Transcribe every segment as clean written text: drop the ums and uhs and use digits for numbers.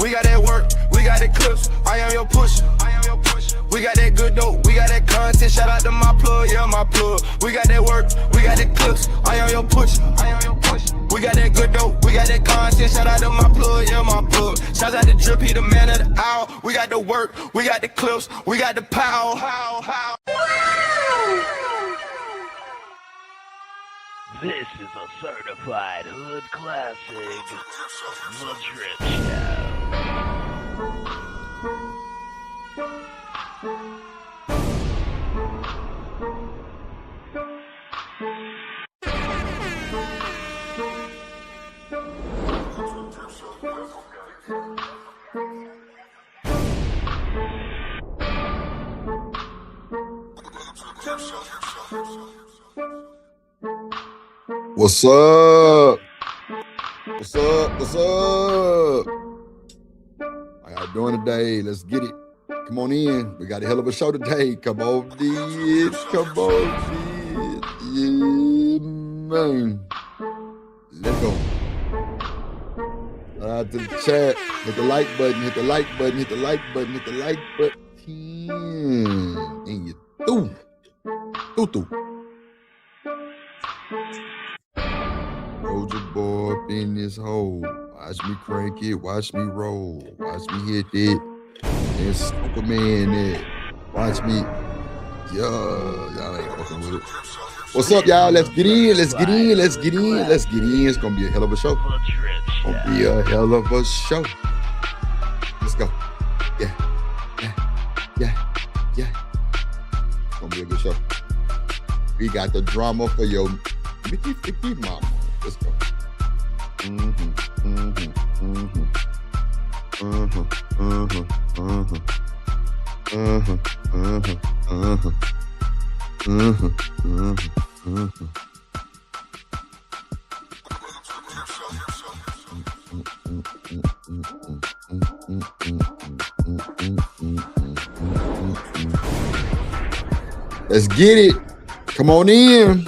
we got that work, we got the clips, I am your pusher. We got that good dope, we got that content, shout out to my plug, yeah, my plug. We got that work, we got the clips, I am your pusher. We got that good dope, we got that content, shout out to my plug, yeah, my plug. Shout out to Drip, he the man of the hour. We got the work, we got the clips, we got the power. This is a certified hood classic, The Drip Show. What's up? What's up? What's up? How y'all doing today? Let's get it. Come on in. We got a hell of a show today. Come on, dude. Come on, dude. Yeah, man. Let's go. Shout out to the chat. Hit the like button. Hit the like button. Hit the like button. Hit the like button. And you through. Roll your boy up in this hole. Watch me crank it, watch me roll. Watch me hit it. And Superman it. Watch me. Yeah, y'all ain't fucking with it. What's up, y'all? Let's get in. Let's get in. Let's get in. Let's get in. It's gonna be a hell of a show. It's gonna be a hell of a show. Let's go. Yeah. It's gonna be a good show. We got the drama for your Mickey Ficky mama. Let's go. Let's get it. Come on in.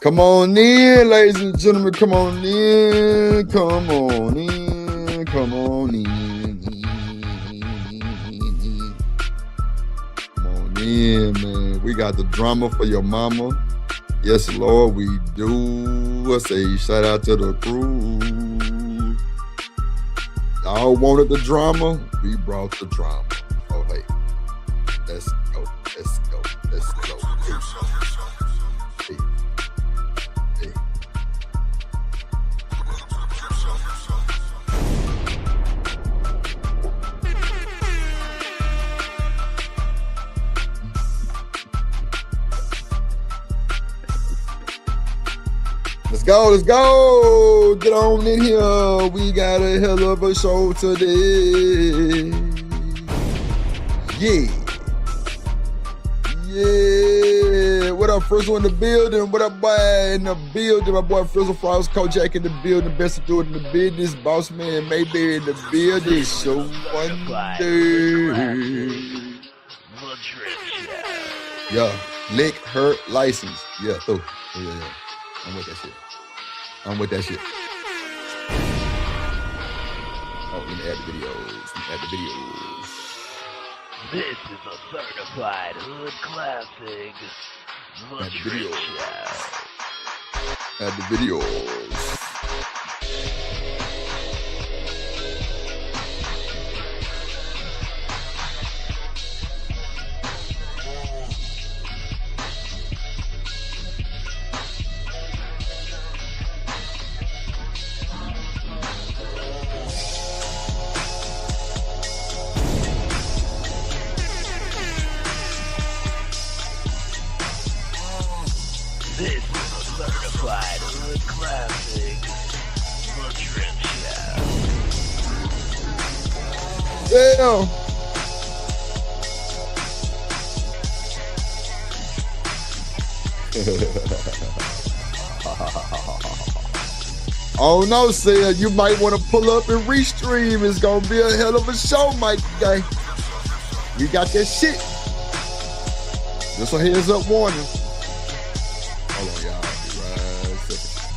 Come on in, ladies and gentlemen. Come on in. Come on in. Come on in. Come on in, man. We got the drama for your mama. Yes, Lord, we do. I say shout out to the crew. Y'all wanted the drama. We brought the drama. Oh, hey. Let's go. Let's go. Let's go. Hey. Let's go. Get on in here. We got a hell of a show today. Yeah. What up, Frizzle in the building? What up, boy, in the building? My boy Frizzle Frost, Kojak in the building. Best to do it in the business. Boss man Mayberry in the building. So wonder. Yeah. Lick her license. Yeah, through. Yeah. I'm with that shit. Oh, let me add the videos. This is a certified hood classic. Add the videos. This is a certified hood classic, The Drip Show. Damn. Oh no, Sid, you might want to pull up and restream. It's gonna be a hell of a show, Mike guy. We got that shit. Just a heads up warning. Hold on, y'all. Be right a second.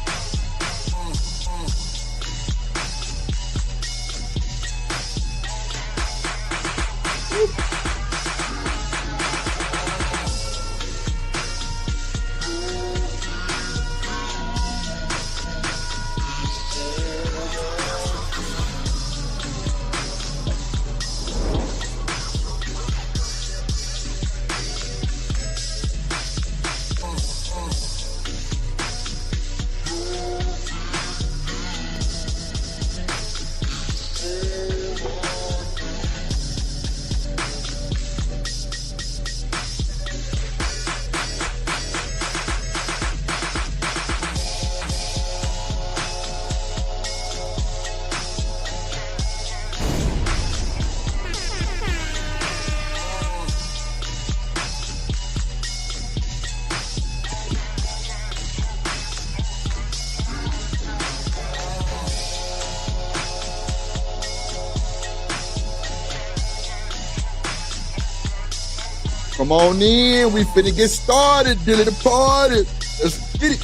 Come on in. We finna get started. Dilly the party. Let's get it.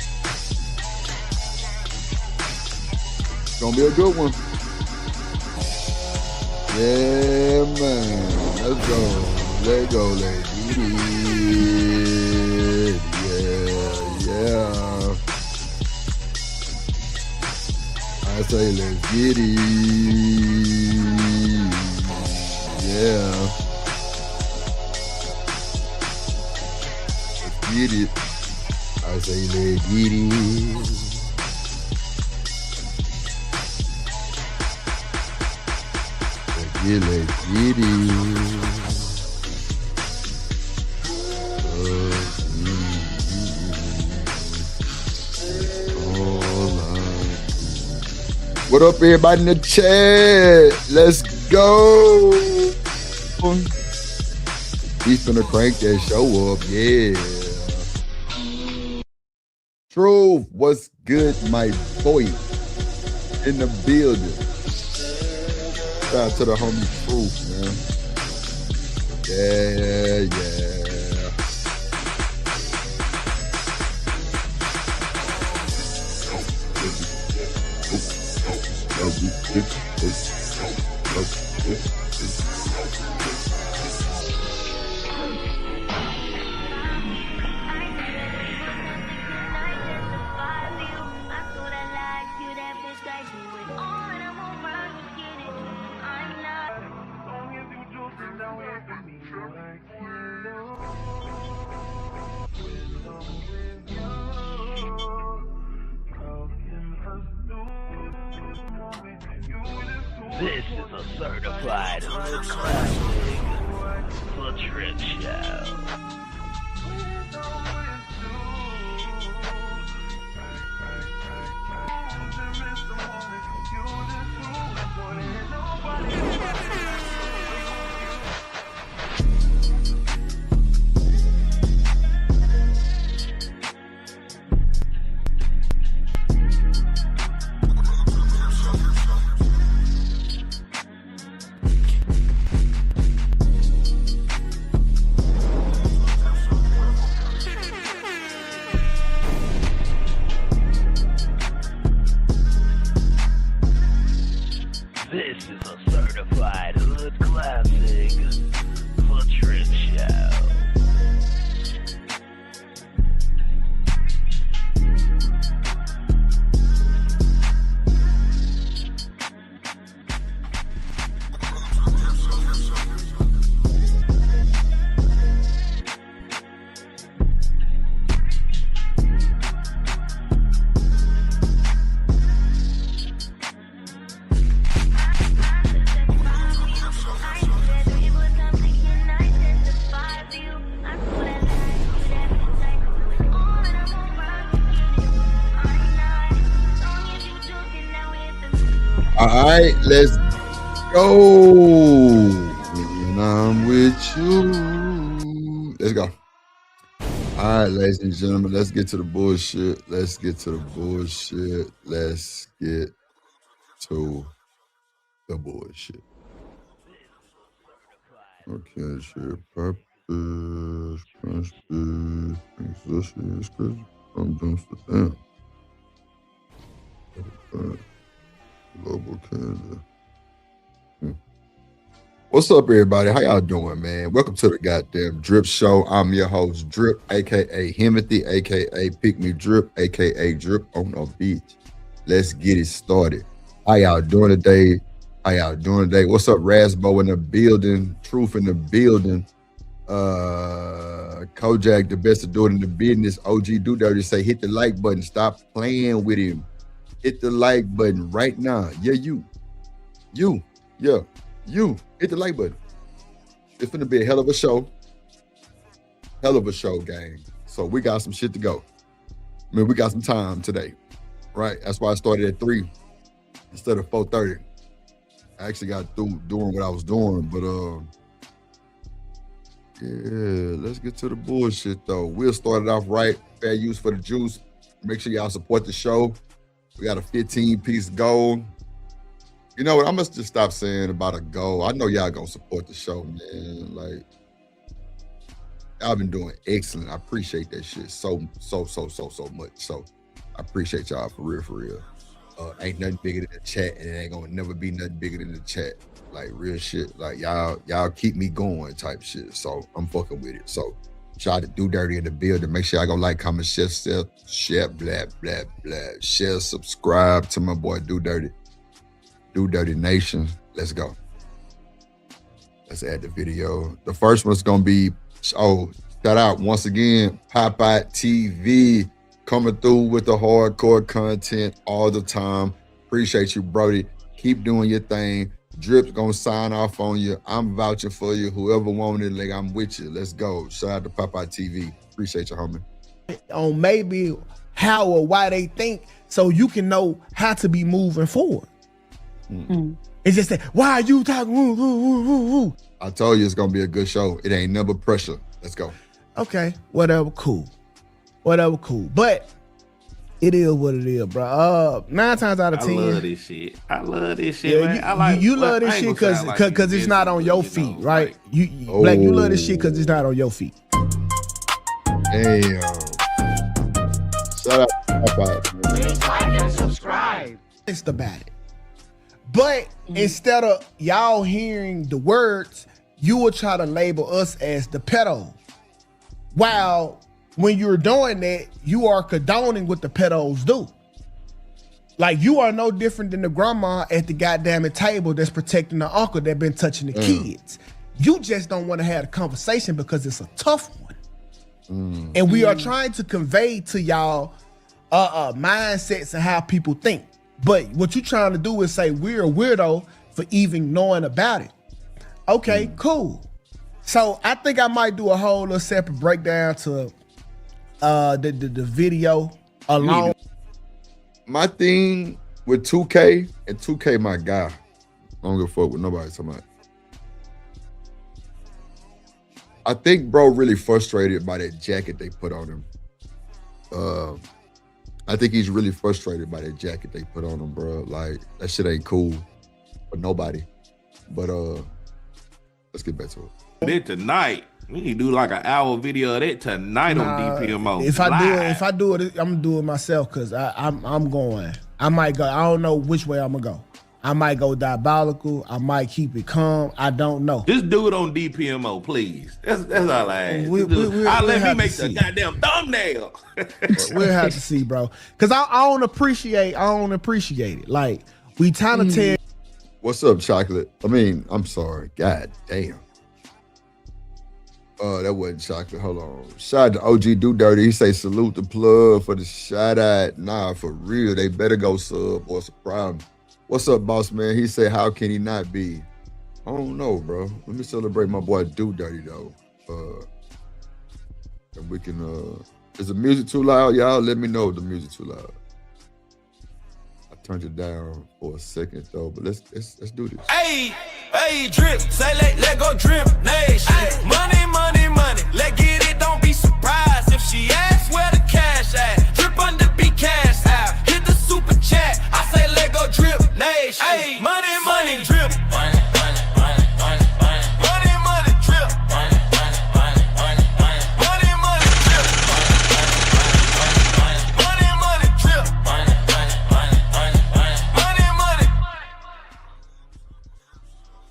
It's gonna be a good one. Yeah, man. Let's go. Let's go. Let's get it. Yeah. I say let's get it. Yeah. Let's get it. I say let's get it. Let's get it. What up, everybody in the chat? Let's go. He's finna crank that show up, yeah. Truth, what's good, my boy? In the building. Shout out to the homie Truth, man. Yeah. This is a certified hood classic. The Drip Show. This is a certified hood classic. The Drip Show. All right, let's go. When I'm with you. Let's go. All right, ladies and gentlemen, let's get to the bullshit. Let's get to the bullshit. Let's get to the bullshit. Okay, shit. Purpose, constant, existence, I'm doing stuff. Damn. Global Canada. What's up, everybody? How y'all doing, man? Welcome to the goddamn Drip Show. I'm your host, Drip, aka Himothy, aka Pick Me Drip, aka Drip on the beach. Let's get it started. How y'all doing today? What's up, Lesbo in the building? Truth in the building. Kojak, the best to do it in the business. OG Do Dirty say hit the like button. Stop playing with him. Hit the like button right now. Yeah, you. Hit the like button. It's gonna be a hell of a show. Gang. So we got some shit to go. I mean, we got some time today, right? That's why I started at 3 instead of 4:30. I actually got through doing what I was doing, but yeah, let's get to the bullshit though. We'll start it off right. Fair use for the juice. Make sure y'all support the show. We got a 15-piece goal. You know what? I must just stop saying about a goal. I know y'all gonna support the show, man. Like, Y'all been doing excellent. I appreciate that shit so much. So I appreciate y'all for real. Ain't nothing bigger than the chat, and it ain't gonna never be nothing bigger than the chat. Like real shit. Like y'all keep me going type shit. So I'm fucking with it. So shout out to Do Dirty in the building. Make sure y'all go like, comment, share, blah, blah, blah. Share, subscribe to my boy Do Dirty. Do Dirty Nation. Let's go. Let's add the video. The first one's gonna be, shout out once again, Popeye TV coming through with the hardcore content all the time. Appreciate you, Brody. Keep doing your thing. Drip's gonna sign off on you. I'm vouching for you. Whoever wanted, like, I'm with you. Let's go. Shout out to Popeye TV. Appreciate you, homie. On maybe how or why they think, so you can know how to be moving forward. It's just that, why are you talking? I told you it's gonna be a good show. It ain't never pressure. Let's go. Okay, whatever, cool. But it is what it is, bro. 9 times out of 10. I love this shit. Yeah, man. I like, you love this shit because it's not on your feet, right? Black, you love this shit because it's not on your feet. Damn. Shout out to Popeye. Please like and subscribe. It's about it. But instead of y'all hearing the words, you will try to label us as the pedos. While when you're doing that, you are condoning what the pedos do. Like, you are no different than the grandma at the goddamn table that's protecting the uncle that been touching the kids. You just don't want to have a conversation because it's a tough one. And we are trying to convey to y'all mindsets and how people think. But what you're trying to do is say we're a weirdo for even knowing about it. Okay, cool. So I think I might do a whole little separate breakdown to the video alone. My thing with 2K, and 2K my guy. I don't give a fuck with nobody talking about. I think bro really frustrated by that jacket they put on him. I think he's really frustrated by that jacket they put on him, bro. Like, that shit ain't cool for nobody. But let's get back to it. Then tonight, we need to do like an hour video of that tonight on DPMO. If I do it, I'm gonna do it myself because I'm going. I might go. I don't know which way I'm gonna go. I might go diabolical. I might keep it calm. I don't know. Just do it on DPMO, please. That's all I ask. I'll let me make the goddamn thumbnail. We'll have to see, bro. Because I don't appreciate it. Like, we trying to tell. What's up, Chocolate? I mean, I'm sorry. God damn. That wasn't Chocolate. Hold on. Shout out to OG Do Dirty. He say salute the plug for the shout out. Nah, for real. They better go sub or it's a problem. What's up, boss man? He said, how can he not be? I don't know, bro. Let me celebrate my boy Do Dirty though. And we can is the music too loud, y'all? Let me know if the music too loud. I turned it down for a second though, but let's do this. Hey, drip, say let go drip, nation. Money. Let get it, don't be surprised if she asks where the cash at. Drip under be cash out. Hit the super chat. I say let go drip, nation. Hey, money, drip. Money, drip.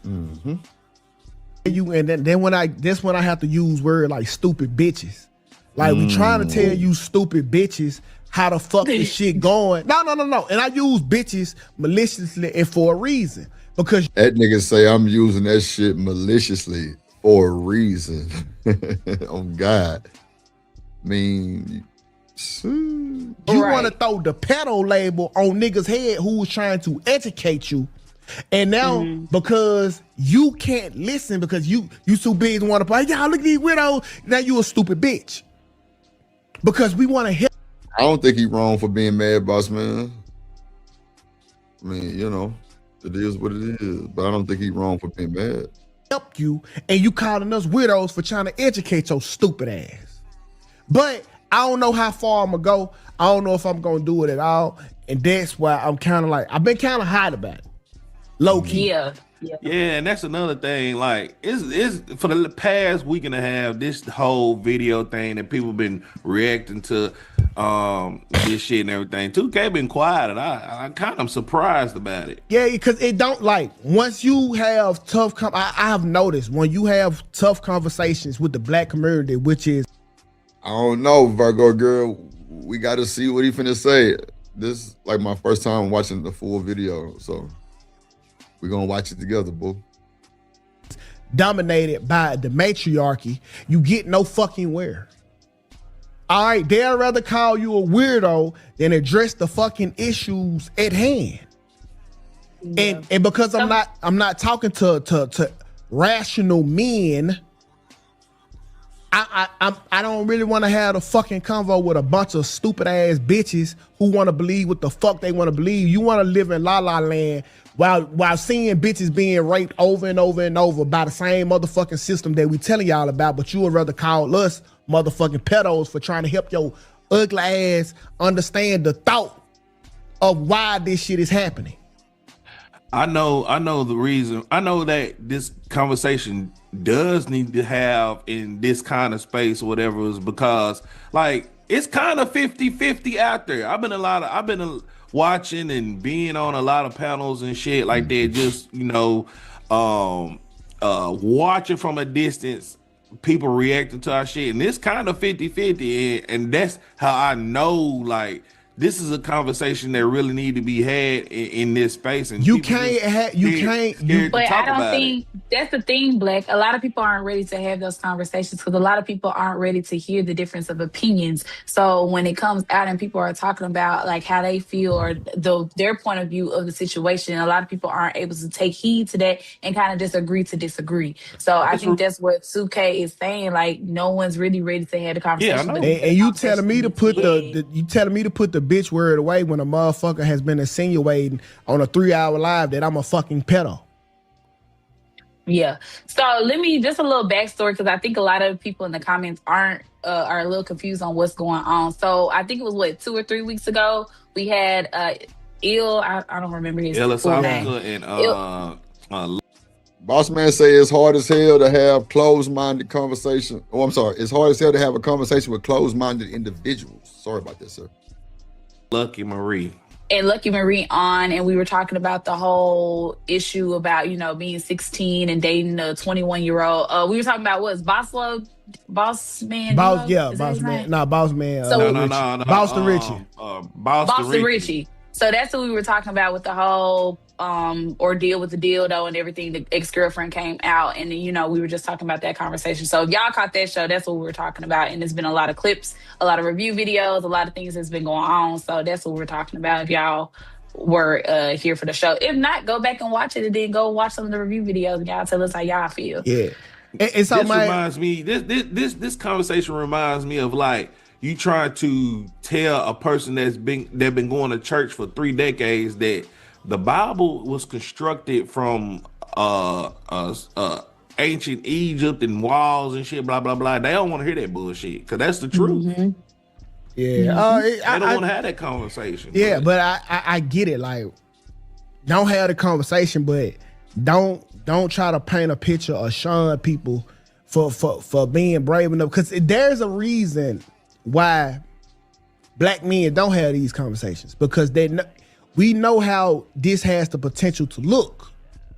Mm-hmm. You and then when I have to use word like stupid bitches. Like, we trying to tell you stupid bitches how the fuck this shit going. No. And I use bitches maliciously and for a reason. Because that nigga say I'm using that shit maliciously for a reason. Oh God. I mean, you want to throw the pedo label on niggas' head who was trying to educate you. And now because you can't listen because you too big to want to play, y'all look at these widows. Now you a stupid bitch. Because we want to help. I don't think he wrong for being mad, boss man. I mean, you know, it is what it is. But I don't think he wrong for being mad. Help you, and you calling us widows for trying to educate your stupid ass. But I don't know how far I'm gonna go. I don't know if I'm gonna do it at all. And that's why I'm kind of like, I've been kind of hot about it. Low key. Yeah. Yeah, and that's another thing. Like, it's for the past week and a half, this whole video thing that people been reacting to, this shit and everything. 2K been quiet, and I kind of surprised about it. Yeah, because it don't like once you have tough. I have noticed when you have tough conversations with the black community, which is I don't know, Virgo girl. We got to see what he finna say. This is like my first time watching the full video, so we're gonna watch it together, boo. dominated by the matriarchy, you get no fucking where. All right, they'd rather call you a weirdo than address the fucking issues at hand. Yeah. And because I'm not talking to rational men, I don't really want to have a fucking convo with a bunch of stupid ass bitches who want to believe what the fuck they want to believe. You want to live in la la land while seeing bitches being raped over and over and over by the same motherfucking system that we telling y'all about, but you would rather call us motherfucking pedos for trying to help your ugly ass understand the thought of why this shit is happening. I know the reason. I know that this conversation does need to have in this kind of space or whatever, is because like it's kind of 50-50 out there. I've been watching and being on a lot of panels and shit like that, just watching from a distance people reacting to our shit, and it's kind of 50-50, and that's how I know like this is a conversation that really need to be had in this space. And but I don't think that's the thing, Black. A lot of people aren't ready to have those conversations because a lot of people aren't ready to hear the difference of opinions. So when it comes out and people are talking about like how they feel or their point of view of the situation, a lot of people aren't able to take heed to that and kind of just agree to disagree. So I think that's what Suke is saying. Like no one's really ready to have the conversation. Yeah, and you telling me to put the bitch word away when a motherfucker has been insinuating on a 3-hour live that I'm a fucking pedo. Yeah. So let me just a little backstory because I think a lot of people in the comments are a little confused on what's going on. So I think it was 2 or 3 weeks ago we had I don't remember his full name. And Boss man say it's hard as hell to have closed-minded conversation. Oh, I'm sorry. It's hard as hell to have a conversation with closed-minded individuals. Sorry about that, sir. Lucky Marie on, and we were talking about the whole issue about being 16 and dating a 21-year-old. We were talking about what's Boss Man. Boss Man. Boston Richie. Boston Richie. So that's what we were talking about with the whole ordeal with the dildo and everything. The ex-girlfriend came out, and we were just talking about that conversation. So if y'all caught that show, that's what we were talking about. And there's been a lot of clips, a lot of review videos, a lot of things that's been going on. So that's what we're talking about. If y'all were here for the show, if not, go back and watch it, and then go watch some of the review videos. And y'all tell us how y'all feel. Yeah, and so reminds me. This conversation reminds me of like you trying to tell a person that's been going to church for 3 decades that the Bible was constructed from ancient Egypt and walls and shit, blah, blah, blah. They don't want to hear that bullshit because that's the truth. Mm-hmm. Yeah. They don't want to have that conversation. Yeah, but I get it. Like, don't have the conversation, but don't try to paint a picture or shun people for being brave enough, because there's a reason why black men don't have these conversations, because we know how this has the potential to look.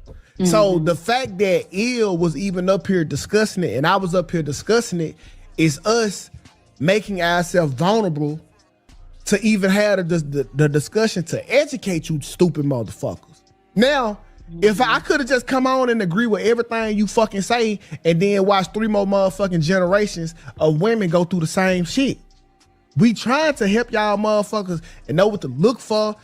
Mm-hmm. So the fact that Ill was even up here discussing it and I was up here discussing it is us making ourselves vulnerable to even have the discussion to educate you stupid motherfuckers. Now, if I could have just come on and agree with everything you fucking say and then watch 3 more motherfucking generations of women go through the same shit. We trying to help y'all motherfuckers and know what to look for.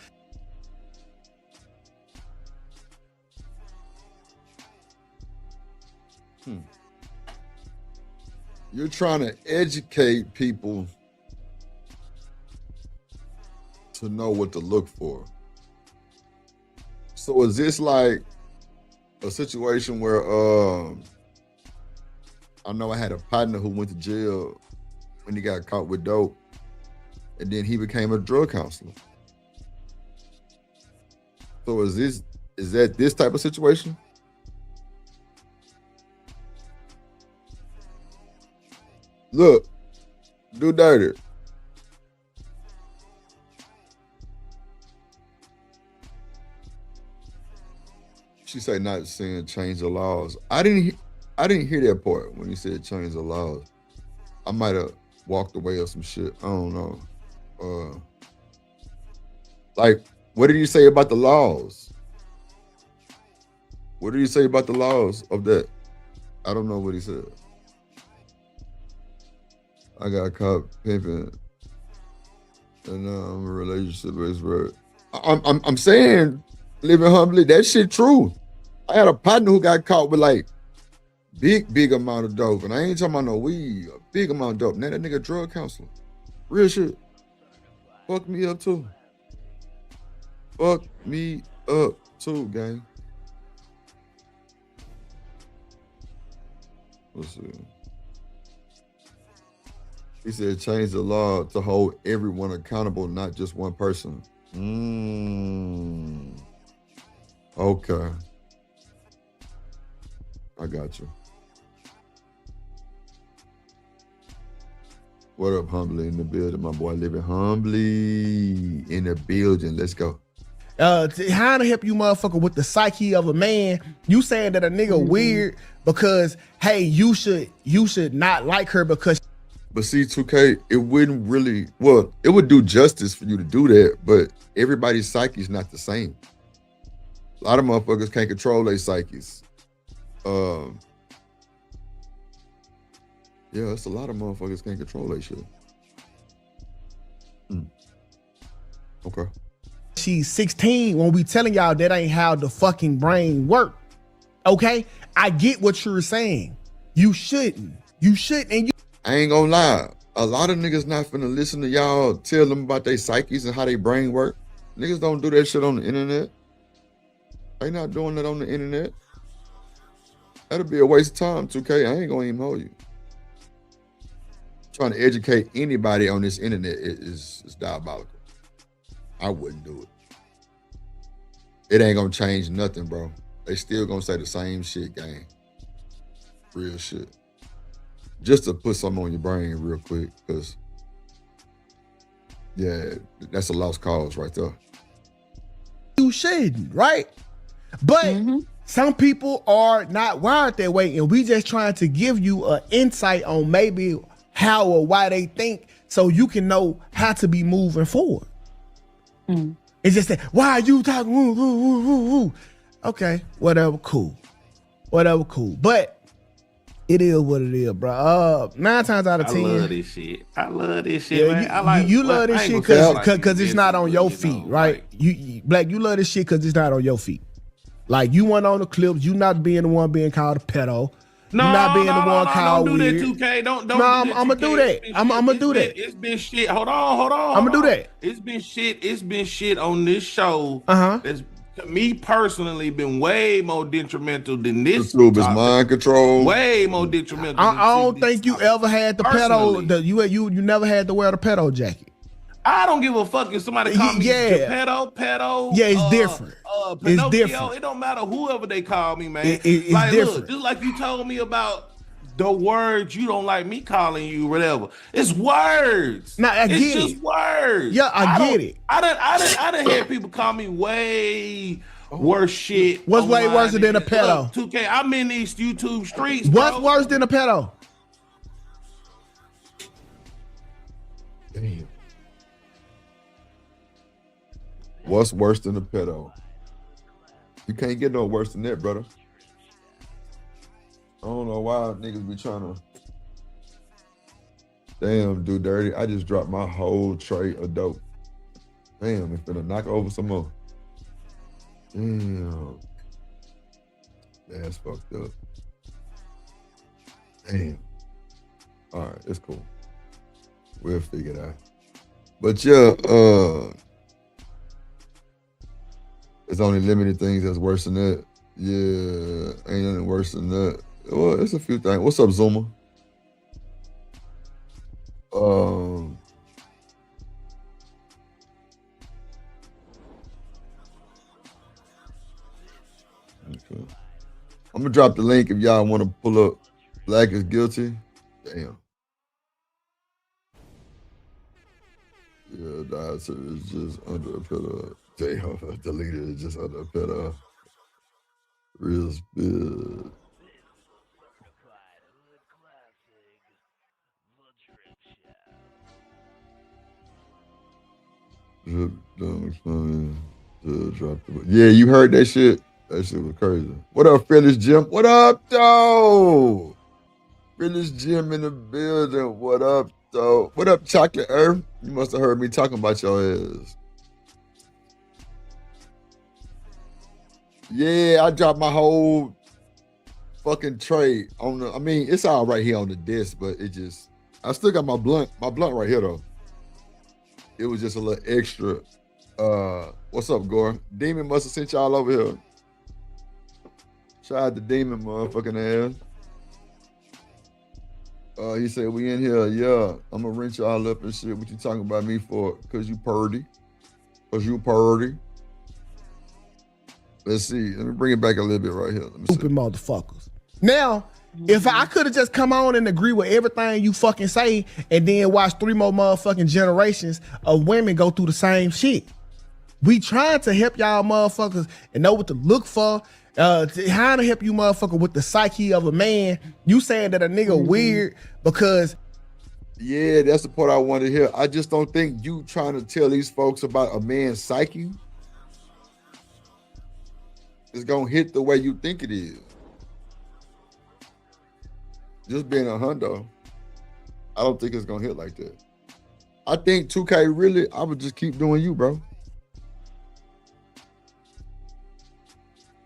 You're trying to educate people to know what to look for. So is this like a situation where I know I had a partner who went to jail when he got caught with dope, and then he became a drug counselor. So is this Is that this type of situation? Look, do dirty. She said not saying change the laws. I didn't hear that part when you said change the laws. I might have walked away or some shit. I don't know. Like, what did you say about the laws? What did he say about the laws of that? I don't know what he said. I got caught pimping, and I'm a relationship expert. I'm saying living humbly. That shit true. I had a partner who got caught with like big amount of dope, and I ain't talking about no weed. A big amount of dope. Now that nigga drug counselor. Real shit. Fuck me up too. Fuck me up too, gang. Let's see. He said change the law to hold everyone accountable, not just one person. Okay. I got you. What up, humbly in the building? My boy living humbly in the building. Let's go. How to help you motherfucker with the psyche of a man? You saying that a nigga weird because, hey, you should not like her because. But see, 2K, it wouldn't really, well, it would do justice for you to do that, but everybody's psyche is not the same. A lot of motherfuckers can't control their psyches. Yeah, it's a lot of motherfuckers can't control that shit. Okay. She's 16 when we telling y'all that ain't how the fucking brain work. Okay? I get what you're saying. You shouldn't. And I ain't gonna lie. A lot of niggas not finna listen to y'all tell them about their psyches and how their brain work. Niggas don't do that shit on the internet. They not doing that on the internet. That'll be a waste of time, 2K. I ain't gonna even hold you. Trying to educate anybody on this internet is diabolical. I wouldn't do it. It ain't gonna change nothing, bro. They still gonna say the same shit, gang. Real shit. Just to put something on your brain real quick, because, yeah, that's a lost cause right there. You shouldn't, right? But some people are not wired that way, and we just trying to give you an insight on maybe how or why they think so you can know how to be moving forward. It's just that, why are you talking? Okay, whatever, cool. But it is what it is, bro. 9 times out of 10. I love this shit, man. I like you love this shit because it's not on your feet, right? Like, you Black, you love this shit because it's not on your feet. Like, you went on the clips, you not being the one being called a pedo. No, not being the one called don't do weird. that, 2K. Don't. No, I'm gonna do that. I'm gonna do that. It's been shit. Hold on. I'm gonna do that. It's been shit on this show. That's, to me personally, been way more detrimental than this. YouTube is mind control. Way more detrimental. I don't think you ever had the pedo. You never had to wear the pedo jacket. I don't give a fuck if somebody call me pedo. Yeah, it's different. It's different. It don't matter whoever they call me, man. It's like, different. Look, just like you told me about the words you don't like me calling you, whatever. It's words. Nah, I get it. It's just words. Yeah, I get it. I done had people call me way worse shit. What's way worse than a pedo? Look, 2K, I'm in these YouTube streets. What's worse than a pedo? Damn. What's worse than a pedo? You can't get no worse than that, brother. I don't know why niggas be trying to. Damn, do dirty. I just dropped my whole tray of dope. Damn, it's gonna knock over some more. Damn. That's fucked up. Damn. All right, it's cool. We'll figure it out. But yeah, it's only limited things that's worse than that. Yeah, ain't nothing worse than that. Well, it's a few things. What's up, Zuma? I'm gonna drop the link if y'all want to pull up Black is Guilty. Damn. Yeah, the answer is just under a pillow. Damn, the leader is just under a pillow. Real spit. Yeah, you heard that shit? That shit was crazy. What up, Phyllis Jim? What up, though? Phyllis Jim in the building. What up, though? What up, Chocolate Earth? You must have heard me talking about your ass. Yeah, I dropped my whole fucking tray on the. I mean, it's all right here on the desk, but it just. I still got my blunt right here though. It was just a little extra. What's up, Gore? Demon must have sent y'all over here. Shout out to Demon, motherfucking ass. He said, we in here, yeah. I'm gonna rinse y'all up and shit. What you talking about me for? Cause you purdy. Cause you purdy. Let's see. Let me bring it back a little bit right here. Let me Stupid motherfuckers. Now, if I could have just come on and agree with everything you fucking say and then watch 3 more motherfucking generations of women go through the same shit. We trying to help y'all motherfuckers and know what to look for. How to help you motherfucker with the psyche of a man. You saying that a nigga weird because... Yeah, that's the part I want to hear. I just don't think you trying to tell these folks about a man's psyche is gonna hit the way you think it is. Just being a hundo, I don't think it's gonna hit like that. I think 2K really, I would just keep doing you, bro.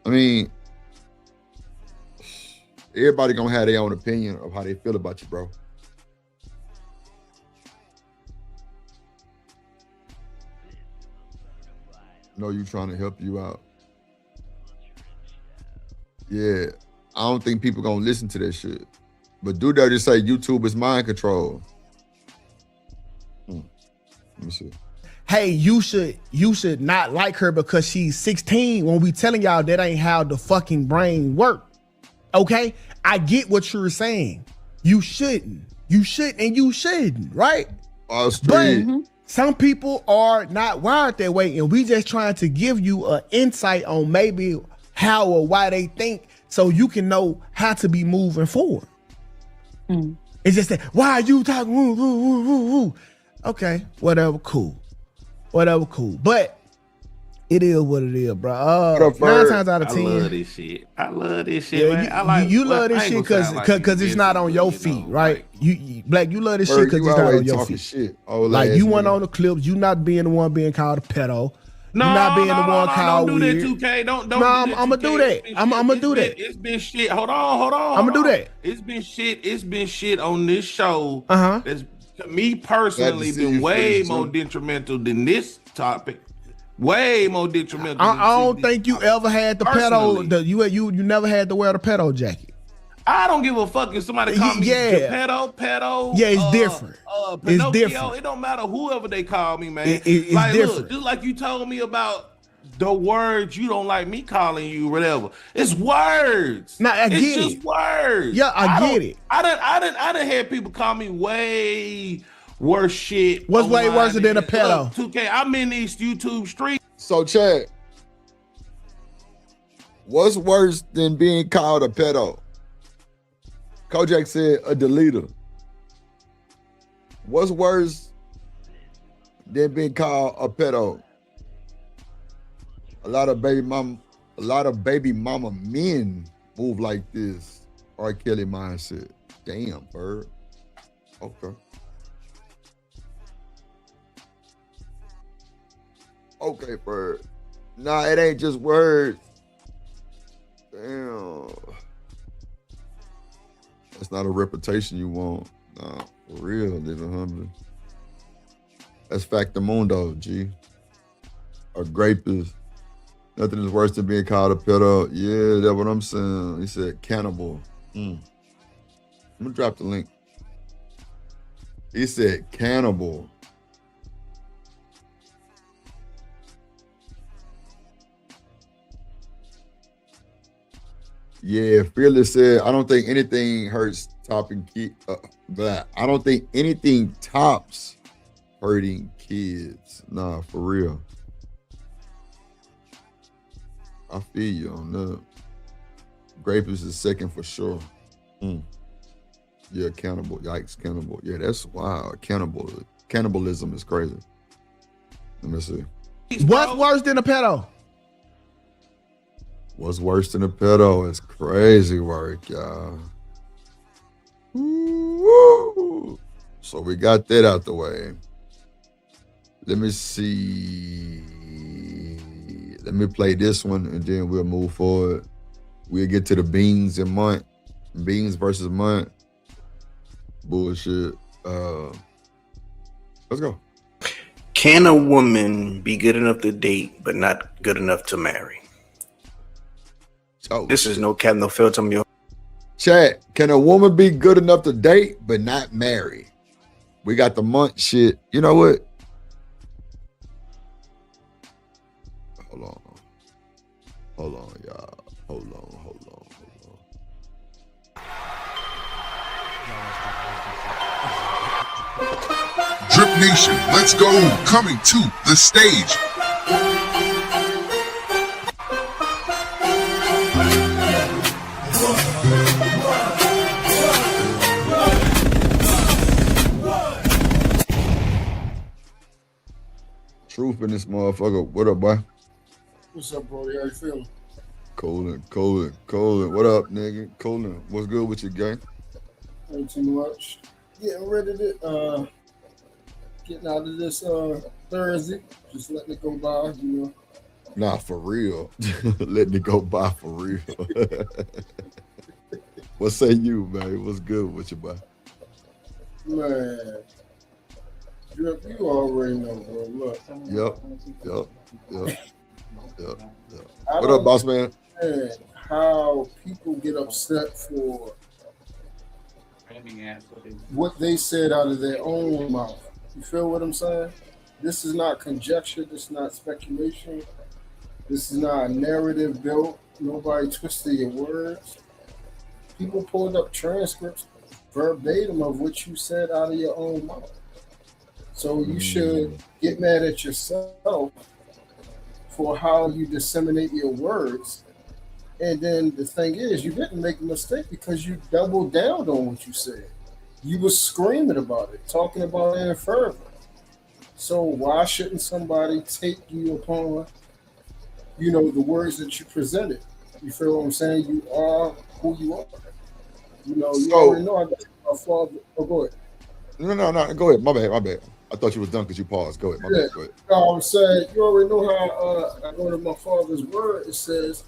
I mean, everybody gonna have their own opinion of how they feel about you, bro. know you trying to help you out. Yeah, I don't think people gonna listen to that shit. But do that, just say YouTube is mind control. Let me see. Hey, you should not like her because she's 16 when we telling y'all that ain't how the fucking brain work. Okay? I get what you're saying. You shouldn't, right? But some people are not wired that way, and we just trying to give you an insight on maybe how or why they think so you can know how to be moving forward. It's just that, why are you talking? Okay, whatever, cool. But it is what it is, bro. 9 times out of 10. I love this shit, man. I like you love this shit because it's not on your feet, right? You Black, you love this shit because it's not on your feet. Shit. Like you went on the clips, you not being the one being called a pedo. No, you not being the one called don't do weird. that, 2K. Don't. No, I'm gonna do that. I'm gonna do that. It's been shit. Hold on. I'm gonna do that. It's been shit on this show. That's to me personally been way more detrimental than this topic. Way more detrimental. I don't think you ever had the pedo. You never had to wear the pedo jacket. I don't give a fuck if somebody call me pedo. Yeah, it's different. It's different. It don't matter whoever they call me, man. It's like, different. Look, just like you told me about the words you don't like me calling you, whatever. It's words. Nah, I get it's just words. Yeah, I get it. I done had people call me way worse shit. What's way worse than a pedo? 2K, I'm in these YouTube streets. So, Chad, what's worse than being called a pedo? Kojak said a deleter. What's worse than being called a pedo? A lot of baby mama men move like this. R. Kelly mindset. Damn, bird. Okay. Okay, bird. Nah, it ain't just words. Damn. That's not a reputation you want. Nah, for real, living humbly. That's factamundo, G. A rapist. Nothing is worse than being called a pedo. Yeah, that's what I'm saying. He said cannibal. I'm gonna drop the link. He said cannibal. Yeah, Fearless said, I don't think anything hurts topping I don't think anything tops hurting kids. Nah, for real. I feel you on that. Grape is the second for sure. Yeah, cannibal. Yikes, cannibal. Yeah, that's wild. Cannibalism is crazy. Let me see. What's worse than a pedo? What's worse than a pedo? It's crazy work, y'all. Woo. So we got that out the way. Let me see. Let me play this one and then we'll move forward. We'll get to the Beanz and Mont. Beanz versus Mont. Bullshit. Let's go. Can a woman be good enough to date but not good enough to marry? Oh, this is no cap, no filter. Chat, can a woman be good enough to date but not marry? We got the Mont shit. You know what? Hold on, y'all. Hold on. Drip Nation, let's go. Coming to the stage. Truth in this motherfucker. What up, boy? What's up, bro? How you feeling? Colin. What up, nigga? Colin, what's good with your gang? Ain't too much. Getting ready to getting out of this Thursday. Just letting it go by, you know. Nah, for real. Letting it go by for real. What say you, man? What's good with you, boy? Man. You already know, bro. Look. Yep. What up, boss man? How people get upset for what they said out of their own mouth. You feel what I'm saying? This is not conjecture. This is not speculation. This is not a narrative built. Nobody twisted your words. People pulled up transcripts verbatim of what you said out of your own mouth. So you should get mad at yourself for how you disseminate your words. And then the thing is, you didn't make a mistake because you doubled down on what you said. You were screaming about it, talking about it in fervor. So why shouldn't somebody take you upon, the words that you presented? You feel what I'm saying? You are who you are. You already know I got my father. Oh, go ahead. No. Go ahead. My bad. I thought you was done because you paused. Go ahead. My bad. Go ahead. No, I'm saying, you already know how I go to my father's word. It says,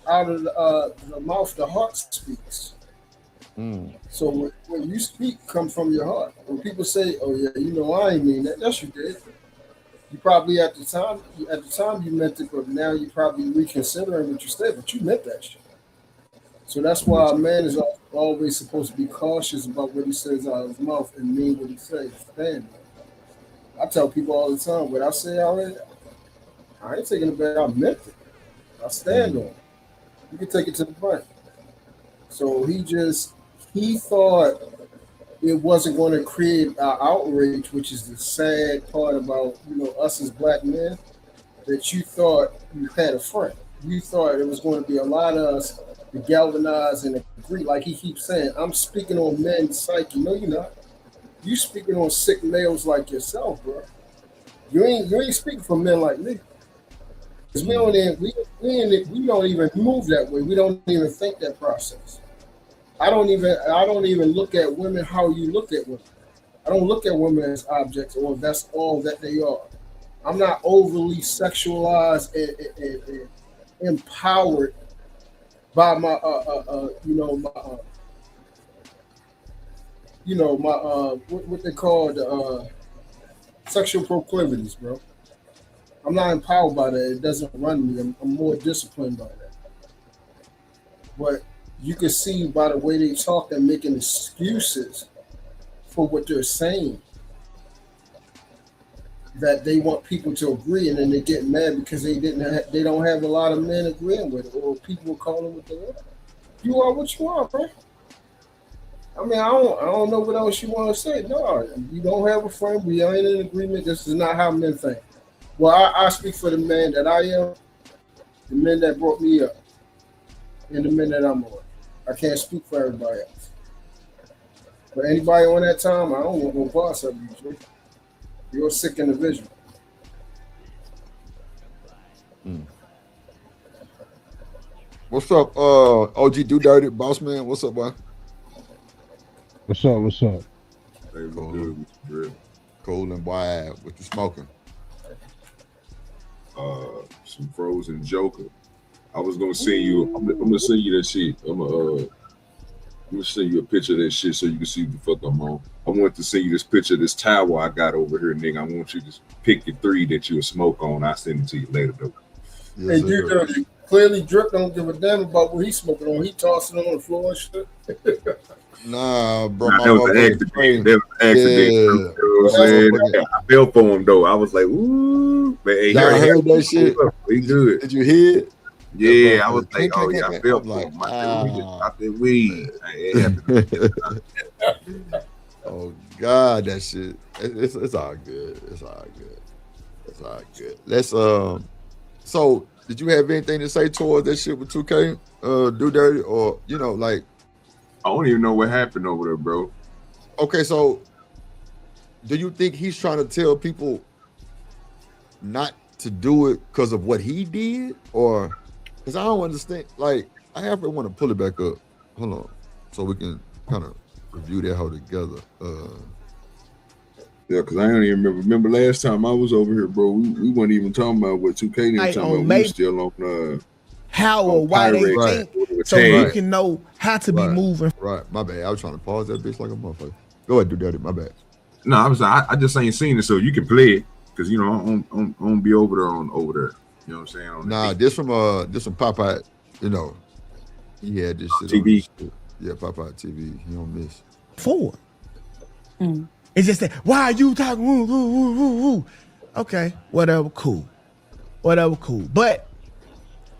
out of the mouth, the heart speaks. So when you speak, come from your heart. When people say, "Oh yeah, I ain't mean that," yes, you did. You probably at the time you meant it, but now you probably reconsidering what you said. But you meant that shit. So that's why a man is always supposed to be cautious about what he says out of his mouth and mean what he says. Stand. I tell people all the time, what I say already, I ain't taking it back. I meant it. I stand on it. You can take it to the bank. So he thought it wasn't going to create an outrage, which is the sad part about us as black men, that you thought you had a friend. You thought it was going to be a lot of us to galvanize and agree. Like he keeps saying, I'm speaking on men's psyche. No, you're not. You speaking on sick males like yourself, bro. You ain't speaking for men like me. Because we don't even move that way. We don't even think that process. I don't even look at women how you look at women. I don't look at women as objects or that's all that they are. I'm not overly sexualized and empowered by my what they call the sexual proclivities, bro. I'm not empowered by that. It doesn't run me. I'm more disciplined by that. But you can see by the way they talk, they're making excuses for what they're saying. That they want people to agree, and then they get mad because they don't have a lot of men agreeing with it, or people call them what they want. You are what you are, bro. I mean, I don't know what else you want to say. No, you don't have a friend. We ain't in agreement. This is not how men think. Well, I speak for the man that I am, the men that brought me up, and the men that I'm on. I can't speak for everybody else. For anybody on that time, I don't want to go boss up you. You're a sick individual. What's up, OG Do Dirty Boss Man? What's up, boy? What's up? What's up? Cool and wide. What you smoking? Some frozen Joker. I was gonna send you. I'm gonna send you that shit. I'm gonna send you a picture of that shit so you can see what the fuck I'm on. I want to send you this picture of this tower I got over here, nigga. I want you to pick your 3 that you'll smoke on. I'll send it to you later, though. Yes, hey, dude, clearly Drip don't give a damn about what he's smoking on. He tossing it on the floor and shit. Nah, bro. That was an accident. That was an accident. Yeah. You know what I'm saying? I fell for him though. I was like, ooh. But hey, y'all heard that shit? We good. Did you hear it? Yeah, I was like, oh yeah, I fell for him. I said, weed. Oh God, that shit. It's all good. It's all good. It's all good. Let's So, did you have anything to say towards that shit with 2K? Do Dirty, or like? I don't even know what happened over there, bro. Okay, so do you think he's trying to tell people not to do it because of what he did, or because I don't understand? Like, I have to want to pull it back up. Hold on, so we can kind of review that whole together. Yeah, because I don't even remember last time I was over here, bro. We weren't even talking about what 2K didn't talking about. We were still on how or why they think, so you can know how to be moving. Right, my bad. I was trying to pause that bitch like a motherfucker. Go ahead, Do Dirty. My bad. No, I just ain't seen it, so you can play it because I don't be over there. You know what I'm saying? Nah, this from Popeye. He had this shit TV. Yeah, Popeye TV. He don't miss. Forward. It's just that, why are you talking? Woo. Okay, whatever, cool. But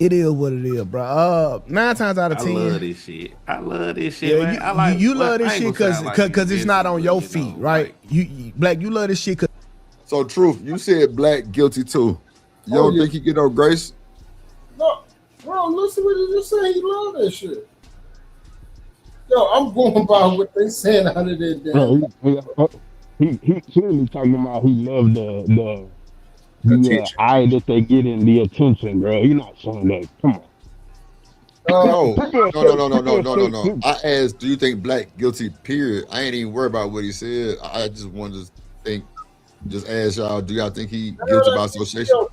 it is what it is, bro. 9 times out of 10. I love this shit. Yeah, man. You love this shit because it's not on your feet, right? You Black, you love this shit. So, Truth, you said Black guilty too. You don't think he get no grace? No, bro. Listen what he just said. He love that shit. Yo, I'm going by what they saying out of there. He clearly talking about he loved the eye that they get in the attention, bro. You're not saying that. Come on. No. I asked, do you think Black guilty? Period. I ain't even worried about what he said. I just wanted to ask y'all, do y'all think he guilty by association?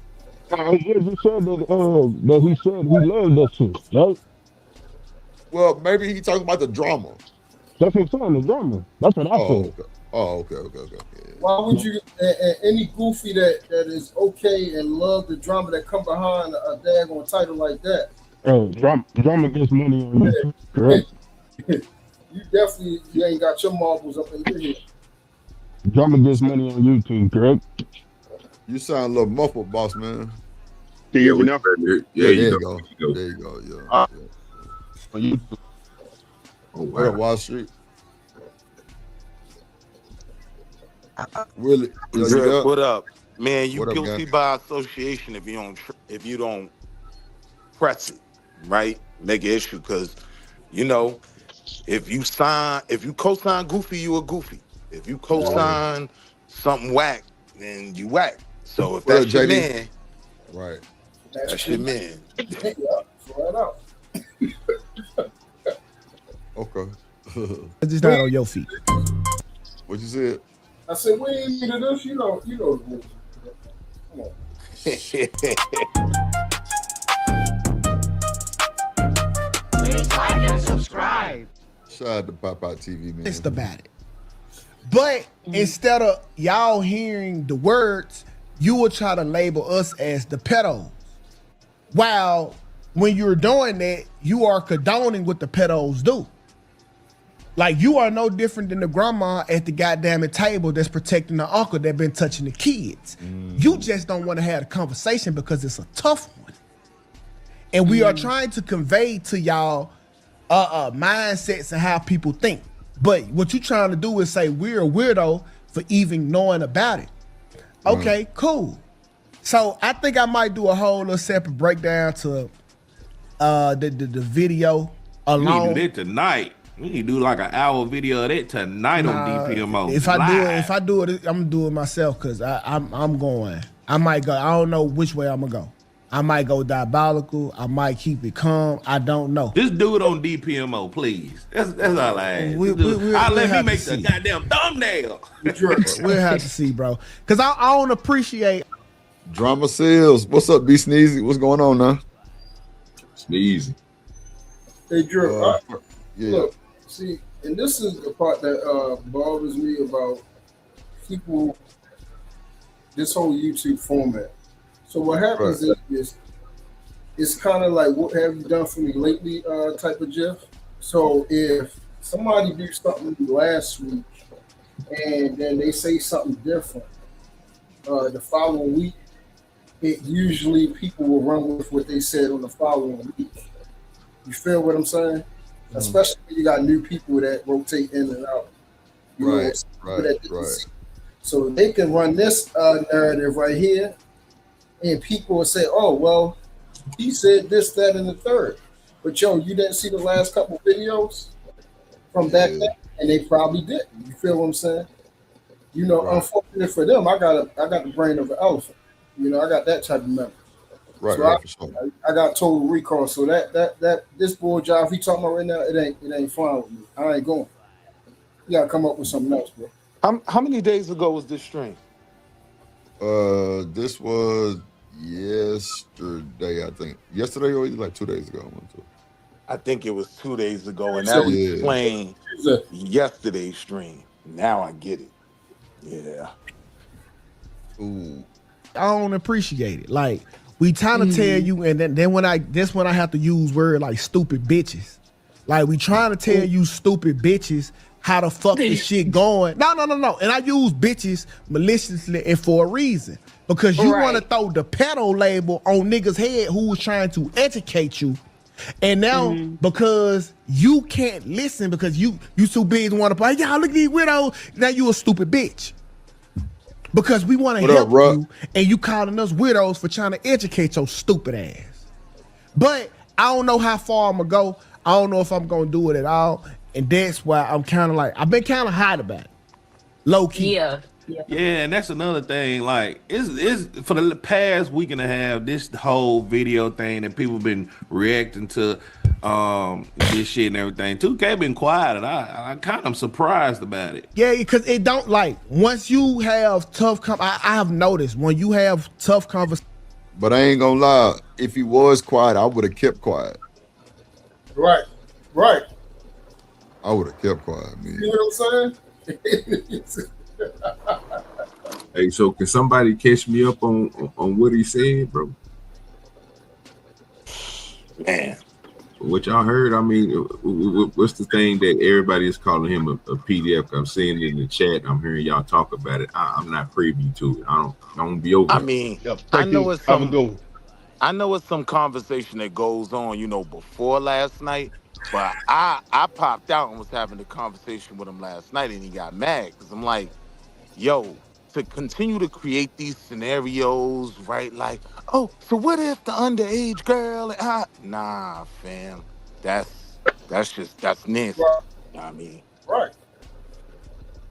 He said that he said he loved that shit, right? Well, maybe he talking about the drama. That's what I'm saying, the drama. That's what I said. Okay. Oh, okay. Why would you, any goofy that is okay and love the drama that come behind a daggone title like that? Drama gets money on you, correct? You ain't got your marbles up in your head. Drama gets money on YouTube, correct? You sound a little muffled, boss man. Can you hear me now? Yeah, there you go. There you go, yeah. On YouTube. Oh, wow. Wall Street. Really? What up, man? You guilty by association if you don't press it, right? Make an issue because if you co-sign Goofy, you a Goofy. If you co-sign something whack, then you whack. So if that's your man, right? That's your man. Throw it out. Okay. It's just not on your feet. What you said? I said, we ain't need this. You know the rules. Come on. Please like and subscribe. Shout out to Popeye TV, man. It's about it. But instead of y'all hearing the words, you will try to label us as the pedos. While when you're doing that, you are condoning what the pedos do. Like, you are no different than the grandma at the goddamn table that's protecting the uncle that been touching the kids. You just don't want to have a conversation because it's a tough one. And we are trying to convey to y'all mindsets and how people think. But what you trying to do is say we're a weirdo for even knowing about it. Okay, cool. So I think I might do a whole little separate breakdown to the video alone. You need to do that tonight. We need to do like an hour video of that tonight on DPMO. If I do it, I'm gonna do it myself because I'm going. I might go. I don't know which way I'm gonna go. I might go diabolical. I might keep it calm. I don't know. Just do it on DPMO, please. That's all I ask. Let me make the goddamn thumbnail. We'll have to see, bro. Because I don't appreciate Drama Sales. What's up, B Sneezy? What's going on now? Sneezy. Hey, Drew. Yeah. Look, see, and this is the part that bothers me about people, this whole YouTube format. So what happens is it's kind of like, what have you done for me lately type of Jeff. So if somebody do something last week and then they say something different the following week, it usually people will run with what they said on the following week. You feel what I'm saying? Especially when you got new people that rotate in and out. Right. So they can run this narrative right here, and people will say, oh, well, he said this, that, and the third. But, you didn't see the last couple videos from back then? And they probably didn't. You feel what I'm saying? Unfortunately for them, I got the brain of an elephant. I got that type of memory. Right, so I got total recall. So that this bull job, if he talking about right now, it ain't flying with me. I ain't going. You gotta come up with something else, bro. How many days ago was this stream? This was yesterday, I think. Yesterday or like 2 days ago. I think it was 2 days ago, and that was playing yesterday's stream. Now I get it. Yeah. Ooh. I don't appreciate it. Like, we trying to tell you, and then when I have to use word like stupid bitches. Like, we trying to tell you stupid bitches how the fuck this shit going. No. And I use bitches maliciously and for a reason. Because you want to throw the pedo label on niggas' head who was trying to educate you. And now, because you can't listen because you too big to want to play, y'all look at these widows, now you a stupid bitch. Because we want to help you, and you calling us widows for trying to educate your stupid ass. But I don't know how far I'm going to go. I don't know if I'm going to do it at all. And that's why I'm kind of like, I've been kind of hot about it. Low key. Yeah, and that's another thing. Like, it's for the past week and a half, this whole video thing that people been reacting to this shit and everything. 2K been quiet, and I kind of surprised about it. Yeah, because it don't, like, once you have tough I have noticed when you have tough conversations. But I ain't gonna lie, if he was quiet, I would have kept quiet. Right. I would have kept quiet, man. You know what I'm saying? Hey, so can somebody catch me up on what he said, bro? Man, what y'all heard? I mean, what's the thing that everybody is calling him a PDF? I'm seeing it in the chat. I'm hearing y'all talk about it. I'm not privy to it. I don't be over. I mean, I know it's some conversation that goes on, before last night. But I popped out and was having a conversation with him last night, and he got mad because I'm like, yo, to continue to create these scenarios, right? Like, oh, so what if the underage girl? Nah, fam, that's nasty. I mean, right.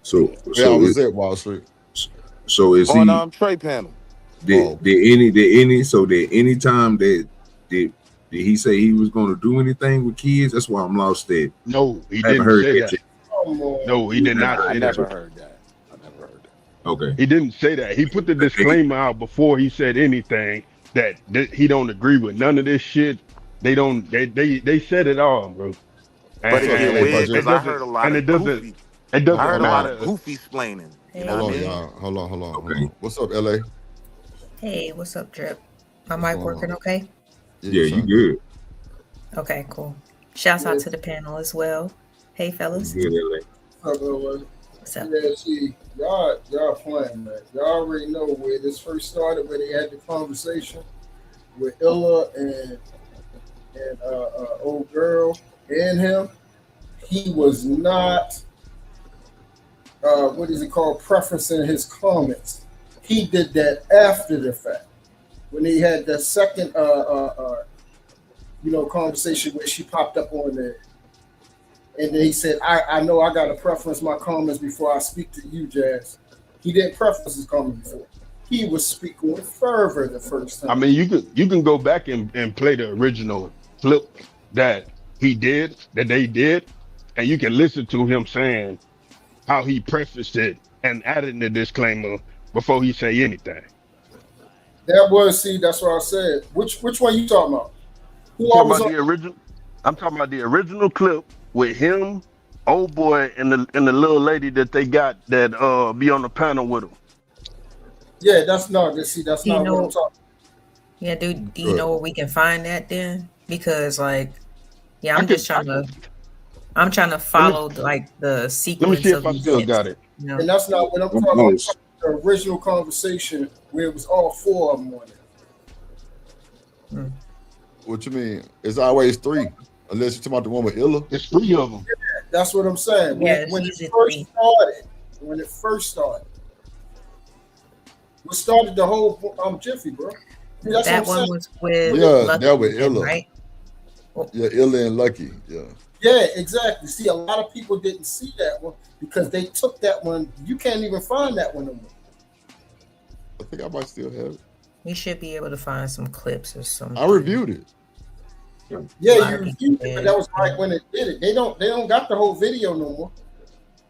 So I was at Wall Street. So is he on Trey panel? Did any time that did he say he was going to do anything with kids? That's why I'm lost there. No, he didn't say that. No, he did not say that. I never heard that. Okay. He didn't say that. He put the disclaimer out before he said anything that he don't agree with none of this shit. They said it all, bro. But it get weird because I heard a lot of goofy. It doesn't I heard matter. a lot of goofy explaining. Hold on. What's up, LA? Hey, what's up, Drip? My mic working okay? Yeah, you good. Okay, cool. Shouts out to the panel as well. Hey, fellas. Good, LA. What's up? Yeah, see, y'all playing, man. Y'all already know where this first started, where they had the conversation with Illa and old girl. in him. He was not, what is it called, preferencing his comments. He did that after the fact. When he had that second, conversation where she popped up on there. And then he said, I know I got to preference my comments before I speak to you, Jazz. He didn't preference his comments before. He was speaking with fervor the first time. I mean, you can go back and play the original clip that they did, and you can listen to him saying how he prefaced it and added the disclaimer before he say anything. That's what I said. Which one you talking about? I'm talking about the original clip with him, old boy, and the little lady that they got that be on the panel with him. Yeah, that's not what I'm talking about. Yeah, do you know where we can find that then? Because I'm trying to follow the sequence. Let me see if I still got it. And that's not what I'm talking about. I'm talking about the original conversation where it was all four of them on it. What you mean? It's always three, unless you're talking about the one with Illa. It's three of them. Yeah, that's what I'm saying. When it first started. What started the whole Jiffy, bro? That one was with that with Illa, right? Yeah, Illa and Lucky. Yeah, exactly. See, a lot of people didn't see that one because they took that one. You can't even find that one no more. I think I might still have it. We should be able to find some clips or something. I reviewed it. Yeah, you reviewed it, but that was right when it did it. They don't got the whole video no more.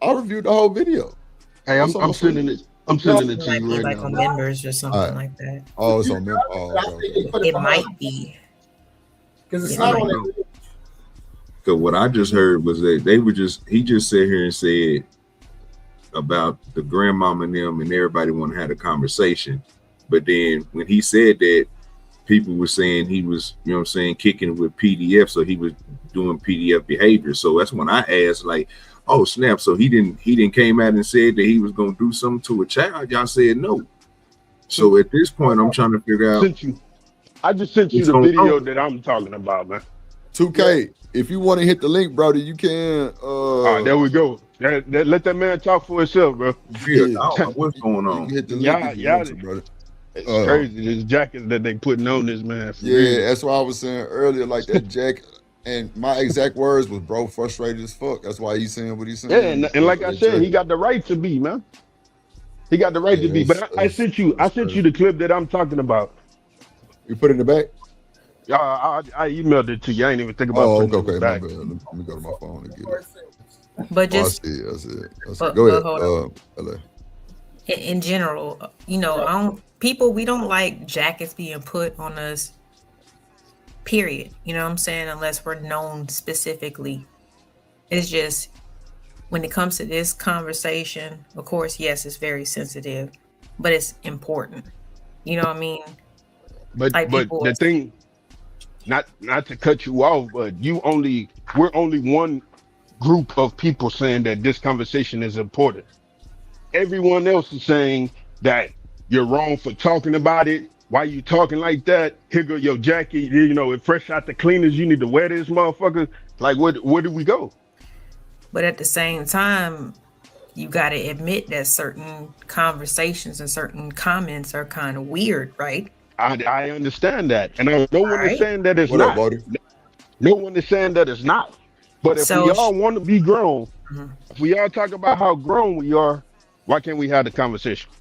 I reviewed the whole video. Hey, I'm sending it. I'm sending it to you right like now. On members or something like that. Oh, it's on members. It might be because it's not on it. Because what I just heard was that he just sat here and said about the grandmama and them, and everybody want to have a conversation. But then when he said that, people were saying he was, kicking it with PDF, so he was doing PDF behavior. So that's when I asked, like, oh snap! So he didn't came out and said that he was gonna do something to a child. Y'all said no. So at this point, I'm trying to figure out. I just sent you the video that I'm talking about, man. 2K. If you want to hit the link, brother, you can. There we go. Let that man talk for himself, bro. Yeah, I don't know what's going on. Hit the link, brother. It's crazy. This jacket that they putting on this man. That's what I was saying earlier. Like that jacket, and my exact words was, "Bro, frustrated as fuck." That's why he's saying what he's saying. Yeah, and like I said, he got the right to be, man. He got the right to be. But I sent you the clip that I'm talking about. You put it in the back. I emailed it to you. I ain't even think about putting it in the back. Let me go to my phone and get it. But just I see it. Go ahead. In general, we don't like jackets being put on us. Period. You know what I'm saying? Unless we're known specifically. It's just when it comes to this conversation, of course, yes, it's very sensitive, but it's important. You know what I mean? But the thing, not to cut you off, but we're only one group of people saying that this conversation is important. Everyone else is saying that you're wrong for talking about it. Why you talking like that? Here go your jacket. It fresh out the cleaners. You need to wear this motherfucker. Like, where do we go? But at the same time, you got to admit that certain conversations and certain comments are kind of weird, right? I understand that, and no one is saying that it's not. No one is saying that it's not. But if we all want to be grown, if we all talk about how grown we are, why can't we have the conversation?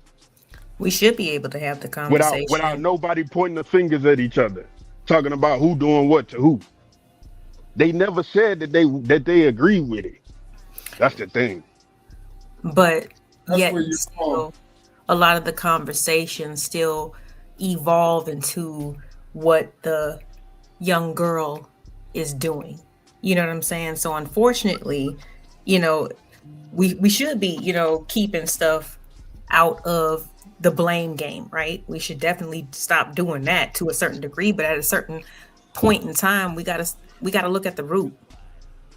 We should be able to have the conversation without nobody pointing the fingers at each other, talking about who doing what to who. They never said that they agree with it. That's the thing. But yet, still, a lot of the conversations still evolve into what the young girl is doing. You know what I'm saying? So unfortunately, we should be, keeping stuff out of the blame game, right? We should definitely stop doing that to a certain degree, but at a certain point in time, we gotta look at the root.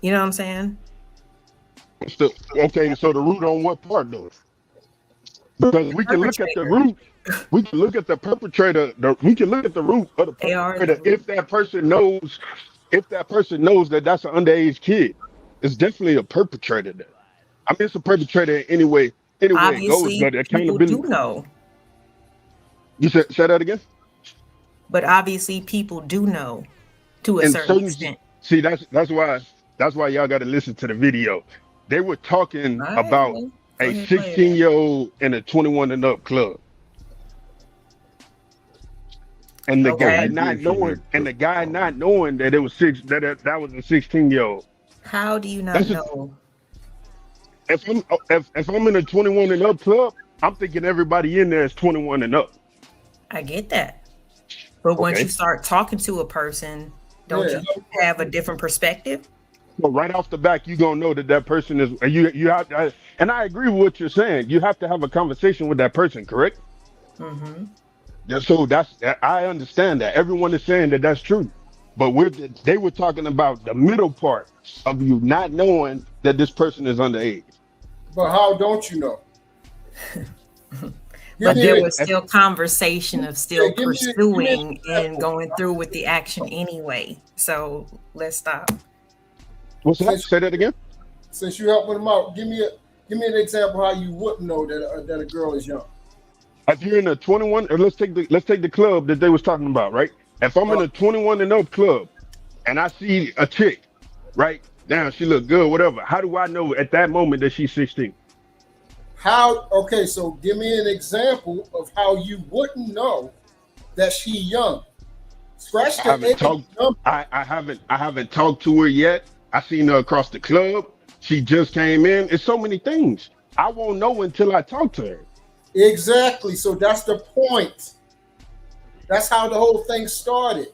You know what I'm saying? Okay, so the root on what part though? Because we can look at the root, we can look at the perpetrator, we can look at the root of the perpetrator if that person knows if that person knows that that's an underage kid, it's definitely a perpetrator there. I mean, it's a perpetrator anyway it goes, Obviously, but people accountability. do know. You say that again? But obviously, people do know to a certain extent. See, that's why y'all got to listen to the video. They were talking about a 16-year-old in a 21 and up club. And the guy not knowing that it was that was a 16-year-old. How do you not know? If I'm in a 21 and up club, I'm thinking everybody in there is 21 and up. I get that. But once you start talking to a person, don't you have a different perspective? Well, right off the back, you're gonna know that person is you have to, and I agree with what you're saying. You have to have a conversation with that person, correct? Mm-hmm. Yeah, so I understand that. Everyone is saying that that's true. But they were talking about the middle part of you not knowing that this person is underage. But how don't you know? But there was still conversation of still pursuing and going through with the action anyway. So let's stop. What's that? Say that again. Since you helping them out, give me an example how you wouldn't know that a girl is young. If you're in a 21, or let's take the club that they was talking about, right? If I'm in a 21 and up club and I see a chick, right? Damn, she look good, whatever. How do I know at that moment that she's 16? Okay, so give me an example of how you wouldn't know that she young. Scratch the I haven't talked to her yet. I seen her across the club. She just came in. It's so many things. I won't know until I talk to her. Exactly. So that's the point. That's how the whole thing started.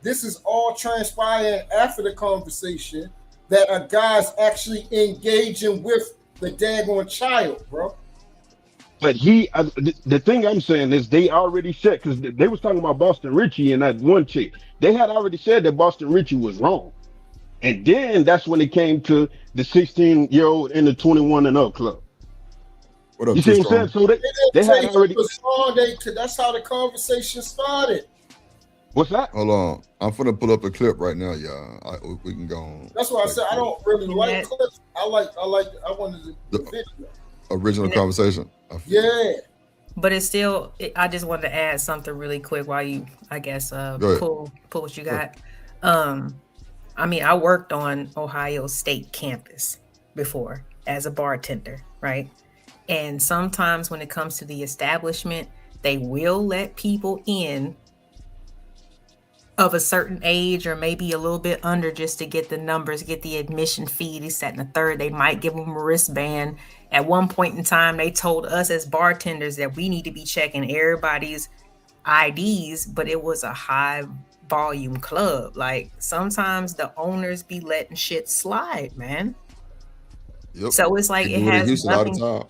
This is all transpiring after the conversation that a guy's actually engaging with the daggone child, bro. But the thing I'm saying is they already said, because they was talking about Boston Richie and that one chick. They had already said that Boston Richie was wrong. And then that's when it came to the 16-year-old in the 21 and up club. What up, you see what I'm saying? So they had already. That's how the conversation started. What's that? Hold on. I'm finna pull up a clip right now, y'all. We can go on. That's why I said I don't really like clips. I wanted the video. Original conversation. Yeah. But it's still, I just wanted to add something really quick while you, I guess, pull what you got. I mean, I worked on Ohio State campus before as a bartender, right? And sometimes when it comes to the establishment, they will let people in of a certain age or maybe a little bit under just to get the numbers, get the admission fee, this, that, and the third. They might give them a wristband. At one point in time, they told us as bartenders that we need to be checking everybody's IDs, but it was a high volume club. Like sometimes the owners be letting shit slide, man. Yep. So it's like it has nothing.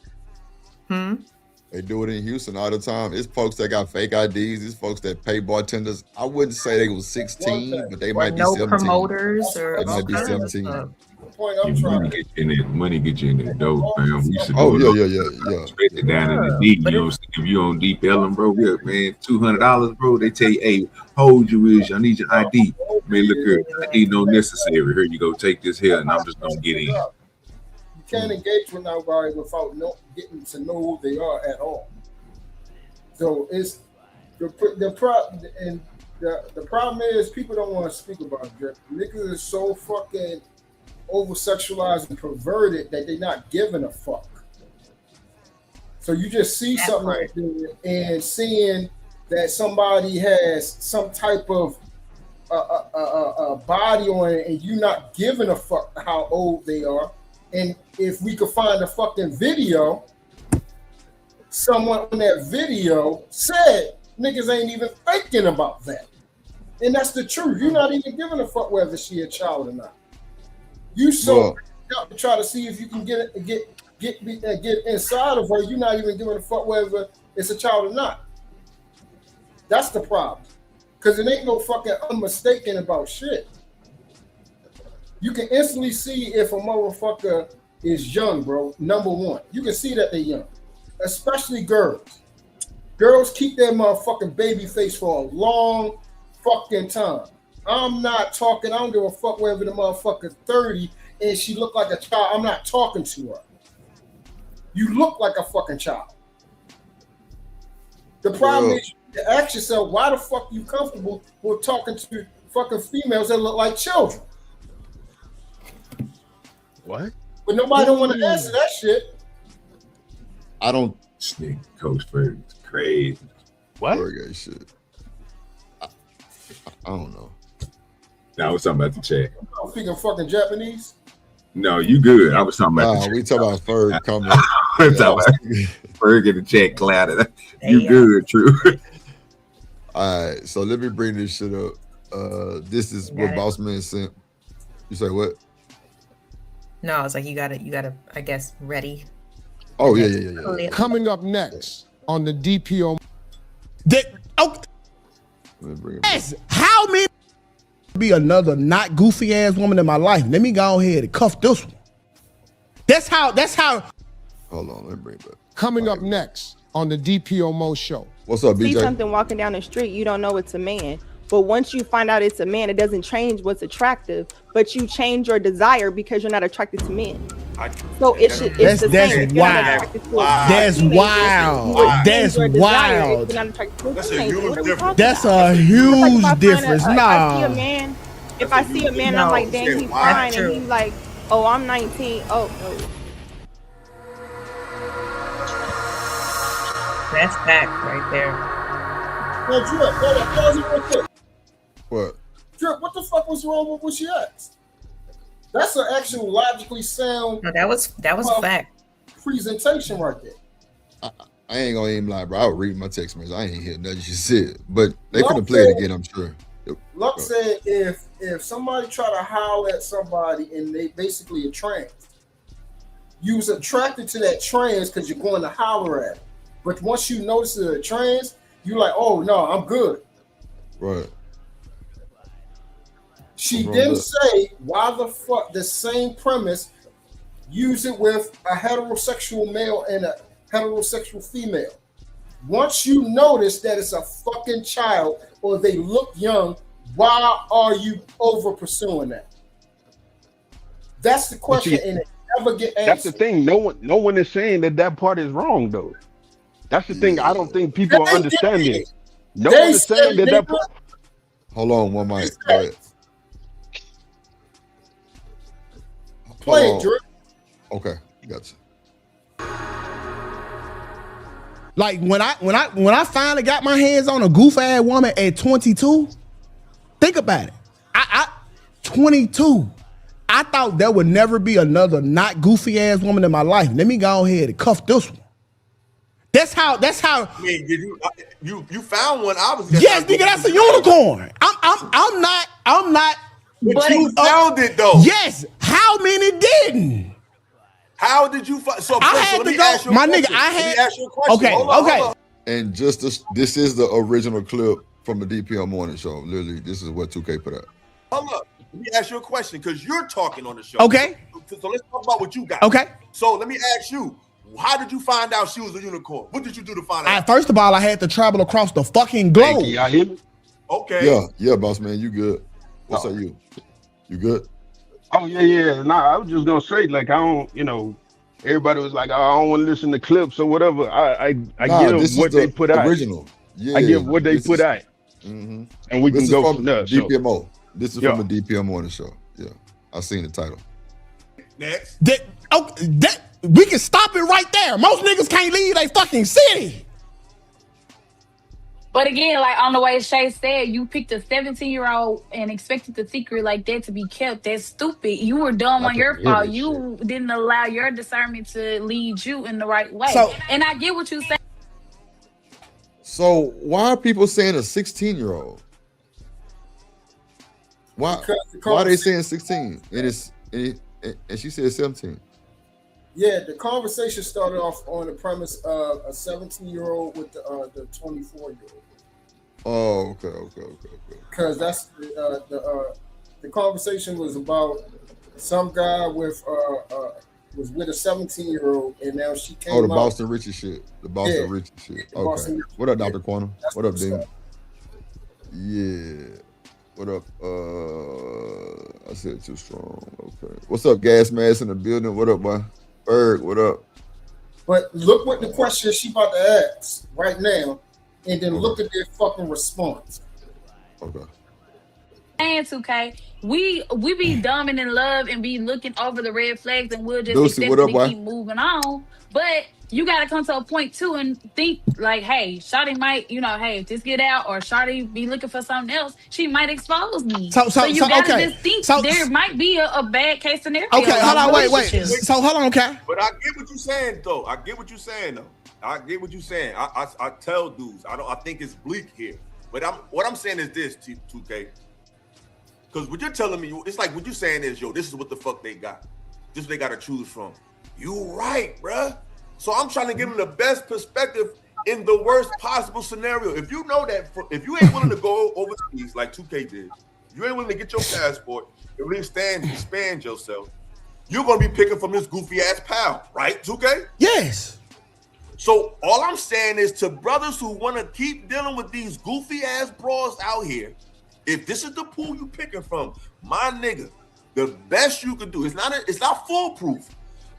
They do it in Houston all the time. It's folks that got fake IDs. It's folks that pay bartenders. I wouldn't say they was 16, but they might be 17. Promoters or they might be 17. Money get you in the dope, man. We used to yeah. Straight it down in the deep. You know, if you on deep Ellen, bro, yeah, man, $200, bro. They tell you, hey, how old you is? I need your ID. Man, look here, ID no necessary. Here you go, take this here, and I'm just gonna get in. You can't engage with nobody without getting to know who they are at all. So it's the problem is people don't want to speak about it. Niggas is so fucking over sexualized and perverted that they're not giving a fuck. So you just see something like that and seeing that somebody has some type of a body on it and you not giving a fuck how old they are. And if we could find a fucking video, someone on that video said niggas ain't even thinking about that. And that's the truth. You're not even giving a fuck whether she a child or not. You so out to try to see if you can get inside of her. You're not even giving a fuck whether it's a child or not. That's the problem. Because it ain't no fucking unmistaken about shit. You can instantly see if a motherfucker is young, bro. Number one, you can see that they're young, especially girls. Girls keep their motherfucking baby face for a long fucking time. I'm not talking. I don't give a fuck whether the motherfucker's 30 and she look like a child. I'm not talking to her. You look like a fucking child. The problem is you ask yourself, why the fuck you comfortable with talking to fucking females that look like children? What? But nobody don't want to answer that shit. I don't. Sneak Coach Ferg is crazy. What? Shit. I don't know. Now I was talking about the chat. I'm speaking fucking Japanese. No, you good. I was talking about the chat. We talking about Ferg coming. I'm talking about Ferg in the chat clouded. You good, true. All right, so let me bring this shit up. This is what Bossman sent. You say what? No, I was like, you got it, I guess, ready. Oh, yeah. Coming up next on the DPO. Yes, how many be another not goofy ass woman in my life? Let me go ahead and cuff this one. That's how. Hold on, let me bring it back. Coming up next on the DPO Mo Show. What's up, BJ? See something walking down the street, you don't know it's a man. But once you find out it's a man, it doesn't change what's attractive, but you change your desire because you're not attracted to men. So it's the same. That's wild. That's wild. That's a huge difference. Nah. If I see a man, I'm like, dang, he's fine, and he's like, oh, I'm 19. Oh, no. That's fact right there. What? Drip, what the fuck was wrong with what she asked? That's an actual logically sound. No, that was fact. Presentation right there. I ain't gonna even lie, bro. I was reading my text message. I ain't hear nothing she said, but they could have played it again, I'm sure. Luck said if somebody try to holler at somebody and they basically a trans, you was attracted to that trans because you're going to holler at it. But once you notice they're a trans, you like, oh no, I'm good. Right. She didn't say why the fuck the same premise use it with a heterosexual male and a heterosexual female. Once you notice that it's a fucking child or they look young, why are you over pursuing that? That's the question, and it never get answered. That's the thing. No one is saying that part is wrong, though. That's the thing. I don't think people are understanding. No one is saying that part. Hold on, one mic. Go ahead. Play it, Drew. Okay, gotcha. Like when I finally got my hands on a goof ass woman at 22, think about it. I 22. I thought there would never be another not goofy ass woman in my life. Let me go ahead and cuff this one. That's how. I mean, did you found one? Yes, nigga, that's a unicorn. I'm not. But you found it though. Yes. How many didn't? How did you find? So I had to go. My nigga, I had. Let me ask you a question. Okay. Hold on. And just this is the original clip from the DPL morning show. Literally, this is what 2K put out. Hold up. Let me ask you a question because you're talking on the show. Okay. So let's talk about what you got. Okay. So let me ask you. How did you find out she was a unicorn? What did you do to find out? First of all, I had to travel across the fucking globe. Y'all hear me? Okay. Yeah, boss man, you good? What's up, you? You good? Oh yeah. Nah, I was just gonna say, like, I don't, everybody was like, oh, I don't want to listen to clips or whatever. I give what they put out. Original. Yeah. I give what they put out. Mm-hmm. And we can go from there. DPMO. This is from a DPM morning show. Yeah, I seen the title. Next. We can stop it right there. Most niggas can't leave their fucking city. But again, like on the way Shay said, you picked a 17-year-old and expected the secret like that to be kept. That's stupid. You were dumb on your fault. You didn't allow your discernment to lead you in the right way. And I get what you saying. So why are people saying a 16-year-old? Why are they saying 16? And she said 17. Yeah, the conversation started off on the premise of a 17-year-old with the 24-year-old. Oh, okay. Because that's the conversation was about some guy was with a 17-year-old, and now she came. Oh, the Boston Richie shit. Okay. What up, Dr. Quantum? What up, Dean? Yeah. What up? I said too strong. Okay. What's up, gas mask in the building? What up, boy? Berg, what up? But look what the question she about to ask right now, and then look at their fucking response. Okay. And 2K, we be dumb and in love and be looking over the red flags and we'll just Lucy, accept what up, it boy? and keep moving on. But you gotta come to a point too and think like, hey, Shawty might, hey, if this get out or Shawty be looking for something else, she might expose me. So you gotta just think there might be a bad case scenario. Okay, hold on, wait. So hold on, okay. But I get what you're saying, though. I get what you're saying. I tell dudes, I think it's bleak here. But what I'm saying is this, 2K. Because what you're telling me, it's like what you're saying is, this is what the fuck they got. This is what they got to choose from. You right, bruh. So I'm trying to give them the best perspective in the worst possible scenario. If you know that, if you ain't willing to go overseas like 2K did, you ain't willing to get your passport and really expand yourself, you're going to be picking from this goofy ass pal, right, 2K? Yes. So all I'm saying is to brothers who want to keep dealing with these goofy ass bras out here, if this is the pool you picking from, my nigga, the best you can do, it's not foolproof,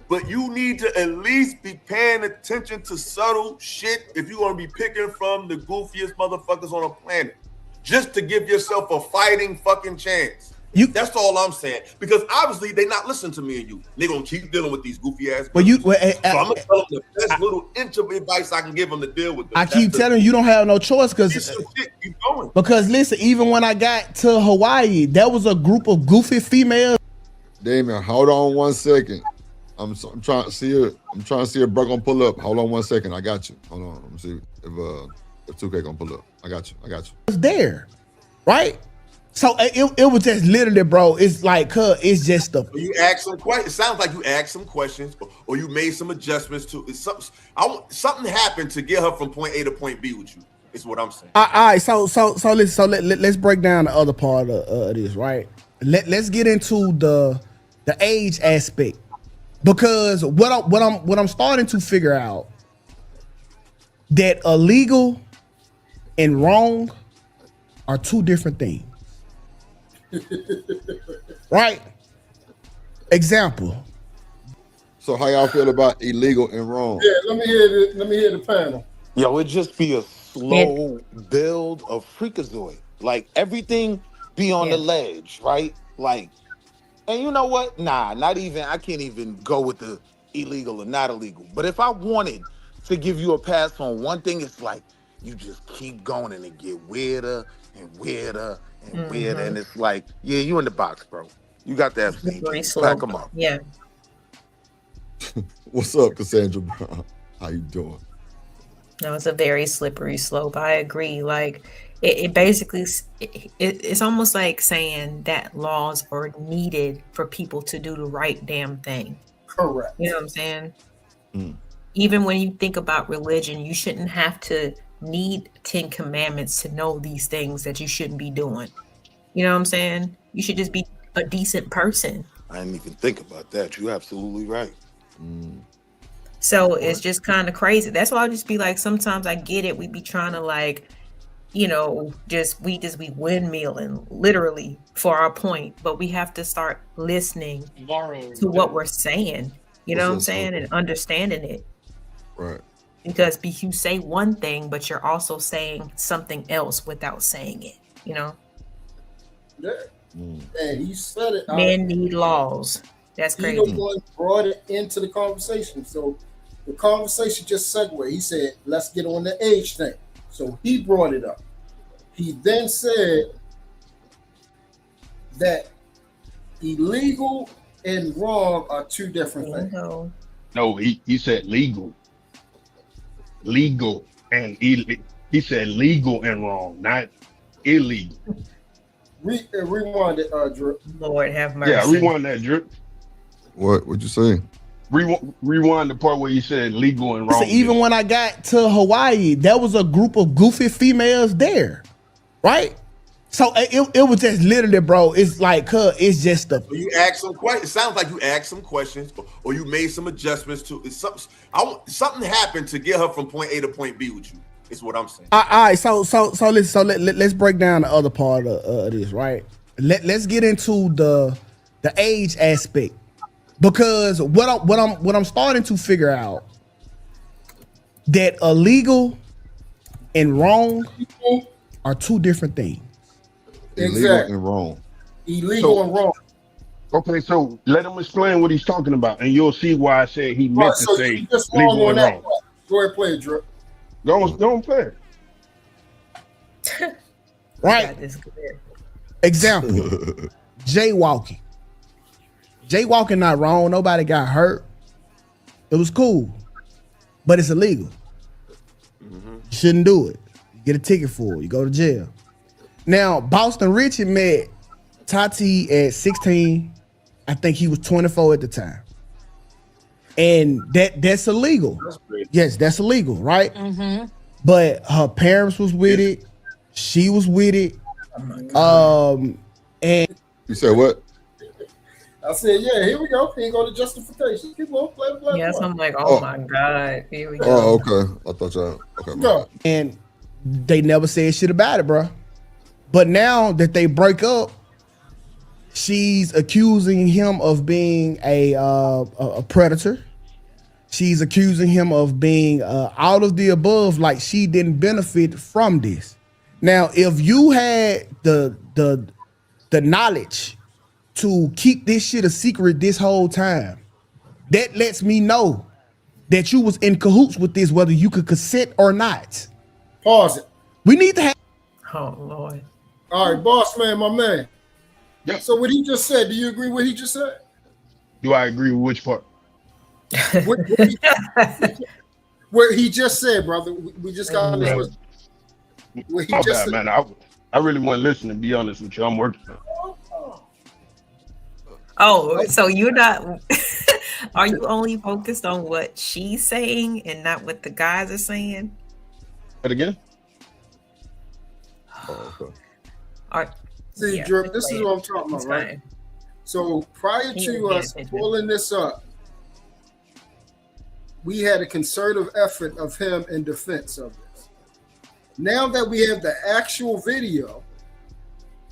but you need to at least be paying attention to subtle shit if you're going to be picking from the goofiest motherfuckers on the planet, just to give yourself a fighting fucking chance. That's all I'm saying. Because obviously they not listening to me and you. They're going to keep dealing with these goofy ass girls. So I'm going to tell them the best little inch of advice I can give them to deal with them. I keep telling you don't have no choice because listen, even when I got to Hawaii, there was a group of goofy females. Damien, hold on 1 second. I'm trying to see her. I'm trying to see if Bro gonna pull up. Hold on 1 second. I got you. Hold on. Let me see if 2K gonna pull up. I got you. It's there, right? So it was just literally, bro. It's like, it's just the. You ask some questions. It sounds like you asked some questions, or you made some adjustments to. It's something happened to get her from point A to point B with you. Is what I'm saying. All right. So let's break down the other part of this, right? Let's get into the age aspect, because what I'm starting to figure out that illegal and wrong are two different things. Right? Example. So how y'all feel about illegal and wrong? Yeah, let me hear the panel. Yo, it just be a slow build of freakazoid. Like everything be on the ledge, right? Like, and you know what? Nah, not even, I can't even go with the illegal or not illegal. But if I wanted to give you a pass on one thing, it's like you just keep going and it get weirder and weirder and weirder. And it's like, yeah, you in the box, bro. You got the FC. Pack them up. Yeah. What's up, Cassandra Brown? How you doing? No, it's a very slippery slope. I agree. Like it basically, it's almost like saying that laws are needed for people to do the right damn thing. Correct. You know what I'm saying? Even when you think about religion, you shouldn't have to need 10 commandments to know these things that you shouldn't be doing. You know what I'm saying? You should just be a decent person. I didn't even think about that. You're absolutely right. So it's just kind of crazy. That's why I'll just be like, sometimes I get it. We be trying to like, we just be windmilling literally for our point, but we have to start listening to what we're saying, you know what I'm saying? And understanding it. Right. Because you say one thing, but you're also saying something else without saying it, you know? Yeah. And he said it. Men need laws. That's crazy. He the one brought it into the conversation. So the conversation just segued. He said, let's get on the age thing. So he brought it up. He then said that illegal and wrong are two different things. No, he said legal. Legal and illegal. He said legal and wrong, not illegal. Rewind it, Drip. Lord have mercy. Yeah, rewind that, Drip. What'd you say? Rewind the part where you said legal and wrong. So even when I got to Hawaii, there was a group of goofy females there, right? So it was just literally, bro. It's like, it's just the. So you asked some questions. It sounds like you asked some questions, or you made some adjustments to. Something happened to get her from point A to point B with you. Is what I'm saying. All right, let's break down the other part of this, right? Let's get into the age aspect, because what I'm starting to figure out, that illegal and wrong are two different things. Illegal and wrong. Illegal and wrong. Okay, so let him explain what he's talking about, and you'll see why I said he meant to say legal and wrong. Go ahead, play it, Drip. Go on, play it. Right. Example: jaywalking. Jaywalking not wrong. Nobody got hurt. It was cool, but it's illegal. You shouldn't do it. You get a ticket for it. You go to jail. Now, Boston Richie met Tati at 16. I think he was 24 at the time. And that's illegal. Yes, that's illegal, right? But her parents was with it. She was with it. And you said what? I said, yeah, here we go. Here you go to justification. Keep on, play. Yes, I'm like, oh my God. Here we go. Oh, okay. I thought y'all. Okay. Go. And they never said shit about it, bro. But now that they break up, she's accusing him of being a predator. She's accusing him of being out of the above, like she didn't benefit from this. Now, if you had the knowledge to keep this shit a secret this whole time, that lets me know that you was in cahoots with this, whether you could consent or not. Pause it. We need to have. Oh Lord. All right, boss man, my man. Yeah. So what he just said, do you agree with what he just said? Do I agree with which part? What he just said, brother. We just got this. What he just said. Man. I really wasn't listening, to be honest with you. I'm working. Oh, so you're not are you only focused on what she's saying and not what the guys are saying? But again? Oh, okay. All right. See, yeah, Drip, this is what I'm talking about, right? So prior to us pulling this up, we had a concerted effort of him in defense of this. Now that we have the actual video,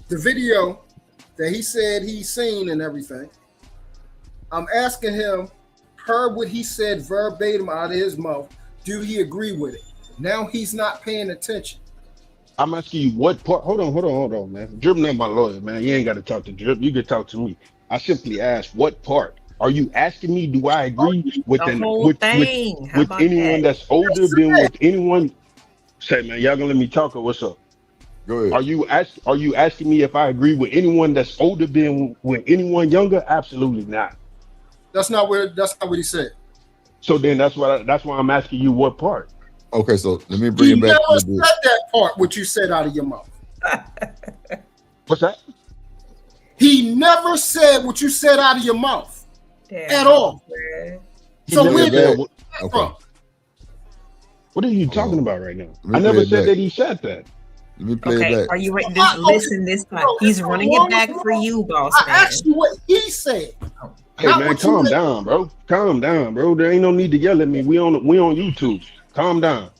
the video that he said he's seen and everything, I'm asking him, per what he said verbatim out of his mouth, do he agree with it? Now he's not paying attention. I'm asking you what part. Hold on, man. Drip not my lawyer, man. You ain't got to talk to Drip. You can talk to me. I simply asked, what part? Are you asking me, do I agree with with anyone that's older than with anyone? Say, man, y'all gonna let me talk or what's up? Go ahead. Are you asking me if I agree with anyone that's older than with anyone younger? Absolutely not. That's not what he said. So then that's why I'm asking you what part. Okay, so let me bring it back. He never said that part, what you said out of your mouth. What's that? He never said what you said out of your mouth at all. So where did that from? What are you talking about right now? I never said that he said that. Let me play it back. Are you ready? Listen this time. He's running it back for you, boss man. I asked you what he said. Hey man, calm down, bro. Calm down, bro. There ain't no need to yell at me. We on YouTube. Calm down.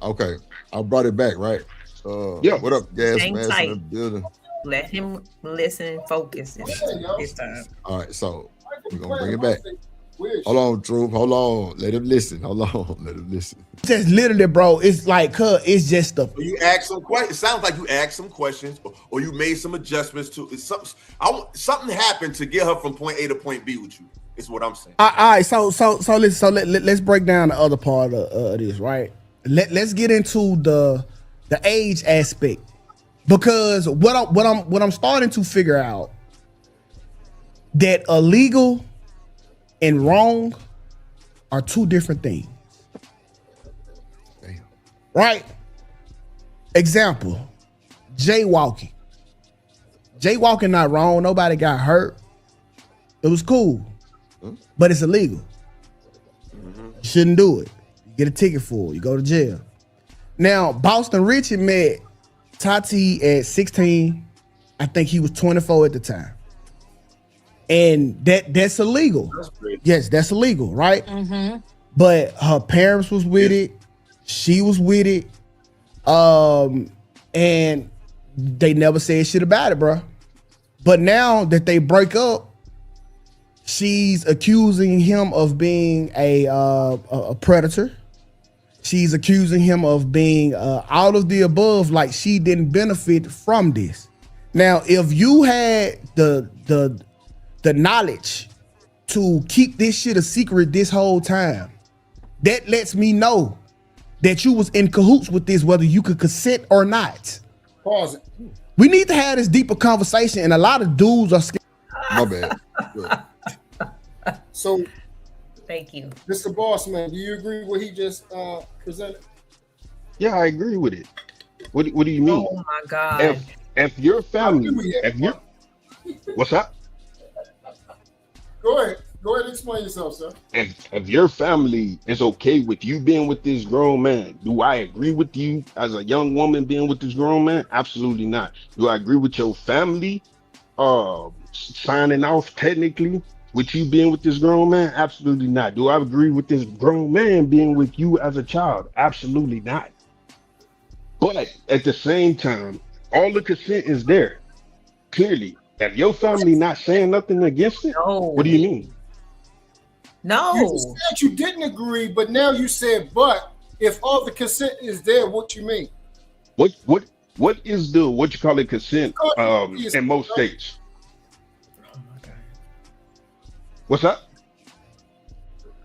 Okay, I brought it back, right? Yeah. What up, gas Hang mask tight. in the building? Let him listen and focus this time. All right, so we're gonna bring it back. Hold on, Troop. Hold on. Let him listen. Hold on. Let him listen. Just literally, bro. It's like, it's just the. You asked some questions. It sounds like you asked some questions, or you made some adjustments to. Something happened to get her from point A to point B with you. Is what I'm saying. All right, so let's break down the other part of this, right? Let's get into the age aspect, because what I'm starting to figure out, that illegal and wrong are two different things. Damn. Right? Example: jaywalking. Jaywalking not wrong. Nobody got hurt. It was cool. But it's illegal. You shouldn't do it. You get a ticket for it. You go to jail. Now, Boston Richie met Tati at 16. I think he was 24 at the time. And that's illegal. Yes, that's illegal, right? But her parents was with it. She was with it. And they never said shit about it, bro. But now that they break up, she's accusing him of being a predator. She's accusing him of being all of the above, like she didn't benefit from this. Now, if you had the knowledge to keep this shit a secret this whole time, that lets me know that you was in cahoots with this, whether you could consent or not. Pause it. We need to have this deeper conversation, and a lot of dudes are scared. My bad. So, thank you, Mr. Bossman. Do you agree with what he just presented? Yeah, I agree with it. What do you mean? Oh my God. If your family, what's up? Go ahead and explain yourself, sir. If your family is okay with you being with this grown man, do I agree with you as a young woman being with this grown man? Absolutely not. Do I agree with your family signing off technically with you being with this grown man? Absolutely not. Do I agree with this grown man being with you as a child? Absolutely not. But at the same time, all the consent is there. Clearly, if your family not saying nothing against it, what do you mean? No. You just said you didn't agree, but now you said, but if all the consent is there, what you mean? What is the what you call it consent in most states? Oh my God. What's up?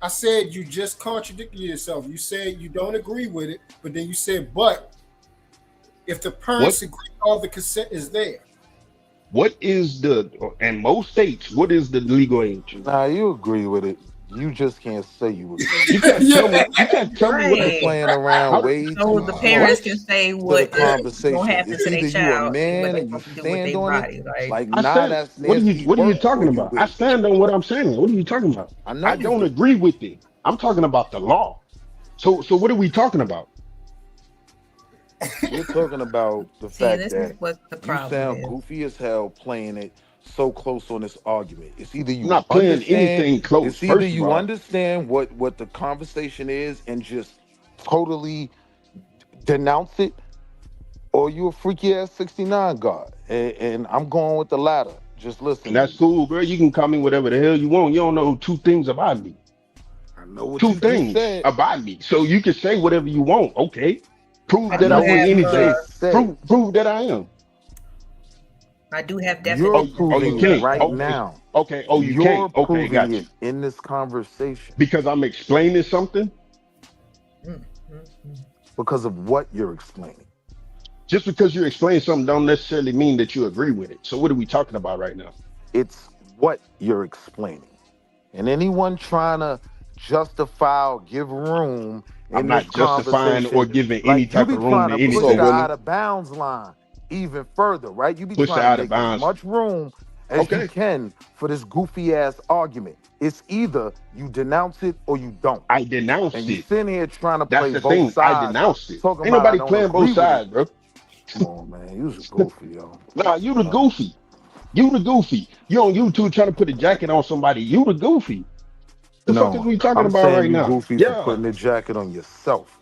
I said you just contradicted yourself. You said you don't agree with it, but then you said, but if the parents agree, all the consent is there. What is in most states, what is the legal age? Nah, you agree with it. You just can't say you agree. You can't tell me what you're playing around way so too the parents close can say to what the conversation. gonna happen It's to their either you a child, man what they and you supposed to do with stand their on body, it. like Nah, that's what are you talking about? I stand on what I'm saying. What are you talking about? I don't agree with it. I'm talking about the law. So what are we talking about? We're talking about the fact this that is what the you problem sound is. goofy as hell playing it so close on this argument. It's either you not playing anything close. It's either first you of all. understand what the conversation is and just totally denounce it, or you a freaky ass 69 guard. And I'm going with the latter. Just listen. And that's cool, bro. You can call me whatever the hell you want. You don't know two things about me. I know what two you things just said. about me. So you can say whatever you want. Okay. Prove I that do I'm have, anything. Prove that I am. I do have You're definitions. proving you it can't. right Okay. now. Okay. Oh, you You're can't. Okay, proving got you. it in this conversation. Because I'm explaining something? Because of what you're explaining. Just because you explain something don't necessarily mean that you agree with it. So what are we talking about right now? It's what you're explaining. And anyone trying to justify or give room in I'm not this justifying conversation, or giving like, any type you of be room trying to to push anything. the out of bounds line even further, right? You be Push the trying out to of make as bounds. much room as you can for this goofy ass argument. It's either you denounce it or you don't. I denounced And you it. sitting here trying to That's play the both thing. sides. I denounced it. Talking Ain't about nobody I don't playing agree both with sides, it. bro. Come on, man. You's a goofy, yo. Nah, you the goofy. You the goofy. You on YouTube trying to put a jacket on somebody. You the goofy. The fuck is we talking I'm about saying right you now? goofy for putting the jacket on yourself.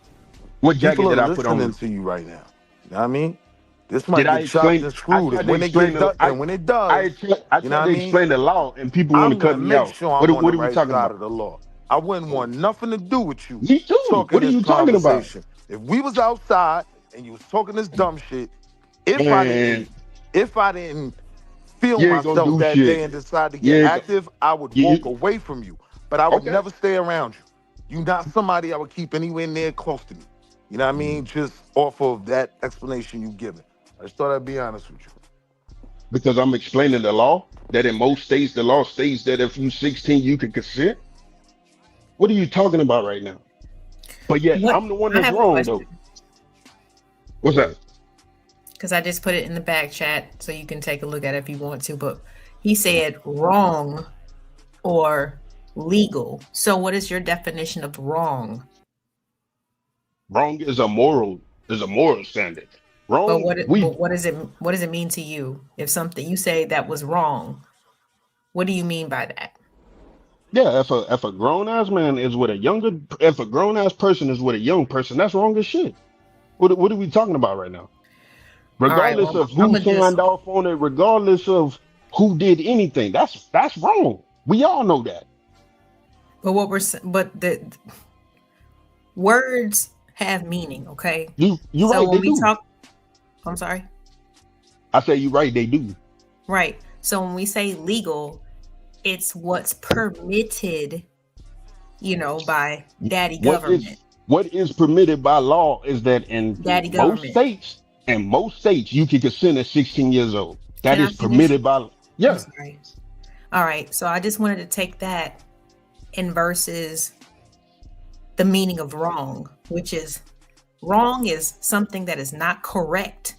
What jacket People did are I put on? listening to you right now. You know what I mean? This might Did I get chopped explain? and I screwed. tried And to when it explain gets the. done, and when it does, I you tried know what I to mean? explain the law, and people want I'm to cut gonna me make off. sure I'm on What the are we right talking side about? of the law. I wouldn't want nothing to do with you. Me too. Talking What are this you talking about? conversation. If we was outside and you was talking this dumb shit, if Man, I didn't feel you ain't gonna myself do that shit. day and decide to You get ain't active, I would walk away from you. But I would never stay around you. You're not somebody I would keep anywhere near close to me. You know what I mean? Just off of that explanation you given. I just thought I'd be honest with you. Because I'm explaining the law, that in most states, the law states that if you 16, you can consent. What are you talking about right now? But yet, I'm the one I that's have a wrong, question. though. What's that? Because I just put it in the back chat so you can take a look at it if you want to. But he said wrong or legal. So what is your definition of wrong? Wrong is a moral standard. Wrong. But what does it mean to you if something you say that was wrong? What do you mean by that? Yeah, if a grown ass man is with a younger, if a grown ass person is with a young person, that's wrong as shit. What are we talking about right now? Regardless of who signed off on it, regardless of who did anything, that's wrong. We all know that. But the words have meaning, okay? You're so right. When they do. I'm sorry. I say you're right. They do. Right. So when we say legal, it's what's permitted, by daddy government. What is permitted by law is that in most states, you can consent at 16 years old. That is permitted by law. Yeah. All right. So I just wanted to take that in versus the meaning of wrong, which is wrong is something that is not correct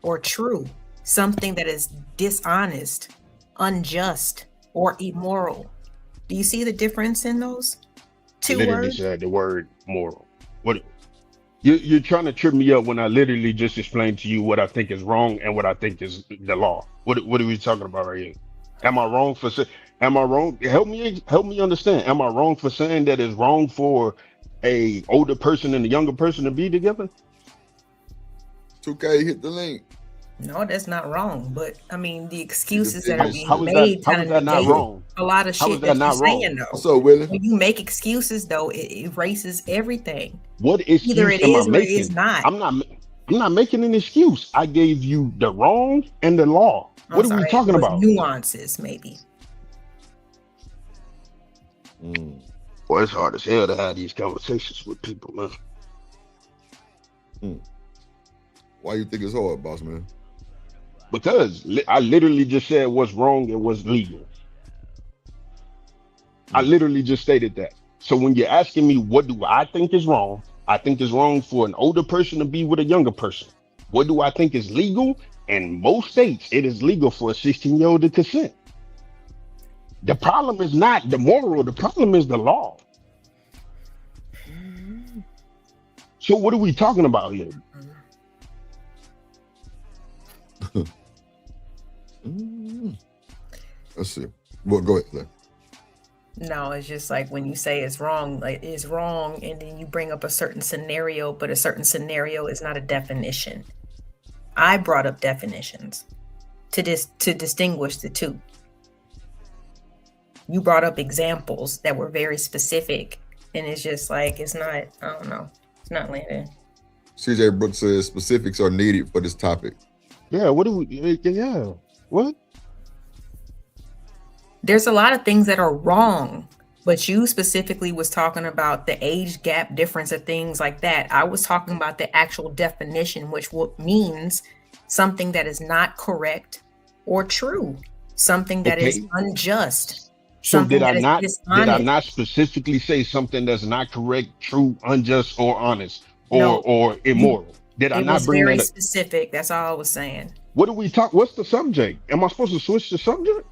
or true, something that is dishonest, unjust, or immoral. Do you see the difference in those two literally words? Said the word moral. What you're trying to trip me up when I literally just explained to you what I think is wrong and what I think is the law. What are we talking about right here? Am I wrong? Help me understand. Am I wrong for saying that it's wrong for a older person and a younger person to be together? 2K, hit the link. No, that's not wrong. But I mean, the excuses that are being made how is that not wrong? A lot of shit that you're saying, though. So, Willie, when you make excuses, though, it erases everything. What excuse either it am is I or making? it is not. I'm not making an excuse. I gave you the wrong and the law. What are we talking about? Nuances, maybe. Well, it's hard as hell to have these conversations with people, man. Why you think it's hard, boss man? Because I literally just said what's wrong and what's legal. I literally just stated that. So when you're asking me what do I think is wrong, I think it's wrong for an older person to be with a younger person. What do I think is legal? In most states, it is legal for a 16-year-old to consent. The problem is not the moral, the problem is the law. So what are we talking about here? Let's see. Well, go ahead, Claire. No, it's just like when you say it's wrong, like it's wrong, and then you bring up a certain scenario, but a certain scenario is not a definition. I brought up definitions to distinguish the two. You brought up examples that were very specific, and it's just like it's not. I don't know. It's not landing. CJ Brooks says specifics are needed for this topic. Yeah. What do we? Yeah. What? There's a lot of things that are wrong, but you specifically was talking about the age gap difference of things like that. I was talking about the actual definition, which means something that is not correct or true, something that is unjust. So did I not specifically say something that's not correct, true, unjust, or honest, or immoral? Did I not bring that up? Very specific. That's all I was saying. What do we talk? What's the subject? Am I supposed to switch the subject?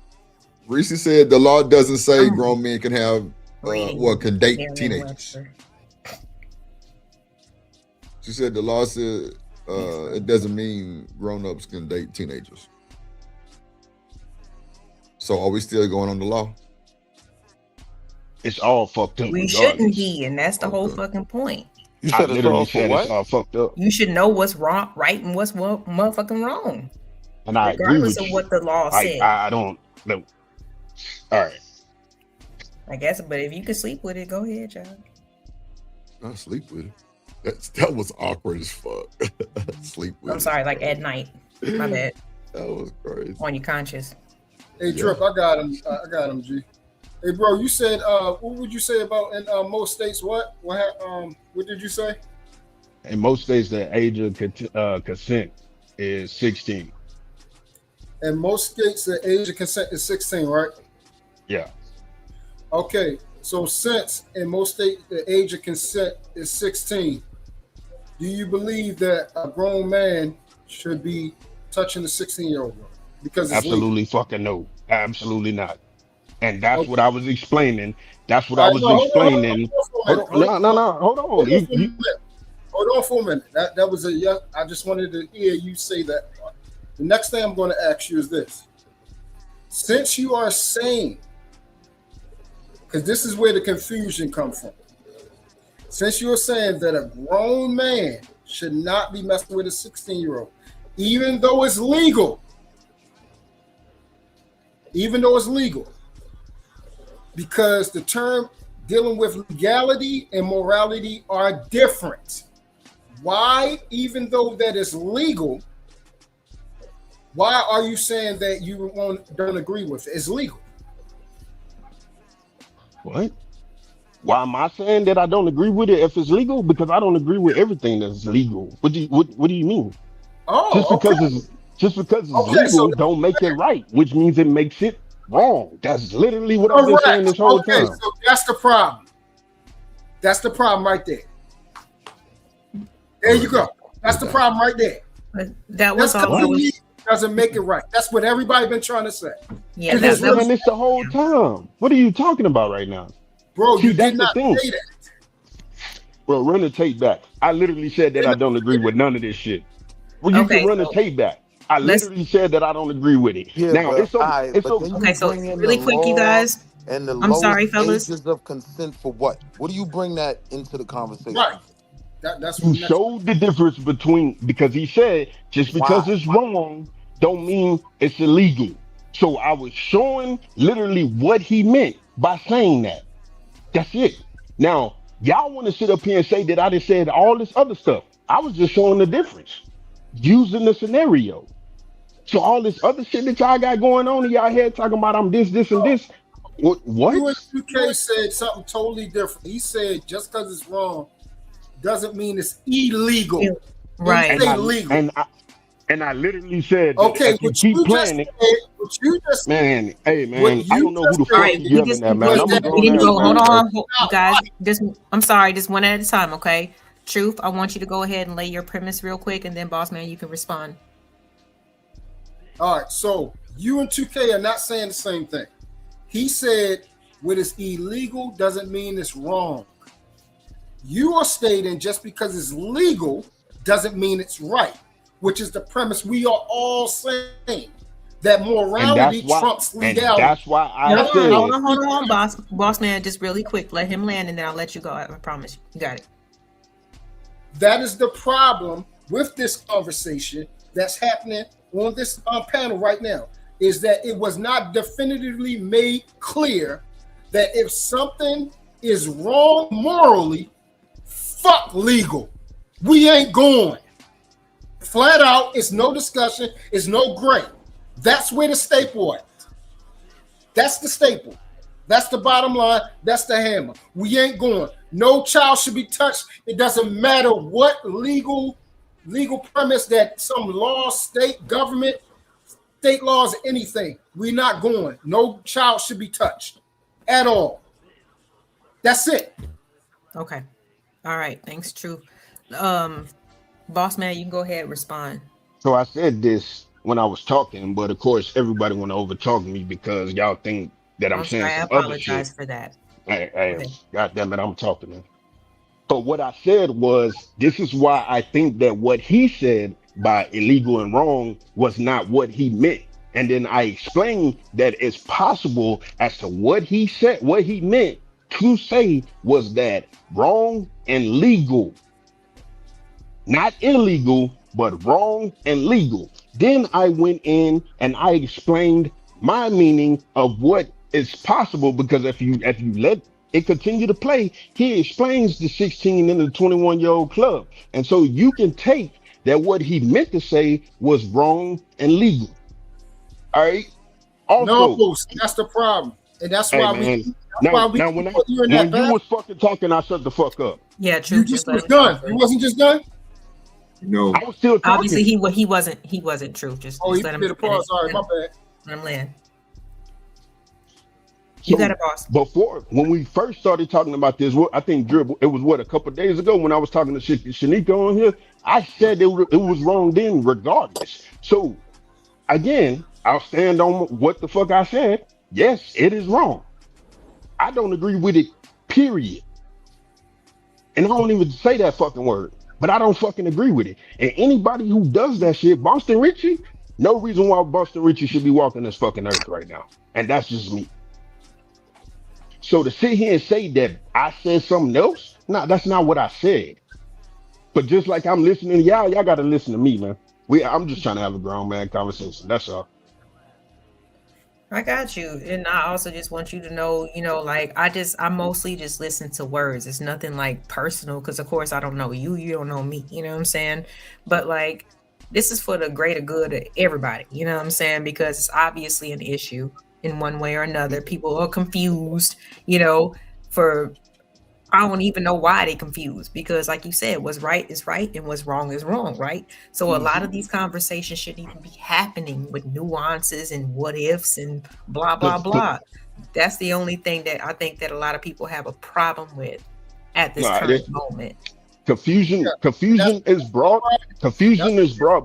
Reese said the law doesn't say grown men can have, can date teenagers. She said the law said it doesn't mean grown-ups can date teenagers. So are we still going on the law? It's all fucked up. We shouldn't be, and that's the whole fucking point. You said it's all fucked up. You should know what's wrong, right, and what's motherfucking wrong. And I regardless agree with of what the law said. I don't know. All right. I guess, but if you can sleep with it, go ahead, child. I sleep with it. That was awkward as fuck. Sleep with it. I'm sorry, like at night. My bad. That was crazy. On your conscience. Hey, Trip, I got him, G. Hey, bro, you said, what would you say about in most states? What did you say? In most states, the age of consent is 16. In most states, the age of consent is 16, right? Yeah. Okay, so since in most states the age of consent is 16, do you believe that a grown man should be touching a 16-year-old girl? Because it's absolutely legal? Fucking no, absolutely not. And that's what I was explaining. That's what I was explaining. Hold on. Hold on for a minute. That was a yes. I just wanted to hear you say that. The next thing I'm going to ask you is this. Since you are saying, because this is where the confusion comes from. Since you're saying that a grown man should not be messing with a 16-year-old, even though it's legal. Even though it's legal, because the term dealing with legality and morality are different. Why, even though that is legal, why are you saying that you don't agree with it? It's legal. What? Why am I saying that I don't agree with it if it's legal? Because I don't agree with everything that's legal. What do you mean? Oh, just because it's legal don't make it right, which means it makes it wrong. That's literally what I've been saying this whole time. So that's the problem. That's the problem right there. There you go. That's the problem right there. That was all. Doesn't make it right. That's what everybody been trying to say. Yeah, that's the whole time. What are you talking about right now? Bro, you did not say that. Bro, run the tape back. I literally said that I don't agree with none of this shit. Well, you can run the tape back. I literally said that I don't agree with it. Yeah, now it's okay. So really quick, you guys. And the I'm sorry, fellas. Ages of consent for what? What do you bring that into the conversation? Right. That's you showed the difference between, because he said just because it's wrong don't mean it's illegal. So I was showing literally what he meant by saying that. That's it. Now y'all want to sit up here and say that I just said all this other stuff. I was just showing the difference using the scenario. So all this other shit that y'all got going on in y'all head talking about I'm this, and this. What? USUK said something totally different. He said just because it's wrong doesn't mean it's illegal. Right. And I literally said, okay, you keep playing it. Man, hey man, I don't know who the fuck is yelling at, man. Hold on, guys. I'm sorry, just one at a time, okay? Truth, I want you to go ahead and lay your premise real quick, and then Boss Man, you can respond. All right, so you and 2K are not saying the same thing. He said what is illegal doesn't mean it's wrong. You are stating just because it's legal doesn't mean it's right, which is the premise we are all saying, that morality trumps legality. And that's why I said. Hold on, boss man, just really quick. Let him land, and then I'll let you go. I promise you got it. That is the problem with this conversation that's happening on this panel right now, is that it was not definitively made clear that if something is wrong morally, fuck legal. We ain't going. Flat out, it's no discussion, it's no gray. That's where the staple at. That's the staple. That's the bottom line. That's the hammer. We ain't going. No child should be touched. It doesn't matter what legal premise that some law, state, government, state laws, anything. We're not going. No child should be touched at all. That's it. Okay. All right. Thanks, Truth. Boss Man, you can go ahead and respond. So I said this when I was talking, but of course everybody want to overtalk me because y'all think that I'm saying some other shit. I apologize for that. Hey, God damn it, I'm talking, man. But what I said was, this is why I think that what he said by illegal and wrong was not what he meant. And then I explained that it's possible as to what he said, what he meant to say was that wrong and legal, not illegal, but wrong and legal. Then I went in and I explained my meaning of what is possible, because if you let it continue to play, he explains the 16 and the 21-year-old club. And so you can take that what he meant to say was wrong and legal. All right. Also, no, that's the problem. And that's why when you was fucking talking, I shut the fuck up. Yeah, true. You just was done. You wasn't just done? No. I was still talking. Obviously he wasn't true. Just he let him did a pause. All right, my bad. Let him land. You got it, boss. Before, when we first started talking about this, I think it was a couple of days ago when I was talking to Shanika on here. I said it was wrong then, regardless. So again, I'll stand on what the fuck I said. Yes, it is wrong. I don't agree with it, period. And I don't even say that fucking word, but I don't fucking agree with it. And anybody who does that shit, Boston Richie, no reason why Boston Richie should be walking this fucking earth right now. And that's just me. So to sit here and say that I said something else, no, that's not what I said. But just like I'm listening to y'all got to listen to me, man. I'm just trying to have a grown man conversation. That's all. I got you. And I also just want you to know, like I mostly just listen to words. It's nothing like personal because of course I don't know you, you don't know me, you know what I'm saying? But like this is for the greater good of everybody, you know what I'm saying? Because it's obviously an issue in one way or another. People are confused, for I don't even know why they confused because like you said, what's right is right and what's wrong is wrong, right? So a lot of these conversations shouldn't even be happening with nuances and what ifs and blah, blah, blah. That's the only thing that I think that a lot of people have a problem with at this current moment. Confusion is brought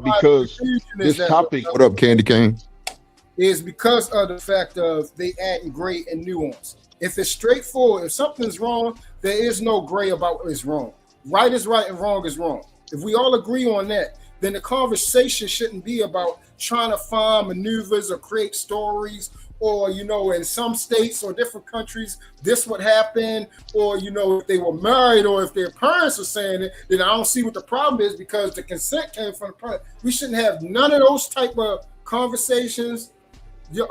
because this topic. What up, Candy Cane? Is because of the fact of they adding gray and nuance. If it's straightforward, if something's wrong, there is no gray about what is wrong. Right is right and wrong is wrong. If we all agree on that, then the conversation shouldn't be about trying to find maneuvers or create stories or, in some states or different countries, this would happen, or, if they were married or if their parents are saying it, then I don't see what the problem is because the consent came from the parent. We shouldn't have none of those type of conversations. You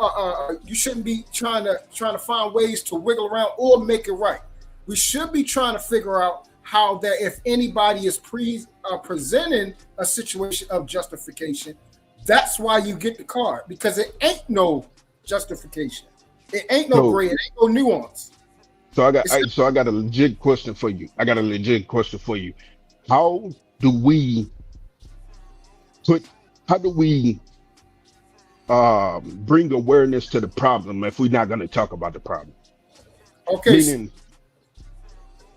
shouldn't be trying to find ways to wiggle around or make it right. We should be trying to figure out how that if anybody is presenting a situation of justification, that's why you get the card because it ain't no justification. It ain't no gray. It ain't no nuance. So I got a legit question for you. How do we bring awareness to the problem if we're not going to talk about the problem? Okay. Meaning,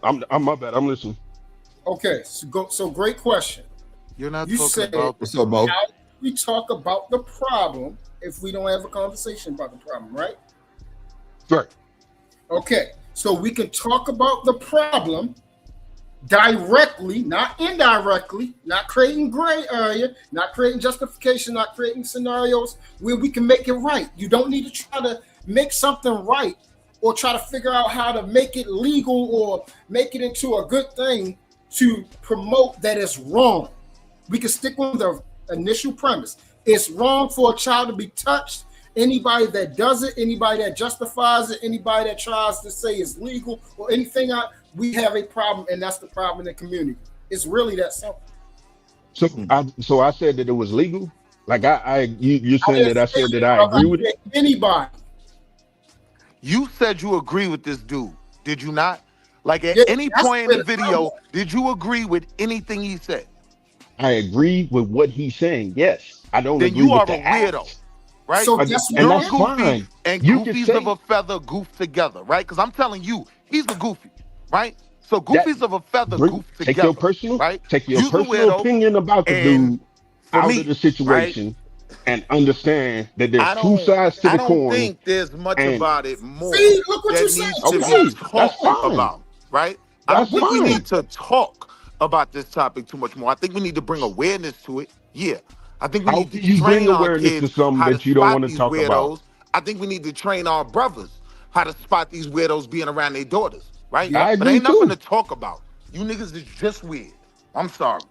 I'm my bad. I'm listening. Okay. So great question. You're not you talking said, about what's up, Mo? How do we talk about the problem if we don't have a conversation about the problem, right? Right. Okay. So we can talk about the problem directly, not indirectly, not creating gray area, not creating justification, not creating scenarios where we can make it right. You don't need to try to make something right or try to figure out how to make it legal or make it into a good thing to promote that it's wrong. We can stick with the initial premise. It's wrong for a child to be touched. Anybody that does it, anybody that justifies it, anybody that tries to say it's legal or anything we have a problem, and that's the problem in the community. It's really that simple. So I said that it was legal. Like you're saying that I said that I agree with it. Anybody. You said you agree with this dude, did you not? Like at any point in the video, did you agree with anything he said? I agree with what he's saying. Yes, I don't. Then agree you with are the a weirdo, act. right? So and that's goofy, fine. and You goofies can of a feather goof together, right? Because I'm telling you, he's a goofy, right? So goofies of a feather goof together. Take your personal, right? Take your personal opinion about the dude out of the situation, and understand that there's two sides to the coin. I don't think there's much about it more look what that you needs said. to be talked about, right? I don't think we need to talk about this topic too much more. I think we need to bring awareness to it. Yeah. I think we need to train our kids to something how that to you don't spot want to these talk weirdos. about. I think we need to train our brothers how to spot these weirdos being around their daughters, right? I But agree ain't nothing too. to talk about. You niggas is just weird. I'm sorry.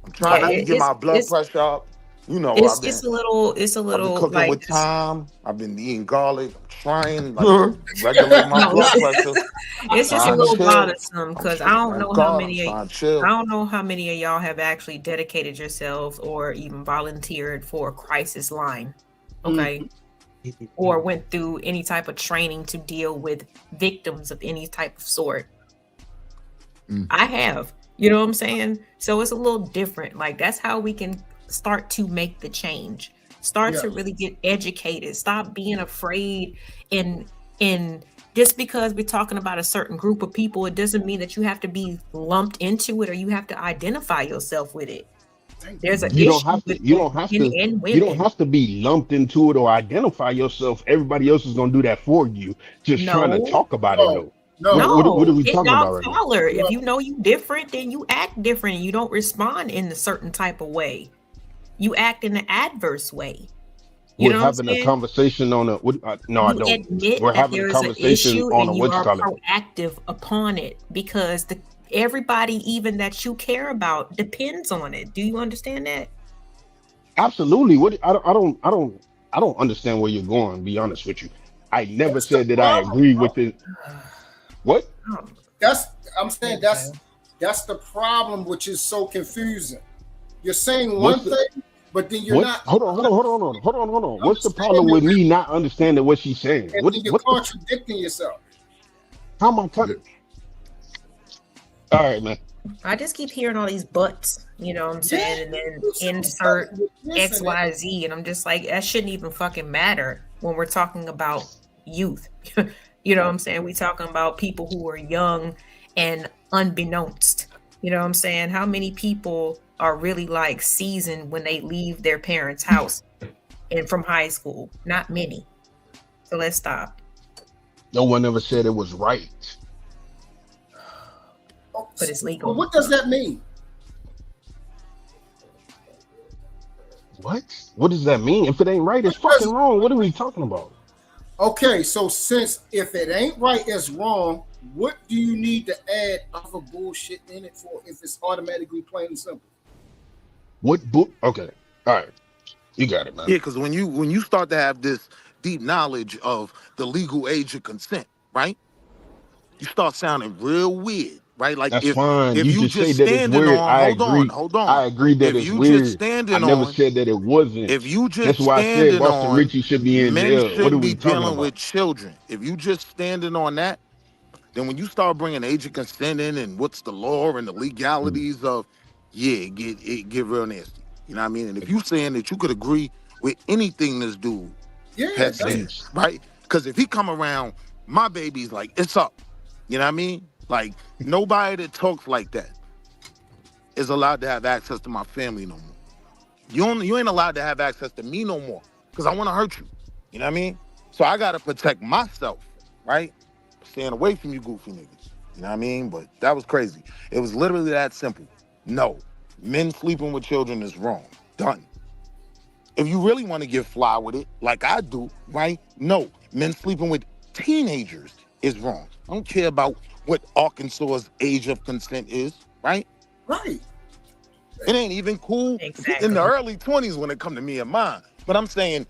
I'm trying not to get my blood pressure up. You know, it's a little I've been cooking like with time. I've been eating garlic. I'm trying to regulate my blood pressure. It's just a little bothersome because I don't know how many of y'all have actually dedicated yourselves or even volunteered for a crisis line, okay? Or went through any type of training to deal with victims of any type of sort. I have, you know what I'm saying? So it's a little different. Like that's how we can start to make the change. Start to really get educated. Stop being afraid and just because we're talking about a certain group of people, it doesn't mean that you have to be lumped into it or you have to identify yourself with it. There's an issue with you don't have to be lumped into it or identify yourself. Everybody else is gonna do that for you. Just trying to talk about it though. What are we talking about right now? If you know you different, then you act different and you don't respond in a certain type of way. You act in an adverse way. We're having a conversation on a no, I don't. We're having a conversation on a what you call it. Proactive upon it because everybody, even that you care about, depends on it. Do you understand that? Absolutely. What I don't understand where you're going, to be honest with you. I never said that I agree with it. What? I'm saying that's the problem, which is so confusing. You're saying one thing, but then you're not. Hold on. What's the problem with me not understanding what she's saying? And then you're contradicting yourself. How am I talking? All right, man. I just keep hearing all these buts, you know what I'm saying? And then insert XYZ. And I'm just like, that shouldn't even fucking matter when we're talking about youth. You know what I'm saying? We talking about people who are young and unbeknownst. You know what I'm saying? How many people are really like seasoned when they leave their parents' house and from high school? Not many. So let's stop. No one ever said it was right. But it's legal. Well, what does that mean? What? What does that mean? If it ain't right, it's fucking wrong. What are we talking about? Okay, so since if it ain't right, it's wrong, what do you need to add other bullshit in it for if it's automatically plain and simple? What book? Okay. All right. You got it, man. Yeah, because when you start to have this deep knowledge of the legal age of consent, right? You start sounding real weird, right? Like that's if, fine. If you just say that it's weird. Hold on. I agree that it's weird. I never said that it wasn't. If you just that's why I said Boston Richie should be in jail. What are we talking dealing about? with children. If you just standing on that, then when you start bringing age of consent in and what's the law and the legalities of, it get real nasty. You know what I mean? And if you saying that you could agree with anything this dude has said, right? Because if he come around, my baby's like, it's up. You know what I mean? Like, nobody that talks like that is allowed to have access to my family no more. You ain't allowed to have access to me no more because I want to hurt you. You know what I mean? So I got to protect myself, right? Staying away from you goofy niggas. You know what I mean? But that was crazy. It was literally that simple. No, men sleeping with children is wrong. Done. If you really want to get fly with it, like I do, right? No, men sleeping with teenagers is wrong. I don't care about what Arkansas's age of consent is, right? Right. It ain't even cool in the early 20s when it come to me and mine. But I'm saying,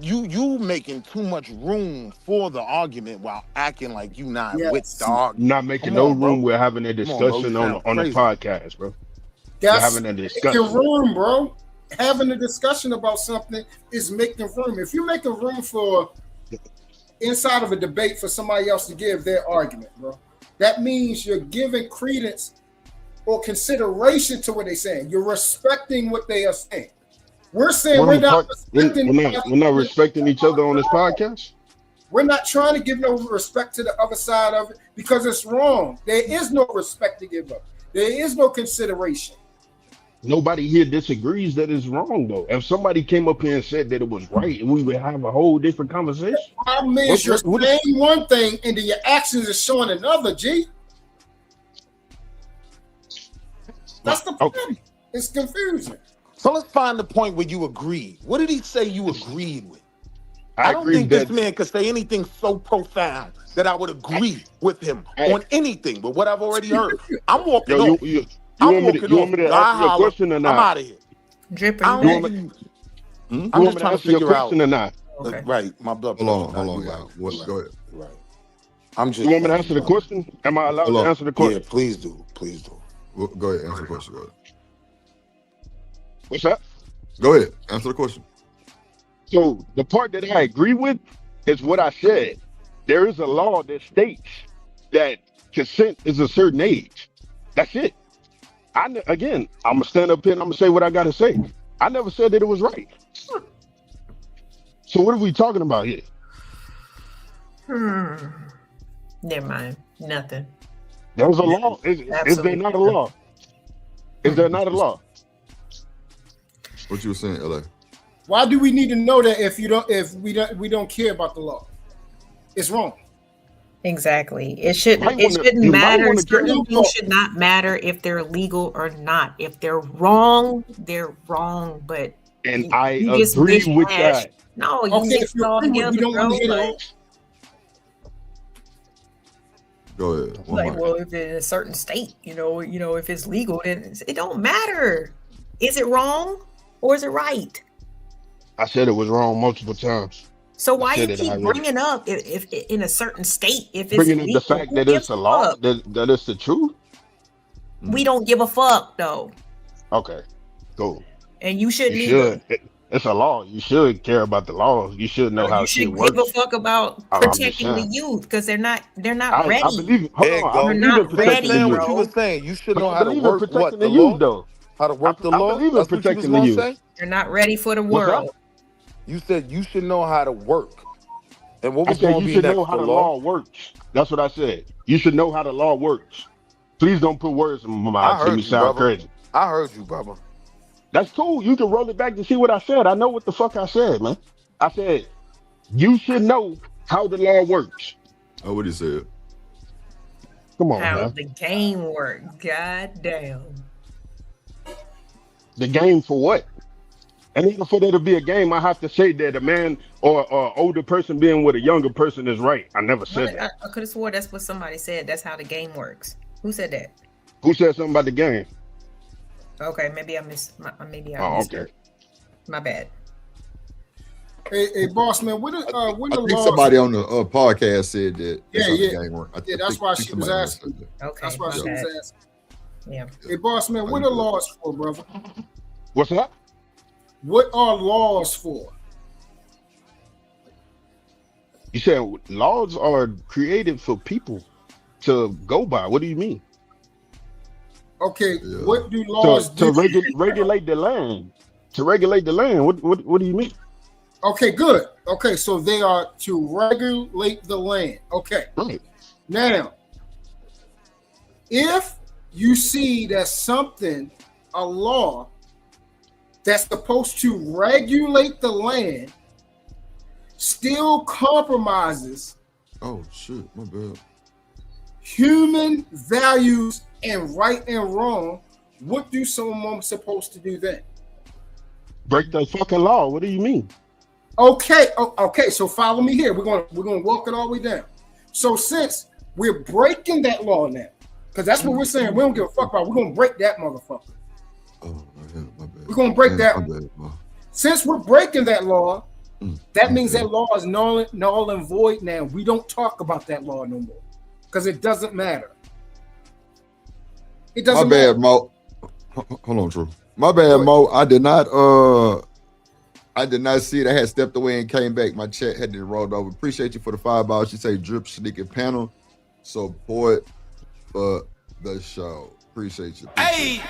you making too much room for the argument while acting like you not with the argument. Not making no room. We're having a discussion on the podcast, bro. That's having a discussion. Making room, bro. Having a discussion about something is making room. If you're making room for inside of a debate for somebody else to give their argument, bro, that means you're giving credence or consideration to what they're saying. You're respecting what they are saying. We're saying we're not respecting each other on this podcast. We're not trying to give no respect to the other side of it because it's wrong. There is no respect to give up. There is no consideration. Nobody here disagrees that it's wrong, though. If somebody came up here and said that it was right, we would have a whole different conversation. The problem is you're saying one thing and then your actions are showing another, G. That's the problem. It's confusing. So let's find the point where you agreed. What did he say you agreed with? I don't think this man could say anything so profound that I would agree with him on anything, but what I've already heard. I'm walking off. You want me to ask you a question or not? I'm out of here. Dripping. I'm just trying to figure out. Or not? Okay. Right, my blood. Hold on, y'all. Go ahead. Right. I'm just. You want me to answer the question? Am I allowed to answer the question? Yeah, please do. Well, go ahead, answer the question. Go ahead. What's that? Go ahead, answer the question. So the part that I agree with is what I said. There is a law that states that consent is a certain age. That's it. I'm gonna stand up here and I'm gonna say what I gotta say. I never said that it was right. So what are we talking about here? Never mind. Nothing. There's a law. Is there not a law? Is there not a law? What you were saying, LA? Why do we need to know that if we don't care about the law? It's wrong. Exactly. It shouldn't matter. Certain things should not matter if they're legal or not. If they're wrong, they're wrong. But I agree with that. No, you mix it all together, bro. Go ahead. Like, well, if it's in a certain state, if it's legal, then it don't matter. Is it wrong or is it right? I said it was wrong multiple times. So why you keep bringing up if in a certain state, if it's bringing illegal, up the fact that it's a law, that it's the truth? We don't give a fuck, though. Okay, cool. And you shouldn't either. It's a law. You should care about the laws. You should know how shit works. You should give a fuck about protecting the youth because they're not ready. I believe it. Hold on. They're not ready, bro. What you were saying, you should know how to believe work in protecting the the youth, law? though. How to work the law? I believe in That's what you was protecting the gonna youth. say? They're not ready for the world. You said you should know how to work. And what I was said going to you be should next know how for the law works. That's what I said. You should know how the law works. Please don't put words in my mouth to me sound crazy. I heard you, brother. That's cool. You can roll it back to see what I said. I know what the fuck I said, man. I said you should know how the law works. Oh, what he said? Come on, How man. the game works. God damn. The game for what? And even for there to be a game, I have to say that a man or older person being with a younger person is right. I never said that. I could have swore that's what somebody said. That's how the game works. Who said that? Who said something about the game? Okay, maybe I missed. Okay. My bad. Hey, boss man, when the I think laws? somebody on the podcast said that. Yeah, that's how the yeah. game work. Yeah, that's why she was somebody asking. said that. Okay, That's why she was asking. Yeah. Hey, boss man, what are laws for, brother? What's that? What are laws for? You said laws are created for people to go by. What do you mean? Okay, what do laws to do? regulate the land? To regulate the land. What do you mean? Okay, good. Okay, so they are to regulate the land. Okay. Right. Now, if you see that something, a law that's supposed to regulate the land, still compromises Oh shit, my bad. human values and right and wrong, what do someone supposed to do then? Break the fucking law. What do you mean? Okay, okay. So follow me here. We're gonna walk it all the way down. So since we're breaking that law now, because that's what we're saying, we don't give a fuck about. We're gonna break that motherfucker. Oh, my bad. We're gonna break that. My bad, ma. Since we're breaking that law, that means that law is null and void now. We don't talk about that law no more because it doesn't matter. It doesn't. My bad, matter. Mo. Hold on, True. My bad, Mo. I did not see it. I had stepped away and came back. My chat had to rolled over. Appreciate you for the $5. You say drip sneaking panel support for the show. Appreciate you. Hey,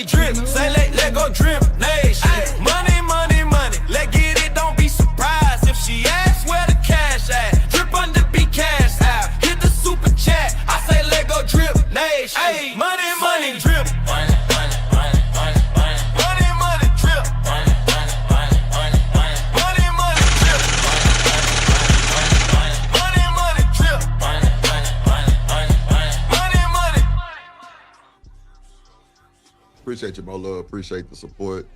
drip, say let go drip nation. Money, money, money. Let get it, don't be surprised if she asks where the cash at. Drip under be cash out. Hit the super chat. I say let go drip nation. Hey, money, money, drip. Money, money, money, money, money. Money, money, drip. Money, money, money, money, money. Money, money, drip. Money, money, drip. Money, money, money, money, money. Money, money. Appreciate you, Mo Love. Appreciate the support.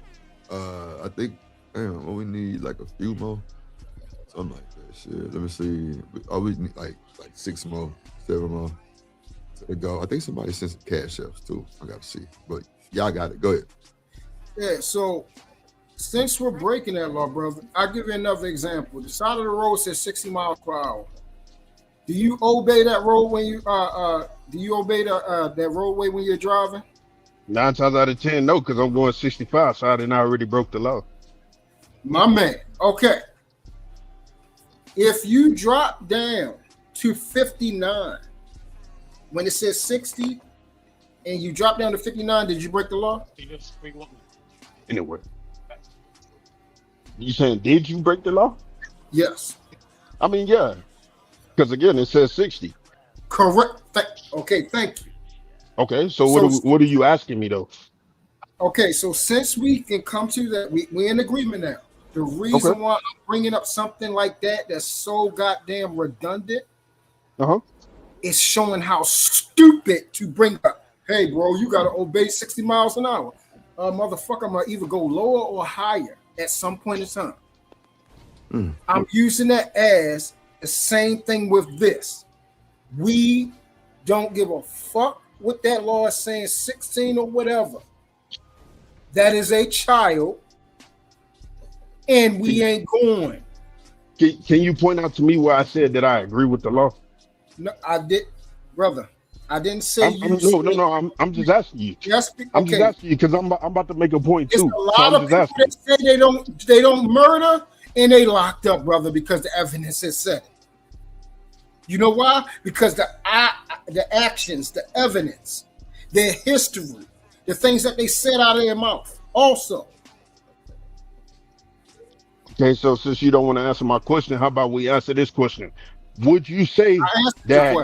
I think, damn, what we need like a few more. Something like that. Shit. Let me see. Oh, we need like 6 more, 7 more to go. I think somebody sent some cash apps too. I gotta see. But y'all got it. Go ahead. Yeah. So since we're breaking that law, brother, I'll give you another example. The side of the road says 60 miles per hour. Do you obey that road when you do you obey that roadway when you're driving? 9 times out of 10, no, because I'm going 65, so I didn't already broke the law. My man. Okay. If you drop down to 59 when it says 60 and you drop down to 59, did you break the law? Anyway. You saying, did you break the law? Yes. I mean, yeah. Because again, it says 60. Correct. Okay, thank you. Okay, so what are you asking me though? Okay, so since we can come to that, we're in agreement now. The reason why I'm bringing up something like that that's so goddamn redundant is showing how stupid to bring up. Hey, bro, you got to obey 60 miles an hour. Motherfucker, I'm going to either go lower or higher at some point in time. I'm using that as the same thing with this. We don't give a fuck what that law is saying, 16 or whatever. That is a child, and we ain't going. Can you point out to me where I said that I agree with the law? No, I did, brother. I didn't say No. I'm just asking you. I'm just asking you because I'm about to make a point too. There's a lot of people that say they don't murder and they locked up, brother, because the evidence has said it. You know why? Because the actions, the evidence, their history, the things that they said out of their mouth also. Okay, so since you don't want to answer my question, how about we answer this question? Would you say that?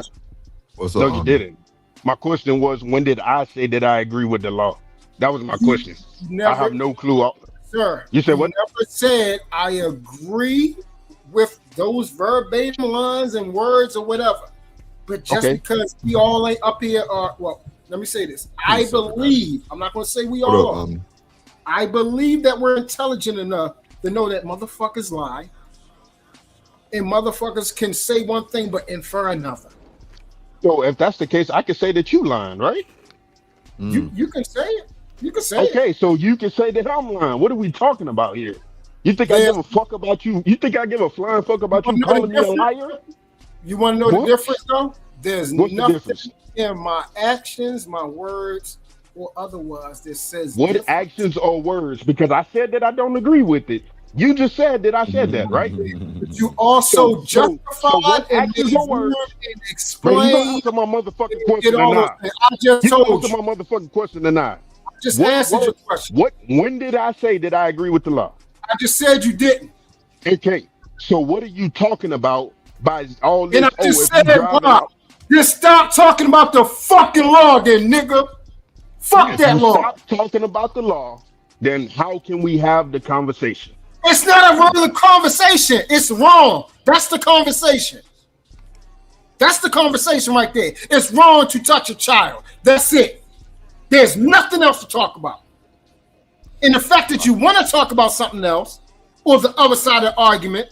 What's No, up, you didn't. My question was, when did I say that I agree with the law? That was my question. I have no clue. Sir, you said what? Never said I agree with those verbatim lines and words or whatever. But just because we all ain't up here, well, let me say this. I believe, I'm not going to say we all are. I believe that we're intelligent enough to know that motherfuckers lie. And motherfuckers can say one thing but infer another. So if that's the case, I can say that you lying, right? You can say it. You can say it. Okay, so you can say that I'm lying. What are we talking about here? You think I give a fuck about you? You think I give a flying fuck about you calling me a liar? You want to know the difference, though? There's nothing difference? In my actions, my words, or otherwise that says what different. Actions or words? Because I said that I don't agree with it. You just said that I said that, right? But you also justified what and actions or words? And explained. You answer my motherfucking question or not? I just told you. My motherfucking question or not? I just answered your question. When did I say that I agree with the law? I just said you didn't. Okay, so what are you talking about by all this? And I just said, Bob, just stop talking about the fucking law, then, nigga. Fuck that law. Stop talking about the law. Then how can we have the conversation? It's not a regular conversation. It's wrong. That's the conversation. That's the conversation right there. It's wrong to touch a child. That's it. There's nothing else to talk about. And the fact that you want to talk about something else or the other side of the argument,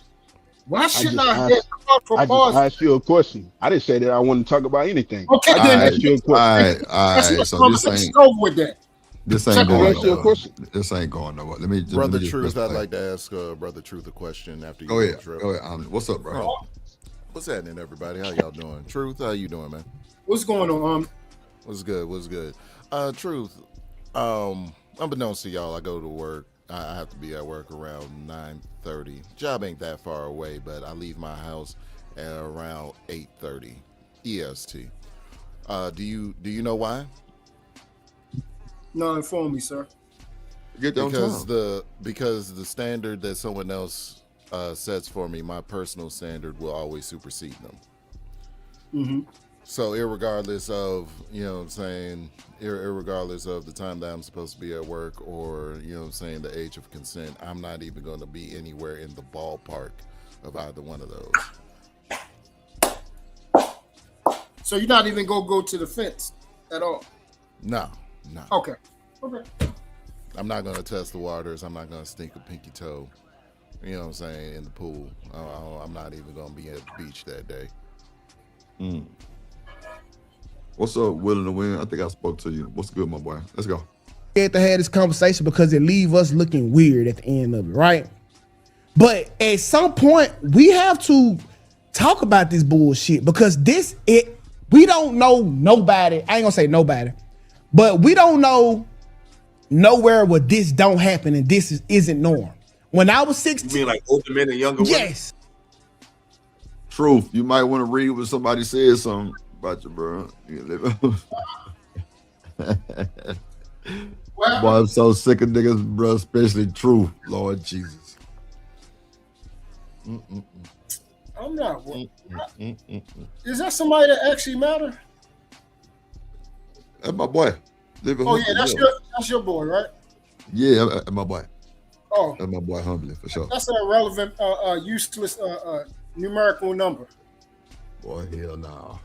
why shouldn't I get for pause? I asked you a question. I didn't say that I want to talk about anything. Okay, then ask you a question. All right. So this ain't over with that. This ain't going nowhere. This ain't going nowhere. Let me just, Brother Truth, I'd like to ask Brother Truth a question after you go ahead. Go ahead. What's up, bro? What's happening, everybody? How y'all doing? Truth, how you doing, man? What's going on? What's good? What's good? Truth, unbeknownst to y'all, I go to work. I have to be at work around 9:30. Job ain't that far away, but I leave my house at around 8:30 EST. Do you know why? No, inform me, sir. Because the standard that someone else sets for me, my personal standard will always supersede them. Mm-hmm. So irregardless of, irregardless of the time that I'm supposed to be at work or, the age of consent, I'm not even going to be anywhere in the ballpark of either one of those. So you're not even going to go to the fence at all? No. Okay. I'm not going to test the waters. I'm not going to stink a pinky toe, in the pool. I'm not even going to be at the beach that day. What's up, Willing to Win? I think I spoke to you. What's good, my boy? Let's go. We had to have this conversation because it leave us looking weird at the end of it, right? But at some point, we have to talk about this bullshit because we don't know nobody. I ain't gonna say nobody, but we don't know nowhere where this don't happen and this isn't norm. When I was 16, you mean like older men and younger women? Yes. Truth. You might want to read what somebody said something about you, bro. Boy, I'm so sick of niggas, bro, especially Truth, Lord Jesus. I'm not. Is that somebody that actually matter? That's my boy. Oh yeah, that's your boy, right? Yeah, that's my boy. Oh, that's my boy, Humbly, for sure. That's an irrelevant, useless numerical number. Boy, hell no.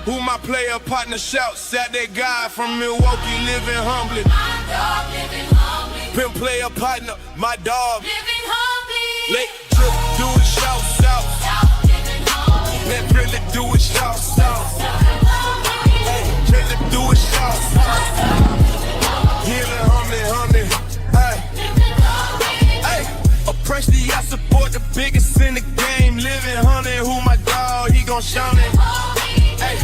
Who my player partner shouts at that guy from Milwaukee living humbly. My dog living humbly. Pimp player partner, my dog living humbly. Late drip, do the shout. Game living, honey, who my dog, he gon' show me. Hey,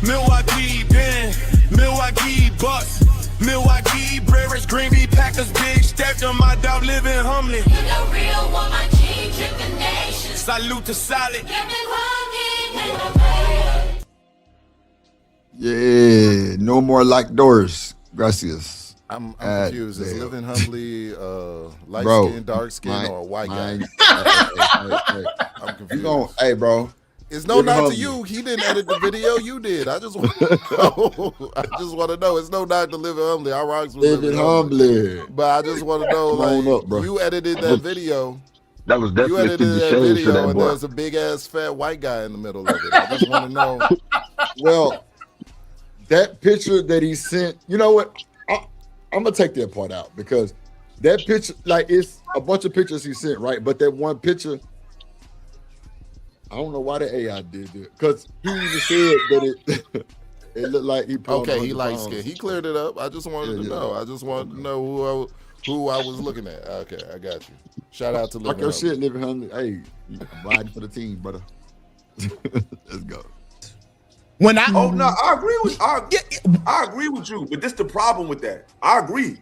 Milwaukee, Ben, Milwaukee, Bucks, Milwaukee, Brewers, Green Bay, Packers, big step to my dog, living humbly. You the real one, my G, drippin' nation. Salute to solid. Yeah, no more locked doors. Gracias. I'm confused. Is living humbly light skin, dark skin, or a white guy? I'm confused. Hey, bro. It's no knock to you. He didn't edit the video. You did. I just want to know. I just want to know. It's no knock to living humbly. I rocks with living humbly. But I just want to know, like, you edited that video. That was definitely you edited that video, and there's a big ass fat white guy in the middle of it. I just want to know. Well, that picture that he sent, you know what? I'm gonna take that part out because that picture, like, it's a bunch of pictures he sent, right? But that one picture, I don't know why the AI did it because he even said that it looked like he put okay, he light skin. He cleared it up. I just wanted to know. I just wanted to know who I was looking at. Okay, I got you. Shout out to Living Humbly. Shit, Living Humbly. Hey, I'm riding for the team, brother. Let's go. I agree with you, but this the problem with that. I agree.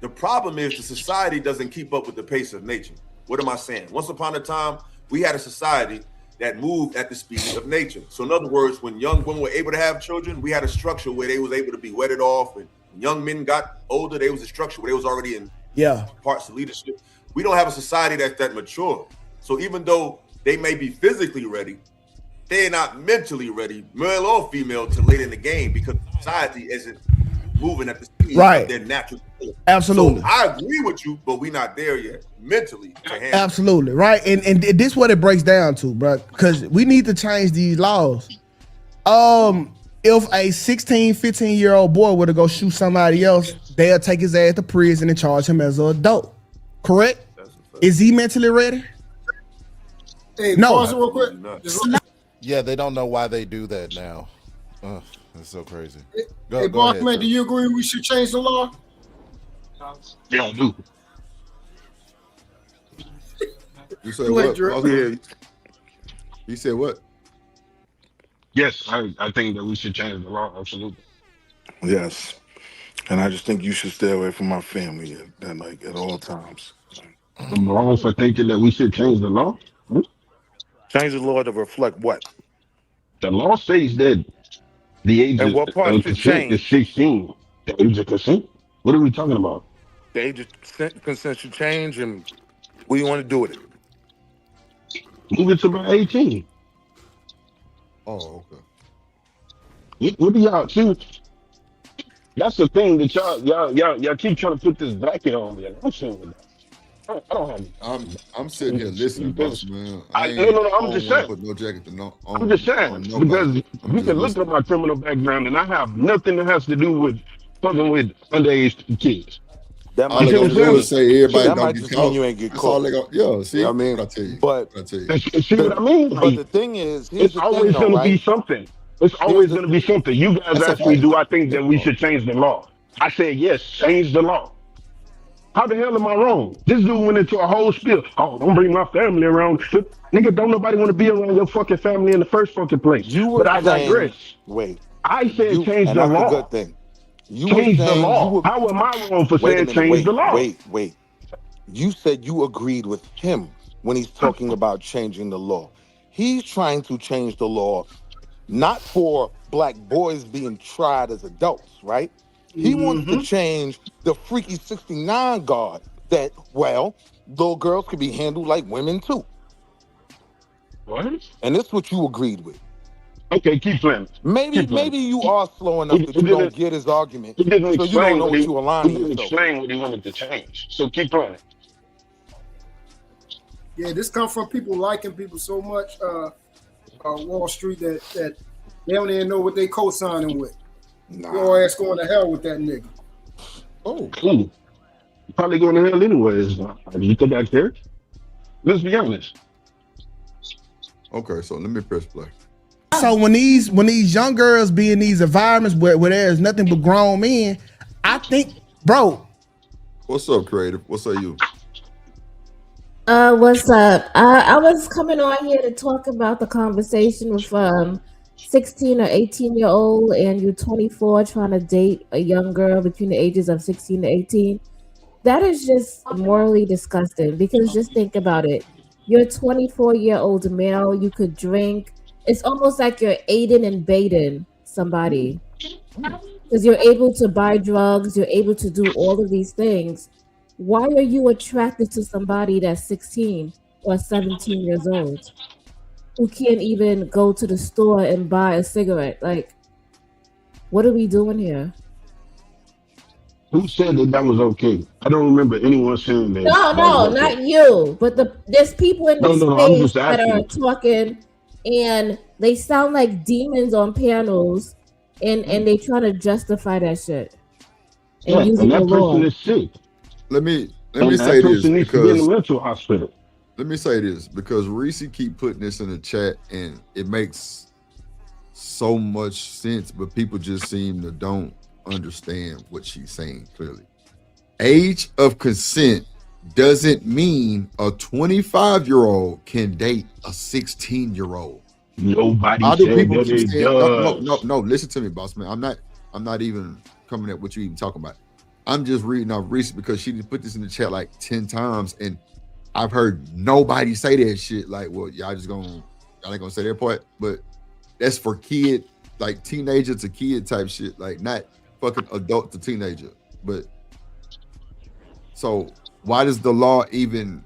The problem is the society doesn't keep up with the pace of nature. What am I saying? Once upon a time, we had a society that moved at the speed of nature. So in other words, when young women were able to have children, we had a structure where they was able to be wedded off. And when young men got older, there was a structure where they was already in parts of leadership. We don't have a society that's that mature. So even though they may be physically ready, they're not mentally ready, male or female, to late in the game because society isn't moving at the speed of their natural. Absolutely. So I agree with you, but we're not there yet mentally to handle. Absolutely, right? And this is what it breaks down to, bro, because we need to change these laws. If a 16, 15-year-old boy were to go shoot somebody else, they'll take his ass to prison and charge him as an adult. Correct? Is he mentally ready? Hey, no. Pause it real quick. Yeah, they don't know why they do that now. That's so crazy. Hey, Barkman, do you agree we should change the law? Yeah, I do. You said what? You said what? Yes, I think that we should change the law. Absolutely. Yes, and I just think you should stay away from my family at all times. I'm wrong for thinking that we should change the law. Change the law to reflect what? The law says that the age of consent is 16. The age of consent? What are we talking about? The age of consent should change, and what do you want to do with it? Move it to about 18. Oh, okay. What do y'all see? That's the thing that y'all keep trying to put this bracket on me. I'm saying with that. I don't have. I'm sitting here listening, boss man. I'm just saying. Put no jacket on. I'm just saying because you can look at my criminal background, and I have nothing that has to do with fucking with underage kids. All they gonna do is say everybody that don't get caught. You ain't get That's caught. all they gonna, see, I mean, I tell you. But see what I mean? But the thing is, it's always going to be something. It's always going to be something. You guys asked me, do I think that we should change the law? I said yes. Change the law. How the hell am I wrong? This dude went into a whole spiel. Oh, don't bring my family around. Nigga, don't nobody want to be around your fucking family in the first fucking place. But I digress. Wait. I said change the law. That's a good thing. Change the law. How am I wrong for saying change the law? Wait. You said you agreed with him when he's talking about changing the law. He's trying to change the law not for black boys being tried as adults, right? He wants to change the freaky 69 guard that, well, little girls could be handled like women too. What? And this is what you agreed with. Okay, keep playing. Maybe you are slow enough that you don't get his argument. He didn't so you don't know what you align with. He didn't explain what he wanted to change. So keep playing. Yeah, this comes from people liking people so much, Wall Street, that they don't even know what they co-signing with. Your ass going to hell with that nigga. Oh, cool. Probably going to hell anyways. You think I care? Let's be honest. Okay, so let me press play. So when these young girls be in these environments where there's nothing but grown men, I think, bro. What's up, creative? What's up, you? What's up? I was coming on here to talk about the conversation with 16 or 18-year-old and you're 24 trying to date a young girl between the ages of 16 to 18. That is just morally disgusting because just think about it. You're a 24-year-old male, you could drink. It's almost like you're aiding and baiting somebody. Because you're able to buy drugs, you're able to do all of these things. Why are you attracted to somebody that's 16 or 17 years old who can't even go to the store and buy a cigarette? Like, what are we doing here? Who said that was okay? I don't remember anyone saying that. No, not you. But there's people in this No. I'm space just that are asking. talking and they sound like demons on panels and they try to justify that shit. And using and the that person law. is sick. Let me say this needs to be in because a mental hospital. let me say this because Reese keep putting this in the chat and it makes so much sense, but people just seem to don't understand what she's saying clearly. Age of consent doesn't mean a 25-year-old can date a 16-year-old. Nobody How do said people that keep it saying does. no? Listen to me, boss man. I'm not even coming at what you even talking about. I'm just reading off Reese because she put this in the chat like 10 times, and I've heard nobody say that shit. Like, well, y'all ain't gonna say that part, but that's for kid, like teenager to kid type shit, like not fucking adult to teenager. But so why is the law even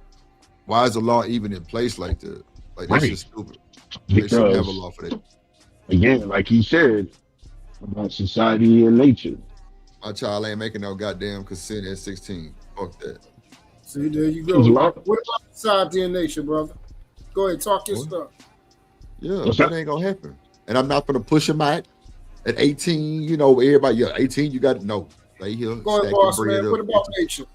in place like that? Like that's just stupid. They shouldn't have a law for that. Again, like he said, about society and nature. My child ain't making no goddamn consent at 16. Fuck that. See, there you go. What about society and nature, brother? Go ahead, talk your stuff. Yeah, that ain't gonna happen. And I'm not gonna push him out at 18. You know, everybody, 18, you got to know. Stay here. Go ahead, boss man. What about nature?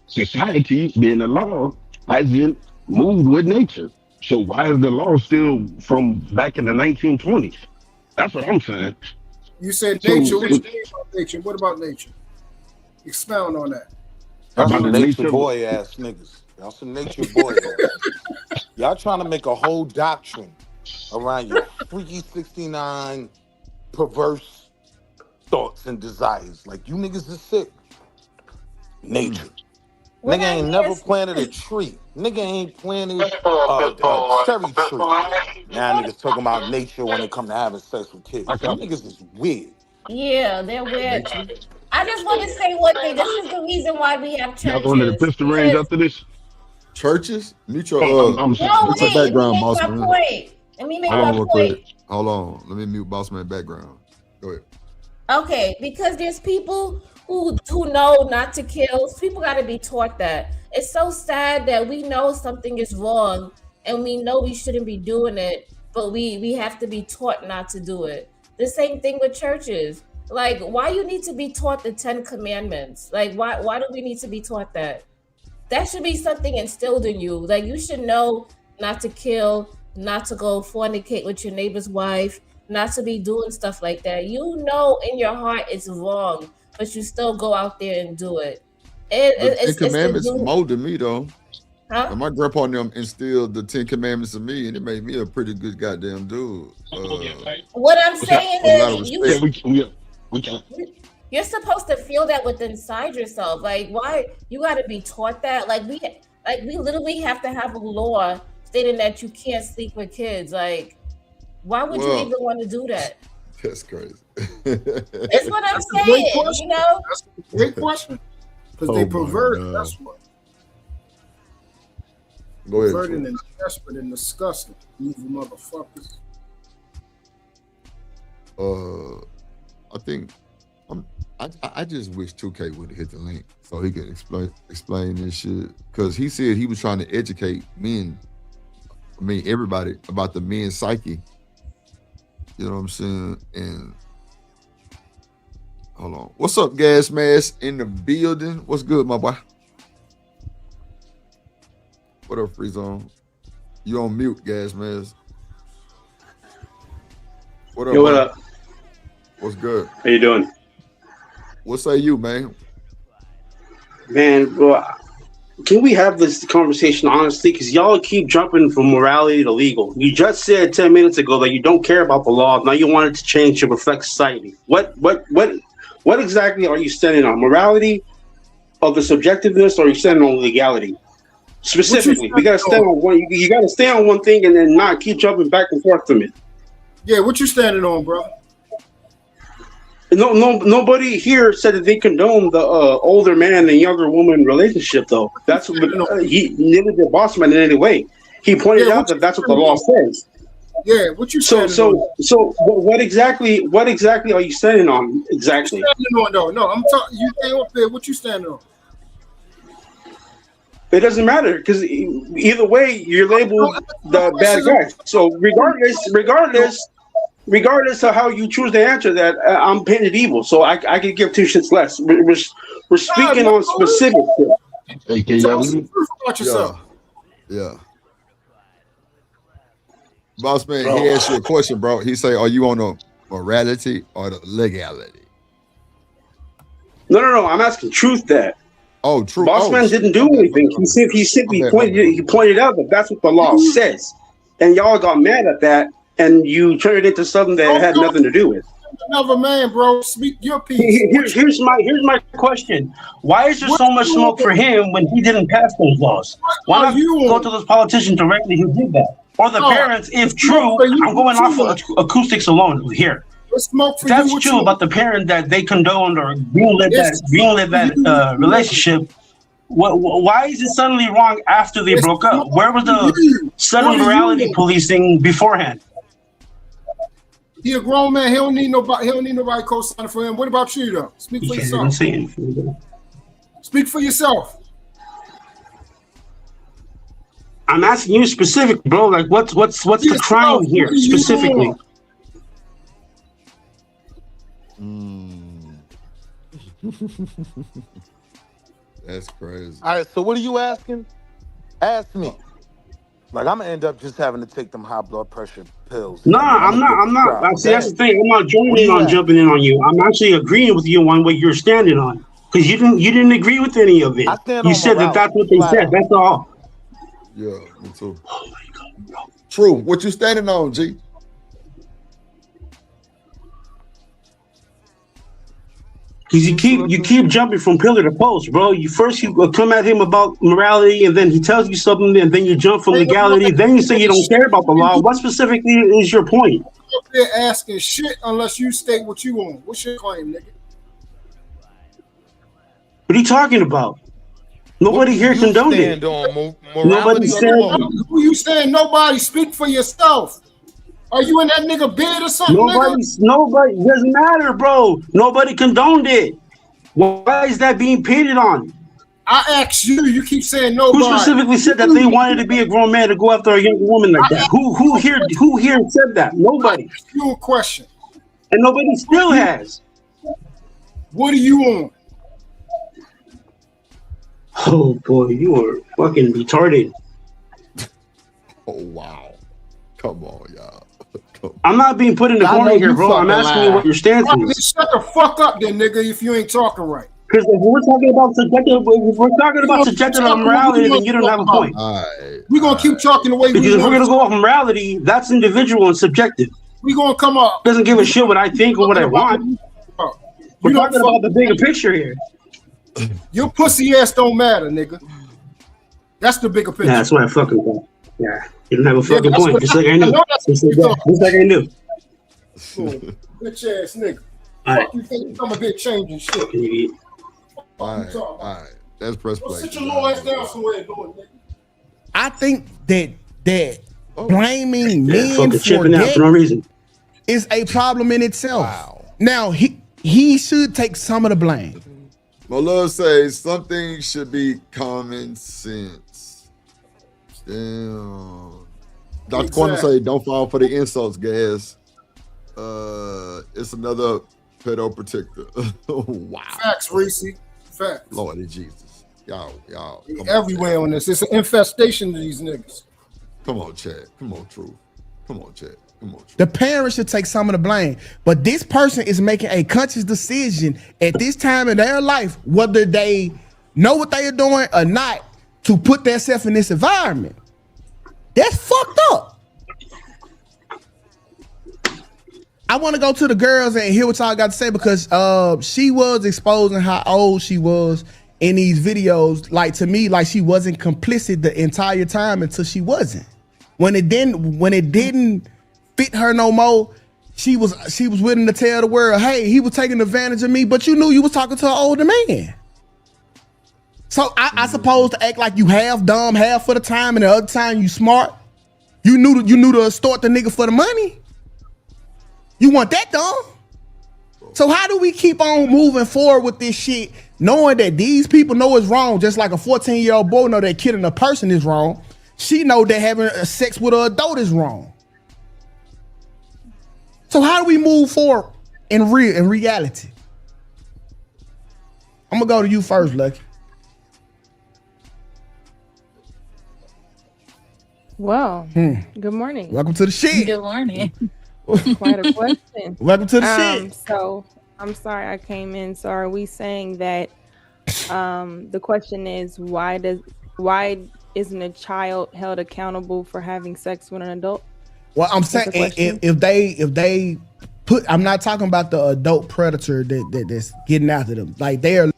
Society, being the law, hasn't moved with nature. So why is the law still from back in the 1920s? That's what I'm saying. You said nature. What you mean about nature? What about nature? Expound on that. That's some nature boy ass niggas. Y'all some nature boy ass. Y'all trying to make a whole doctrine around your freaky 69 perverse thoughts and desires. Like you niggas is sick. Nature. Nigga ain't never planted a tree. Nigga ain't planted a cherry tree. Now niggas talking about nature when it come to having sex with kids. You niggas is weird. Yeah, they're weird. I just want to say one thing. This is the reason why we have churches. Y'all going to the pistol range after this? Churches? Mute your background, boss man. Let me make my point. Hold on. Let me mute boss man background. Go ahead. Okay, because there's people who know not to kill. People got to be taught that. It's so sad that we know something is wrong and we know we shouldn't be doing it, but we have to be taught not to do it. The same thing with churches. Like, why you need to be taught the 10 commandments? Like, why do we need to be taught that? That should be something instilled in you. Like, you should know not to kill, not to go fornicate with your neighbor's wife, not to be doing stuff like that. You know in your heart it's wrong, but you still go out there and do it. The 10 Commandments molded me, though. Huh? And my grandpa and them instilled the 10 Commandments in me, and it made me a pretty good goddamn dude. What I'm saying is, you're supposed to feel that within inside yourself. Like, why you got to be taught that? Like we literally have to have a law stating that you can't sleep with kids. Like, why would you even want to do that? That's crazy. That's what I'm saying. You know, that's a great question. Because they pervert. That's what. Go ahead. Perverted and desperate and disgusting. Evil motherfuckers. I think I just wish 2K would have hit the link so he could explain this shit. Because he said he was trying to educate everybody about the men's psyche. You know what I'm saying? And hold on. What's up, Gas Mask in the building? What's good, my boy? What up, Free Zone? You on mute, Gas Mask. What up? Yo, what up? What's good? How you doing? What say you, man? Man, bro, can we have this conversation honestly? Because y'all keep jumping from morality to legal. You just said 10 minutes ago that you don't care about the law. Now you want it to change to reflect society. What exactly are you standing on? Morality of the subjectiveness, or are you standing on legality? Specifically, we gotta stand on one. You gotta stay on one thing and then not keep jumping back and forth from it. Yeah, what you standing on, bro? Nobody here said that they condone the older man and younger woman relationship, though. That's what he neither did Bossman in any way. He pointed out that that's what the law says. Yeah, what you so what exactly are you standing on exactly? What you standing on, no, I'm talking. You stay up there. What you standing on? It doesn't matter because either way you're labeled the bad guy. So regardless of how you choose to answer that, I'm painted evil, so I could give two shits less. We're speaking on specifics here. Tell us the truth about yourself. Yeah. Boss man, he asked you a question, bro. He say, "Are you on the morality or the legality?" No. I'm asking truth. That. Oh, true. Bossman didn't do anything. He simply pointed out that that's what the law says, and y'all got mad at that, and you turned it into something that had nothing to do with. Another man, bro. Speak your piece. Here's my question. Why is there so much smoke for him when he didn't pass those laws? Why not go to those politicians directly who did that, or the parents? If true, I'm going off of acoustics alone here. That's true about the parent that they condoned or greenlit that relationship. Why is it suddenly wrong after they broke up? Where was the sudden morality policing beforehand? He a grown man. He don't need nobody co-signing for him. What about you though? Speak for yourself. Speak for yourself. I'm asking you specific, bro. Like what's the crime here specifically? That's crazy. All right, so what are you asking? Ask me. Like I'm gonna end up just having to take them high blood pressure pills. I'm not. See, that's the thing. I'm not jumping in on you. I'm actually agreeing with you on what you're standing on because you didn't agree with any of it. You said that that's what they said. That's all. Yeah, me too. Oh my God, bro. True. What you standing on, G? Because you keep jumping from pillar to post, bro. You come at him about morality, and then he tells you something, and then you jump from legality. Then you say you don't care about the law. What specifically is your point? Up there asking shit unless you state what you want. What's your claim, nigga? What are you talking about? Nobody here condoned it. Nobody said. Who you saying? Nobody. Speak for yourself. Are you in that nigga bed or something? Nobody doesn't matter, bro. Nobody condoned it. Why is that being painted on? I asked you. You keep saying nobody. Who specifically said that they wanted to be a grown man to go after a young woman like that? Who here said that? Nobody. I asked you a question, and nobody still has. What are you on? Oh boy, you are fucking retarded. Oh wow. Come on, y'all. I'm not being put in the corner here, bro. I'm asking you what your stance is. Shut the fuck up, then, nigga. If you ain't talking right. Because if we're talking about subjective morality, then you don't have a point. We're gonna keep talking the way because if we're gonna go off morality, that's individual and subjective. We're gonna come up. Doesn't give a shit what I think or what I want. We're talking about the bigger picture here. Your pussy ass don't matter, nigga. That's the bigger picture. Yeah, that's what I fucking thought. Yeah. You don't have a fucking point. Just like I knew. Just like I knew. Bitch ass nigga. Fuck you think I'm a bit changing shit. All right. That's press play. Sit your little ass down somewhere doing, nigga. I think that blaming men for that for no reason is a problem in itself. Wow. Now he should take some of the blame. My love says something should be common sense. Damn. Dr. Quantum say don't fall for the insults, guys. It's another pedo protector. Wow. Facts, Reese. Facts. Lordy Jesus. Y'all. Everywhere on this. It's an infestation of these niggas. Come on, Chad. Come on, Truth. Come on, Chad. Come on, Truth. The parents should take some of the blame. But this person is making a conscious decision at this time in their life, whether they know what they are doing or not, to put themselves in this environment. That's fucked up. I want to go to the girls and hear what y'all got to say because she was exposing how old she was in these videos. Like, to me, like she wasn't complicit the entire time until she wasn't. When it didn't fit her no more, she was willing to tell the world, hey, he was taking advantage of me, but you knew you was talking to an older man. So I supposed to act like you half dumb, half for the time, and the other time you smart. You knew to extort the nigga for the money. You want that dumb? So how do we keep on moving forward with this shit, knowing that these people know it's wrong, just like a 14-year-old boy know that killing a person is wrong. She know that having sex with an adult is wrong. So how do we move forward in reality? I'm gonna go to you first, Lucky. Well, good morning. Welcome to the shit. Good morning. Quite a question. Welcome to the shit. So I'm sorry I came in. So are we saying that the question is why isn't a child held accountable for having sex with an adult? Well, I'm saying if they put, I'm not talking about the adult predator that's getting after them. Like they are.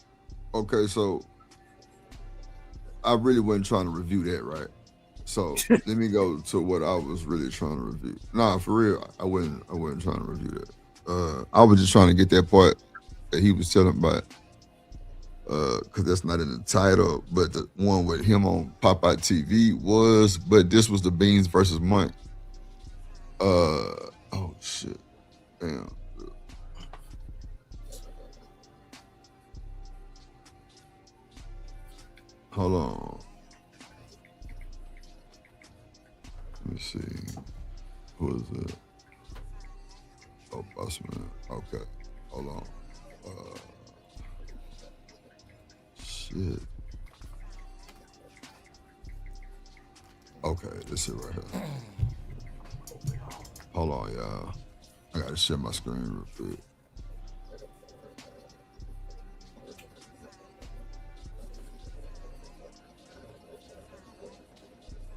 Okay, so I really wasn't trying to review that, right? So let me go to what I was really trying to review. Nah, for real, I wasn't trying to review that. I was just trying to get that part that he was telling about, because that's not in the title, but the one with him on Popeye TV was, but this was the Beanz versus Mont. Oh shit, damn. Hold on. Let me see. Who is it? Oh, Bossman. Okay. Hold on. Shit. Okay, this is right here. Hold on, y'all. I gotta share my screen real quick.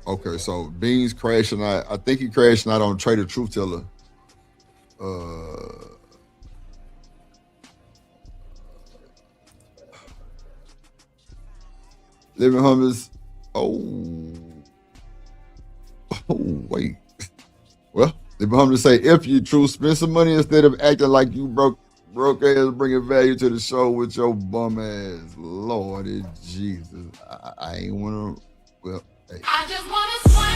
Okay, so Beanz crashing out. I think he crashed out on Trader Truth Teller. Living Hummers. Oh, wait. Well, Living Hummers say, if you true, spend some money instead of acting like you broke ass, bringing value to the show with your bum ass. Lordy Jesus. I ain't wanna, well, hey. I just wanna sway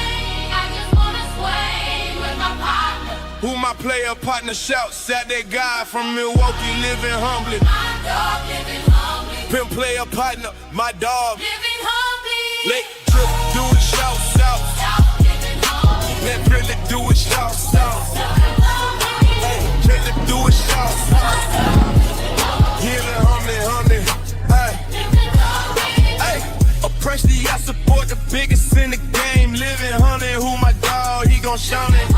with my partner. Who my player partner shout? Sat that guy from Milwaukee, living humbly. My dog living humbly. Pimp player partner, my dog living humbly. Late drip, do it shout. Living humbly. Let really do it shout. Hey, Jayla do it shout. Living humbly. Hey, oppressively I support the biggest in the game. Living humbly, who my dog, he gon' shout it.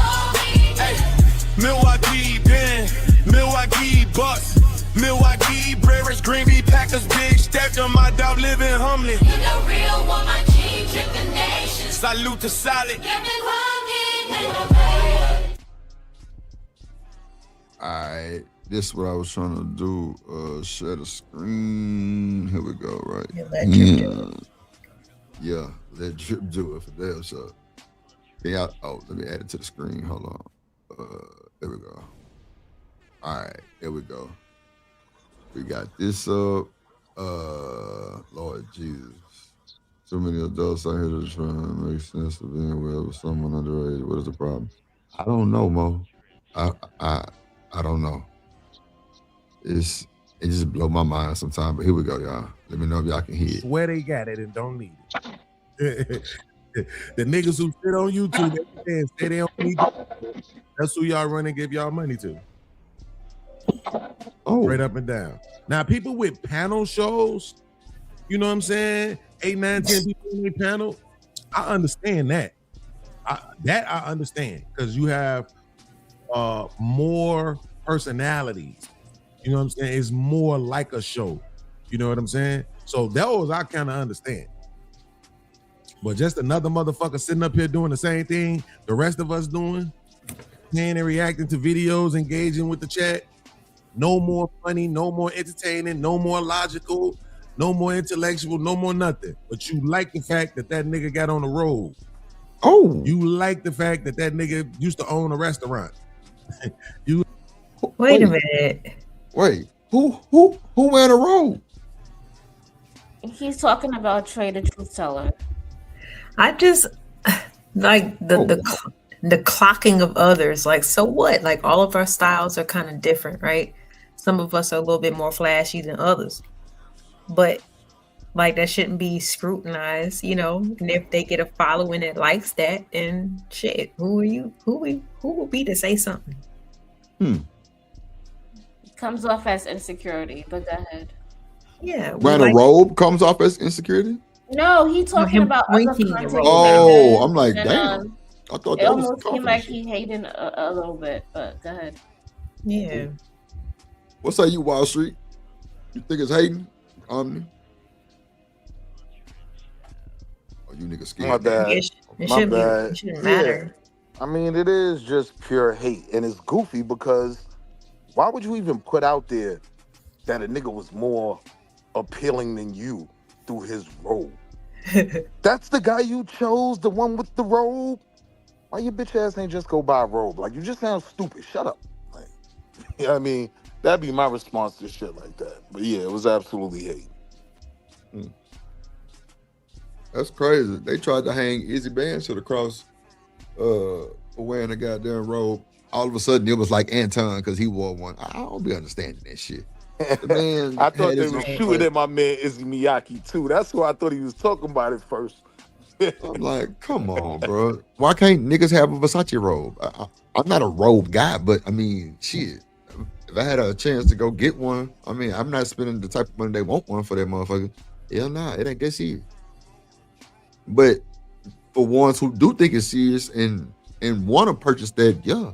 Hey, Milwaukee Ben, Milwaukee Bucks, Milwaukee Brewers, Green Bay Packers, big step to my dog, living humbly. You the real one, my team, trick the nation. Salute to solid. Alright, this is what I was trying to do. Share the screen. Here we go, right? Yeah, let Drip do it for damn sure. Let me add it to the screen. Hold on. There we go. Alright, here we go. We got this up. Lord Jesus. So many adults out here to try and make sense of being with someone underage. What is the problem? I don't know, Mo. I don't know. It just blow my mind sometimes. But here we go, y'all. Let me know if y'all can hear it. Where they got it and don't need it. The niggas who sit on YouTube and say they don't need it, that's who y'all run and give y'all money to. Oh. Straight up and down. Now, people with panel shows, you know what I'm saying? 8, 9, 10 people in a panel, I understand that. I understand because you have more personalities. You know what I'm saying? It's more like a show. You know what I'm saying? So those I kind of understand. But just another motherfucker sitting up here doing the same thing the rest of us doing, playing and reacting to videos, engaging with the chat. No more funny, no more entertaining, no more logical, no more intellectual, no more nothing. But you like the fact that nigga got on the road. Oh. You like the fact that nigga used to own a restaurant. Wait a minute. Wait, who ran a road? He's talking about Trader Truth Teller. I just like the clocking of others. Like, so what? Like, all of our styles are kind of different, right? Some of us are a little bit more flashy than others, but like that shouldn't be scrutinized, you know. And if they get a following that likes that, then shit, who are you? Who will be to say something? Comes off as insecurity, but go ahead. Yeah, Wearing a robe comes off as insecurity? No, he talking about other content. Oh, I'm like, damn. I thought it that was almost seemed like confidence. he hating a little bit, but go ahead. Yeah. What say you, Wall Street? You think it's hating? Omni? Oh, you niggas scared. My bad. It My shouldn't bad. it shouldn't matter. I mean, it is just pure hate, and it's goofy because why would you even put out there that a nigga was more appealing than you through his robe? That's the guy you chose, the one with the robe. Why your bitch ass ain't just go buy a robe? Like, you just sound stupid. Shut up. Like, you know what I mean? That'd be my response to shit like that. But yeah, it was absolutely hate. That's crazy. They tried to hang Izzy Beanz to the cross for wearing a goddamn robe. All of a sudden, it was like Anton because he wore one. I don't be understanding that shit. The man I thought had they his were own shooting place. at my man Izzy Miyake too. That's who I thought he was talking about at first. I'm like, come on, bro. Why can't niggas have a Versace robe? I'm not a robe guy, but I mean, shit. If I had a chance to go get one, I mean, I'm not spending the type of money they want one for that motherfucker. Hell nah, it ain't that serious. But for ones who do think it's serious and want to purchase that, yeah,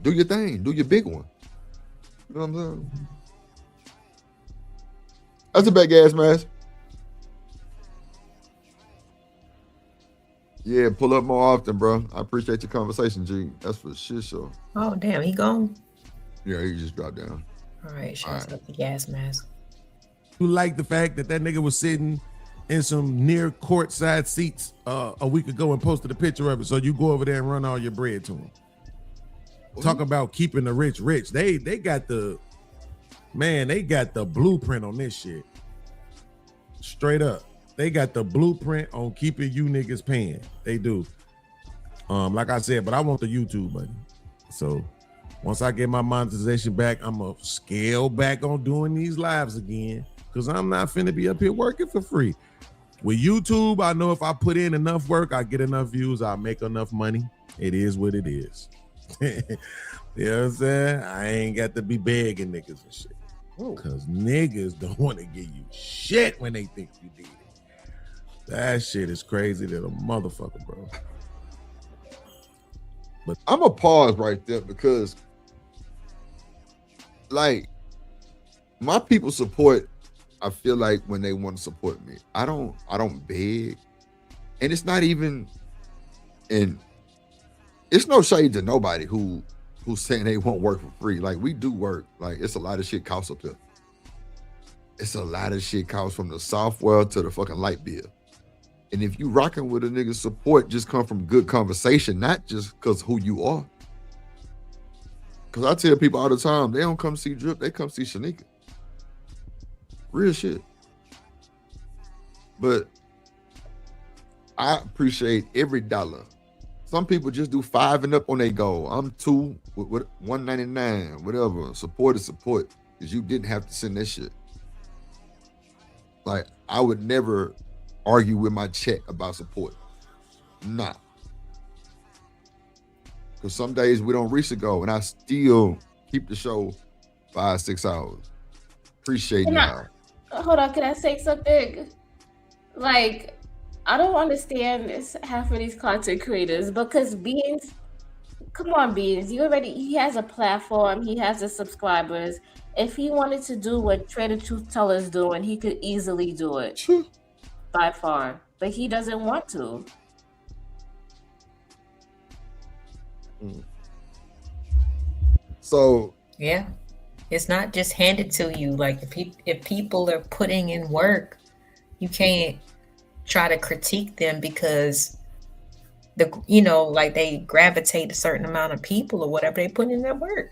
do your thing, do your big one. You know what I'm saying? That's a bad gas mask. Yeah, pull up more often, bro. I appreciate your conversation, G. That's for shit show. Oh damn, he gone. Yeah, he just dropped down. All right, shout out the gas mask. You like the fact that nigga was sitting in some near courtside seats a week ago and posted a picture of it, so you go over there and run all your bread to him. Talk about keeping the rich rich. They got the blueprint on this shit. Straight up. They got the blueprint on keeping you niggas paying. They do. Like I said, but I want the YouTube money. So once I get my monetization back, I'm gonna scale back on doing these lives again because I'm not finna be up here working for free. With YouTube, I know if I put in enough work, I get enough views, I make enough money. It is what it is. You know what I'm saying? I ain't got to be begging niggas and shit. Because niggas don't want to give you shit when they think you need it. That shit is crazy to the motherfucker, bro. But I'm gonna pause right there because, like, my people support. I feel like when they want to support me, I don't beg, and it's not even, and it's no shade to nobody who's saying they won't work for free. Like, we do work. Like, it's a lot of shit costs up here. It's a lot of shit costs from the software to the fucking light bill. And if you rocking with a nigga, support just come from good conversation, not just because who you are. Because I tell people all the time, they don't come see Drip, they come see Shanika. Real shit. But I appreciate every dollar. Some people just do 5 and up on their goal. I'm 2 with $1.99, whatever. Support is support. Because you didn't have to send that shit. Like, I would never argue with my check about support. Nah. Because some days we don't reach the goal, and I still keep the show 5-6 hours. Appreciate y'all. Hold on, can I say something? Like, I don't understand this half of these content creators because Beanz, come on, Beanz, he has a platform, he has the subscribers. If he wanted to do what Trader Truth Teller is doing, he could easily do it. By far. but he doesn't want to. So yeah, it's not just handed to you. Like if people are putting in work, you can't try to critique them because like they gravitate a certain amount of people or whatever they put in their work.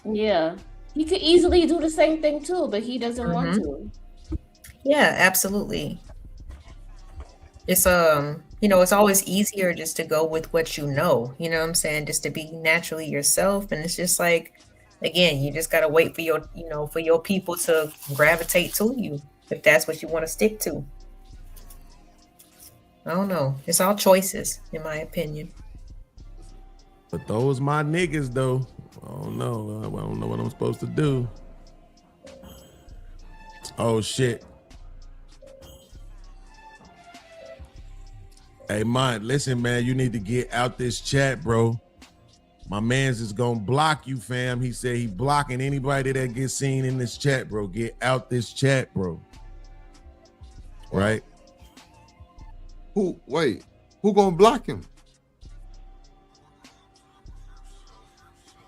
Yeah, he could easily do the same thing too, but he doesn't want to. Yeah, absolutely. It's it's always easier just to go with what you know. You know what I'm saying? Just to be naturally yourself, and it's just like, again, you just gotta wait for your people to gravitate to you if that's what you want to stick to. I don't know. It's all choices, in my opinion. But those my niggas though. I don't know. I don't know what I'm supposed to do. Oh shit. Hey Mont, listen, man, you need to get out this chat, bro. My man's is gonna block you, fam. He said he blocking anybody that gets seen in this chat, bro. Get out this chat, bro. Right? Who gonna block him?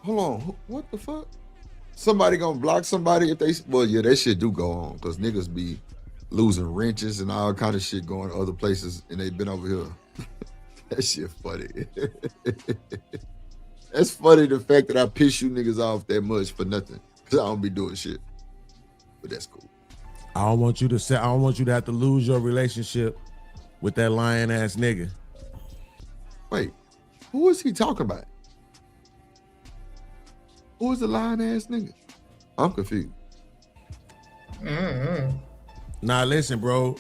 Hold on, what the fuck? Somebody gonna block somebody if they? Well, yeah, that shit do go on because niggas be losing wrenches and all kind of shit going to other places, and they been over here. That shit funny. That's funny, the fact that I piss you niggas off that much for nothing because I don't be doing shit. But that's cool. I don't want you to have to lose your relationship with that lying ass nigga. Wait, who is he talking about? Who is the lying ass nigga? I'm confused. Nah, listen, bro.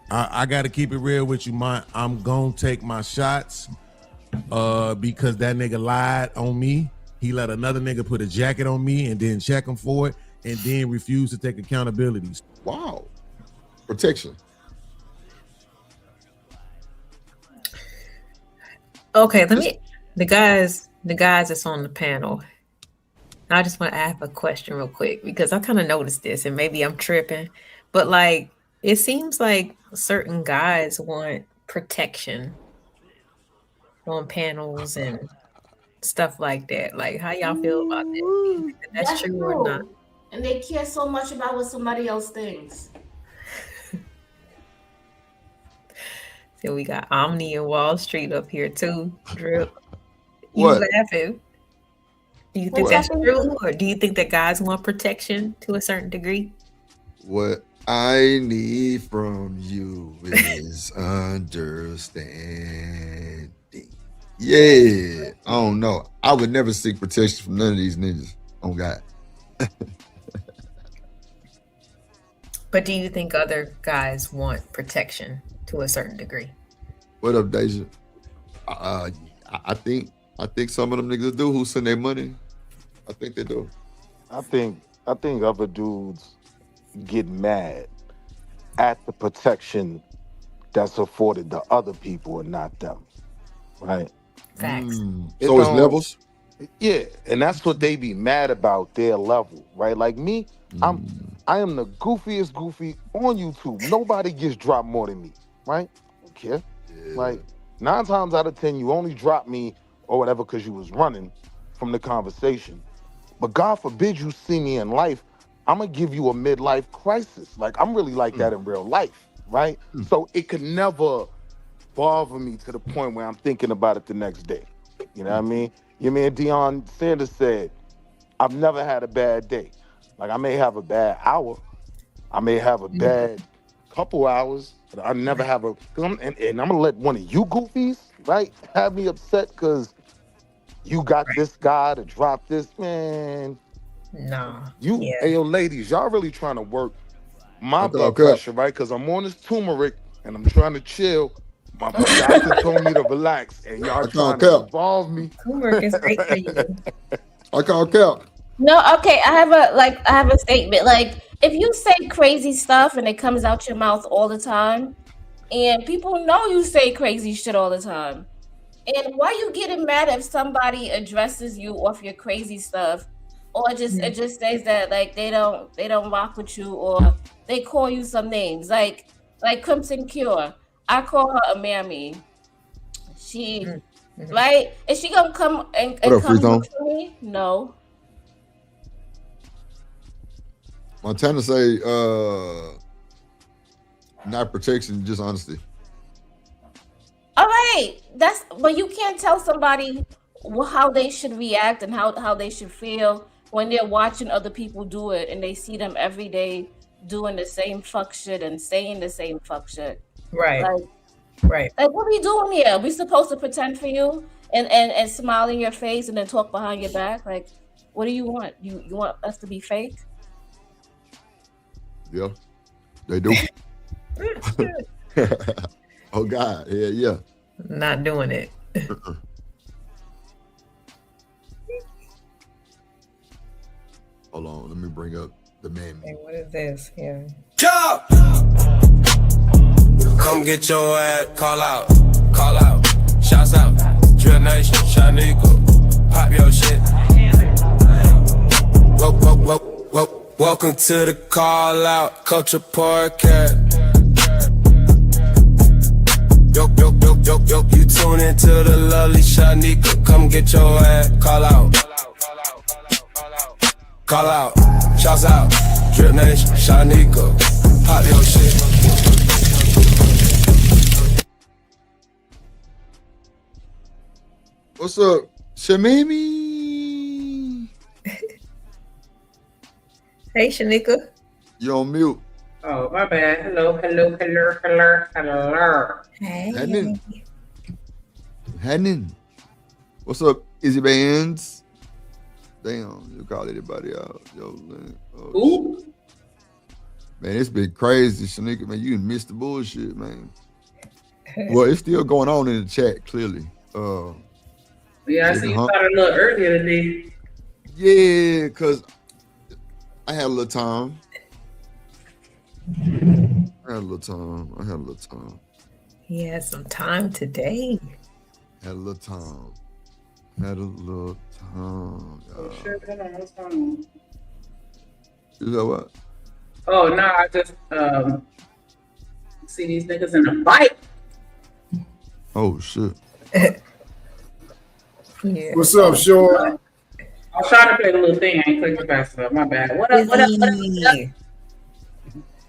I got to keep it real with you, Mont. I'm going to take my shots because that nigga lied on me. He let another nigga put a jacket on me and then check him for it and then refuse to take accountability. Wow. Protection. Okay, the guys that's on the panel, I just want to ask a question real quick because I kind of noticed this and maybe I'm tripping, but like, it seems like certain guys want protection on panels and stuff like that. Like, how y'all feel about that? Do you think that's true or not? And they care so much about what somebody else thinks. So we got Omni and Wall Street up here too. Drip. You What? laughing? Do you think that's true, or do you think that guys want protection to a certain degree? What I need from you is understanding. Yeah, I don't know. I would never seek protection from none of these niggas. Oh God. But do you think other guys want protection to a certain degree? What up, Deja? I think some of them niggas do who send their money. I think they do. I think other dudes get mad at the protection that's afforded to other people and not them. Right? Facts. So it's levels? Yeah, and that's what they be mad about, their level, right? Like me, I am the goofiest goofy on YouTube. Nobody gets dropped more than me, right? I don't care. Yeah. Like 9 times out of 10, you only drop me or whatever because you was running from the conversation. But God forbid you see me in life, I'm gonna give you a midlife crisis. Like I'm really like that in real life, right? So it could never bother me to the point where I'm thinking about it the next day. You know what I mean? Your man Deion Sanders said, I've never had a bad day. Like I may have a bad hour, I may have a bad couple hours, but I never have and I'm gonna let one of you goofies, right, have me upset because you got this guy to drop this, man. Nah. Hey, yo, ladies, y'all really trying to work my blood pressure, right? Because I'm on this turmeric and I'm trying to chill. My doctor told me to relax, and y'all trying to involve me. Turmeric is great for you. I can't count. No, okay. I have a statement. Like, if you say crazy stuff and it comes out your mouth all the time, and people know you say crazy shit all the time, and why you getting mad if somebody addresses you off your crazy stuff, or it just says that like they don't rock with you, or they call you some names like Crimson Cure. I call her a mammy. She, right? Is she gonna come and come look for me? No. Montana say, not protection, just honesty. All right, but you can't tell somebody how they should react and how they should feel when they're watching other people do it and they see them every day doing the same fuck shit and saying the same fuck shit. Right. Like, what are we doing here? We supposed to pretend for you and smile in your face and then talk behind your back? Like, what do you want? You want us to be fake? Yeah, they do. Oh God, yeah. Not doing it. Hold on, let me bring up the man. Hey, what is this? Yeah. Jump! Come get your ass, call out, shouts out, Drill Nation, Shaniqua, pop your shit. Welcome to the call out, Culture Podcast. Yo, you tune into the lovely Shaniqua, come get your ass, call out, shouts out, Drip Nation, Shaniqua, pop your shit. What's up, Shamimi? Hey, Shaniqua. You on mute. Oh, my bad. Hello. Hey. Hannon. What's up, Izzy Beanz? Damn, you call anybody out. Yo, man. Oh, man, it's been crazy, Shanika. Man, you missed the bullshit, man. Well, it's still going on in the chat, clearly. Yeah, I see you started a little earlier today. Yeah, because I had a little time. I had a little time. He had some time today. Had a little time. Oh, shit, hold on, what's going on? You know what? Oh, no, I just see these niggas in a bike. Oh, shit. Yeah. What's up, Sean? I was trying to play the little thing. I ain't clicked the fast enough. My bad. What up?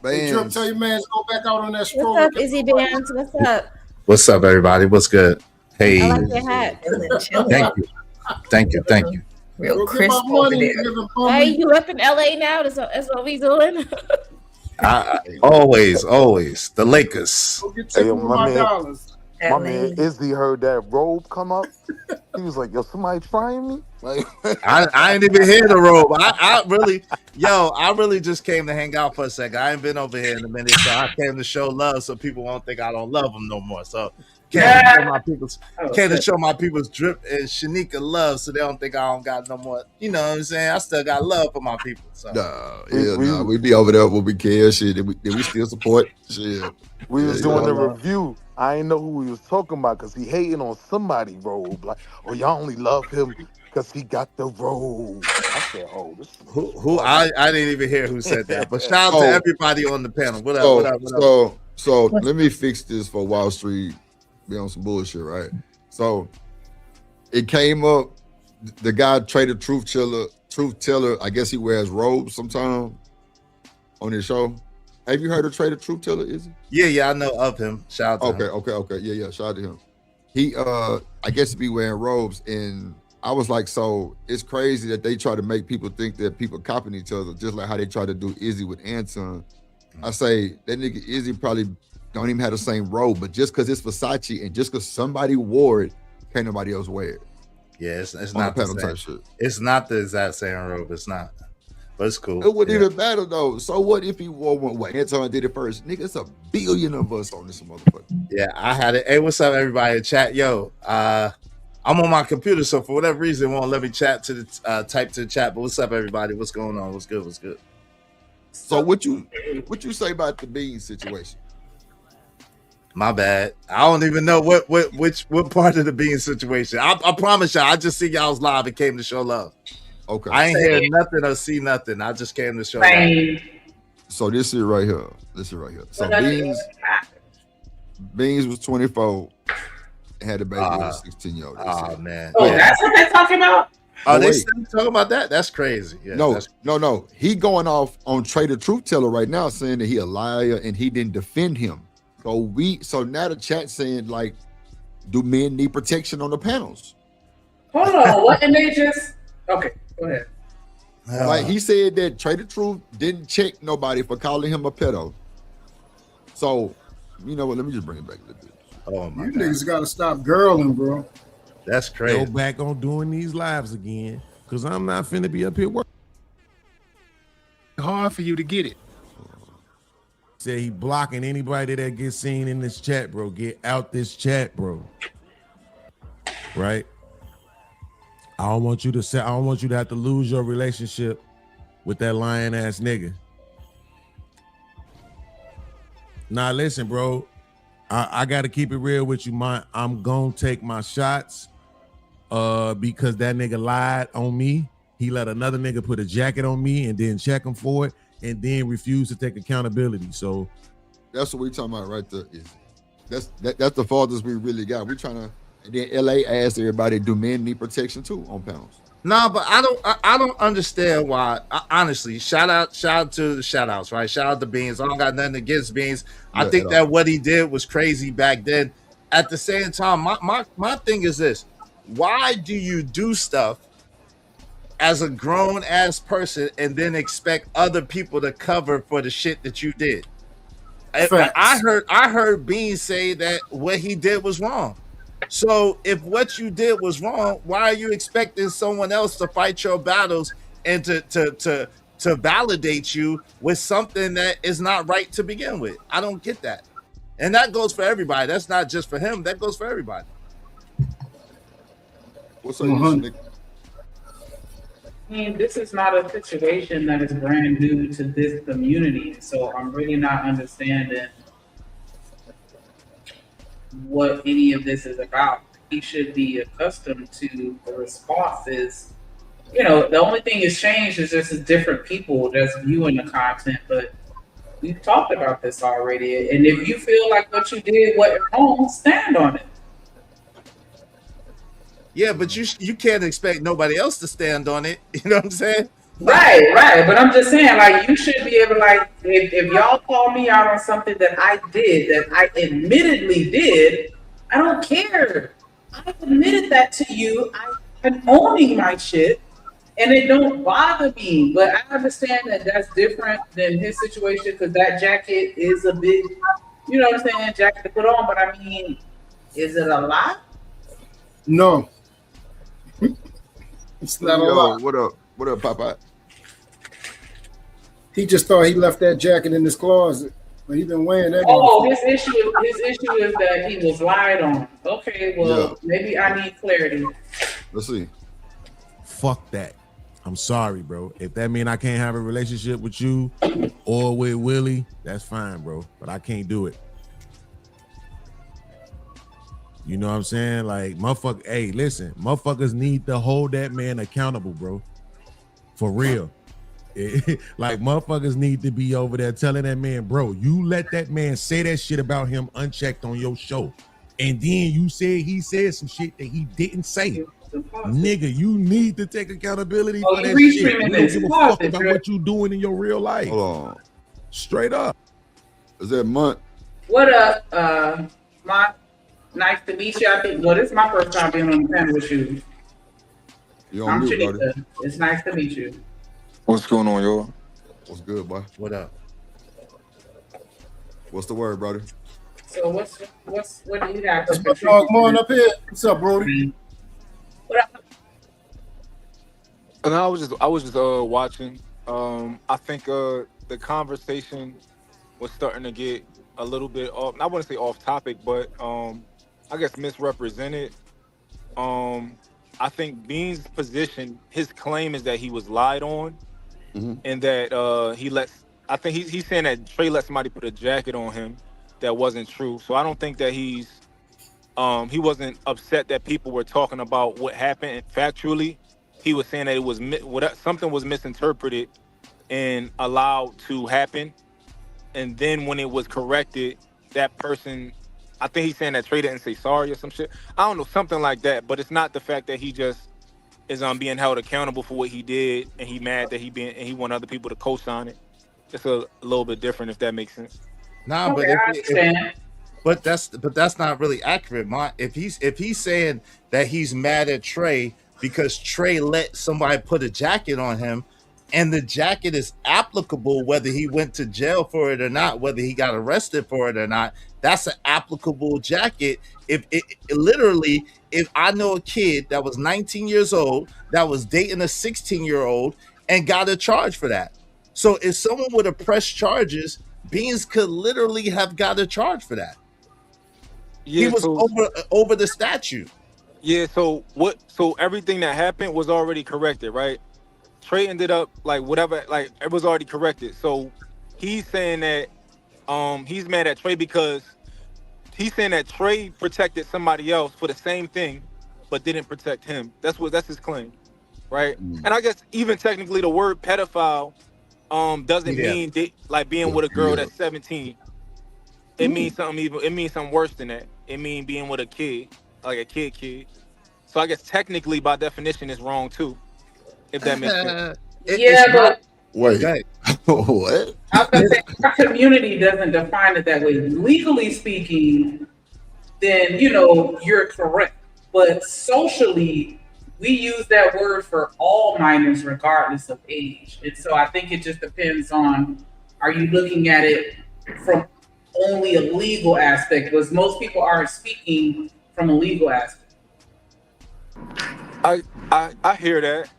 Hey, Trip, tell your man to go back out on that stroller. What's up, Izzy Beanz? What's up? What's up, everybody? What's good? Hey. I like your hat. Thank you. Real crisp over there. Hey, you up in LA now? That's what we doing. Always. The Lakers. Hey, my man Izzy heard that robe come up. He was like, yo, somebody trying me? Like, I ain't even hear the robe. I really just came to hang out for a second. I ain't been over here in a minute, so I came to show love so people won't think I don't love them no more. So came to show my people's Drip and Shanika love so they don't think I don't got no more. You know what I'm saying? I still got love for my people. So we be over there when we care. Shit, did we still support? Shit. We was doing the review. I ain't know who we was talking about because he hating on somebody robe. Like, oh, y'all only love him because he got the robe. I said, oh, this is who I didn't even hear who said that. But shout out to everybody on the panel. What up? So let me fix this for Wall Street. Be on some bullshit, right? So it came up. The guy traded Truth Teller. I guess he wears robes sometimes on his show. Have you heard of Trader Truth Teller? Is he? Yeah, I know of him. Shout out to him. Okay. Yeah. Shout out to him. He I guess he be wearing robes, and I was like, so it's crazy that they try to make people think that people copying each other, just like how they try to do Izzy with Anton. I say that nigga Izzy probably don't even have the same robe, but just because it's Versace and just because somebody wore it, can't nobody else wear it. Yeah, it's not the same. Shit. It's not the exact same robe. It's not. But it's cool. It wouldn't even matter though. So what if he wore one? What Anton did it first? Nigga, it's a billion of us on this motherfucker. Yeah, I had it. Hey, what's up, everybody in chat? Yo, I'm on my computer, so for whatever reason, it won't let me chat to the type to the chat. But what's up, everybody? What's going on? What's good? So what you say about the Beanz situation? My bad. I don't even know what part of the Beanz situation. I promise y'all, I just see y'all's live and came to show love. Okay. I ain't hear nothing or see nothing. I just came to show love. So this is right here. So Beanz. Beanz was 24 and had a baby with a 16-year-old. Oh man. Oh, that's what they're talking about? Oh, they still talking about that? That's crazy. Yeah, no. He going off on Trey the Truth Teller right now, saying that he a liar and he didn't defend him. So now the chat saying, like, do men need protection on the panels? Hold on, what? And they just okay, go ahead. Like he said that Trey the Truth didn't check nobody for calling him a pedo. So, you know what? Let me just bring it back a little bit. Oh my You God. niggas gotta stop girling, bro. That's crazy. Go back on doing these lives again, because I'm not finna be up here working. Hard for you to get it. Say he blocking anybody that gets seen in this chat, bro. Get out this chat, bro. Right? I don't want you to have to lose your relationship with that lying ass nigga. Now listen, bro. I gotta keep it real with you. I'm gonna take my shots because that nigga lied on me. He let another nigga put a jacket on me and then check him for it and then refuse to take accountability. So that's what we talking about right there. That's the farthest we really got. We trying to, and then LA asked everybody, do men need protection too on panels? No, but I don't understand why. Honestly, shout out to the shout outs, right? Shout out to Beanz. I don't got nothing against Beanz. I think that what he did was crazy back then. At the same time, my thing is this: why do you do stuff as a grown ass person and then expect other people to cover for the shit that you did? I heard Beanz say that what he did was wrong. So if what you did was wrong, why are you expecting someone else to fight your battles and to validate you with something that is not right to begin with? I don't get that. And that goes for everybody. That's not just for him. That goes for everybody. What's up, Nick? I mean, this is not a situation that is brand new to this community. So I'm really not understanding what any of this is about. He should be accustomed to the responses. You know, the only thing that's changed is just different people that's viewing the content, but we've talked about this already. And if you feel like what you did wasn't wrong, stand on it. Yeah, but you can't expect nobody else to stand on it. You know what I'm saying? Right. But I'm just saying, like, you should be able to, like, if y'all call me out on something that I did, that I admittedly did, I don't care. I admitted that to you. I'm owning my shit, and it don't bother me. But I understand that that's different than his situation, because that jacket is a big, you know what I'm saying, jacket to put on. But I mean, is it a lot? No. It's not a lot. What up, Popeye? He just thought he left that jacket in his closet, but he been wearing that. Oh, his issue is that he was lied on. Okay, well, maybe I need clarity. Let's see. Fuck that. I'm sorry, bro. If that mean I can't have a relationship with you or with Willie, that's fine, bro. But I can't do it. You know what I'm saying? Like, motherfucker, hey, listen, motherfuckers need to hold that man accountable, bro. For real. Like, motherfuckers need to be over there telling that man, bro, you let that man say that shit about him unchecked on your show. And then you said he said some shit that he didn't say. Nigga, you need to take accountability for that shit. You don't give a fuck about what you doing in your real life. Hold on. Straight up. Is that Mont? What up, Mont? Nice to meet you. I think, well, this is my first time being on the panel with you. I'm Shanika. It's nice to meet you. What's going on, y'all? What's good, boy? What up? What's the word, brother? So what do you have? That's my dog Mont up here. What's up, Brody? What up? And I was just watching. I think the conversation was starting to get a little bit off. I wouldn't say off topic, but I guess misrepresented. I think Bean's position, his claim is that he was lied on, and that he lets. I think he's saying that Trey let somebody put a jacket on him that wasn't true. So I don't think that he wasn't upset that people were talking about what happened factually. He was saying that it was something was misinterpreted and allowed to happen, and then when it was corrected, that person I think he's saying that Trey didn't say sorry or some shit. I don't know, something like that. But it's not the fact that he just is being held accountable for what he did, and he mad that he want other people to co-sign it. It's a little bit different, if that makes sense. Nah, Okay, I understand. but that's not really accurate, Mont. If he's saying that he's mad at Trey because Trey let somebody put a jacket on him, and the jacket is applicable whether he went to jail for it or not, whether he got arrested for it or not, that's an applicable jacket. If I know a kid that was 19 years old that was dating a 16-year-old and got a charge for that. So if someone would have pressed charges, Beanz could literally have got a charge for that. Yeah, he was over the statute. Yeah, so everything that happened was already corrected, right? Trey ended up whatever, it was already corrected. So he's saying that he's mad at Trey because he's saying that Trey protected somebody else for the same thing, but didn't protect him. That's his claim, right? And I guess even technically the word pedophile doesn't mean being with a girl that's 17. It means something it means something worse than that. It means being with a kid, like a kid. So I guess technically by definition it's wrong too, if that makes sense. But wait, what? I was gonna say our community doesn't define it that way. Legally speaking, then you're correct. But socially, we use that word for all minors regardless of age. And so I think it just depends on, are you looking at it from only a legal aspect? Because most people aren't speaking from a legal aspect. I hear that.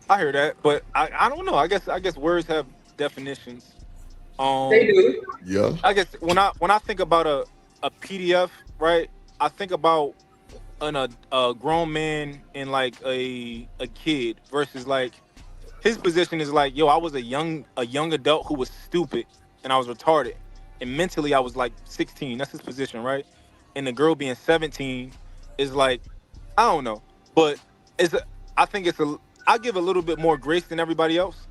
I hear that, but I don't know. I guess words have definitions. They do. Yeah. I guess when I think about a PDF, right? I think about a grown man and a kid versus his position is yo, I was a young adult who was stupid and I was retarded, and mentally I was 16. That's his position, right? And the girl being 17 is I don't know, but I think I give a little bit more grace than everybody else,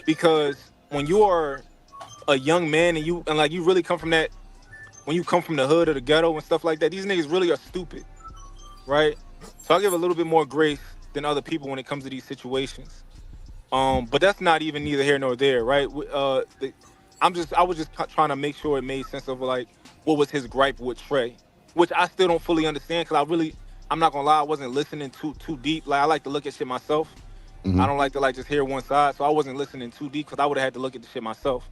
because when you are a young man and you really come from that, when you come from the hood or the ghetto and stuff like that, these niggas really are stupid, right? So I give a little bit more grace than other people when it comes to these situations. But that's not even neither here nor there, right? I was just trying to make sure it made sense of what was his gripe with Trey, which I still don't fully understand, because I'm not gonna lie, I wasn't listening too deep. I like to look at shit myself. Mm-hmm. I don't like to just hear one side, so I wasn't listening too deep because I would have had to look at the shit myself,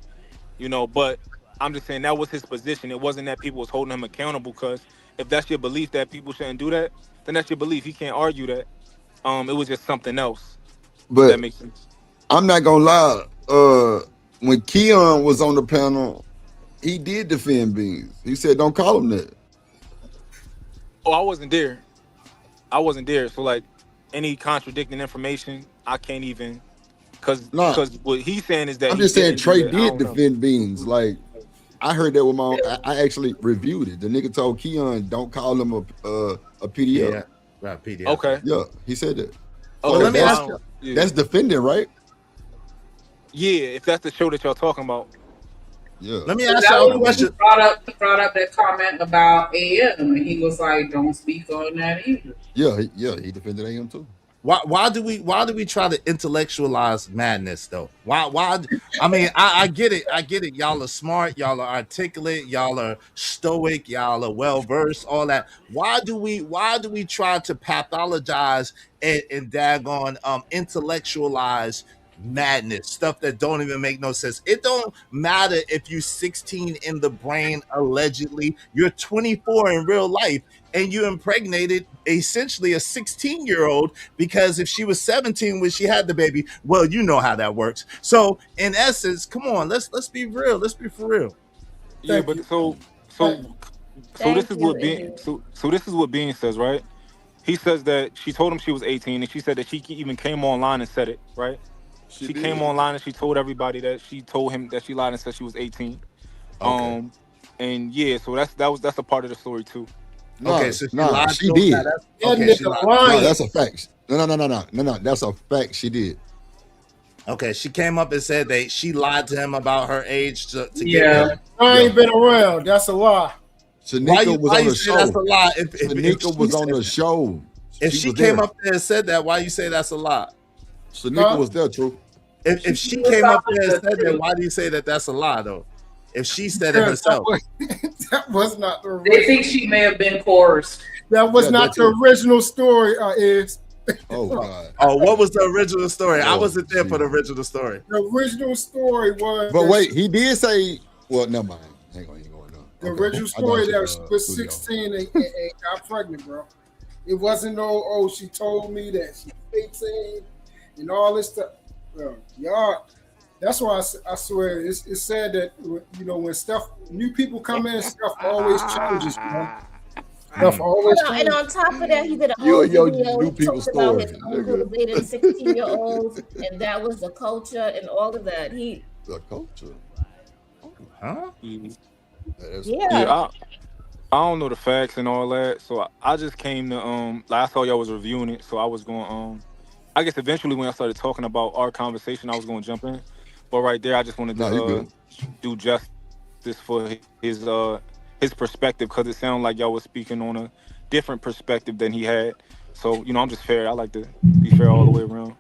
But I'm just saying that was his position. It wasn't that people was holding him accountable, because if that's your belief that people shouldn't do that, then that's your belief. He can't argue that. It was just something else. But that makes sense. I'm not gonna lie. When Keon was on the panel, he did defend Beanz. He said, "Don't call him that." Oh, I wasn't there. So any contradicting information, I can't even, because what he's saying is that I'm just saying Trey did defend Beanz. I heard that with my own, I actually reviewed it. The nigga told Keon, "Don't call him a PDF." Yeah, right, PDF. Okay. Yeah, he said that. Oh, let me ask you. That's defending, right? Yeah, if that's the show that y'all talking about. Yeah. Let me ask y'all a question. He brought up that comment about AM, and he was like, "Don't speak on that either." Yeah, he defended AM too. Why do we try to intellectualize madness though? Why? I mean, I get it. Y'all are smart. Y'all are articulate. Y'all are stoic. Y'all are well versed. All that. Why do we try to pathologize and daggone intellectualize madness, stuff that don't even make no sense? It don't matter if you're 16 in the brain, allegedly. You're 24 in real life, and you impregnated essentially a 16-year-old, because if she was 17 when she had the baby, well, you know how that works. So in essence, come on, let's be real. Let's be for real. Yeah, but so this is what Beanz says, right? He says that she told him she was 18, and she said that she even came online and said it, right? She came online and she told everybody that she told him that she lied and said she was 18. Okay. And yeah, so that's a part of the story too. No, okay, so she did. No, that's a fact. No. That's a fact. She did. Okay, she came up and said she lied to him about her age to get him. I ain't been around. That's a lie. Shanika was on the show. That's a lie? Shanika was on the show. If she came up there and said that, why you say that's a lie? Shanika was there, true. If she came up there and said that, why do you say that that's a lie, though? If she said it herself. That was not the original. They think she may have been coerced. That was not the original story, is. Oh, God. Oh, what was the original story? I wasn't there for the original story. The original story was. But wait, he did say, well, never mind. Hang on, the original story that she was 16 and got pregnant, bro. It wasn't no, she told me that she's 18 and all this stuff. Bro, y'all, that's why I swear it's sad that, you know, when new people come in, stuff always changes, bro. Stuff always changes. And on top of that, he did a whole video he talked about his uncle dating 16-year-olds, and that was the culture and all of that. The culture? Huh? Yeah. I don't know the facts and all that, so I just came to I saw y'all was reviewing it, so I was going I guess eventually when I started talking about our conversation, I was going to jump in, but right there I just wanted to do justice for his perspective, because it sounded like y'all was speaking on a different perspective than he had. So, you know, I'm just fair. I like to be fair all the way around.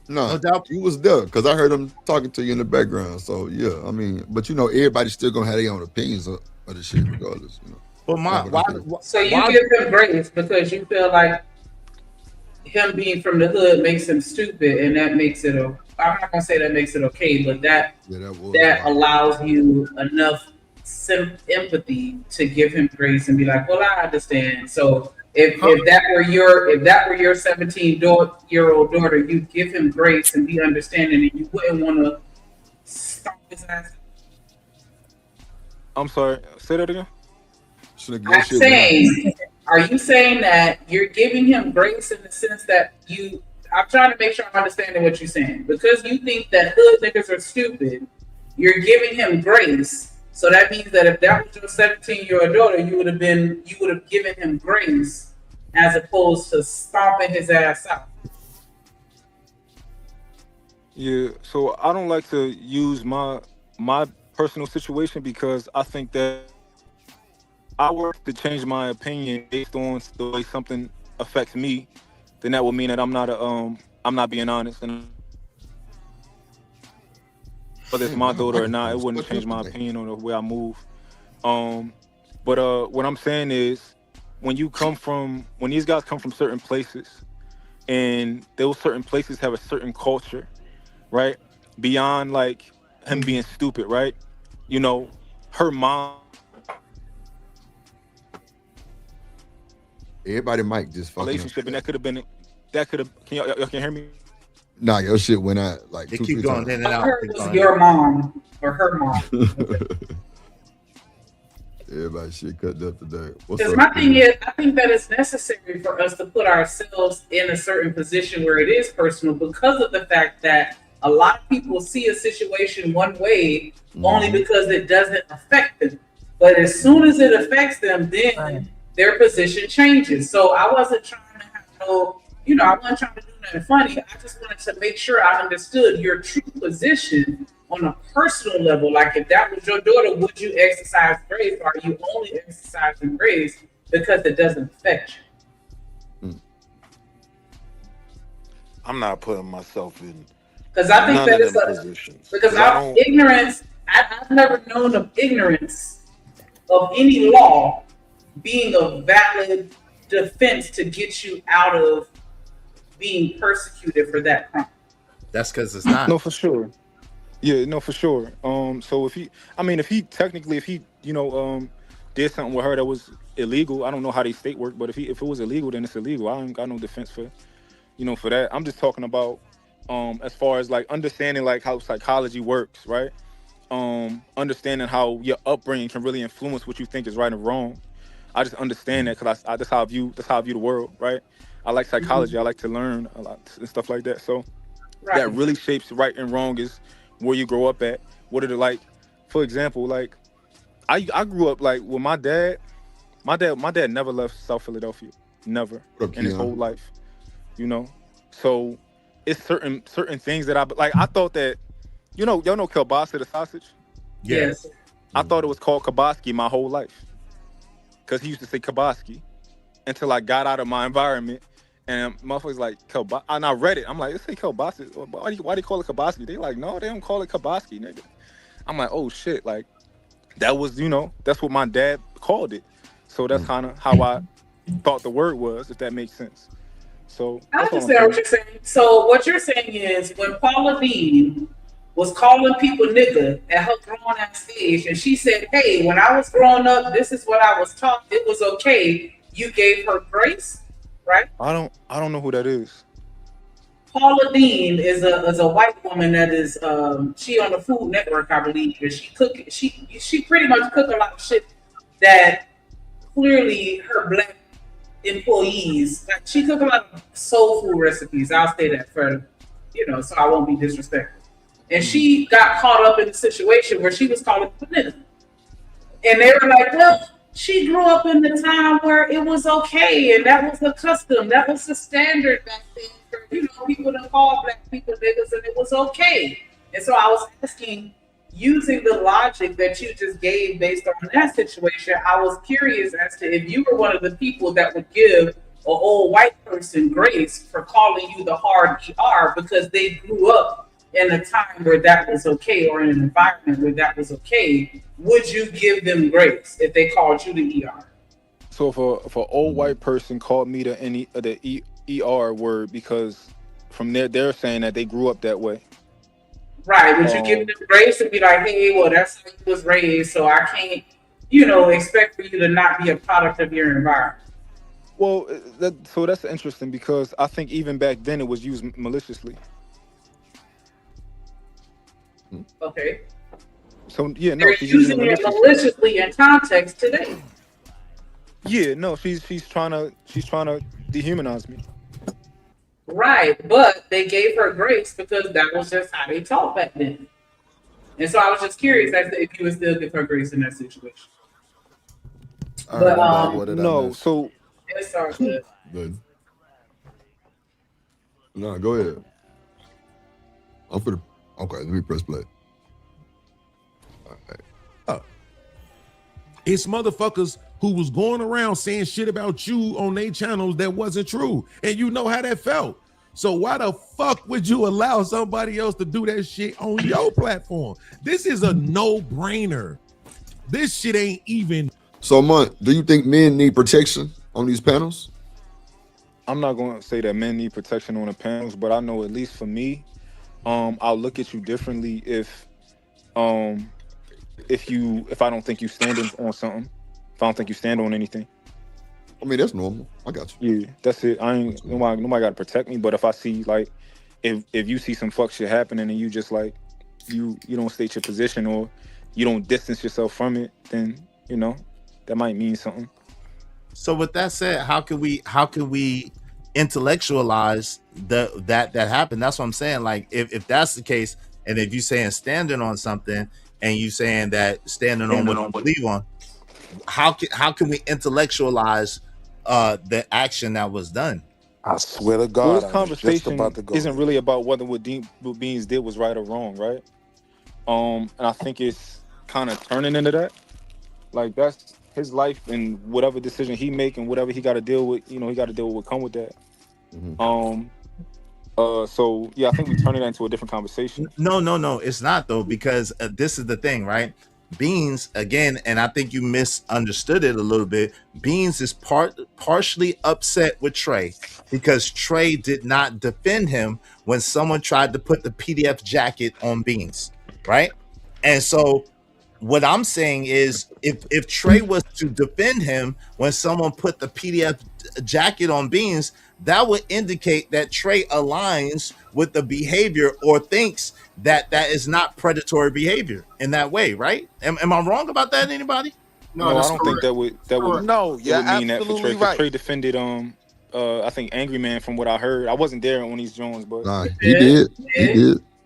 No doubt he was there because I heard him talking to you in the background. So yeah, I mean, but you know, everybody's still gonna have their own opinions of the shit regardless. You know. But so you give him grace because you feel like him being from the hood makes him stupid, and that makes it. I'm not gonna say that makes it okay, but that allows you enough empathy to give him grace and be like, well, I understand. So if that were your 17-year-old daughter, you'd give him grace and be understanding, and you wouldn't want to stop his ass. I'm sorry, say that again. I'm saying, are you saying that you're giving him grace in the sense that I'm trying to make sure I'm understanding what you're saying, because you think that hood niggas are stupid, you're giving him grace. So that means that if that was your 17-year-old daughter, you would have given him grace as opposed to stomping his ass out. Yeah, so I don't like to use my personal situation because I think that I work to change my opinion based on the way something affects me. Then that would mean that I'm not being honest, and whether it's my daughter or not, it wouldn't change my opinion on the way I move. But what I'm saying is, when these guys come from certain places, and those certain places have a certain culture, right? Beyond like him being stupid, right? You know, her mom. Everybody mic just fucking relationship, and can y'all can hear me? Nah, your shit went out like they 2-3 keep going times. in and out. I heard it was your mom or her mom. Everybody shit cut up today. Because my thing is, I think that it's necessary for us to put ourselves in a certain position where it is personal, because of the fact that a lot of people see a situation one way only because it doesn't affect them. But as soon as it affects them, then their position changes. So I wasn't trying to have I wasn't trying to do nothing funny. I just wanted to make sure I understood your true position on a personal level. Like, if that was your daughter, would you exercise grace, or are you only exercising grace because it doesn't affect you? I'm not putting myself in. Because I think that it's because ignorance. I've never known of ignorance of any law being a valid defense to get you out of being persecuted for that crime. That's because it's not. No, for sure. Yeah, no, for sure. So if he did something with her that was illegal, I don't know how they state work, but if it was illegal, then it's illegal. I ain't got no defense for that. I'm just talking about as far as like understanding like how psychology works, right? Understanding how your upbringing can really influence what you think is right and wrong. I just understand that because that's how I view the world, right? I like psychology. I like to learn a lot and stuff like that. So that really shapes right and wrong is where you grow up at. What are the like? For example, like I grew up like with my dad. My dad never left South Philadelphia, never in his whole life. So it's certain things that I thought that y'all know kielbasa, the sausage. Yes. I thought it was called kielbasa my whole life. because he used to say Kabaski until I got out of my environment. And motherfuckers like, and I read it. I'm like, let's say Kabaski. Why do you call it Kabaski? They like, no, they don't call it Kabaski, nigga. I'm like, oh shit. Like, that was, that's what my dad called it. So that's kind of how I thought the word was, if that makes sense. So I understand what you're saying. So what you're saying is when Paula Dean was calling people nigga at her grown ass stage, and she said, hey, when I was growing up, this is what I was taught. It was okay. You gave her grace, right? I don't know who that is. Paula Dean is a white woman that is she on the Food Network, I believe. And she pretty much cook a lot of shit that clearly her black employees, like, she cook a lot of soul food recipes. I'll say that for so I won't be disrespectful. And she got caught up in a situation where she was calling people nigga. And they were like, well, she grew up in the time where it was okay, and that was the custom, that was the standard back then for people to call black people niggas, and it was okay. And so I was asking, using the logic that you just gave based on that situation, I was curious as to if you were one of the people that would give an old white person grace for calling you the hard ER because they grew up in a time where that was okay, or in an environment where that was okay. Would you give them grace if they called you the ER? So if an old white person called me the ER word, because from there they're saying that they grew up that way. Right. Would you give them grace and be like, hey, well, that's how you was raised, so I can't, expect for you to not be a product of your environment? Well, that's interesting, because I think even back then it was used maliciously. Okay. So yeah, no, they're she's using it maliciously in context today. Yeah, no, she's trying to dehumanize me. Right, but they gave her grace because that was just how they talked back then. And so I was just curious as to if you would still give her grace in that situation. But no, so it's all good. Good. No, go ahead. Okay, let me press play. All right. It's motherfuckers who was going around saying shit about you on their channels that wasn't true, and you know how that felt. So why the fuck would you allow somebody else to do that shit on your platform? This is a no-brainer. This shit ain't even. So, Mont, do you think men need protection on these panels? I'm not going to say that men need protection on the panels, but I know, at least for me, I'll look at you differently if I don't think you standing on something. If I don't think you stand on anything. I mean, that's normal. I got you. Yeah, that's it. Nobody got to protect me. But if I see, like, if you see some fuck shit happening and you just like you don't state your position, or you don't distance yourself from it, then that might mean something. So with that said, how can we intellectualize that happened? That's what I'm saying. Like, if that's the case, and if you saying standing on something, and you saying that standing on what you believe on, how can we intellectualize the action that was done? I swear to God, well, this conversation isn't really about whether what Beanz did was right or wrong, right? And I think it's kind of turning into that. Like, that's his life, and whatever decision he make and whatever he got to deal with, he got to deal with what come with that. Mm-hmm. So yeah, I think we turn it into a different conversation. No, it's not though, because this is the thing, right? Beanz, again, and I think you misunderstood it a little bit. Beanz is partially upset with Trey because Trey did not defend him when someone tried to put the PDF jacket on Beanz, right? And so what I'm saying is, if Trey was to defend him when someone put the PDF jacket on Beanz, that would indicate that Trey aligns with the behavior, or thinks that is not predatory behavior in that way, right? Am I wrong about that, anybody? No, I don't think that would no, yeah, would mean that for Trey. Right. Trey defended I think Angry Man, from what I heard. I wasn't there on these Jones, but nah, he did.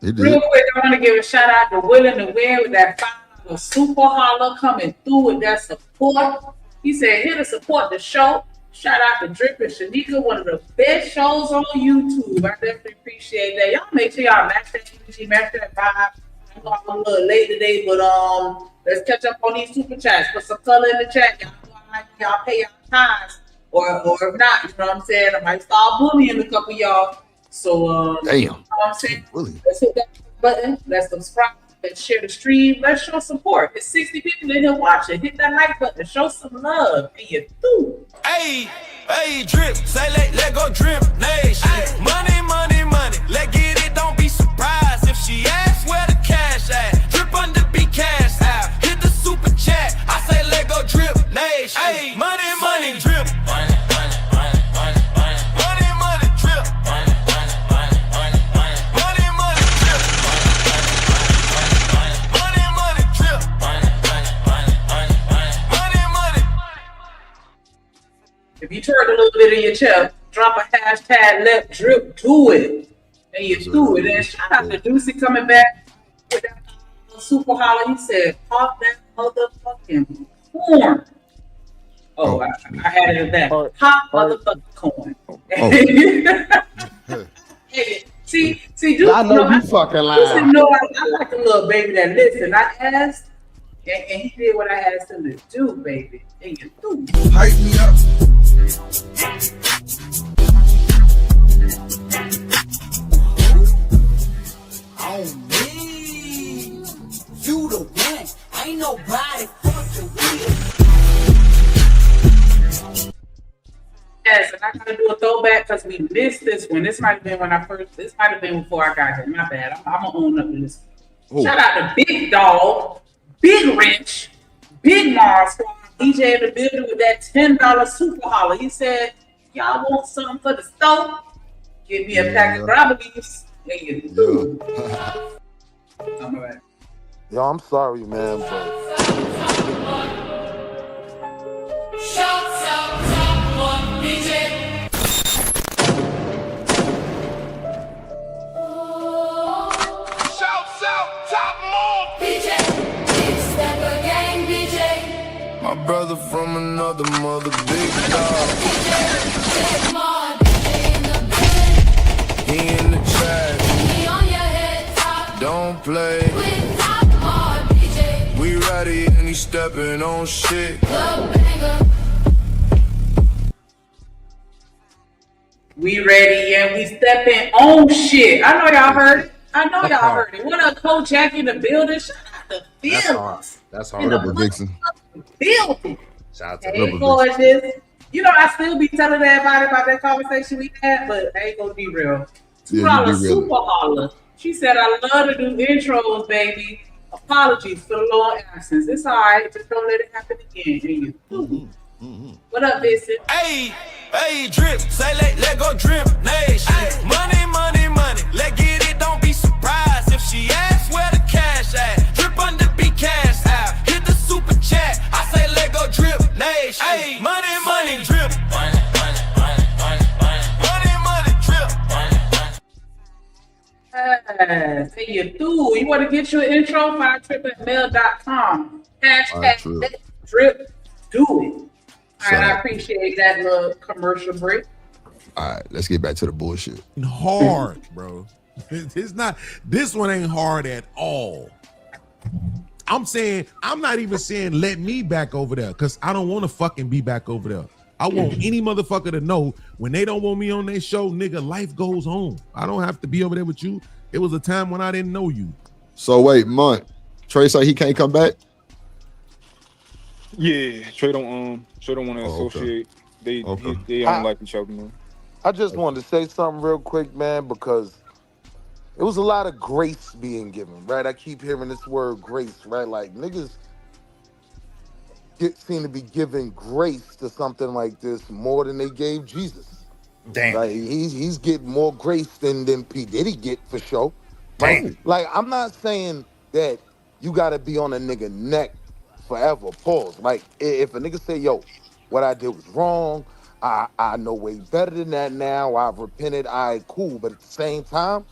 Real quick, I want to give a shout out to Willing to Win with that $5 super holler coming through with that support. He said, here to support the show. Shout out to Drip and Shanika, one of the best shows on YouTube. I definitely appreciate that. Y'all make sure y'all match that energy, match that vibe. I know I'm a little late today, but let's catch up on these super chats. Put some color in the chat. Y'all know y'all pay y'all tithes, or if not, you know what I'm saying? I might start bullying a couple of y'all. So damn. You know what I'm saying? Let's hit that button. Let's subscribe. Let's share the stream. Let's show support. There's 60 people in here watching. Hit that like button. Show some love. And you do. Hey, hey, drip. Say let go drip. Nation. Money, money, money. Let get it. Don't be surprised if she asks where the cash at. Drip under be cash out. Hit the super chat. I say let go drip. Nation. Hey, money, money, drip. Money, money, money, money, money. Money, money, drip. Money, money, money, money, money. Money, money, drip. Money, money, drip. Money, money, money, money, money. Money, money. If you twerk a little bit in your chest, drop a hashtag let drip do it. And you do it. And shout out to Deucey coming back with that super holler. He said, pop that motherfucking corn. Oh, I had it at that. Pop motherfucking corn. Hey, see, Deucey, I know you fucking lying. Deucey know I like a little baby that listen. I asked, and he did what I asked him to do, baby. And you do. Hype me up. On me, you the one. Ain't nobody fucking with. Yes, and I gotta do a throwback because we missed this one. This might have been when this might have been before I got here. My bad. I'm gonna own up to this. Ooh. Shout out to Big Dog, Big Rich, Big Mars, DJ in the building with that $10 super holler. He said, y'all want something for the stove? Give me a pack of grabber leaves. Yo, I'm sorry, man, but Shots out top one, DJ. Shouts out top more. DJ, big stepper gang, DJ. My brother from another mother, big dog. Big Mont, DJ in the building. He in the trash. He on your head top. Don't play. With top Mont, DJ. We ready and he stepping on shit. The banger. We ready and we stepping on shit. I know y'all heard it. Heard it. What up, Coach Jack in the building? Shout out to Phil. That's In hard. the Dixon. building. Shout out to Hey, gorgeous. You know, I still be telling everybody about that conversation we had, but I ain't gonna be real. Yeah, you $2 be super holler. She said, I love to do intros, baby. Apologies for the long absence. It's all right. Just don't let it happen again. What up, Vincent? Hey, hey, drip. Say let go drip. Nation. Money, money, money. Let get it. Don't be surprised if she asks where the cash at. Drip under be cash out. Hit the super chat. I say let go drip. Nation. Hey, money, money, drip. Money, money, money, money, money. Money, money, drip. Money, money. Say you do. You want to get your intro? Find trip@mail.com. Hashtag let drip do it. All right, I appreciate that little commercial break. All right, let's get back to the bullshit. Hard, bro. It's not. This one ain't hard at all. I'm not even saying let me back over there because I don't want to fucking be back over there. I want any motherfucker to know when they don't want me on their show, nigga, life goes on. I don't have to be over there with you. It was a time when I didn't know you. So wait, Mont, Trey say he can't come back? Yeah, Trey don't want to associate. They don't like each other, man. I just wanted to say something real quick, man, because it was a lot of grace being given, right? I keep hearing this word grace, right? Like niggas seem to be giving grace to something like this more than they gave Jesus. Damn. Like he's getting more grace than P. Diddy get for sure. Right? Damn. Like I'm not saying that you gotta be on a nigga neck forever. Pause. Like if a nigga say, yo, what I did was wrong, I know way better than that now. I've repented. All right, cool. But at the same time,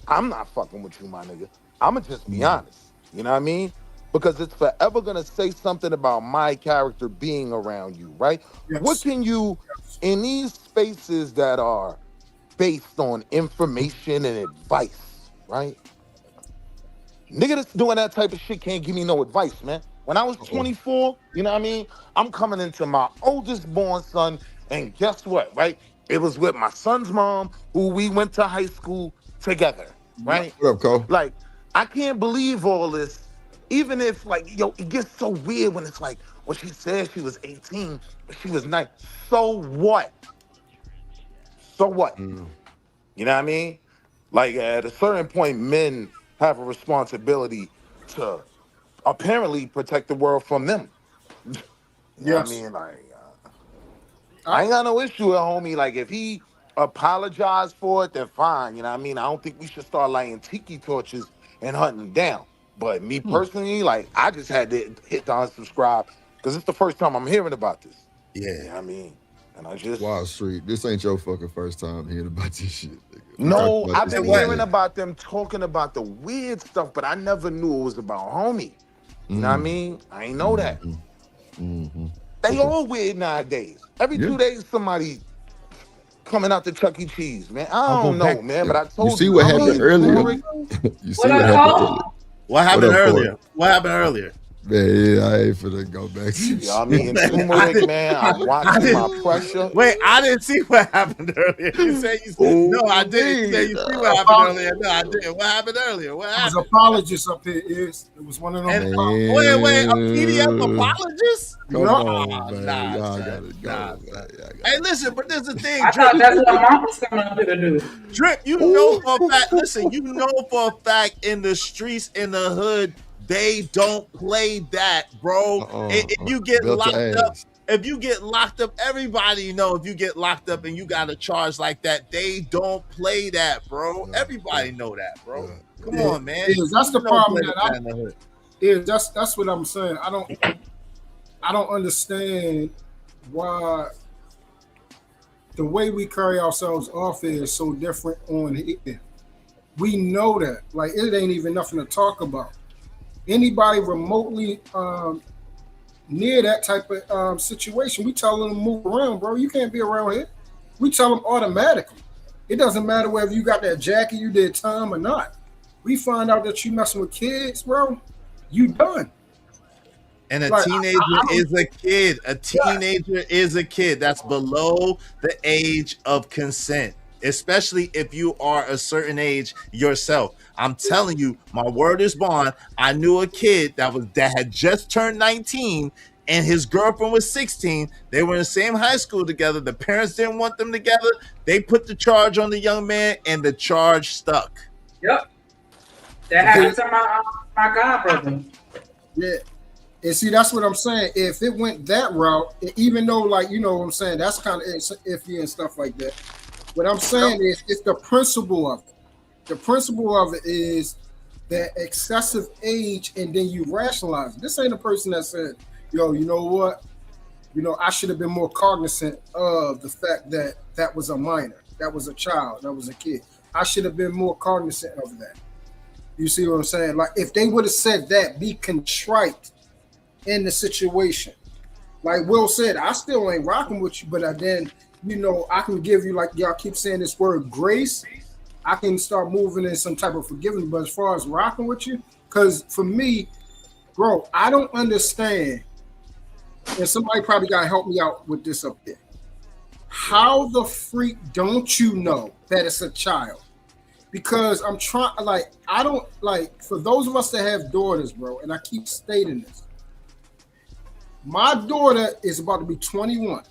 I'm not fucking with you, my nigga. I'ma just be honest. You know what I mean? Because it's forever gonna say something about my character being around you, right? Yes. What can you, in these spaces that are based on information and advice, right? Nigga that's doing that type of shit can't give me no advice, man. When I was 24, you know what I mean? I'm coming into my oldest born son, and guess what, right? It was with my son's mom, who we went to high school together, right? What up, Cole? Like, I can't believe all this, even if, like, yo, it gets so weird when it's like, well, she said she was 18, but she was 9. So what? So what? You know what I mean? Like, at a certain point, men have a responsibility to apparently protect the world from them. You know what I mean? Like, I ain't got no issue with homie. Like, if he apologized for it, then fine. You know what I mean? I don't think we should start lighting tiki torches and hunting down. But me personally, like, I just had to hit the unsubscribe because it's the first time I'm hearing about this. Yeah. You know what I mean? And I just... Wall Street, this ain't your fucking first time hearing about this shit. No, I've been hearing about them talking about the weird stuff, but I never knew it was about homie. You know what I mean? I ain't know that. They all weird nowadays. Every 2 days, somebody coming out to Chuck E. Cheese, man. I don't know, man, but I told you. You see what happened earlier? You see what happened earlier? What happened earlier? What happened earlier? Man, yeah, I ain't finna go back to Yeah, I mean, turmeric, man. I'm watching my pressure. Wait, I didn't see what happened earlier. You said no, I didn't. You said you see what happened earlier. No, I didn't. What happened earlier? What happened? There's apologists up here. It was one of them. Wait, a PDF apologist? Come on, man. Y'all gotta go. Hey, listen, but there's the thing. I thought that's what mom was coming up here to do. Drip, you know for a fact. Listen, you know for a fact in the streets, in the hood, they don't play that, bro. If you get locked up, everybody know if you get locked up and you got a charge like that, they don't play that, bro. Everybody know that, bro. Come on, man. That's the problem that's what I'm saying. I don't understand why the way we carry ourselves off is so different on here. We know that. Like, it ain't even nothing to talk about. Anybody remotely near that type of situation, we tell them to move around, bro. You can't be around here. We tell them automatically. It doesn't matter whether you got that jacket, you did time or not. We find out that you messing with kids, bro, you done. And a teenager is a kid. A teenager is a kid. That's below the age of consent, especially if you are a certain age yourself. I'm telling you, my word is bond. I knew a kid that had just turned 19 and his girlfriend was 16. They were in the same high school together. The parents didn't want them together. They put the charge on the young man and the charge stuck. Yep. That happened to my god brother. Yeah. And see, that's what I'm saying. If it went that route, even though, like, you know what I'm saying, that's kind of iffy and stuff like that. What I'm saying is it's the principle of it. The principle of it is that excessive age, and then you rationalize it. This ain't a person that said, yo, you know what? You know, I should have been more cognizant of the fact that that was a minor, that was a child, that was a kid. I should have been more cognizant of that. You see what I'm saying? Like, if they would have said that, be contrite in the situation. Like Will said, I still ain't rocking with you, but then, you know, I can give you, like y'all keep saying this word, grace. I can start moving in some type of forgiveness. But as far as rocking with you, because for me, bro, I don't understand. And somebody probably got to help me out with this up there. How the freak don't you know that it's a child? Because I'm trying, like, I don't, like, for those of us that have daughters, bro, and I keep stating this, my daughter is about to be 21.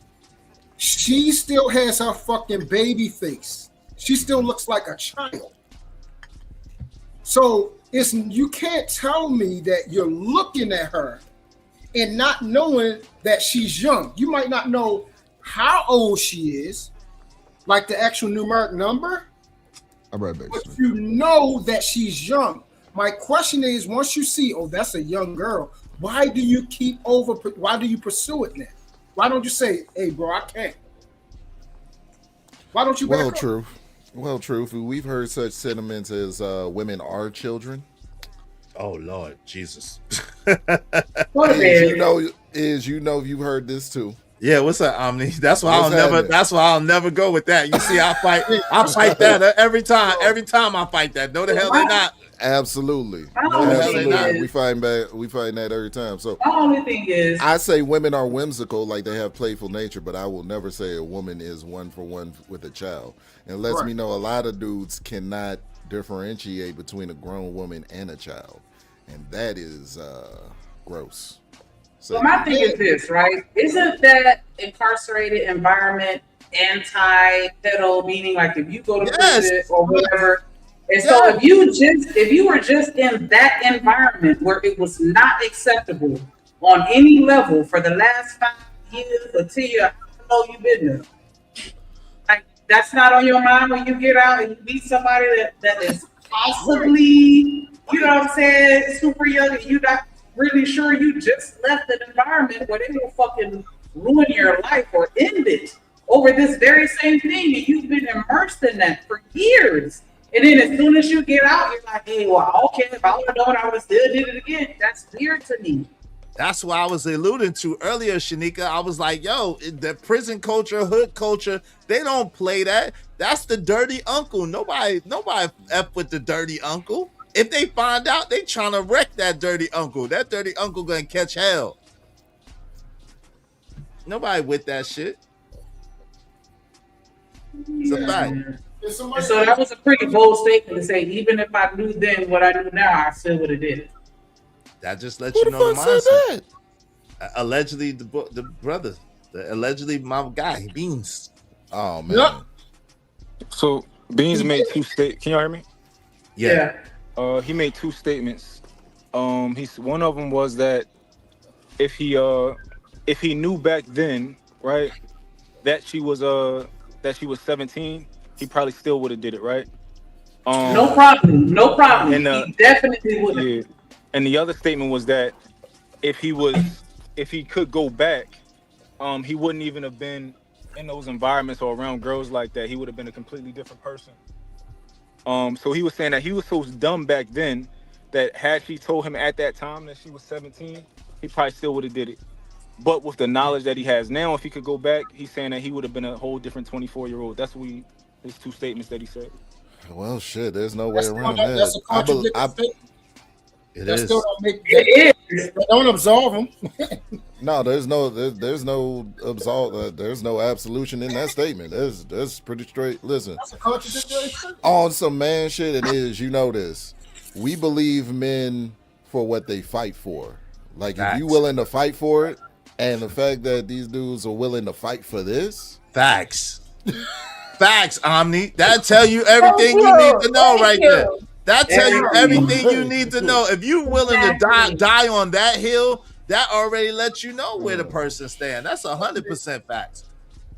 She still has her fucking baby face. She still looks like a child. So you can't tell me that you're looking at her and not knowing that she's young. You might not know how old she is, like the actual numeric number. I'm right back. But you know that she's young. My question is, once you see, oh, that's a young girl, why do you why do you pursue it then? Why don't you say, hey, bro, I can't? Why don't you? Well, truth. We've heard such sentiments as women are children. Oh Lord Jesus. As you know, you've heard this too. Yeah, what's up, Omni? That's why What's I'll never. happening? That's why I'll never go with that. You see, I fight that every time. Every time I fight that. No, the hell they not. Absolutely. No, the hell they not. Absolutely. We find that every time. So My only thing is, I say women are whimsical, like they have playful nature, but I will never say a woman is one for one with a child. And lets me know a lot of dudes cannot differentiate between a grown woman and a child, and that is gross. so my thing is this, right? Isn't that incarcerated environment anti-pedo, meaning like if you go to prison or whatever? And so if you were just in that environment where it was not acceptable on any level for the last 5 years until you know you've been there, like that's not on your mind when you get out and you meet somebody that is possibly, you know what I'm saying, super young, and you're not really sure you just left an environment where they will fucking ruin your life or end it over this very same thing, and you've been immersed in that for years. And then as soon as you get out, you're like, hey, well, okay, if I would have known I would still did it again. That's weird to me. That's what I was alluding to earlier, Shanika. I was like, yo, the prison culture, hood culture, they don't play that. That's the dirty uncle. Nobody F with the dirty uncle. If they find out, they trying to wreck that dirty uncle. That dirty uncle gonna catch hell. Nobody with that shit. It's a fact. And so that was a pretty bold statement to say, even if I knew then what I knew now, I still would have did it. That just lets you know the mindset. Allegedly, the brother, allegedly my guy, Beanz. Oh man. Yep. So Beanz made two statements. Can y'all hear me? Yeah. He made two statements. One of them was that if he knew back then, right, that she was 17, he probably still would have did it, right? No problem. And, he definitely would have. Yeah. And the other statement was that if he could go back, he wouldn't even have been in those environments or around girls like that. He would have been a completely different person. So he was saying that he was so dumb back then that had she told him at that time that she was 17, he probably still would have did it. But with the knowledge that he has now, if he could go back, he's saying that he would have been a whole different 24-year-old. That's what his two statements that he said. Well, shit, there's no way around that. That's a contradictory statement. That still don't make it is. Don't absolve him. No, there's no absolve. There's no absolution in that statement. That's pretty straight. Listen, that's a contradictory statement. On some man shit, it is. You know this. We believe men for what they fight for. Like if you willing to fight for it, and the fact that these dudes are willing to fight for this, facts, Omni. That tell you everything you need to know right there. That tell you everything you need to know. If you willing to die on that hill, that already lets you know where the person stand. That's 100% facts.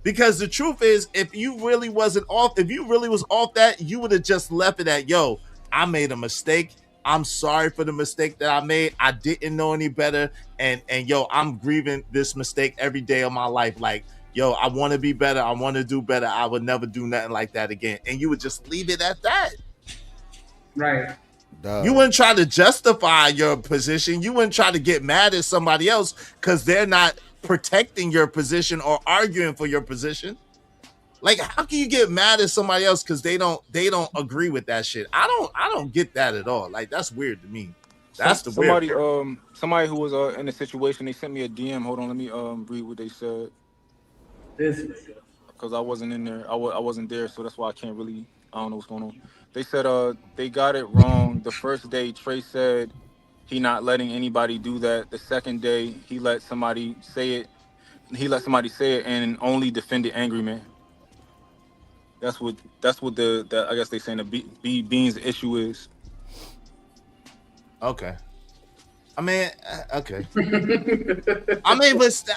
Because the truth is, if you really was off that, you would have just left it at, yo, I made a mistake. I'm sorry for the mistake that I made. I didn't know any better. And yo, I'm grieving this mistake every day of my life. Like, yo, I want to be better. I want to do better. I would never do nothing like that again. And you would just leave it at that. Right. You wouldn't try to justify your position. You wouldn't try to get mad at somebody else because they're not protecting your position or arguing for your position. Like, how can you get mad at somebody else because they don't agree with that shit? I don't get that at all. Like, that's weird to me. That's somebody who was in a situation. They sent me a DM. Hold on, let me read what they said. Because I wasn't in there. I wasn't there, so that's why I can't really. I don't know what's going on. They said they got it wrong. The first day, Trey said he not letting anybody do that. The second day, he let somebody say it. And only defended angry man. That's what I guess they saying the Beanz issue is. Okay. I mean, okay. I mean, but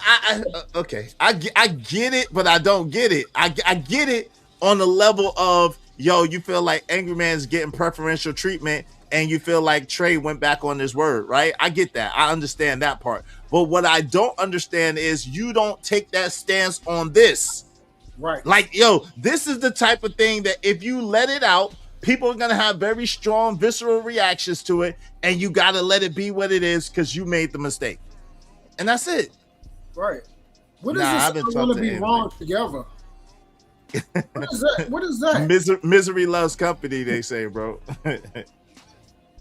okay. I get it, but I don't get it. I get it on the level of, yo, you feel like Angry Man's getting preferential treatment and you feel like Trey went back on his word, right? I get that. I understand that part. But what I don't understand is you don't take that stance on this. Right. Like, yo, this is the type of thing that if you let it out, people are going to have very strong visceral reactions to it, and you got to let it be what it is because you made the mistake. And that's it. Right. What is Nah, this? I've been I want talking to to be Amy. wrong together. What is that? What is that? Misery loves company, they say, bro.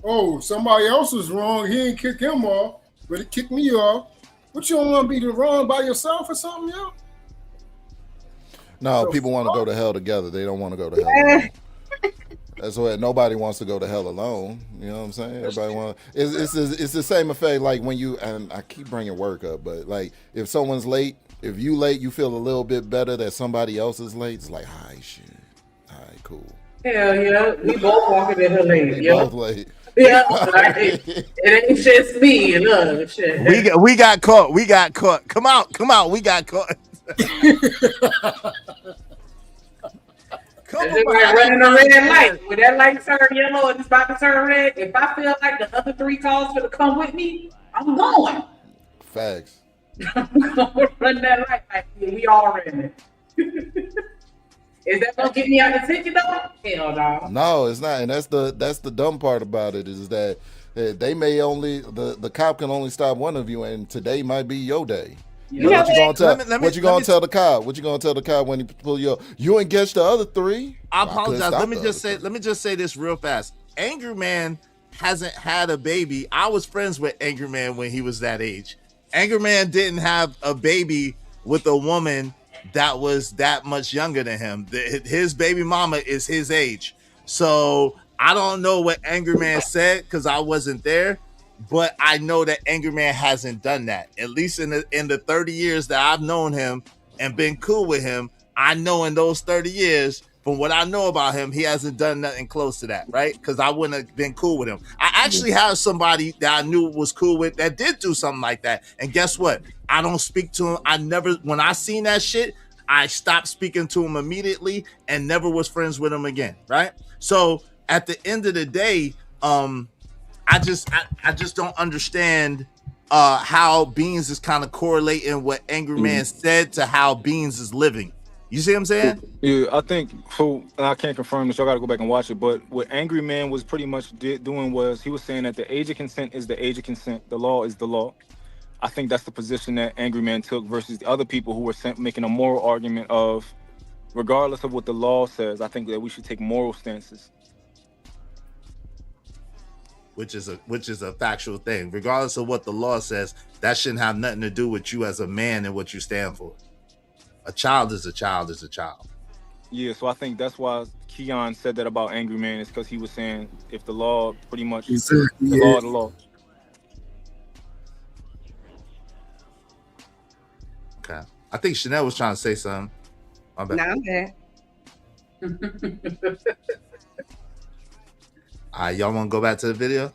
Oh, somebody else is wrong. He ain't kick him off, but he kicked me off. What, you don't want to be wrong by yourself or something, yo? No, people want to go to hell together. They don't want to go to hell alone. That's what nobody wants to go to hell alone. You know what I'm saying? Everybody want. It's the same effect like when you, and I keep bringing work up, but like if someone's late, if you late, you feel a little bit better that somebody else is late. It's like, hi, shit, all right, cool. Hell yeah, we both walking in her lane. We Yeah, both late. yeah, like, it ain't just me. Look, shit. We got caught. We got caught. Come out. We got caught. It's just like running a red light. When that light turn yellow and it's about to turn red, if I feel like the other 3 cars gonna come with me, I'm going. Facts. I'm gonna run that light like we all ran it. Is that gonna get me out the ticket though? Hell no. No, it's not, and that's the dumb part about it is that they may only the cop can only stop one of you, and today might be your day. You What you know, gonna tell? What you gonna let me- tell the cop? What you gonna tell the cop when he pull you up? You ain't catch the other 3. I Well, couldn't apologize. stop Let me the just say. Let me just say this real fast. Angry Man hasn't had a baby. I was friends with Angry Man when he was that age. Angry Man didn't have a baby with a woman that was that much younger than him. His baby mama is his age. So I don't know what Angry Man said because I wasn't there, but I know that Angry Man hasn't done that. At least in the 30 years that I've known him and been cool with him, I know in those 30 years, from what I know about him, he hasn't done nothing close to that, right? Because I wouldn't have been cool with him. I actually have somebody that I knew was cool with that did do something like that. And guess what? I don't speak to him. When I seen that shit, I stopped speaking to him immediately and never was friends with him again, right? So at the end of the day, I just don't understand how Beanz is kind of correlating what Angry Man said to how Beanz is living. You see what I'm saying? Yeah, I think so. I can't confirm this. Y'all got to go back and watch it. But what Angry Man was pretty much doing was he was saying that the age of consent is the age of consent. The law is the law. I think that's the position that Angry Man took versus the other people who were making a moral argument of, regardless of what the law says, I think that we should take moral stances. Which is a factual thing. Regardless of what the law says, that shouldn't have nothing to do with you as a man and what you stand for. A child is a child is a child. Yeah, so I think that's why Keon said that about Angry Man, is because he was saying if the law pretty much the law, the law. Okay. I think Chanel was trying to say something. My bad. No, I'm there. All right, y'all want to go back to the video?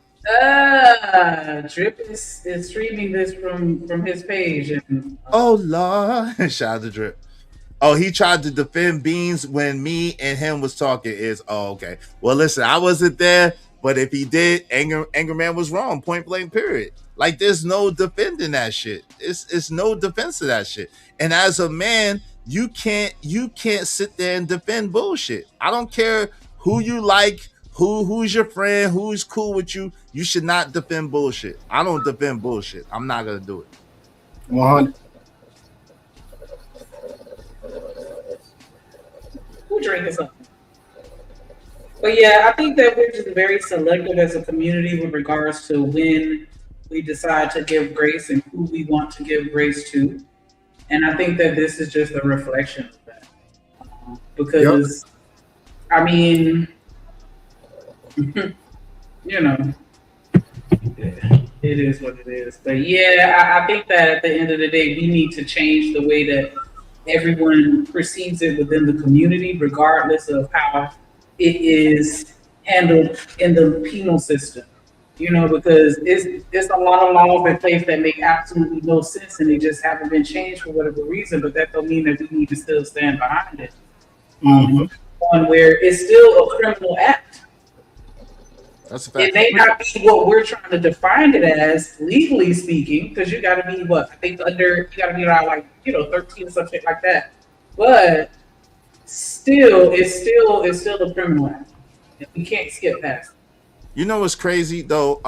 Drip is streaming this from his page. And, oh Lord, shout out to Drip. Oh, he tried to defend Beanz when me and him was talking. Okay. Well, listen, I wasn't there, but if he did, Angry Man was wrong. Point blank. Period. Like, there's no defending that shit. It's no defense of that shit. And as a man, you can't sit there and defend bullshit. I don't care who you like. Who's your friend, who's cool with you, you should not defend bullshit. I don't defend bullshit. I'm not gonna do it. 100. who drinking something? But yeah, I think that we're just very selective as a community with regards to when we decide to give grace and who we want to give grace to. And I think that this is just a reflection of that. Because, I mean, you know, it is what it is. But yeah, I think that at the end of the day, we need to change the way that everyone perceives it within the community, regardless of how it is handled in the penal system. You know, because it's a lot of laws in place that make absolutely no sense, and they just haven't been changed for whatever reason. But that don't mean that we need to still stand behind it. On where it's still a criminal act. That's a fact. It may not be what we're trying to define it as, legally speaking, because you got to be I think you got to be around 13 or something like that. But still, it's still a criminal act. We can't skip past it. You know what's crazy though?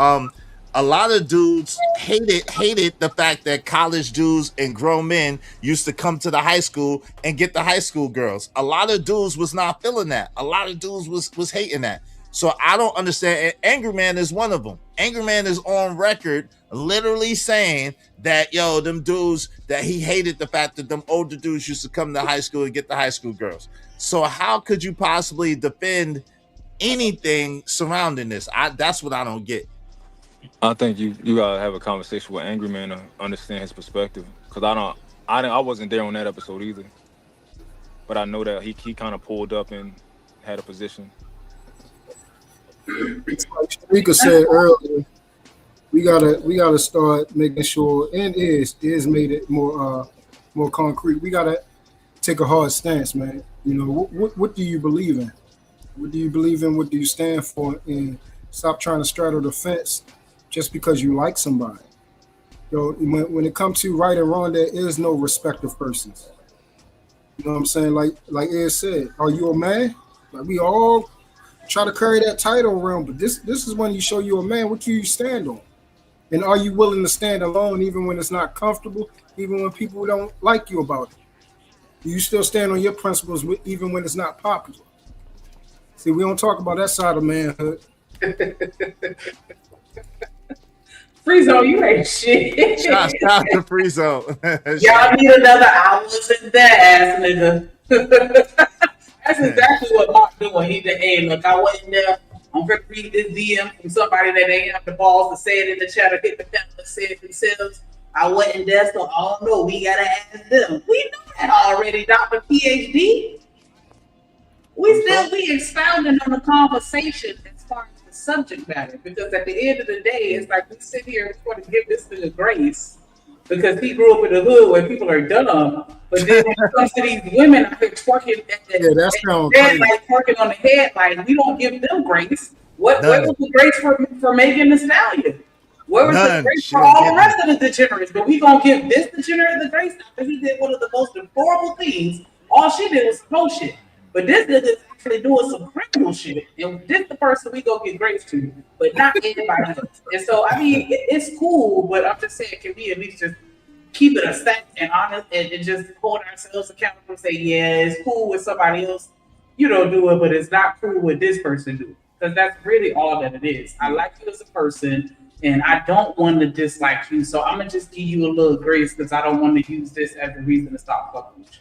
a lot of dudes hated the fact that college dudes and grown men used to come to the high school and get the high school girls. A lot of dudes was not feeling that. A lot of dudes was hating that. So I don't understand. And Angry Man is one of them. Angry Man is on record literally saying that, yo, them dudes, that he hated the fact that them older dudes used to come to high school and get the high school girls. So how could you possibly defend anything surrounding this? That's what I don't get. I think you gotta have a conversation with Angry Man to understand his perspective. Cause I wasn't there on that episode either. But I know that he kind of pulled up and had a position. Like Shamika said earlier, we gotta start making sure, and is made it more concrete. We gotta take a hard stance, man. You know, what do you believe in? What do you believe in? What do you stand for? And stop trying to straddle the fence just because you like somebody. You know, when it comes to right and wrong, there is no respect of persons. You know what I'm saying? Like Ed said, are you a man? Like we all try to carry that title around, but this is when you show you a man. What do you stand on? And are you willing to stand alone even when it's not comfortable, even when people don't like you about it? Do you still stand on your principles even when it's not popular? See, we don't talk about that side of manhood. Free-Zone, you ain't shit. Shout out to Free-Zone. Y'all need another I wasn't that ass nigga. That's exactly what Mark doing. He said, hey, look, I wasn't there. I'm going to read this DM from somebody that ain't have the balls to say it in the chat or get the pen to say it themselves. I wasn't there, so I don't know. We got to ask them. We know that already, Dr. PhD. We still be expounding on the conversation as far as the subject matter, because at the end of the day, it's like we sit here and try to give this nigga grace because he grew up in the hood where people are dumb. But then when it comes to these women out here twerking, that's like twerking on the head, like we don't give them grace. Where was the grace for Megan Thee Stallion? Where was the grace for all the rest of the degenerates? But we gonna give this degenerate the grace after he did one of the most deplorable things. All she did was bullshit. But this nigga's actually doing some criminal shit. And this is the person we go get grace to, but not anybody else. And so, I mean, it's cool, but I'm just saying, can we at least just keep it a stack and honest and just hold ourselves accountable and say, yeah, it's cool with somebody else, you don't do it, but it's not cool with this person do it. Because that's really all that it is. I like you as a person, and I don't want to dislike you. So I'm going to just give you a little grace because I don't want to use this as a reason to stop fucking with you.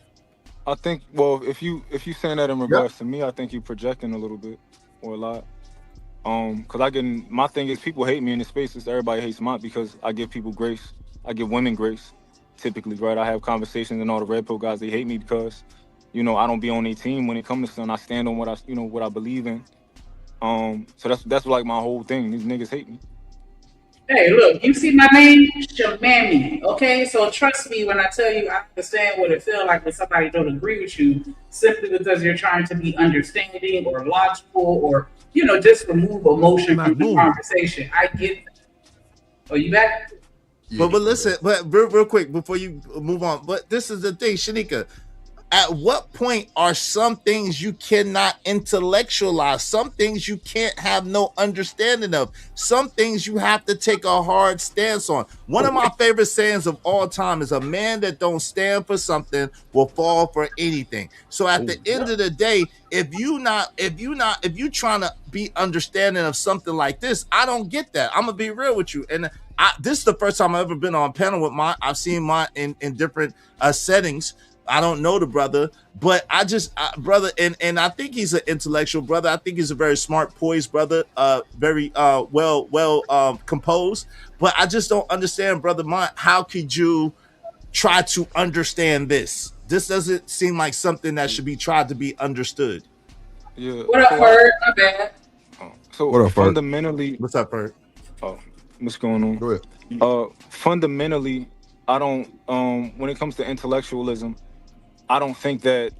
I think, well, if you saying that in regards to me, I think you're projecting a little bit or a lot. Because my thing is people hate me in the spaces. Everybody hates Mont because I give people grace. I give women grace, typically, right? I have conversations and all the Red Pill guys, they hate me because, you know, I don't be on their team when it comes to something. I stand on what I believe in. So that's like my whole thing. These niggas hate me. Hey, look, you see my name? Shamami, okay? So trust me when I tell you I understand what it feels like when somebody don't agree with you simply because you're trying to be understanding or logical or, you know, just remove emotion from the conversation. I get that. Oh, you back? But listen, but real quick before you move on, but this is the thing, Shanika. At what point are some things you cannot intellectualize? Some things you can't have no understanding of. Some things you have to take a hard stance on. One of my favorite sayings of all time is a man that don't stand for something will fall for anything. So at the end of the day, if you trying to be understanding of something like this, I don't get that. I'm gonna be real with you. And this is the first time I've ever been on a panel with Mont. I've seen Mont in different settings. I don't know the brother, but brother, and I think he's an intellectual brother. I think he's a very smart, poised brother, very well composed. But I just don't understand, brother Mont. How could you try to understand this? This doesn't seem like something that should be tried to be understood. Yeah. What up, Bird? My bad. So what up, fundamentally, what's up, Bird? Oh, what's going on? Go ahead. Fundamentally, I don't. When it comes to intellectualism, I don't think that.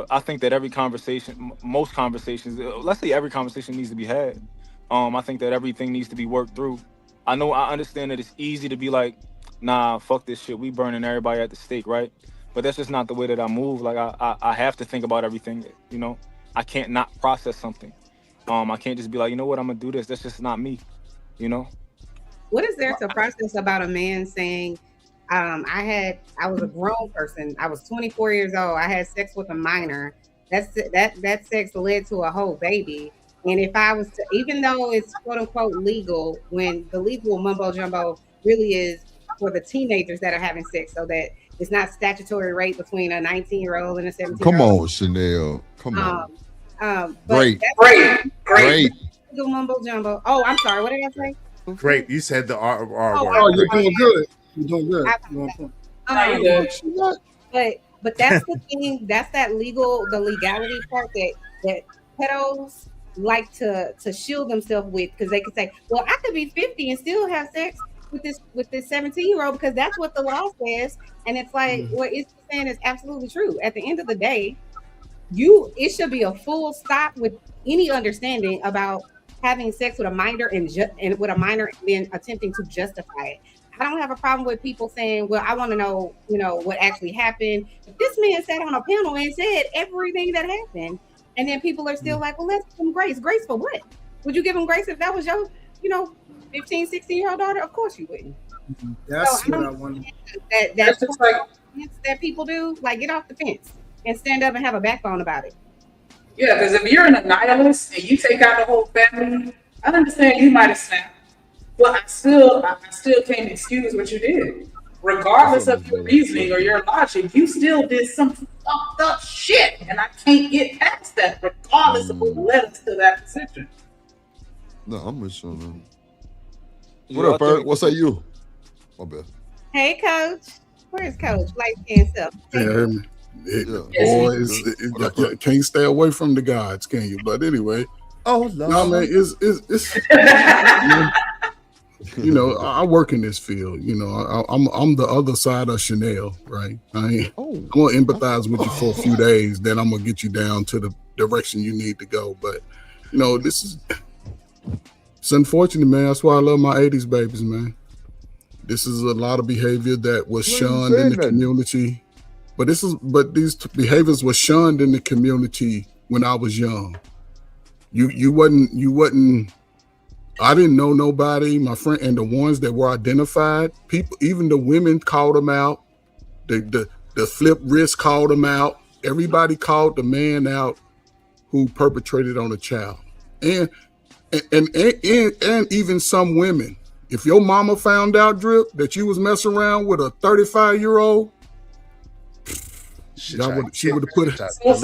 I think that every conversation, most conversations, let's say every conversation needs to be had. I think that everything needs to be worked through. I understand that it's easy to be like, nah, fuck this shit. We burning everybody at the stake, right? But that's just not the way that I move. Like I have to think about everything. You know, I can't not process something. I can't just be like, you know what, I'm gonna do this. That's just not me. You know. what is there to process about a man saying, I was a grown person. I was 24 years old. I had sex with a minor. That sex led to a whole baby. And if I was to, even though it's quote unquote legal, when the legal mumbo jumbo really is for the teenagers that are having sex, so that it's not statutory rape between a 19-year-old and a 17-year-old. Come on, Chanel. Come on. Great. Legal mumbo jumbo. Oh, I'm sorry. What did I say? Great. You said the R word. Oh, you're doing good. You're doing good. But that's the thing. That's the legality part that pedos like to shield themselves with, because they can say, well, I could be 50 and still have sex with this 17-year-old because that's what the law says. And it's like what it's saying is absolutely true. At the end of the day, it should be a full stop with any understanding about having sex with a minor and with a minor and then attempting to justify it. I don't have a problem with people saying, well, I want to know, what actually happened. But this man sat on a panel and said everything that happened. And then people are still like, well, let's give him grace. Grace for what? Would you give him grace if that was your, 15, 16-year-old daughter? Of course you wouldn't. That's what I wonder. That's just like that people do. Like, get off the fence and stand up and have a backbone about it. Yeah, because if you're an nihilist and you take out the whole family, I understand you might have snapped. But I still can't excuse what you did. Regardless of your reasoning or your logic, you still did some fucked up shit. And I can't get past that, regardless of what led us to that position. No, I'm with you, man. What up, Bert? What's that you? My bad. Hey, Coach. Where's Coach? Light skin stuff. Yeah, boys, can't stay away from the gods, can you? But anyway. Oh, Lord. No, man, it's I work in this field. I'm the other side of Chanel, right? I'm gonna empathize with you for a few days, then I'm gonna get you down to the direction you need to go. But it's unfortunate, man. That's why I love my 80s babies, man. This is a lot of behavior that was shunned in the community. But these behaviors were shunned in the community when I was young. You wasn't. I didn't know nobody, my friend, and the ones that were identified, people, even the women called them out. The flip wrist called them out. Everybody called the man out who perpetrated on a child, and even some women. If your mama found out, Drip, that you was messing around with a 35-year-old, she would have put. So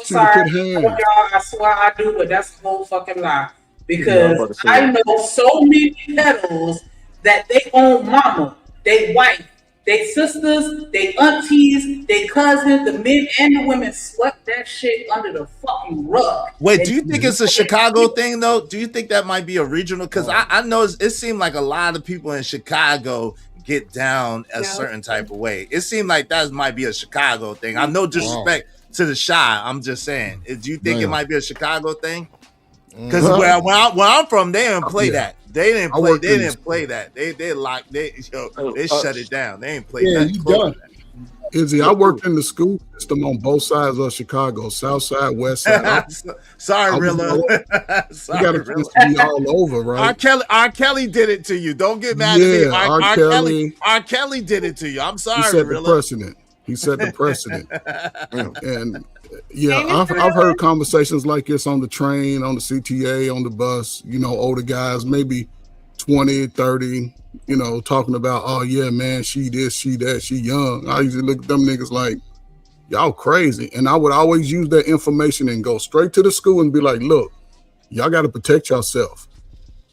sorry. Y'all, I swear I do, but that's a whole fucking lie. Because I know so many pedos that they own mama, they wife, they sisters, they aunties, they cousins, the men and the women swept that shit under the fucking rug. Wait, do you think it's a Chicago thing though? Do you think that might be a regional? Because I know it seemed like a lot of people in Chicago get down a certain type of way. It seemed like that might be a Chicago thing. I'm no disrespect to the Chi. I'm just saying. Do you think it might be a Chicago thing? Because where I'm from, they didn't play that. They didn't play that. They shut it down. They ain't play that. Izzy, I worked in the school system on both sides of Chicago, South Side, West Side. Sorry, Rilla. You got a chance to be all over, right? R. Kelly did it to you. Don't get mad at me. R. Kelly did it to you. I'm sorry, He set Rilla. the precedent. He set the precedent. And I've heard conversations like this on the train, on the CTA, on the bus, older guys, maybe 20, 30, talking about, oh yeah, man, she this, she that, she young. I usually look at them niggas like, y'all crazy. And I would always use that information and go straight to the school and be like, look, y'all got to protect yourself.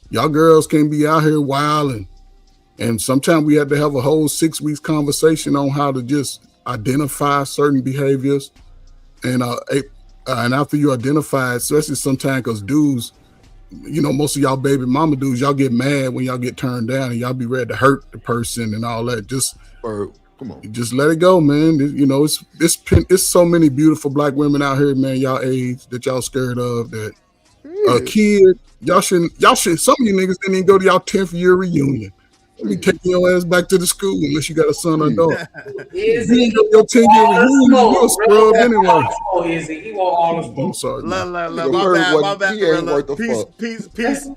Y'all girls can't be out here wilding. And sometimes we had to have a whole 6 weeks conversation on how to just identify certain behaviors. And after you identify, especially sometimes because dudes, most of y'all baby mama dudes, y'all get mad when y'all get turned down and y'all be ready to hurt the person and all that. Just come on, just let it go, man. It's so many beautiful black women out here, man, y'all age that y'all scared of. That a kid, y'all should. Some of you niggas didn't even go to y'all 10th year reunion. me take your ass back to the school unless you got a son or daughter. Izzy, Your 10-year reunion, you're a scrub anyway. Oh, Izzy, he want all the smoke. I'm sorry. My bad, He ain't Gorilla. worth the fuck.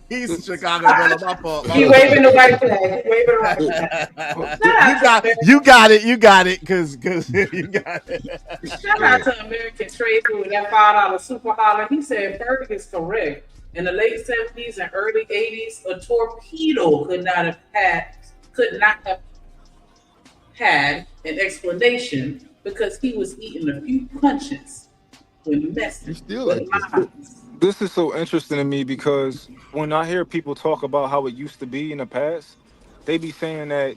Peace, Chicago Gorilla. My fault. He waving the white flag. He waving the white flag. You got it, cause you got it. Shout out to American Trade with that $5 super holler. He said Ferg is correct. In the late 70s and early 80s, a torpedo could not have had an explanation because he was eating a few punches when messing with lines. This is so interesting to me because when I hear people talk about how it used to be in the past, they be saying that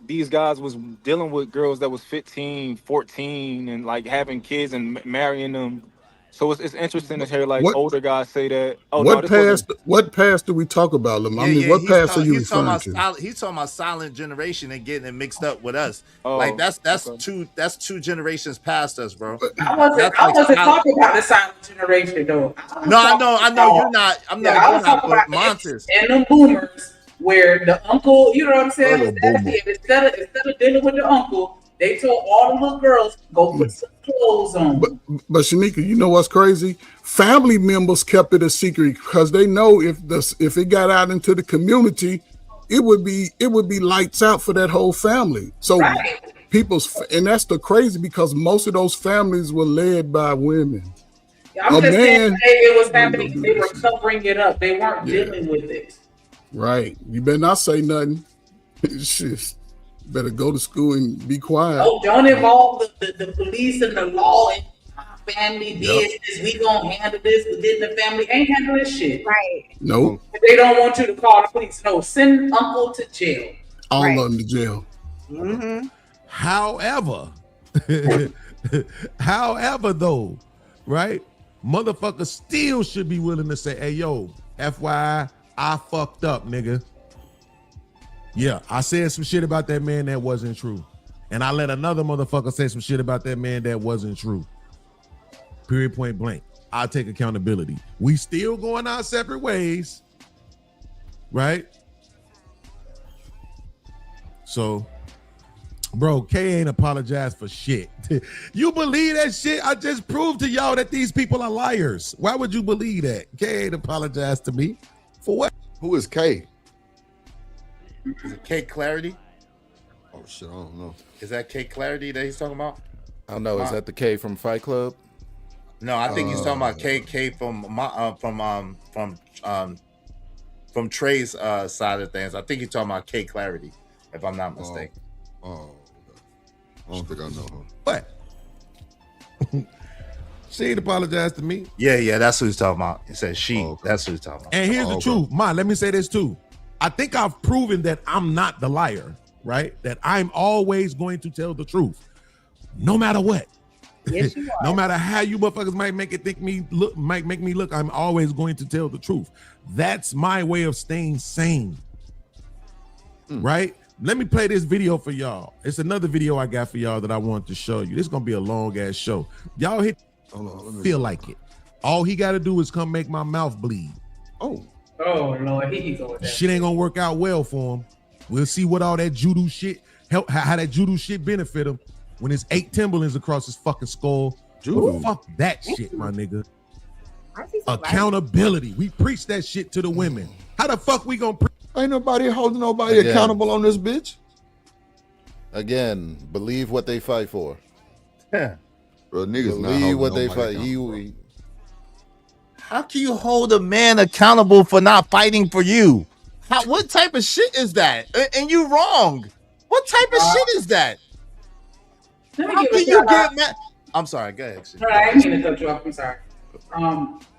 these guys was dealing with girls that was 15, 14 and like having kids and marrying them. So it's interesting to hear like older guys say that. Oh, What past do we talk about, Lam? I mean, what past are you referring to? He's talking about silent generation and getting it mixed up with us. Like that's two generations past us, bro. I wasn't talking about the silent generation though. No, I know you're not. I'm not. I was talking about Montes and them boomers where the uncle, you know what I'm saying? Instead of dealing with the uncle, they told all the little girls go put some clothes on. But Shanika, you know what's crazy? Family members kept it a secret because they know if it got out into the community, it would be lights out for that whole family. So and that's the crazy because most of those families were led by women. I'm just saying it was happening. They were covering it up. They weren't dealing with it. Right. You better not say nothing. Shit. Better go to school and be quiet. Oh, don't involve the police and the law in family business. We gonna handle this within the family. Ain't handle this shit. Right. Nope. If they don't want you to call the police, no, send uncle to jail. All of them to jail. Mm-hmm. However, though, right? Motherfuckers still should be willing to say, hey, yo, FYI, I fucked up, nigga. Yeah, I said some shit about that man that wasn't true. And I let another motherfucker say some shit about that man that wasn't true. Period, point blank. I take accountability. We still going our separate ways, right? So, bro, K ain't apologized for shit. You believe that shit? I just proved to y'all that these people are liars. Why would you believe that? K ain't apologized to me. For what? Who is K? Is it K Clarity? Oh shit, I don't know. Is that K Clarity that he's talking about? I don't know. Is that the K from Fight Club? No, I think he's talking about K from Trey's side of things. I think he's talking about K Clarity, if I'm not mistaken. Oh, I don't think I know her. What? She ain't apologized to me. Yeah, that's who he's talking about. He said she. Oh, okay. That's who he's talking about. And here's the truth. Ma, let me say this too. I think I've proven that I'm not the liar, right? That I'm always going to tell the truth, no matter what. Yes, you are. No matter how you motherfuckers might make me look, I'm always going to tell the truth. That's my way of staying sane. Right? Let me play this video for y'all. It's another video I got for y'all that I want to show you. This is gonna be a long ass show. Y'all feel like it. All he gotta do is come make my mouth bleed. Oh Lord, here you go with that. Shit ain't gonna work out well for him. We'll see what all that judo shit how that judo shit benefit him when it's 8 Timberlands across his fucking skull. Judo. Fuck that shit, my nigga. Accountability. We preach that shit to the women. How the fuck we gonna preach? Ain't nobody holding nobody accountable on this bitch. Again, believe what they fight for. Bro, niggas not believe holding what they nobody fight. How can you hold a man accountable for not fighting for you? What type of shit is that? And you wrong. What type of shit is that? How can you get mad? I'm sorry, go ahead. No, I ain't mean to cut you off. I'm sorry.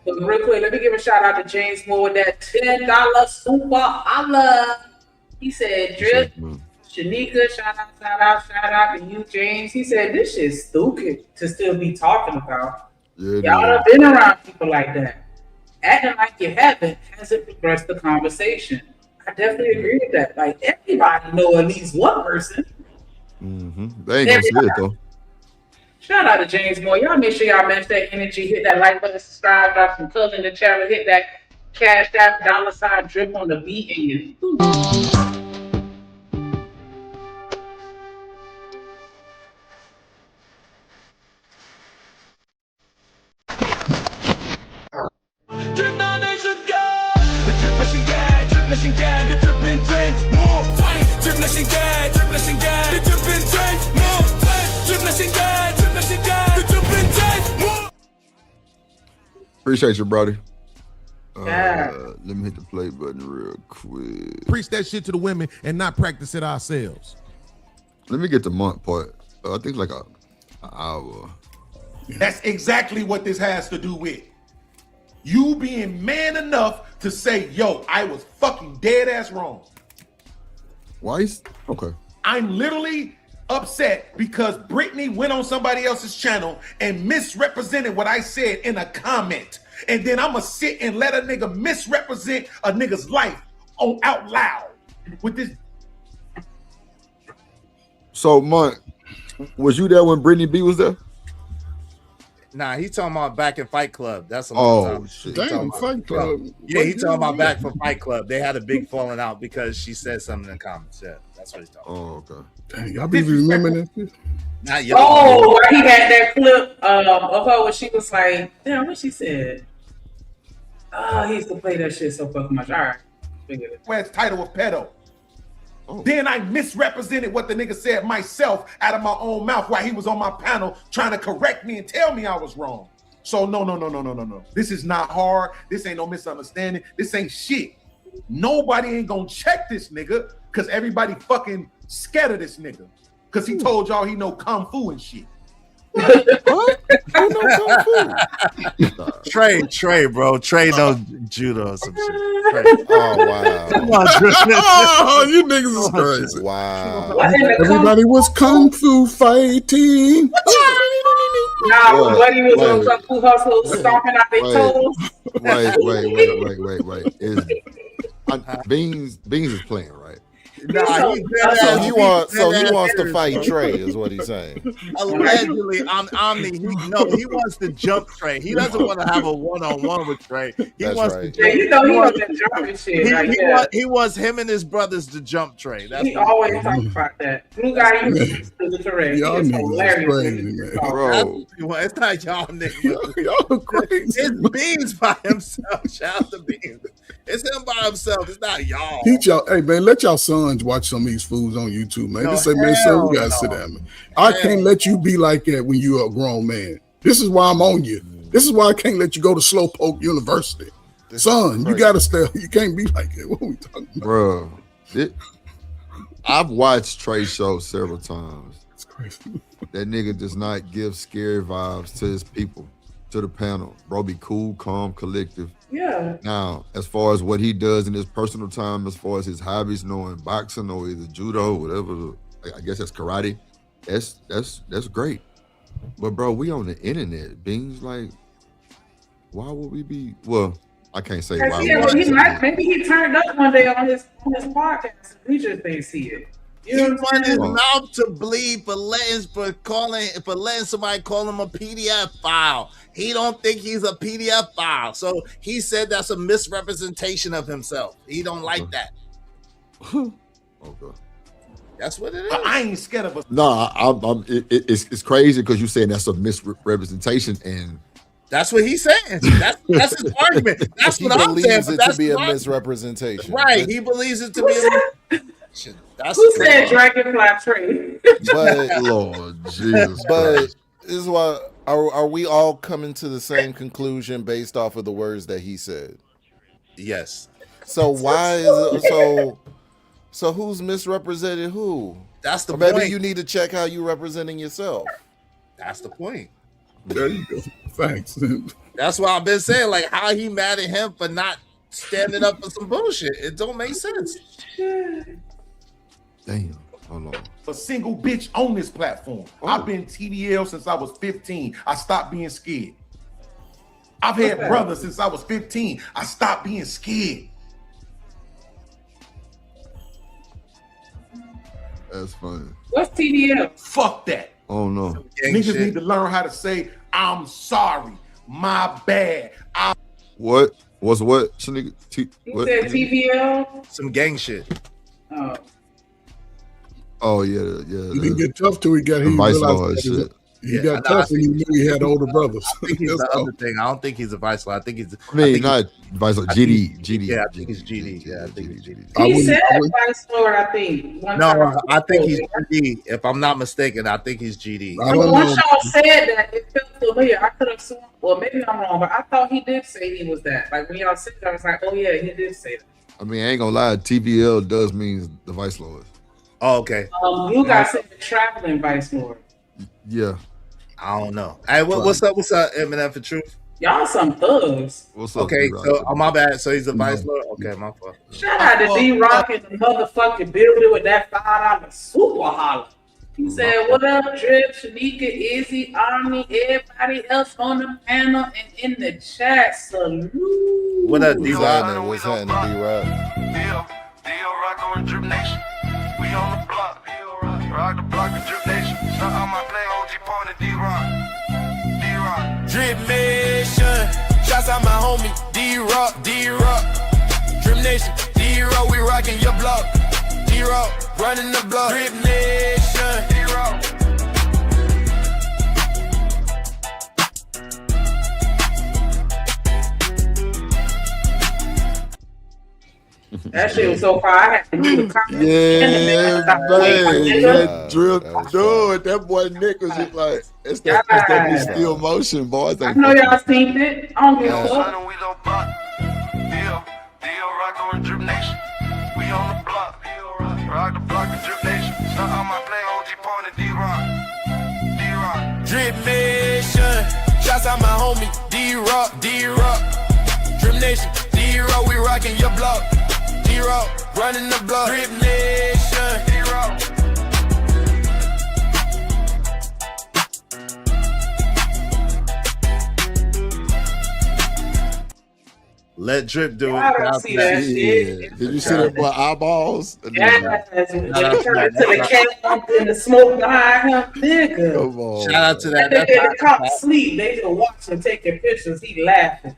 But real quick, let me give a shout out to James Moore with that $10 super holla. He said, Drip, Shanika, shout out to you, James. He said, this shit's stupid to still be talking about. Yeah, y'all have been around people like that. Acting like you haven't hasn't progressed the conversation. I definitely agree with that. Like, everybody know at least one person. They ain't gonna see it though. Shout out to James Moore. Y'all make sure y'all match that energy. Hit that like button, subscribe, drop some colors in the channel. Hit that cash app $sign drip on the beat and you. Nation Gang, the dripping trends, more time. Drip Nation Gang, the dripping trends, more time. Drip Nation Gang, the dripping trends, more. Appreciate you, brother. Yeah. Let me hit the play button real quick. Preach that shit to the women and not practice it ourselves. Let me get the Mont part. I think like an hour. That's exactly what this has to do with. You being man enough to say, yo, I was fucking dead ass wrong. Why? Okay. I'm literally upset because Brittany went on somebody else's channel and misrepresented what I said in a comment. And then I'm going to sit and let a nigga misrepresent a nigga's life out loud with this. So, Mont, was you there when Brittany B was there? Nah, he talking about back in Fight Club. That's a long time. Shit. Damn, Fight Club. Yeah, he talking about back for Fight Club. They had a big falling out because she said something in the comments. Yeah, that's what he's talking about. Oh, okay. Dang, y'all be remembering that? Not yet. Oh, where he had that clip of her where she was like, damn, what she said. Oh, he used to play that shit so fucking much. All right. Where it's title of pedo. Then I misrepresented what the nigga said myself out of my own mouth while he was on my panel trying to correct me and tell me I was wrong. So no. This is not hard. This ain't no misunderstanding. This ain't shit. Nobody ain't gonna check this nigga because everybody fucking scared of this nigga. Because he told y'all he know Kung Fu and shit. What? Who know Kung Fu? Trey, bro. Trey knows judo or some shit. Trey. Oh wow! Come on, Trey. Oh, you niggas is crazy. Wow! Everybody was Kung Fu fighting. Nah, when Buddy was on Kung Fu Hustle stomping out their toes. Wait. Beanz is playing, right? Nah, he wants to fight Trey, is what he's saying. Allegedly, Omni. He wants to jump Trey. He doesn't want to have a one-on-one with Trey. He wants to. Yeah, you know he was jumping shit. He wants him and his brothers to jump Trey. That's he always talks about that. Blue guy used to the Trey. Y'all It's niggas hilarious. is crazy, Bro. It's not y'all niggas. Y'all crazy. It's Beanz by himself. Shout out to Beanz. It's him by himself. It's not y'all. Teach y'all, hey man, let y'all sons watch some of these fools on YouTube, man. Just say, man, son, we gotta sit down, man. I can't let you be like that when you're a grown man. This is why I'm on you. This is why I can't let you go to Slowpoke University. Son, you gotta stay. You can't be like that. What are we talking about? Bro, I've watched Trey's show several times. It's crazy. That nigga does not give scary vibes to his people, to the panel. Bro, be cool, calm, collective. Yeah. Now, as far as what he does in his personal time, as far as his hobbies, knowing boxing or either judo, whatever, I guess that's karate. That's great. But bro, we on the internet. Beanz, like, why would we be? Well, I can't say why. Maybe he turned up one day on his podcast. We just didn't see it. You know what I'm saying? His mouth to bleed for letting somebody call him a PDF file. He don't think he's a PDF file, so he said that's a misrepresentation of himself. He don't like that. Okay. That's what it is. I ain't scared of us. No, it's crazy because you're saying that's a misrepresentation, and that's what he's saying. That's his argument. That's what I'm saying. He believes it to be a misrepresentation. Right? He believes it to be a. Who said Dragonfly Tree? But Lord Jesus. But this is why are we all coming to the same conclusion based off of the words that he said? Yes. So why is it so who's misrepresented who? That's the or maybe point. you need to check how you representing yourself. That's the point. There you go. Thanks. That's why I've been saying, like, how he mad at him for not standing up for some bullshit. It don't make sense. Damn. Hold on. A single bitch on this platform. I've been TDL since I was 15. I stopped being scared. I've had brothers since I was 15. I stopped being scared. That's funny. What's TDL? Fuck that. Oh no. Niggas need to learn how to say, I'm sorry, my bad. What? What's what? He said TBL? Some gang shit. Oh yeah. He didn't get tough till he got the he Vice realized Lord that shit. He got tough when he knew he had older brothers. I think he's the other thing. I don't think he's a vice lord. I think he's. Not vice lord. GD. Yeah, I think he's GD. Yeah, I think he's GD. He said vice lord, I think. No, I think he's GD. If I'm not mistaken, I think he's GD. Once y'all said that, it felt familiar. I could have sworn. Well, maybe I'm wrong, but I thought he did say he was that. Like when y'all said that, I was like, oh yeah, he did say that. I mean, I ain't gonna lie. TVL does mean the vice lord. Oh, okay. You guys said the traveling vice lord. Yeah. I don't know. Hey, what's up? What's up, Eminem for Truth? Y'all some thugs. What's up? Okay, D-Rock? so my bad. So he's a vice lord. Okay, my fault. Shout out to D-Rock in the motherfucking building with that $5 super holler. He said, what up, Drip, Shanika, Izzy, Omni, everybody else on the panel and in the chat. Salute. What up, D-Rock? What's happening, D-Rock? D-Rock on Drip Nation. We on the block. Rock the block of Drip Nation. Shout out my play OG partner, D-Rock. Drip Nation. Shouts out my homie, D-Rock. Drip Nation. D-Rock, we rockin' your block. D-Rock, running the block. Drip Nation. D-Rock. That shit was so far. I had to do the comment. Yeah, that drip, dude. That boy Nick was just like, it's that still motion, boys. I know y'all seen it. I don't give a fuck. D-Rock on Drip Nation. We on the block. Rock the block of Drip Nation. Shout out my play OG partner, D-Rock. Drip Nation. Shouts out my homie, D-Rock. Drip Nation. D-Rock, we rockin' your block. D-Rock, running the block. Drip Nation. D-Rock. Let Drip do it. I don't see that shit. Did you see that boy eyeballs? Yes, when he turned to the camp and the smoke behind him, nigga. Come on. Shout out to that. That nigga the cop sleep. They just watching, taking pictures. He laughing.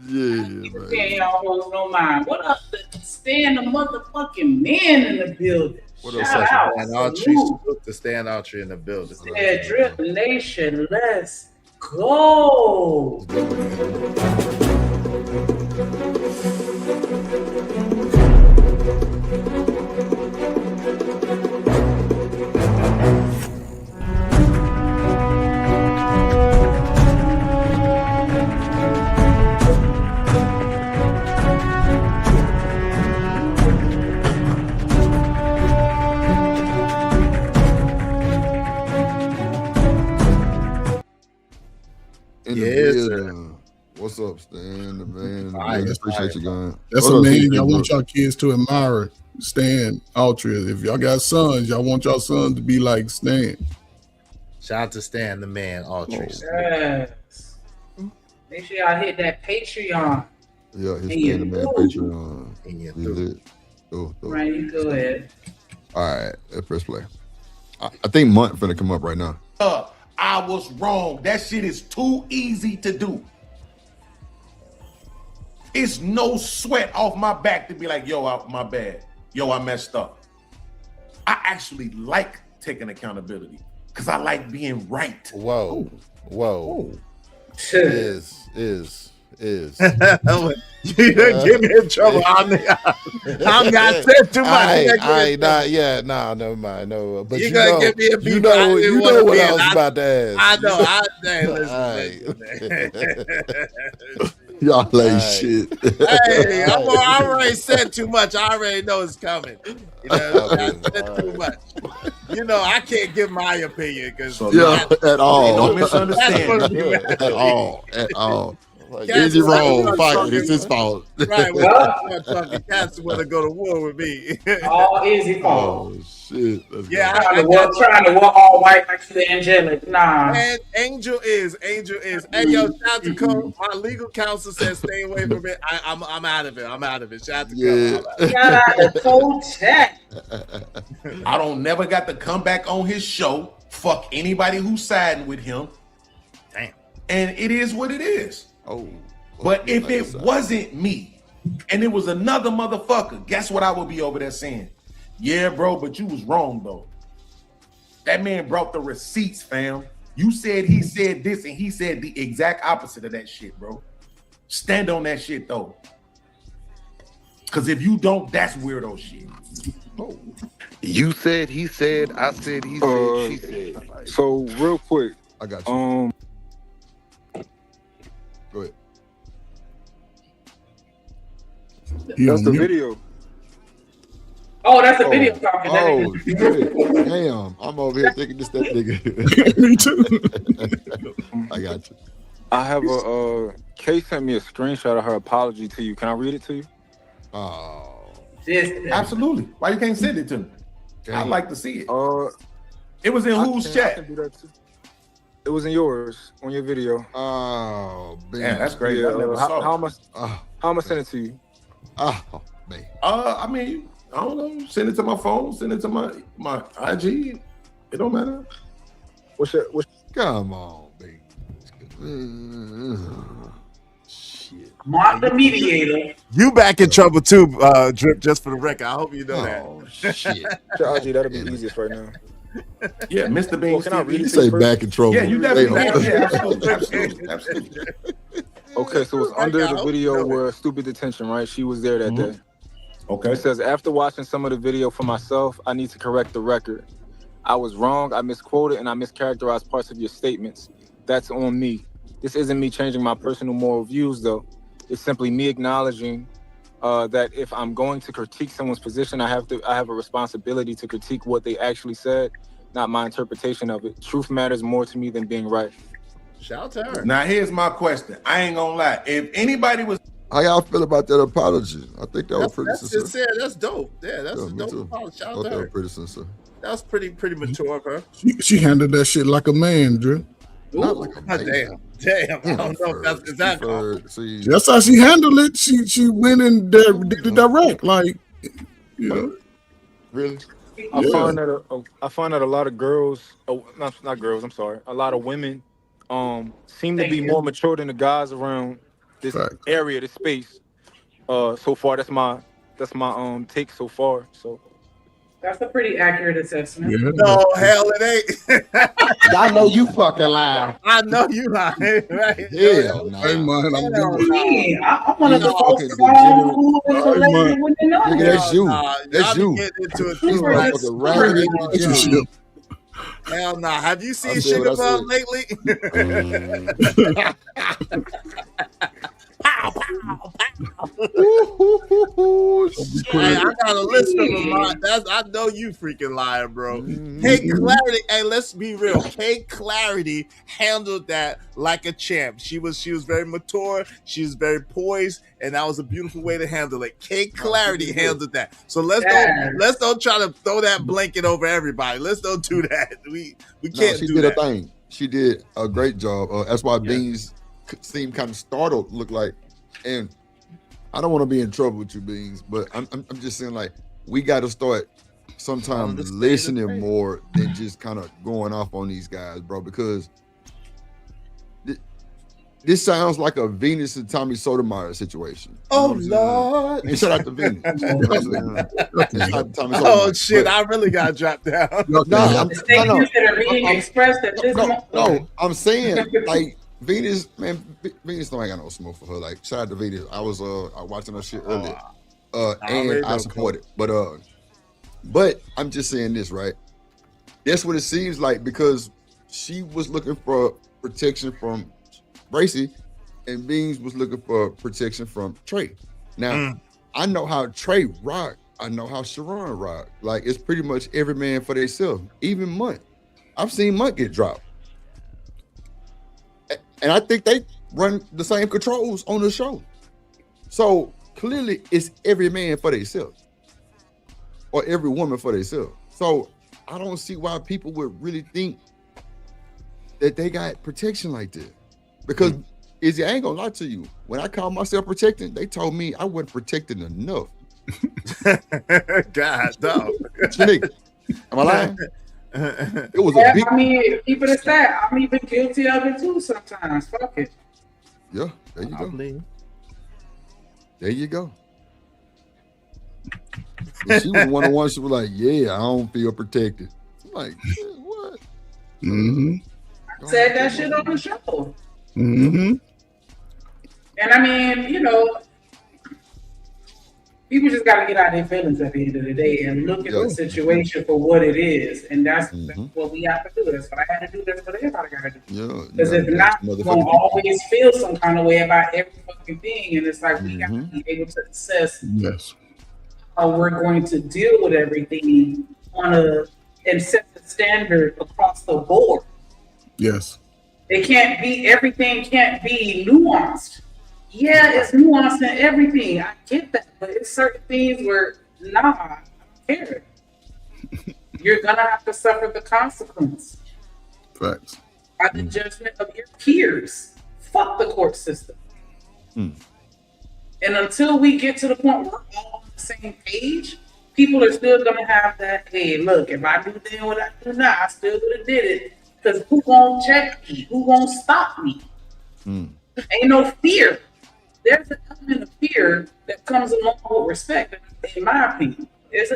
Yeah, He paying y'all hoes no mind. What up, Stan the motherfucking man in the building? What up, Shout out. Stand Archery? Salute to Stand Archery in the building. Said Drip Nation, let's go. What's up, Stan? The man. Right, appreciate you, guys. That's a man y'all want y'all kids to admire. Stan Altria. If y'all got sons, y'all want y'all sons to be like Stan. Shout out to Stan the man, Altria. Yes. Make sure y'all hit that Patreon. Yeah, his Stan the man Patreon. He lit. Right, you go ahead. All right, let's press play. I think Mont finna come up right now. I was wrong. That shit is too easy to do. It's no sweat off my back to be like, yo, my bad. Yo, I messed up. I actually like taking accountability because I like being right. Whoa. Is. You get me in trouble. I'm not said too much. Never mind. No, but you gonna give me a beat. You know what I was about to ask. I know. Listen. Y'all ain't shit. Hey, I already said too much. I already know it's coming. You know, I said too much. You know, I can't give my opinion because at all. Don't misunderstand. At all. Like, easy wrong. Fuck it. It's his fault. Right. Well, cats want to go to war with me. All easy fault. Oh shit. Yeah, trying to walk all white like you angelic. Nah. And Angel is. Hey, yo, shout out to Cole. My legal counsel says stay away from it. I'm out of it. Shout out to Cole. Shout out to Cole Chat. I don't never got to come back on his show. Fuck anybody who's siding with him. Damn. And it is what it is. Oh. But if it wasn't me and it was another motherfucker, guess what I would be over there saying? Yeah, bro, but you was wrong though. That man brought the receipts, fam. You said he said this, and he said the exact opposite of that shit, bro. Stand on that shit though. Because if you don't, that's weirdo shit. Oh. You said, he said, I said, he said, she said. So real quick, I got you. Go ahead. That's the video. Oh, that's a video talking. Oh, shit. Damn. I'm over here thinking this that nigga. Me too. I got you. I have a Kay sent me a screenshot of her apology to you. Can I read it to you? Oh. Absolutely. Why you can't send it to me? I'd like to see it. It was in whose I chat? can do that too. It was in yours on your video. Oh, man. Yeah, that's great. Yeah, I never saw how it. am I sending it to you? Oh, man. I mean, I don't know. Send it to my phone. Send it to my IG. It don't matter. Come on, baby. Shit. Mark the mediator. You back in trouble too, Drip. Just for the record, I hope you know that. Oh shit. IG, that'll be easiest right now. Yeah, Mr. Beanz. Can I read You it say first? back in trouble. Yeah, you definitely. Hey, Yeah, absolutely. Okay, so it's under the video where stupid detention, right? She was there that day. Okay. It says, after watching some of the video for myself, I need to correct the record. I was wrong, I misquoted, and I mischaracterized parts of your statements. That's on me. This isn't me changing my personal moral views, though. It's simply me acknowledging that if I'm going to critique someone's position, I have a responsibility to critique what they actually said, not my interpretation of it. Truth matters more to me than being right. Shout out to her. Now here's my question. I ain't gonna lie. If anybody was, how y'all feel about that apology? I think that was pretty sincere. That's sincere. That's dope. Yeah, that's a me dope too. apology. Shout I out thought to that her. was pretty sincere. That was pretty mature of her. She handled that shit like a man, Drew. Not like a man. Damn. I don't know if that's exactly. That's how she handled it. She went in there, did the direct, like, you know. Really? I find that a lot of girls, not girls, I'm sorry, a lot of women seem to be more mature than the guys around this area, this space. So far, that's my take so far. So That's a pretty accurate assessment. Yeah. No, hell it ain't. I know you fucking lying. I know you lying, right? Hell no. Hey, man, I'm one of the most strong, cool, intellectual women know. Nigga, that's you. That's you. These motherfuckers riding relationship. Hell no. Have you seen Sugar Bug lately? Pow, pow, pow. Hey, I got a list of them. I know you freaking lying, bro. K Clarity. Hey, let's be real. K Clarity handled that like a champ. She was very mature. She was very poised, and that was a beautiful way to handle it. K Clarity handled that. So let's don't try to throw that blanket over everybody. Let's don't do that. We can't do that. She did a thing. She did a great job. That's why Beanz seemed kind of startled, looked like. And I don't want to be in trouble with you, Beanz, but I'm just saying, like, we got to start sometimes listening more than just kind of going off on these guys, bro, because this sounds like a Venus and Tommy Sotomayor situation. Oh, Lord. And shout out to Venus. Oh, shit. I really got dropped down. I'm saying, like, Venus, man, Venus don't ain't got no smoke for her. Like, shout out to Venus. I was watching her shit earlier. And I support it. But I'm just saying this, right? That's what it seems like, because she was looking for protection from Bracy, and Beanz was looking for protection from Trey. Now, I know how Trey rock. I know how Sharon rock. Like, it's pretty much every man for themselves. Even Mont. I've seen Mont get dropped. And I think they run the same controls on the show. So clearly it's every man for themselves, or every woman for themselves. So I don't see why people would really think that they got protection like that. Because Izzy, I ain't gonna lie to you. When I call myself protecting, they told me I wasn't protecting enough. God, dog. Am I lying? It was a big. I mean, keep it aside. I'm even guilty of it too sometimes. Fuck it. Yeah, there you go. There you go. And she was one of the ones. She was like, "Yeah, I don't feel protected." I'm like, what? Mm-hmm. said that shit on the show. Mm-hmm. And I mean, you know, people just got to get out their feelings at the end of the day and look at the situation for what it is. And that's what we have to do. That's what I had to do. That's what everybody got to do. Because if not, we're going to always feel some kind of way about every fucking thing. And it's like we got to be able to assess how we're going to deal with everything and set the standard across the board. Yes. It can't be, everything can't be nuanced. Yeah, it's nuanced in everything. I get that, but it's certain things where, nah, I don't care. You're gonna have to suffer the consequence. Facts. By the judgment of your peers. Fuck the court system. And until we get to the point where we're all on the same page, people are still gonna have that, hey, look, if I do then what I do now, I still would have did it. Because who won't check me? Who won't stop me? Ain't no fear. There's an element of fear that comes along with respect, in my opinion. It's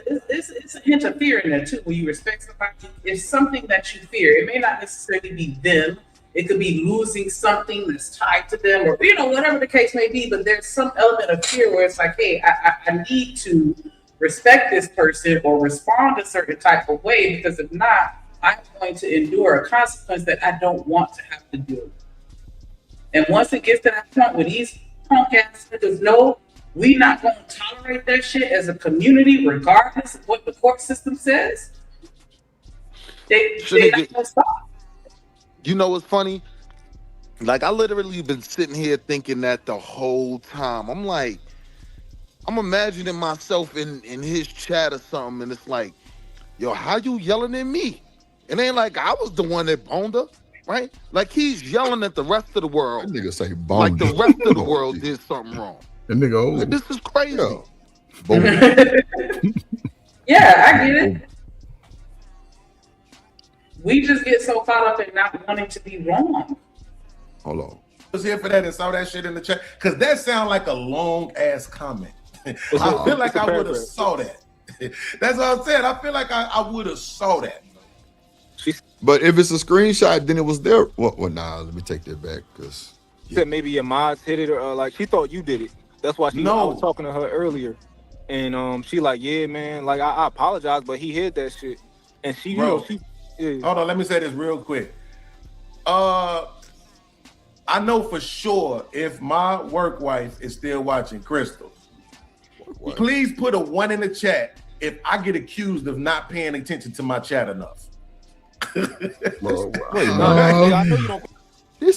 a hint of fear in there too. When you respect somebody, it's something that you fear. It may not necessarily be them. It could be losing something that's tied to them, or you know, whatever the case may be. But there's some element of fear where it's like, hey, I need to respect this person or respond a certain type of way, because if not, I'm going to endure a consequence that I don't want to have to do. And once it gets to that point where these punk ass niggas know we not going to tolerate that shit as a community, regardless of what the court system says, they not going to stop. You know what's funny? Like, I literally been sitting here thinking that the whole time. I'm like, I'm imagining myself in his chat or something, and it's like, yo, how you yelling at me? It ain't like I was the one that boned her, right? Like, he's yelling at the rest of the world. That nigga say Like boned. the rest of the world did something wrong. That nigga old. Like, this is crazy. Yeah, I get it. We just get so caught up in not wanting to be wrong. Hold on. I was here for that and saw that shit in the chat. Because that sound like a long ass comment. I feel like I would have saw that. That's what I'm saying. I feel like I would have saw that. But if it's a screenshot, then it was there. Well, nah, let me take that back. Because She said maybe your mods hit it, or like she thought you did it. That's why I was talking to her earlier. And she like, yeah, man, like I apologize, but he hid that shit. And she, Bro, you know, hold on, let me say this real quick. I know for sure if my work wife is still watching, Crystal, please put a 1 in the chat if I get accused of not paying attention to my chat enough. This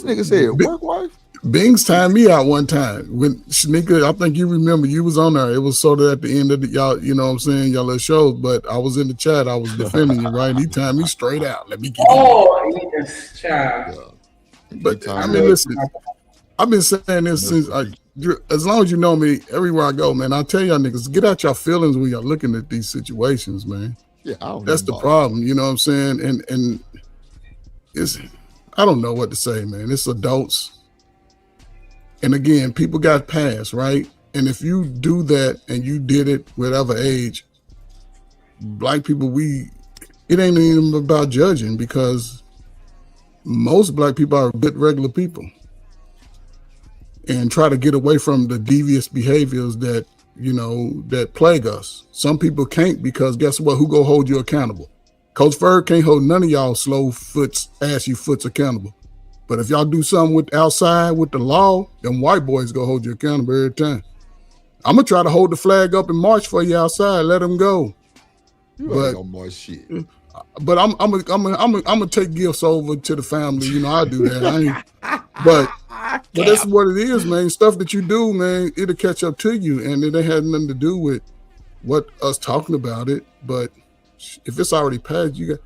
nigga said work wife. Beanz timed me out one time when Shanika, I think you remember, you was on there. It was sort of at the end of the y'all, you know what I'm saying, y'all little shows, but I was in the chat, I was defending you, right? And he timed me straight out. Let me get yes, child. But I mean, listen, I've been saying this since as long as you know me, everywhere I go, man, I tell y'all niggas, get out your feelings when y'all looking at these situations, man. Yeah, that's the problem, you know what I'm saying? And it's, I don't know what to say, man. It's adults. And again, people got past, right? And if you do that and you did it whatever age, black people, it ain't even about judging, because most black people are good regular people and try to get away from the devious behaviors that, you know, that plague us. Some people can't, because guess what? Who go hold you accountable? Coach Ferg can't hold none of y'all slow foots, ashy foots accountable. But if y'all do something with outside with the law, them white boys go hold you accountable every time. I'm gonna try to hold the flag up and march for you outside. Let them go. You ain't gonna march shit. But I'm gonna take gifts over to the family. You know, I do that. But that's what it is, man. Stuff that you do, man, it'll catch up to you, and it ain't had nothing to do with what us talking about it. But if it's already passed, I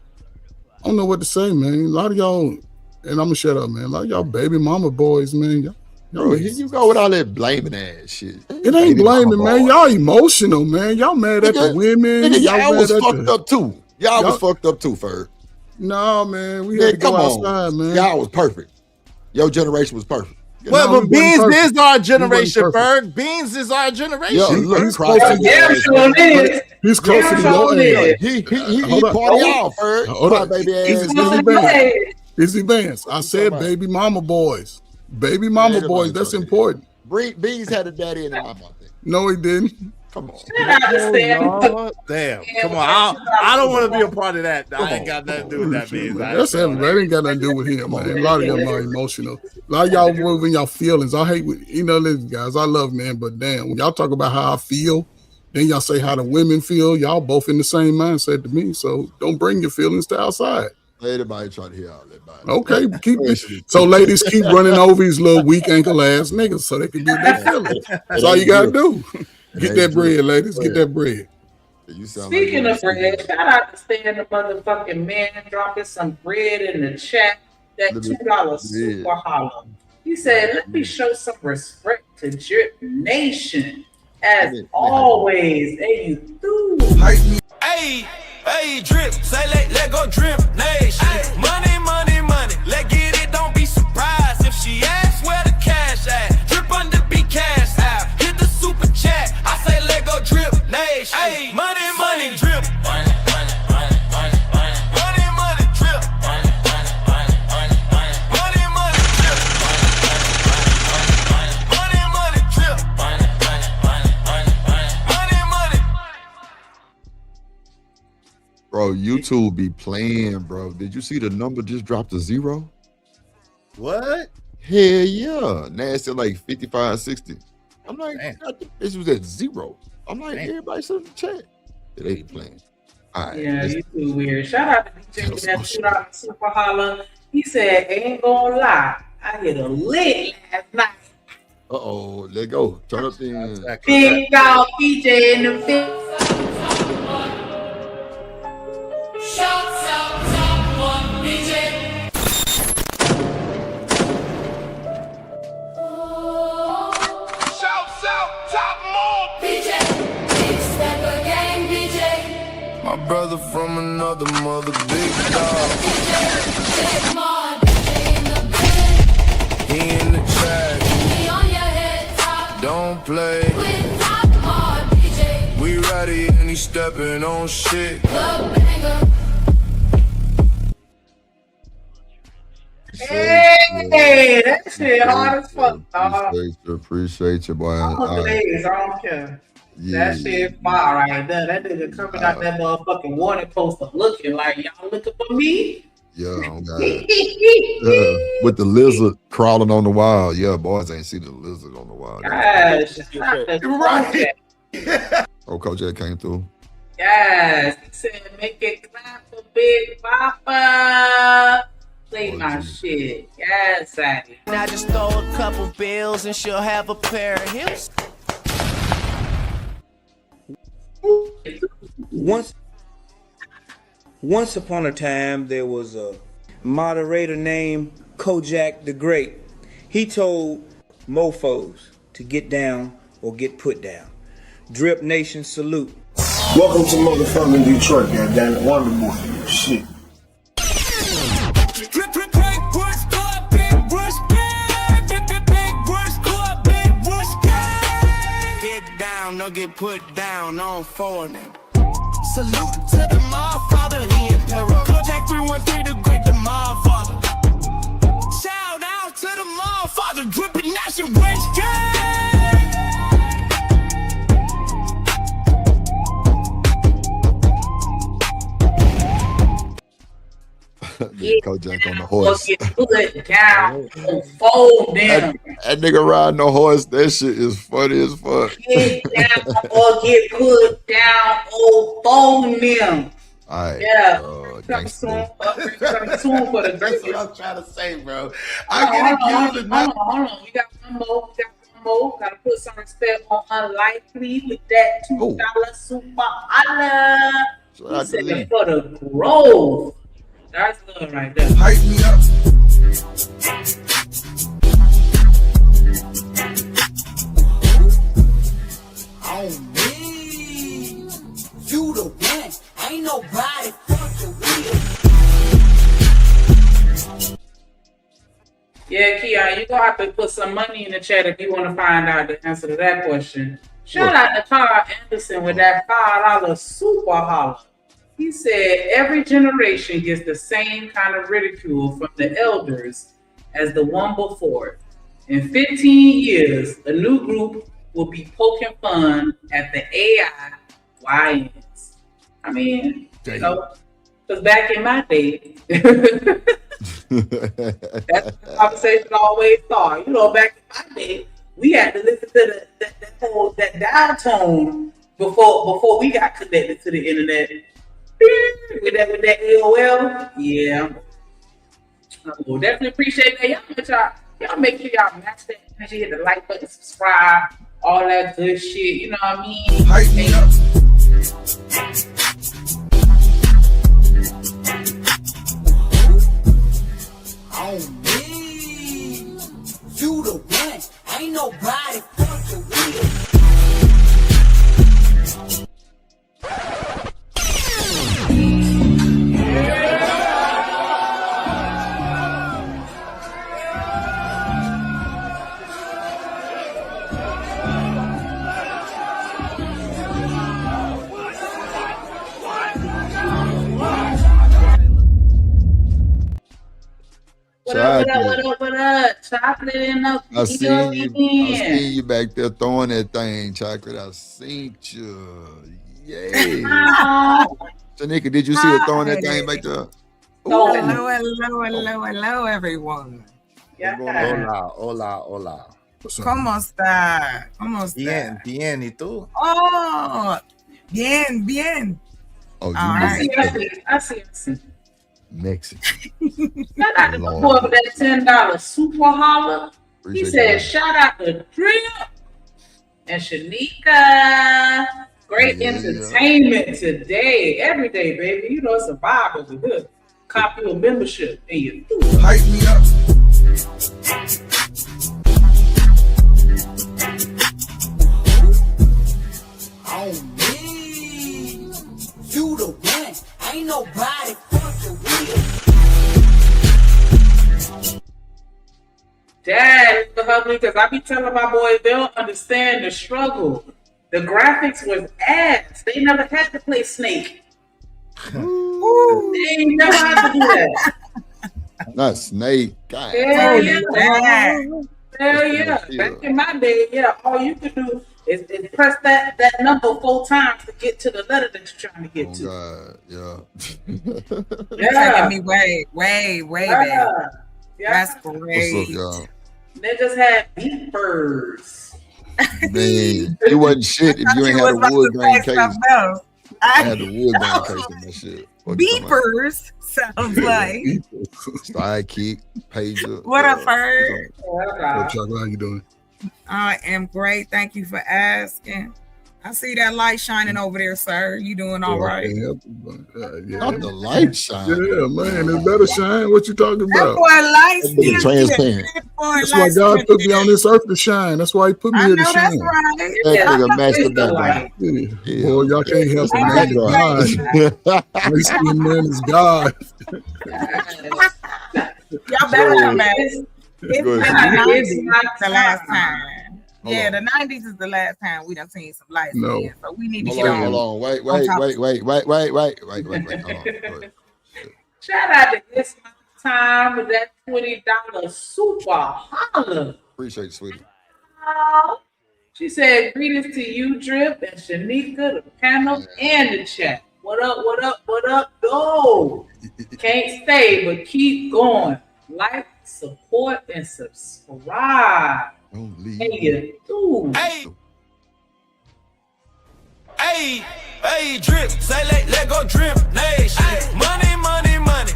don't know what to say, man. A lot of y'all, and I'm gonna shut up, man. A lot of y'all baby mama boys, man. Bro, here you go with all that blaming ass shit. It ain't blaming, man. Y'all emotional, man. Y'all mad at the women. Nigga, y'all was fucked up too. Y'all was fucked up too, Ferg. No, man. We had to go outside, man. Y'all was perfect. Your generation was perfect. Well, but Beanz is our generation, Ferg. Beanz is our generation. Yo, look, he's close to He's close to your age. He part of y'all, Ferg. Hold on, baby he's ass. Busy Beanz. I said baby mama boys. Baby mama boys. That's important. Beanz had a daddy in the mama. No, he didn't. Come on. Oh, damn. Come on. I don't want to be a part of that. I ain't got nothing to do with that, Beanz. That ain't got nothing to do with him, man. A lot of y'all are emotional. A lot of y'all moving y'all feelings. I hate, listen, guys, I love man, but damn, when y'all talk about how I feel, then y'all say how the women feel. Y'all both in the same mindset to me. So don't bring your feelings to outside. Everybody try to hear all that. Okay, so ladies keep running over these little weak ankle ass niggas so they can get their feelings. That's all you gotta do. Get that bread, ladies. Get that bread. Speaking of bread, shout out to Stan the motherfucking man dropping some bread in the chat. That $2 super holla. He said, "Let me show some respect to Drip Nation as always." Hey, you do. Hey, Drip, say let go Drip Nation. Money, money, money. Let get it. Don't be surprised if she asks where the cash at. Drip under be cash out. Hit the super chat. I say let go Drip Nation. Hey, money, money, drip. Money, money, money, money, money. Money, money, drip. Money, money, money, money, money. Money, money, drip. Money, money, drip. Money, money, money, money, money. Money, money. Bro, YouTube be playing, bro. Did you see the number just dropped to 0? What? Hell yeah. Nasty like 55, 60. I'm like, this was at 0. I'm like, everybody said in the chat. It ain't playing. All right. Yeah, you too weird. Shout out to DJ with that $2 super holla. He said, "Ain't gonna lie, I hit a lick last night." Uh-oh, let go. Turn up the Big dog DJ in the big. Shouts out top one DJ. Shouts out top Mont. DJ, big stepper gang DJ. My brother from another mother, big dog. DJ, big mod, DJ in the building. He in the track. He on your head top. Don't play. With top mod DJ. We ready and he stepping on shit. The banger. Hey, that shit hard as fuck, dog. Appreciate you, boy. I'm on days, I don't care. Yeah. That shit fire right there. That nigga coming out that motherfucking warning poster looking like, y'all looking for me? Yeah, oh God. With the lizard crawling on the wall. Yeah, boys ain't see the lizard on the wall. Yes, right. Oh, Coach Ed came through. Yes, he said, "Make it clap for Big Papa." Play my shit. Yes, Sadie. Now just throw a couple bills and she'll have a pair of hips. Once upon a time, there was a moderator named Kojak the Great. He told mofos to get down or get put down. Drip Nation salute. Welcome to motherfucking Detroit, goddammit. Wonder Boy. Shit. Don't get put down on for them. Salute to the Motherfather, he in peril. Kojak 313, the great, the Motherfather. Shout out to the Motherfather, dripping Nation West Kojak on the horse. Get put down on fold them. That nigga riding the horse, that shit is funny as fuck. Get down or get put down on fold them. All right. Yeah. Coming soon for the That's what I'm trying to say, bro. I get accused. Hold on. We got one more. Gotta put some respect on Unlikely with that $2 super holla. He said for the growth. That's good right there. Hype me up. On me. You the one. Ain't nobody fucking with. Yeah, Keon, you gonna have to put some money in the chat if you want to find out the answer to that question. Shout out to Carl Anderson with that $5 super holla. He said every generation gets the same kind of ridicule from the elders as the one before. In 15 years, a new group will be poking fun at the AI YNs. I mean, you know, because back in my day, that's the conversation I always thought. You know, back in my day, we had to listen to that dial tone before we got connected to the internet. With that AOL, yeah. I will definitely appreciate that. Y'all make sure y'all match that energy, hit the like button, subscribe, all that good shit. You know what I mean? Hype me up. On me, you the one. Ain't nobody fuck the real. What up? Chocolate in the I seen you back there throwing that thing, Chocolate. I seen you. Yay. Tanika, did you see her throwing that thing back there? Hello, everyone. Hola. ¿Cómo está? Bien, ¿y tú? Oh, bien. Oh, you I see. Mexican. Shout out to the boy with that $10 super holler. He said, shout out to Drip and Shanika. Great entertainment today. Every day, baby. You know, it's a vibe over here. Copy a membership and you hype me up. On me, you the one. Ain't nobody fuck the real. Dad, it's ugly because I be telling my boys they don't understand the struggle. The graphics was ass. They never had to play Snake. They ain't never had to do that. Not Snake. God. Hell yeah. Back in my day, all you could do is press that number 4 times to get to the letter that you're trying to get to. God, yeah. You're taking me way back. Yeah. That's great. What's up, y'all? They just had beepers. Man, it wasn't shit if you ain't had a wood grain case. I had the wood grain case in that shit. Beepers sounds like. Sidekick, pager. What up, Ferg? Chocolate, how you doing? I am great. Thank you for asking. I see that light shining over there, sir. You doing all right? Not the light shine. Yeah, man, it better shine. What you talking about? That boy light That transparent. That's why God put me on this earth to shine. That's why He put me here to shine. That's right. That nigga matched the background. Yeah. Boy, y'all can't help it. Light skinned man is God. Y'all better come back. It's been the last time. Yeah, the 90s is the last time we done seen some lights. No. So we need to Hold get on. Wait. Hold on. Shout out to It's My Time with that $20 super holler. Appreciate you, sweetie. She said, greetings to you, Drip, and Shanika, the panel, and the chat. What up, though? Can't stay, but keep going. Like, support, and subscribe. Hey, Drip, say let go Drip Nation. Money,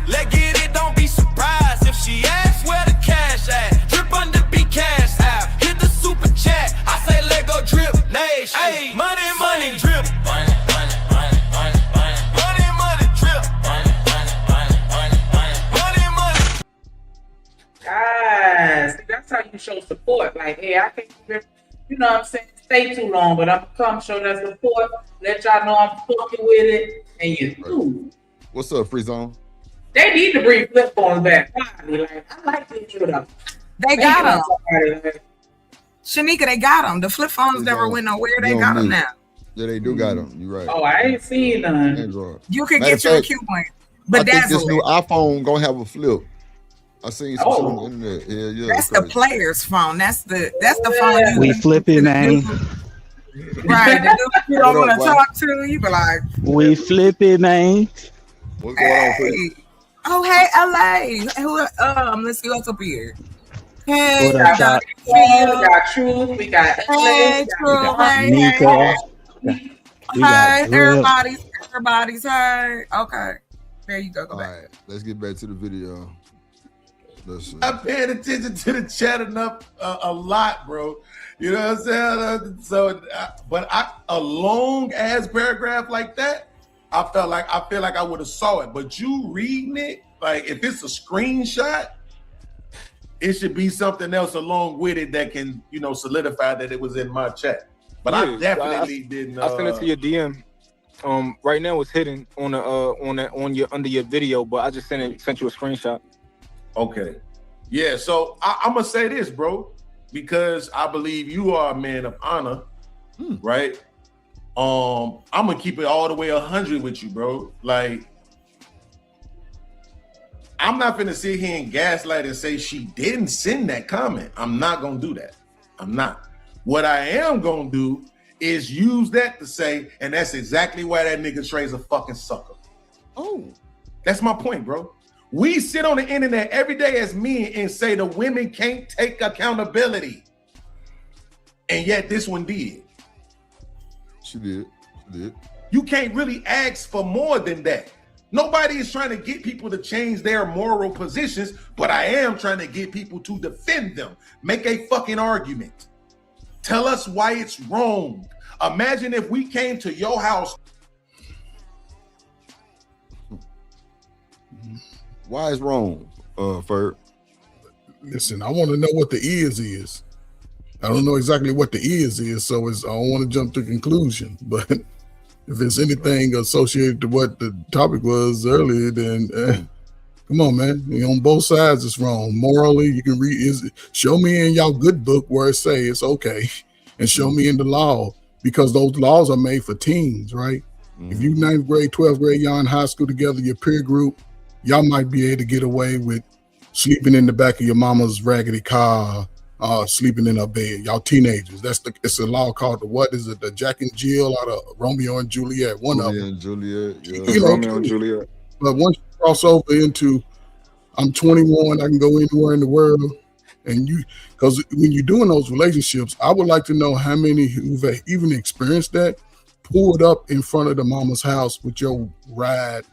let get it, don't be surprised if she asks where the cash at. Drip under be cash out, hit the super chat. I say let go Drip Nation. Hey, money, Drip. Money, Drip. Money. Guys, that's how you show support. Like, hey, I can't, you know what I'm saying, stay too long, but I'm gonna come show that support, let y'all know I'm fucking with it, and you do. What's up, Free Zone? They need to bring flip phones back. Finally. Like, I like this shit up. They got them. Shanika, they got them. The flip phones never went nowhere. They got them now. Yeah, they do got them. You're right. Oh, I ain't seen none. Android. You can Matter get of you a fact, cute one. I think this Bedazzle new it. iPhone gonna have a flip. I seen some shit on the Oh. internet. Yeah, That's the crazy. player's phone. That's the phone. We flipping, man. Right. The dude you don't What want up, to boy? talk to, you be like, We flipping, man. What's going on, hey. Chris? Oh, hey, LA. Who, let's see what's up here. Hey, What We up, got Doc? Phil, we got Truth, we got Hey, True. Hey, Nico. We got hey, Drip. everybody's hey. Okay. There you go. Go All back. right, let's get back to the video. Let's see. I'm paying attention to the chat enough a lot, bro. You know what I'm saying? But a long ass paragraph like that, I feel like I would have saw it. But you reading it, like if it's a screenshot, it should be something else along with it that can, solidify that it was in my chat. But I definitely didn't. I sent it to your DM. Right now it's hidden on under your video, but I just sent you a screenshot. Okay. Yeah, so I'm gonna say this, bro, because I believe you are a man of honor, right? I'm gonna keep it all the way 100 with you, bro. Like, I'm not gonna sit here and gaslight and say she didn't send that comment. I'm not gonna do that. I'm not. What I am gonna do is use that to say, and that's exactly why that nigga Trey's a fucking sucker. Oh, that's my point, bro. We sit on the internet every day as men and say the women can't take accountability. And yet this one did. She did. You can't really ask for more than that. Nobody is trying to get people to change their moral positions, but I am trying to get people to defend them. Make a fucking argument. Tell us why it's wrong. Imagine if we came to your house. Why is wrong, Ferg? Listen, I want to know what the is. I don't know exactly what the is, so I don't want to jump to conclusion. But if it's anything associated to what the topic was earlier, then come on, man. On both sides, it's wrong. Morally, you can read. Show me in y'all good book where it say it's okay, and show me in the law, because those laws are made for teens, right? If you 9th grade, 12th grade, y'all in high school together, your peer group, y'all might be able to get away with sleeping in the back of your mama's raggedy car, sleeping in her bed. Y'all teenagers. It's a law called the Jack and Jill out of Romeo and Juliet. Romeo and Juliet. But once you cross over into I'm 21, I can go anywhere in the world, and because when you're doing those relationships, I would like to know how many who've even experienced that, pulled up in front of the mama's house with your ride,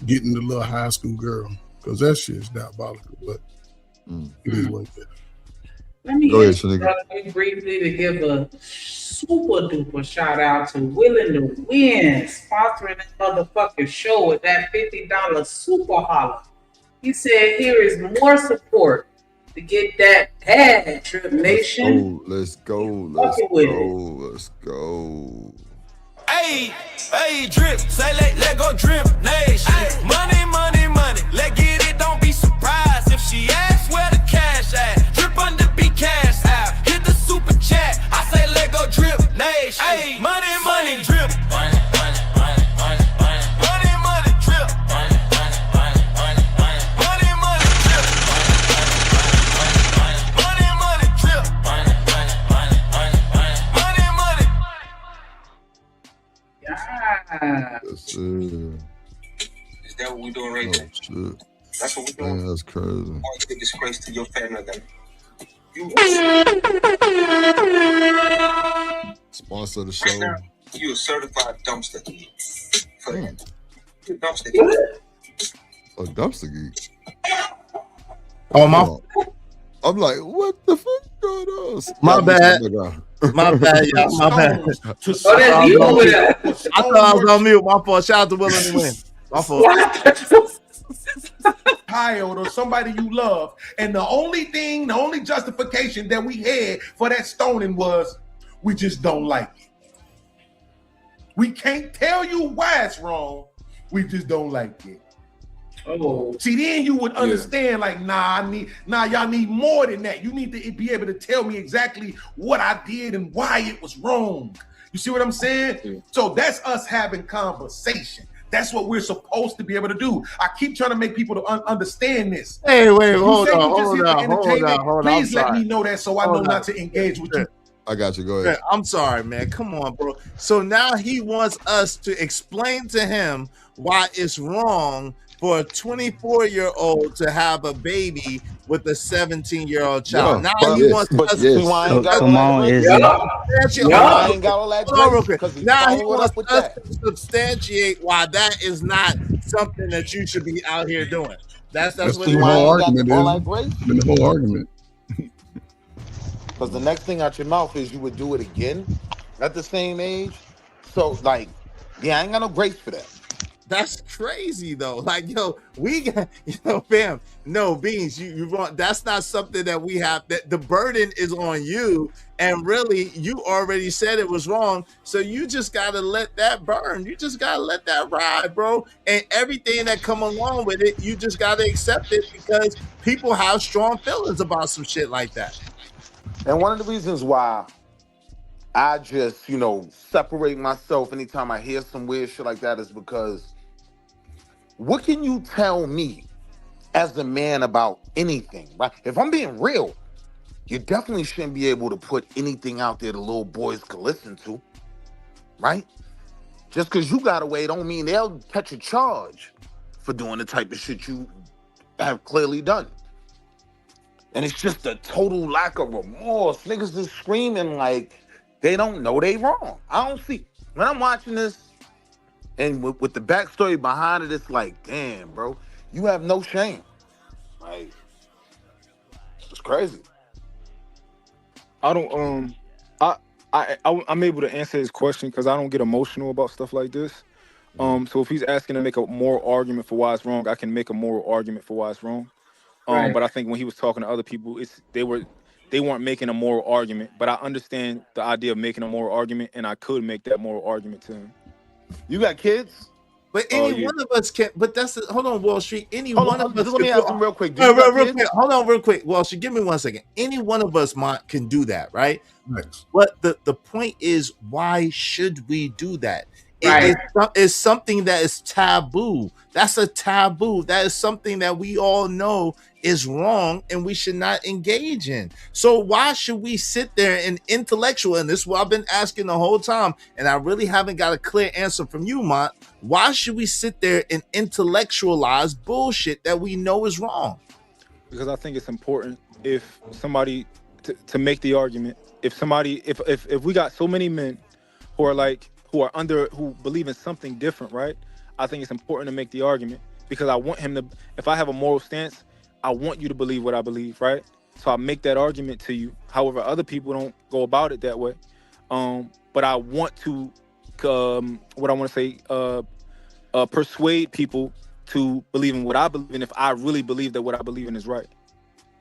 getting the little high school girl, because that shit's diabolical. But it is what it is. Let me Go ahead, interrupt you briefly to give a super duper shout out to Willing to Win, sponsoring this motherfucking show with that $50 super holler. He said, here is more support to get that pad, Trip Nation. Let's go. Hey, drip, say let go drip nation. Money, let get it, don't be surprised if she asks where the cash at. Drip under be cash out, hit the super chat. I say let go drip nation. Hey, money, drip. Money, drip. Money, drip. Is that what we doing right there? Shit. That's what we doing. That's crazy. Take a disgrace to your family then. Sponsor the show. You a certified dumpster geek. You a dumpster geek. A dumpster geek. Oh my! I'm like, what the fuck going on? My bad. My bad, y'all. My bad. I thought I was on mute. My fault. Shout out to Willing to Win. My fault. Child or somebody you love, and the only justification that we had for that stoning was we just don't like it. We can't tell you why it's wrong. We just don't like it. Oh, see, then you would understand, like, y'all need more than that. You need to be able to tell me exactly what I did and why it was wrong. You see what I'm saying? So that's us having conversation. That's what we're supposed to be able to do. I keep trying to make people to understand this. Hey, wait, If you hold say on, you just hold here for on, hold entertainment, on, hold on. please I'm let me sorry. know that so I know Hold not on. to engage with you. I got you. Go ahead. I'm sorry, man. Come on, bro. So now he wants us to explain to him why it's wrong for a 24-year-old to have a baby with a 17-year-old child. Yeah, Now he wants But us see why I ain't got all Come that on, grace? Izzy. See why I ain't got all that Hold on real grace? quick. Because he Now he follow it wants up with us that. to substantiate why that is not something that you should be out here doing. That's That's what the he whole wants. argument all is. that grace? Been the whole argument. Because the next thing out your mouth is you would do it again at the same age. So, like, yeah, I ain't got no grace for that. That's crazy though. Like, yo, we got, fam, no, Beans, you wrong. That's not something that we have. That the burden is on you, and really, you already said it was wrong. So you just gotta let that burn. You just gotta let that ride, bro. And everything that come along with it, you just gotta accept it because people have strong feelings about some shit like that. And one of the reasons why I just, separate myself anytime I hear some weird shit like that is because what can you tell me as a man about anything, right? If I'm being real, you definitely shouldn't be able to put anything out there the little boys could listen to, right? Just because you got away don't mean they'll catch a charge for doing the type of shit you have clearly done. And it's just a total lack of remorse. Niggas is screaming like they don't know they wrong. I don't see, when I'm watching this, and with the backstory behind it, it's like, damn, bro, you have no shame. Like, it's crazy. I don't I'm able to answer his question because I don't get emotional about stuff like this. So if he's asking to make a moral argument for why it's wrong, I can make a moral argument for why it's wrong. Right. But I think when he was talking to other people, they weren't making a moral argument. But I understand the idea of making a moral argument, and I could make that moral argument to him. You got kids? But any one of us can. But hold on, Wall Street. Any Hold one on, of us. just let me ask him real quick. Do Real you got kids? quick. Hold on, real quick. Wall Street, give me 1 second. Any one of us can do that, right? Nice. But the point is, why should we do that? Right. It's something that is taboo. That's a taboo. That is something that we all know is wrong and we should not engage in. So why should we sit there and intellectual? And this is what I've been asking the whole time, and I really haven't got a clear answer from you, Mont. Why should we sit there and intellectualize bullshit that we know is wrong? Because I think it's important if somebody to make the argument. If we got so many men who believe in something different, right? I think it's important to make the argument because I want him to. If I have a moral stance, I want you to believe what I believe, right? So I make that argument to you. However, other people don't go about it that way. But I want to, persuade people to believe in what I believe in if I really believe that what I believe in is right.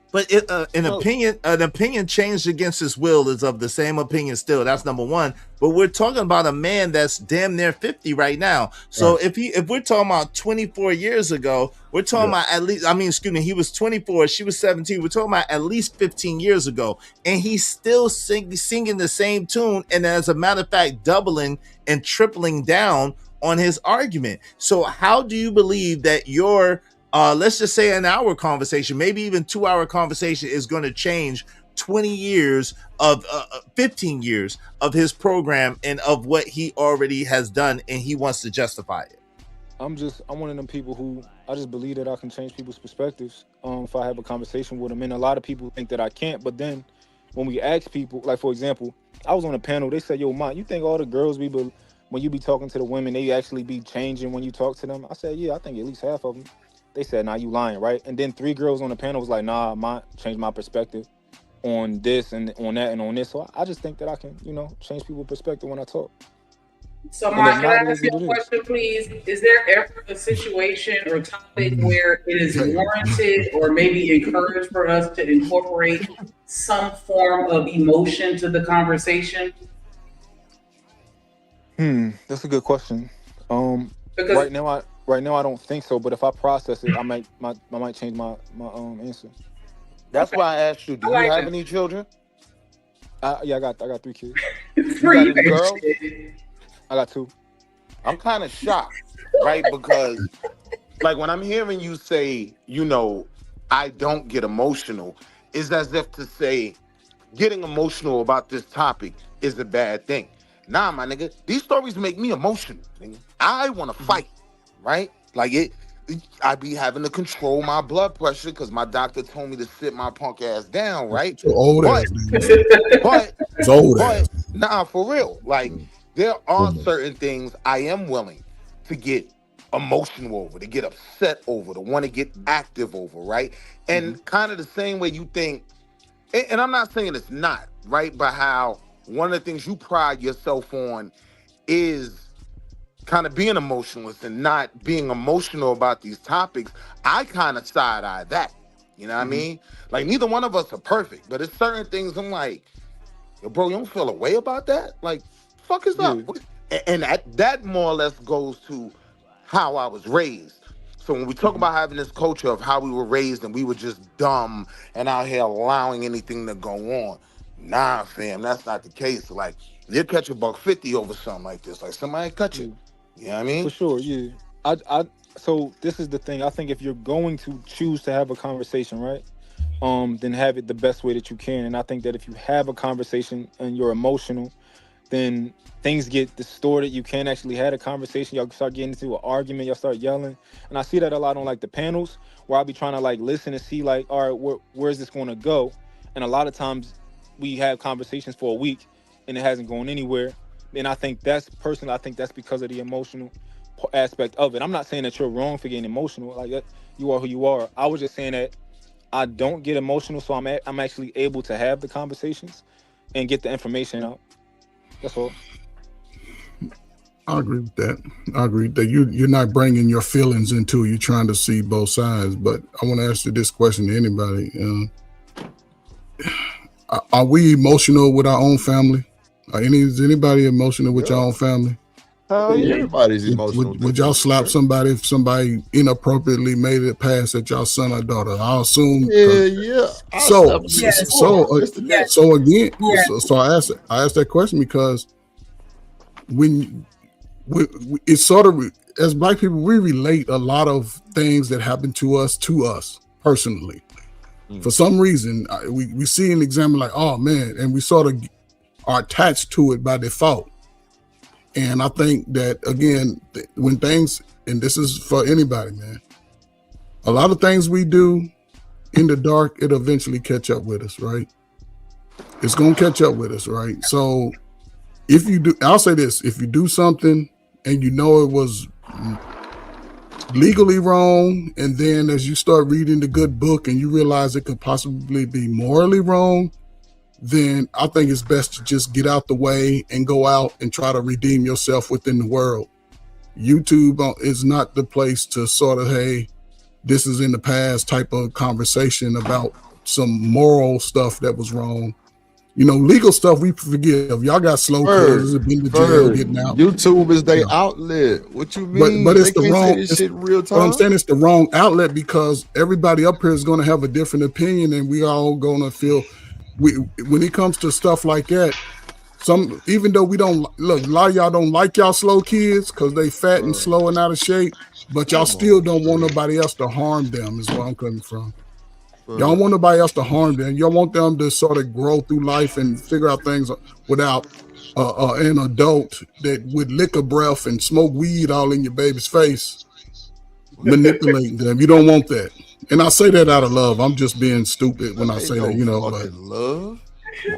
But an opinion changed against his will is of the same opinion still. That's number one. But we're talking about a man that's damn near 50 right now. So if we're talking about 24 years ago, we're talking about at least, he was 24, she was 17. We're talking about at least 15 years ago. And he's still singing the same tune. And as a matter of fact, doubling and tripling down on his argument. So how do you believe that your let's just say an hour conversation, maybe even 2-hour conversation is going to change 20 years of 15 years of his program and of what he already has done, and he wants to justify it? I'm one of them people who I just believe that I can change people's perspectives if I have a conversation with them. And a lot of people think that I can't, but then when we ask people, like for example, I was on a panel, they said, yo, Mont, you think all the girls when you be talking to the women, they actually be changing when you talk to them? I said, yeah, I think at least half of them. They said, nah, you lying, right? And then 3 girls on the panel was like, nah, I changed my perspective on this and on that and on this. So I just think that I can, change people's perspective when I talk. So, Mike, can I ask you a question, please? Is there ever a situation or topic where it is warranted or maybe encouraged for us to incorporate some form of emotion to the conversation? That's a good question. Right now I don't think so, but if I process it, I might change my answer. That's why I asked you, do you have any children? Yeah, I got 3 kids. free. You got any girls? I got 2. I'm kind of shocked, right? Because like when I'm hearing you say, you know, I don't get emotional, is as if to say getting emotional about this topic is a bad thing. Nah, my nigga, these stories make me emotional. Nigga. I want to fight, right? Like I be having to control my blood pressure because my doctor told me to sit my punk ass down, right? Your old But, ass. It's old ass. nah, for real. Like there are certain things I am willing to get emotional over, to get upset over, to want to get active over, right? And kind of the same way you think, and I'm not saying it's not, right? But how one of the things you pride yourself on is kind of being emotionless and not being emotional about these topics. I kind of side-eye that, you know what I mean? Like neither one of us are perfect, but it's certain things I'm like, yo, bro, you don't feel a way about that? Like, fuck is up? And that more or less goes to how I was raised. So when we talk about having this culture of how we were raised and we were just dumb and out here allowing anything to go on, nah, fam, that's not the case. Like, you'll catch $150 over something like this. Like, somebody cut you. You know what I mean? For sure, yeah. So this is the thing. I think if you're going to choose to have a conversation, right, then have it the best way that you can. And I think that if you have a conversation and you're emotional, then things get distorted. You can't actually have a conversation. Y'all start getting into an argument. Y'all start yelling. And I see that a lot on like the panels where I'll be trying to like listen and see like, all right, where's this going to go? And a lot of times we have conversations for a week and it hasn't gone anywhere. And I think that's because of the emotional aspect of it. I'm not saying that you're wrong for getting emotional. Like you are who you are. I was just saying that I don't get emotional, so I'm actually able to have the conversations and get the information out. That's all. I agree with that. I agree that you're not bringing your feelings into it. You're trying to see both sides. But I want to ask you this question to anybody: are we emotional with our own family? Is anybody emotional with your own family? Everybody's emotional. Would y'all slap somebody if somebody inappropriately made it past at y'all son or daughter? I'll assume. Yeah. So again, I asked that question because when it's sort of, as Black people, we relate a lot of things that happen to us personally. For some reason, we see an example like, oh man, and we sort of are attached to it by default. And I think that, again, when things, and this is for anybody, man, a lot of things we do in the dark, it'll eventually catch up with us, right? It's going to catch up with us, right? So if you do, I'll say this, if you do something and you know it was legally wrong, and then as you start reading the good book and you realize it could possibly be morally wrong, then I think it's best to just get out the way and go out and try to redeem yourself within the world. YouTube is not the place to sort of, hey, this is in the past type of conversation about some moral stuff that was wrong. You know, legal stuff we forgive. Y'all got slow kids that been to jail getting out. YouTube is their outlet. What you mean? But it's They the can't say wrong. this shit in real time. But I'm saying it's the wrong outlet because everybody up here is going to have a different opinion, and we all going to feel. When it comes to stuff like that, even though we don't look, a lot of y'all don't like y'all slow kids because they fat and slow and out of shape, but y'all still don't want nobody else to harm them. Is where I'm coming from. Y'all don't want nobody else to harm them. Y'all want them to sort of grow through life and figure out things without an adult that would lick a breath and smoke weed all in your baby's face, manipulating them. You don't want that. And I say that out of love. I'm just being stupid when I say that, you know.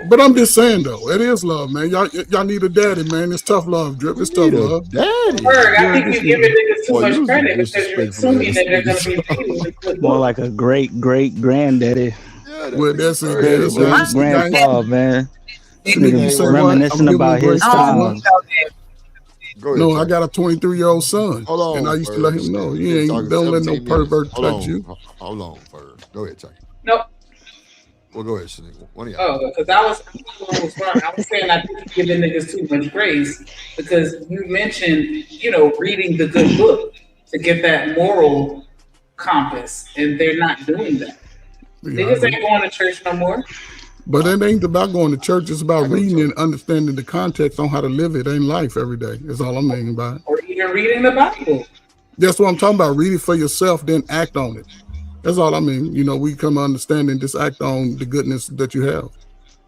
But I'm just saying though, it is love, man. Y'all need a daddy, man. It's tough love, Drip. It's tough love. Daddy. I think you're giving niggas too much credit because you're assuming that they're going to be More like a great granddaddy. Well, that's grandpa, man. Reminiscing about his time. No, I got a 23-year-old son. Hold on, and I used to let him know. Don't let no pervert touch you. Hold on, Ferg. Go ahead, Chuck. No. Well, go ahead, Shanique. One of y'all. Oh, because I was saying I think you're giving niggas too much grace because you mentioned, reading the good book to get that moral compass, and they're not doing that. Niggas ain't going to church no more. But it ain't about going to church. It's about reading and understanding the context on how to live it in life every day. That's all I'm meaning by it. Or even reading the Bible. That's what I'm talking about. Read it for yourself, then act on it. That's all I mean. You know, we come to understand and just act on the goodness that you have.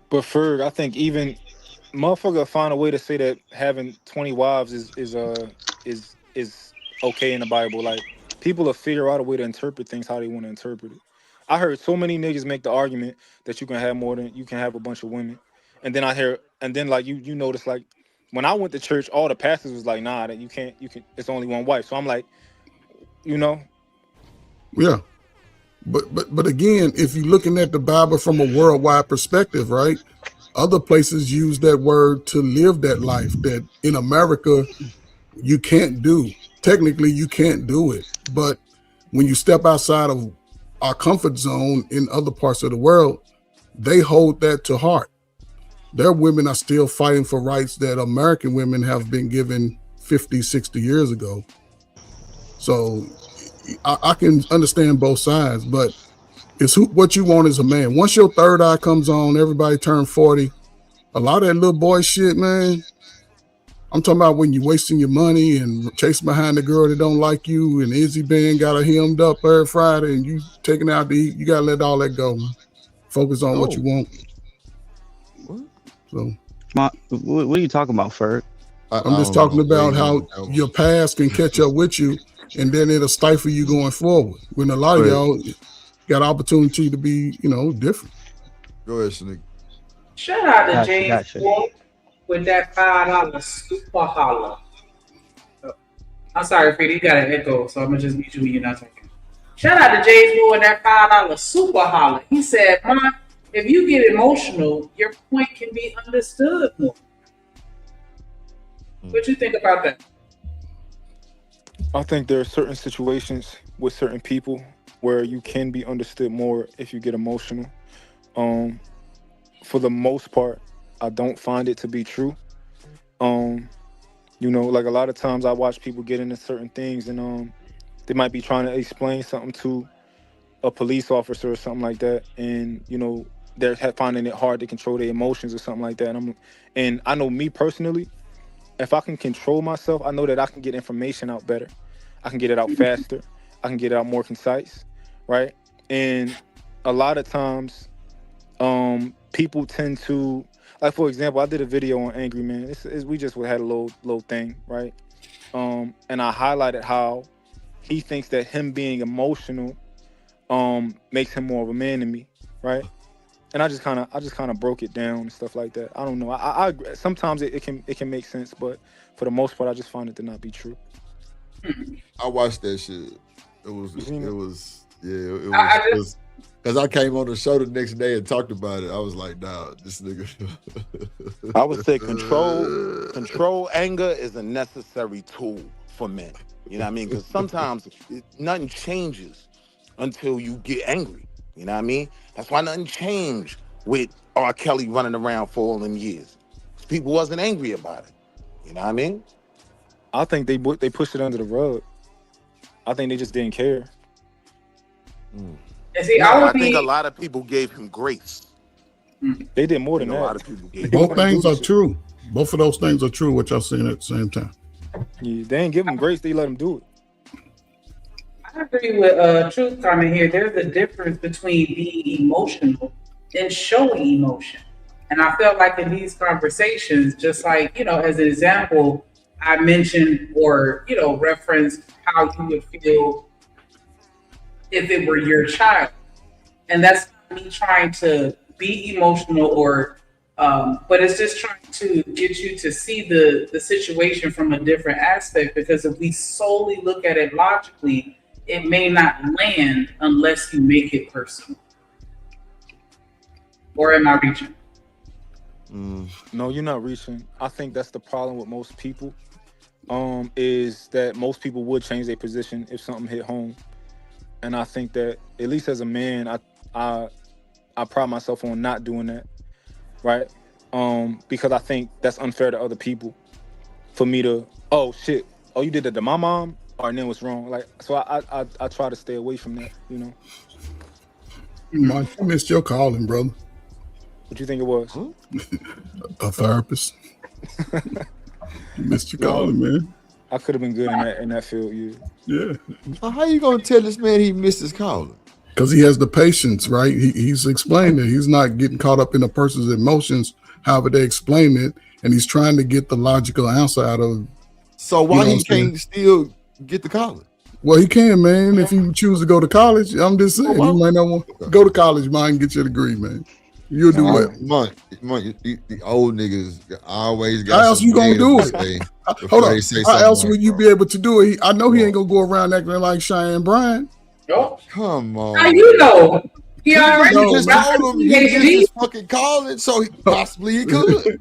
But Ferg, I think even motherfucker find a way to say that having 20 wives is okay in the Bible. Like, people will figure out a way to interpret things how they want to interpret it. I heard so many niggas make the argument that you can have a bunch of women. And then like you notice, like, when I went to church, all the pastors was like, nah, that you can it's only one wife. So I'm like, you know. Yeah. But again, if you're looking at the Bible from a worldwide perspective, right? Other places use that word to live that life that in America you can't do. Technically, you can't do it. But when you step outside of our comfort zone in other parts of the world, they hold that to heart. Their women are still fighting for rights that American women have been given 50, 60 years ago. So I can understand both sides, but it's what you want as a man. Once your third eye comes on, everybody turn 40. A lot of that little boy shit, man. I'm talking about when you're wasting your money and chasing behind the girl that don't like you, and Izzy Band got her hemmed up every Friday, and you taking out to eat. You gotta let all that go, man. Focus on what you want. So, what are you talking about, Ferg? I'm just talking about how your past can catch up with you, and then it'll stifle you going forward. When a lot of y'all got opportunity to be, different. Go ahead, Sneak. Shout out to James Mont with that $5 super holla. I'm sorry, Freddie, you got an echo, so I'm gonna just mute you when you're not talking. Shout out to James Mont with that $5 super holla. He said, "Mom, if you get emotional, your point can be understood more." What you think about that? I think there are certain situations with certain people where you can be understood more if you get emotional. For the most part, I don't find it to be true. Like a lot of times I watch people get into certain things and they might be trying to explain something to a police officer or something like that, and they're finding it hard to control their emotions or something like that. And I know me personally, if I can control myself, I know that I can get information out better. I can get it out faster. I can get it out more concise, right? And a lot of times, people tend to, like, for example, I did a video on Angry Man. We just had a little thing, right? And I highlighted how he thinks that him being emotional makes him more of a man than me, right? And I just kind of broke it down and stuff like that. I don't know. I sometimes it can make sense, but for the most part, I just find it to not be true. I watched that shit. It was because I came on the show the next day and talked about it. I was like, nah, this nigga. I would say control anger is a necessary tool for men. You know what I mean? Because sometimes nothing changes until you get angry. You know what I mean? That's why nothing changed with R. Kelly running around for all them years. People wasn't angry about it. You know what I mean? I think they pushed it under the rug. I think they just didn't care. I think a lot of people gave him grace. They did more than that. A lot of people gave Both things are true. Both of those things are true, what y'all saying at the same time. Yeah, they ain't give him grace, they let him do it. I agree with Truth comment here. There's a difference between being emotional and showing emotion. And I felt like in these conversations, just like, as an example, I mentioned or, referenced how you would feel if it were your child. And that's me trying to be emotional or, but it's just trying to get you to see the situation from a different aspect, because if we solely look at it logically, it may not land unless you make it personal. Or am I reaching? No, you're not reaching. I think that's the problem with most people, is that most people would change their position if something hit home. And I think that, at least as a man, I pride myself on not doing that, right? Because I think that's unfair to other people for me to, oh shit, oh you did that to my mom, and then what's wrong? Like, so I try to stay away from that, Mike, you missed your calling, brother. What you think it was? A therapist. You missed your calling, man. I could have been good in that field. Yeah. How you gonna tell this man he missed his calling? Because he has the patience, right? He's explaining it. He's not getting caught up in a person's emotions, however they explain it, and he's trying to get the logical answer out of. So why he can't still get the calling? Well, he can, man. If he choose to go to college, I'm just saying, he might not want to go to college, man, and get your degree, man. You'll do well. Mont, the old niggas always got. How else you gonna do it? Hold on. How else would you be able to do it? I know he ain't gonna go around acting like Cheyenne Bryant. Oh, come on. How you know? He already just told him he missed his fucking calling, so possibly he could.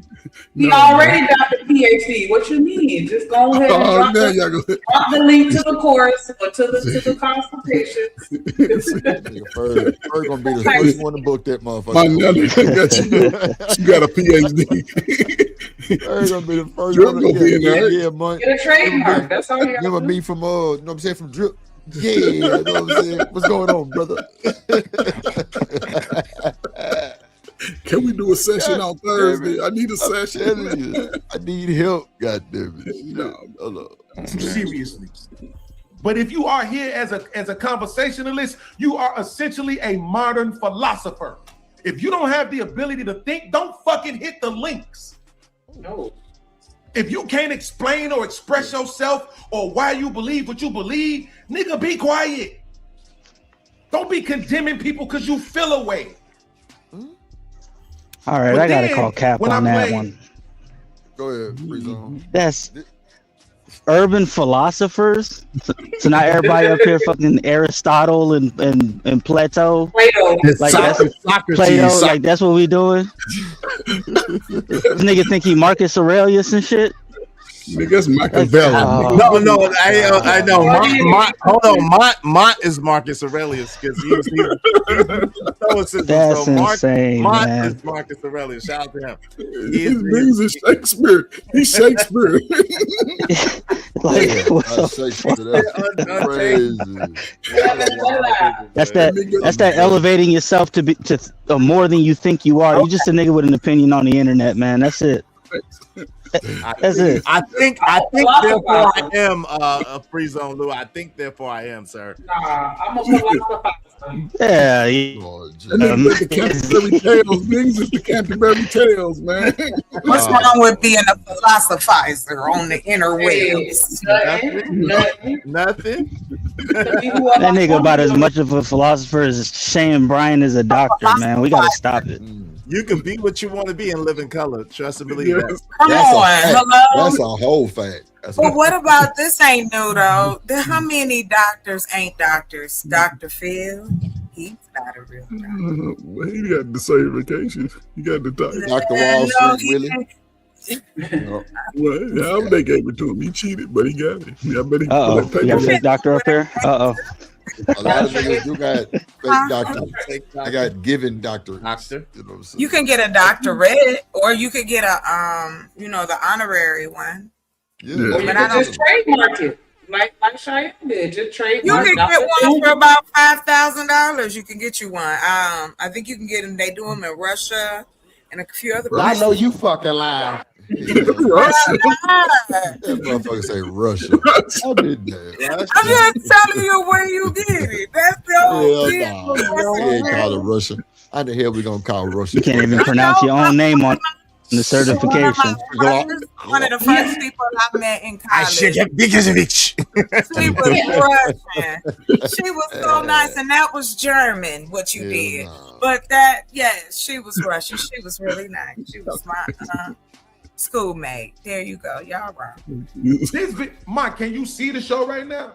He already got the PhD. What you mean? Just go ahead and drop the link to the course or to the consultations. Ferg gonna be the first one to book that motherfucker. She got a PhD. Ferg gonna be the first one to get a trademark. That's all you got. Remember me from you know what I'm saying, from Drip. Yeah, you know what I'm saying? What's going on, brother? Can we do a session on Thursday? I need a session. I need help, goddamn it. No. Seriously. But if you are here as a conversationalist, you are essentially a modern philosopher. If you don't have the ability to think, don't fucking hit the links. No. If you can't explain or express yourself or why you believe what you believe, nigga, be quiet. Don't be condemning people because you feel away. All right, But I gotta then, call cap when on I that play- one. Go ahead, free zone. That's urban philosophers. So not everybody up here fucking Aristotle and Plato. Plato. Like that's Plato. Like that's what we doing. This nigga think he Marcus Aurelius and shit. Niggas Machiavelli. No, I know. Hold on, Mont is Marcus Aurelius because he's That's insane, Mont man. is Marcus Aurelius. Shout out to him. His name's is Shakespeare. He's Shakespeare. That's that elevating yourself to be to more than you think you are. You're just a nigga with an opinion on the internet, man. That's it. That's it. I think therefore I am a free zone, Lou. I think therefore I am, sir. Nah, I'm a philosopher. Yeah. The Canterbury Tales. Niggas is the Canterbury Tales, man. What's wrong with being a philosophizer on the interwebs? Nothing. That nigga about as much of a philosopher as Shane Bryant is a doctor, man. We gotta stop it. You can be what you want to be and live in color. Trust and believe that. Come on, hello. That's a whole fact. But what about this? Ain't new though. How many doctors ain't doctors? Dr. Phil, he's not a real doctor. Well, he got the certification. He got the doctor. Dr. Wall Street, Willie. Well, how they gave it to him? He cheated, but he got it. I bet he Uh oh, you got a fake doctor up here. Uh oh. A lot of niggas do got fake doctors. I got given doctor. You know what I'm saying? You can get a doctorate, or you could get a the honorary one. Yeah. Or you can just trademark it, like Cheyenne did. Just trademark. You can get one for about $5,000. You can get you one. I think you can get them. They do them in Russia and a few other places. I know you fucking lying. Russia. That motherfucker say Russia. I did that. I'm just telling you where you get it. That's the whole thing. We ain't call it Russia. How the hell we gonna call Russia? You can't even pronounce your own name on the certification. One of the first people I met in college. She was Russian. She was so nice, and that was German. What you did, but she was Russian. She was really nice. She was my schoolmate. There you go. Y'all wrong. Mike, can you see the show right now?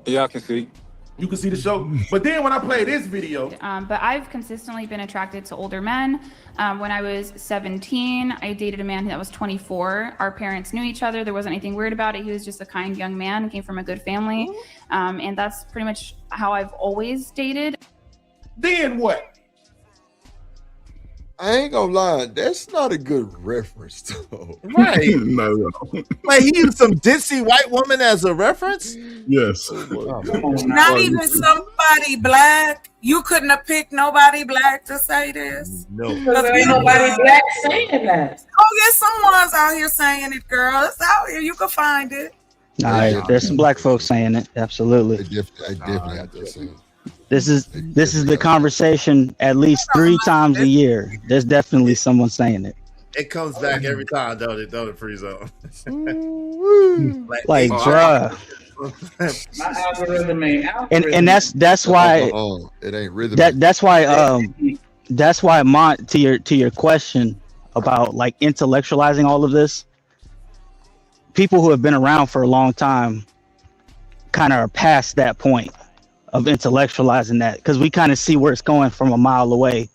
Yeah, I can see. You can see the show. But then when I play this video. But I've consistently been attracted to older men. When I was 17, I dated a man that was 24. Our parents knew each other. There wasn't anything weird about it. He was just a kind young man, came from a good family. And that's pretty much how I've always dated. Then what? I ain't gonna lie, that's not a good reference, though. Right. No. Wait, he used some ditzy white woman as a reference? Yes. Not even somebody black. You couldn't have picked nobody black to say this. No, because there ain't nobody black saying that. Oh, yes, someone's out here saying it, girl. It's out here. You can find it. All right, there's some black folks saying it. Absolutely. I definitely have to say. This is the conversation at least 3 times a year. There's definitely someone saying it. it comes back every time, don't it, Free Zone? Like, bruh. My algorithm ain't And that's why it ain't rhythm. That's why Mont, to your question about like intellectualizing all of this, people who have been around for a long time kind of are past that point of intellectualizing that, because we kind of see where it's going from a mile away,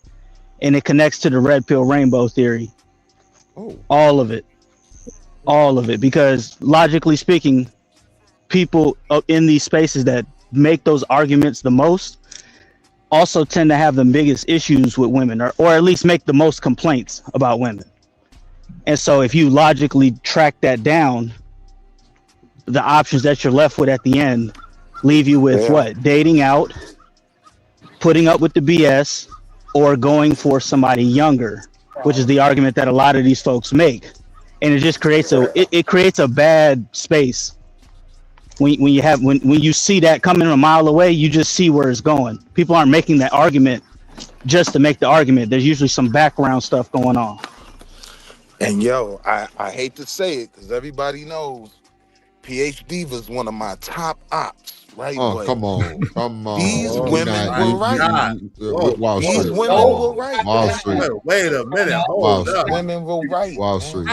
and it connects to the red pill rainbow theory. All of it, because logically speaking, people in these spaces that make those arguments the most also tend to have the biggest issues with women, or at least make the most complaints about women. And so if you logically track that down, the options that you're left with at the end leave you with what? Dating out, putting up with the BS, or going for somebody younger, which is the argument that a lot of these folks make. And it just creates it creates a bad space. When you see that coming a mile away, you just see where it's going. People aren't making that argument just to make the argument. There's usually some background stuff going on. And yo, I hate to say it because everybody knows PhD was one of my top ops, right? Oh, But come on. These women were right. Wall These Street. women were right. Wall Street. Wait a minute. Wall Hold up. Street. Women were right. Wall Street.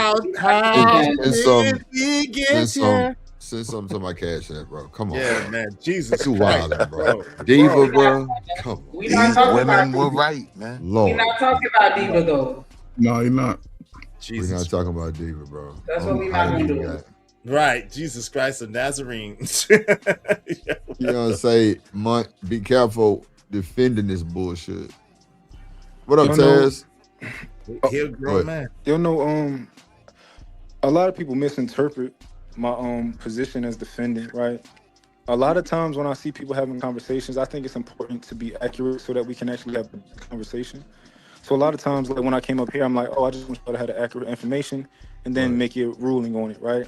Send something to my cash app, bro. Come on. Yeah, man. Jesus Too Christ, wild, bro. Diva, bro. Come on. We not These talking women about were Diva. right, man. We Lord. not talking about Diva though. No, you're not. We're not talking about Diva, bro. That's what we not gonna do. Right, Jesus Christ of Nazarene. You know what I'm saying? Mont, be careful defending this bullshit. What up, Taz? He a grown man. You know, a lot of people misinterpret my position as defendant, right? A lot of times when I see people having conversations, I think it's important to be accurate so that we can actually have a conversation. So a lot of times, like when I came up here, I'm like, oh, I just want to have the accurate information and then make a ruling on it, right?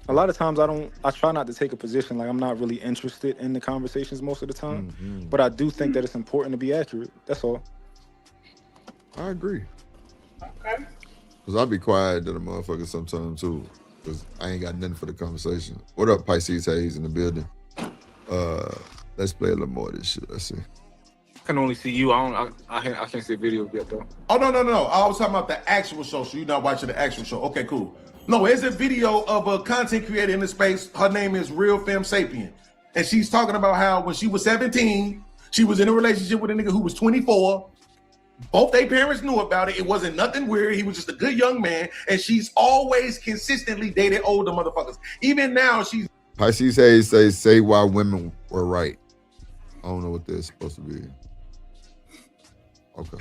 A lot of times I try not to take a position, like I'm not really interested in the conversations most of the time, but I do think that it's important to be accurate. That's all. I agree. Okay. Because I'll be quiet to the motherfucker sometimes too. Because I ain't got nothing for the conversation. What up, Pisces Hayes in the building? Let's play a little more of this shit. Let's see. I can only see you. I can't see video yet though. Oh no. I was talking about the actual show. So you're not watching the actual show. Okay, cool. No, it's a video of a content creator in the space. Her name is Real Femme Sapien. And she's talking about how when she was 17, she was in a relationship with a nigga who was 24. Both their parents knew about it. It wasn't nothing weird. He was just a good young man. And she's always consistently dated older motherfuckers. Even now, she's Pisces Hayes say why women were right. I don't know what that's supposed to be. Okay.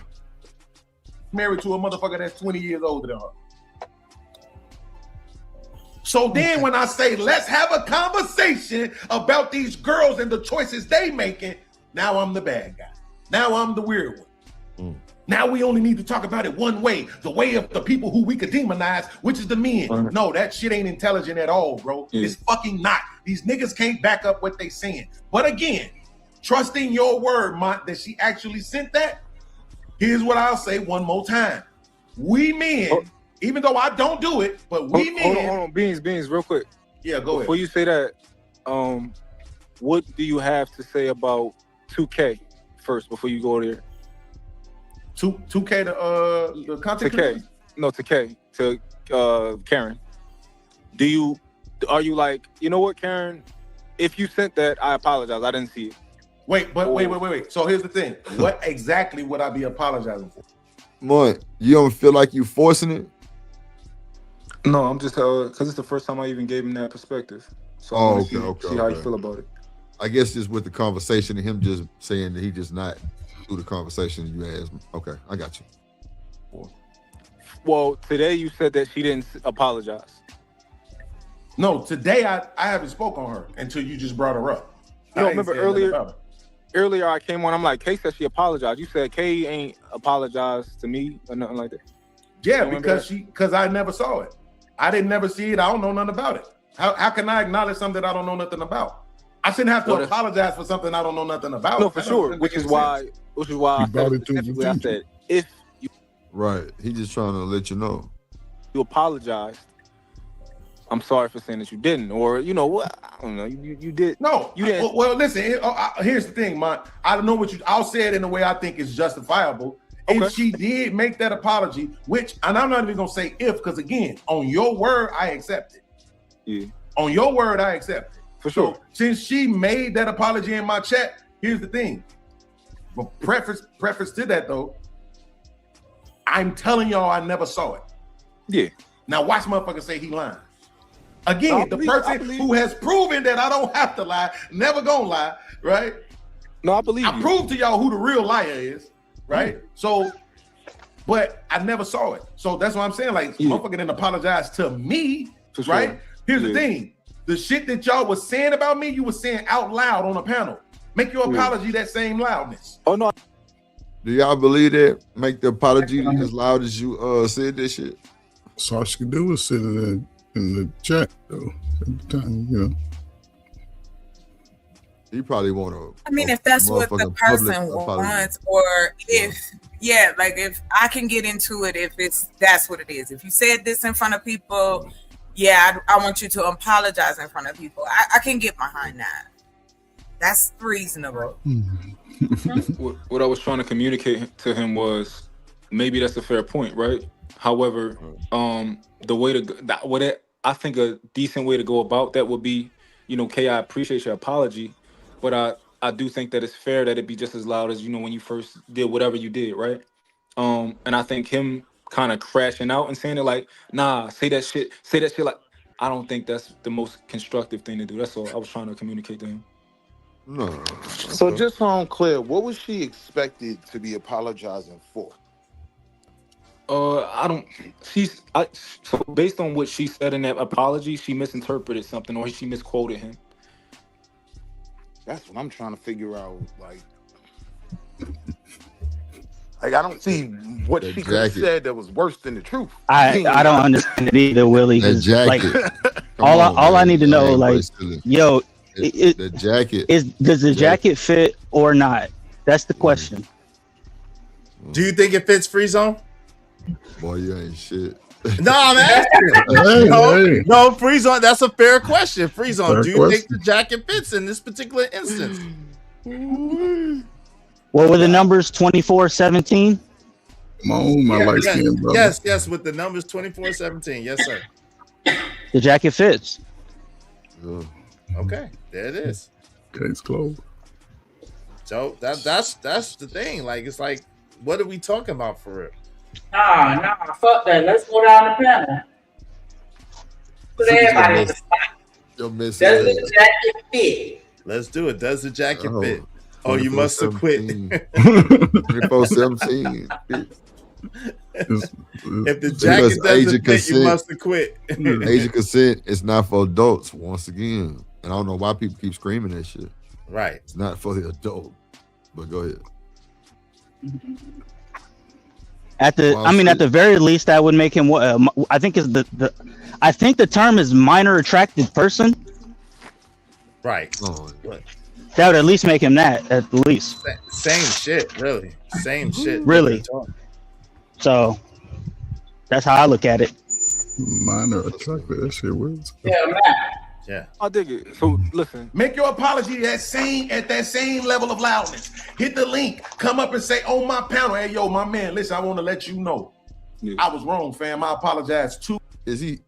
married to a motherfucker that's 20 years older than her. So then when I say, let's have a conversation about these girls and the choices they making, now I'm the bad guy. Now I'm the weird one. Now we only need to talk about it one way, the way of the people who we could demonize, which is the men. No, that shit ain't intelligent at all, bro. It's fucking not. These niggas can't back up what they saying. But again, trusting your word, Mont, that she actually sent that, here's what I'll say one more time. We men, even though I don't do it, but we men. Hold on, Beanz, real quick. Yeah, go ahead. Before you say that, what do you have to say about 2K first before you go there? 2K the content creator? No, to K, to Karen. Are you like, you know what, Karen? If you sent that, I apologize. I didn't see it. Wait. So here's the thing. What exactly would I be apologizing for? Mont, you don't feel like you forcing it? No, I'm just because it's the first time I even gave him that perspective. So I want to see how you feel about it. I guess just with the conversation and him just saying that he just not through the conversation you asked. Okay, I got you. Well, today you said that she didn't apologize. No, today I haven't spoke on her until you just brought her up. No, remember earlier. earlier I came on. I'm like, Kay said she apologized. You said Kay ain't apologized to me or nothing like that. Yeah, because I never saw it. I didn't never see it. I don't know nothing about it. How can I acknowledge something I don't know nothing about? I shouldn't have to apologize for something I don't know nothing about. No, for sure. Which is why I said if you right, he just trying to let you know. You apologized. I'm sorry for saying that you didn't, or you know what? I don't know. You did. No, you didn't. Well, listen. Here's the thing, man. I don't know what you. I'll say it in a way I think is justifiable. Okay. If she did make that apology, and I'm not even gonna say if, because again, on your word, I accept it. Yeah. On your word, I accept it. For sure. So, since she made that apology in my chat, here's the thing. But preface to that though, I'm telling y'all I never saw it. Yeah. Now watch motherfucker say he lying. Again, the person who has proven that I don't have to lie, never gonna lie, right? No, I believe I proved to y'all who the real liar is, right? So, but I never saw it. So that's what I'm saying. Like, motherfucker didn't apologize to me, right? Here's the thing. The shit that y'all was saying about me, you was saying out loud on a panel. Make your apology that same loudness. Oh, no. Do y'all believe that? Make the apology as loud as you said this shit? So all she could do was sit in the chat, though, at the time, you know. You probably want to. I mean, if that's what the person wants, or if, like if I can get into it, if that's what it is. If you said this in front of people, I want you to apologize in front of people. I can get behind that. That's reasonable. What I was trying to communicate to him was maybe that's a fair point, right? However, the way to I think a decent way to go about that would be, you know, Kay, I appreciate your apology, but I do think that it's fair that it be just as loud as, you know, when you first did whatever you did, right? And I think him kind of crashing out and saying it like, nah, say that shit like, I don't think that's the most constructive thing to do. That's all I was trying to communicate to him. No. So just so I'm clear, what was she expected to be apologizing for? So based on what she said in that apology, she misinterpreted something or she misquoted him. That's what I'm trying to figure out. Like I don't see what she could have said that was worse than the truth. I don't understand it either, Willie. Like all I need to know, like, yo, the jacket does the jacket fit or not? That's the question. Do you think it fits Free Zone? Boy, you ain't shit. No, I'm asking. No, Free Zone. That's a fair question. Free Zone. Do you think the jacket fits in this particular instance? What were the numbers? 24-17. Come on, my light skin brother. Yes, with the numbers 24-17. Yes, sir. The jacket fits. Okay, there it is. Case closed. So that's the thing. Like, it's like, what are we talking about for real? Nah, fuck that. Let's go down the panel. Put everybody in the spot. Does the jacket fit? Let's do it. Does the jacket fit? Oh, you must have quit. 24-17. If the jacket doesn't fit, you must have quit. Age of consent is not for adults, once again. And I don't know why people keep screaming that shit. Right. It's not for the adult. But go ahead. At the very least, that would make him what I think is I think the term is minor attracted person. Right. That would at least make him that, at least. Same shit, really. Same shit. Really. So that's how I look at it. Minor attracted. That shit works. Yeah. I dig it. So listen. Make your apology at that same level of loudness. Hit the link. Come up and say on my panel, hey yo, my man, listen, I want to let you know. I was wrong, fam. I apologize too. Is he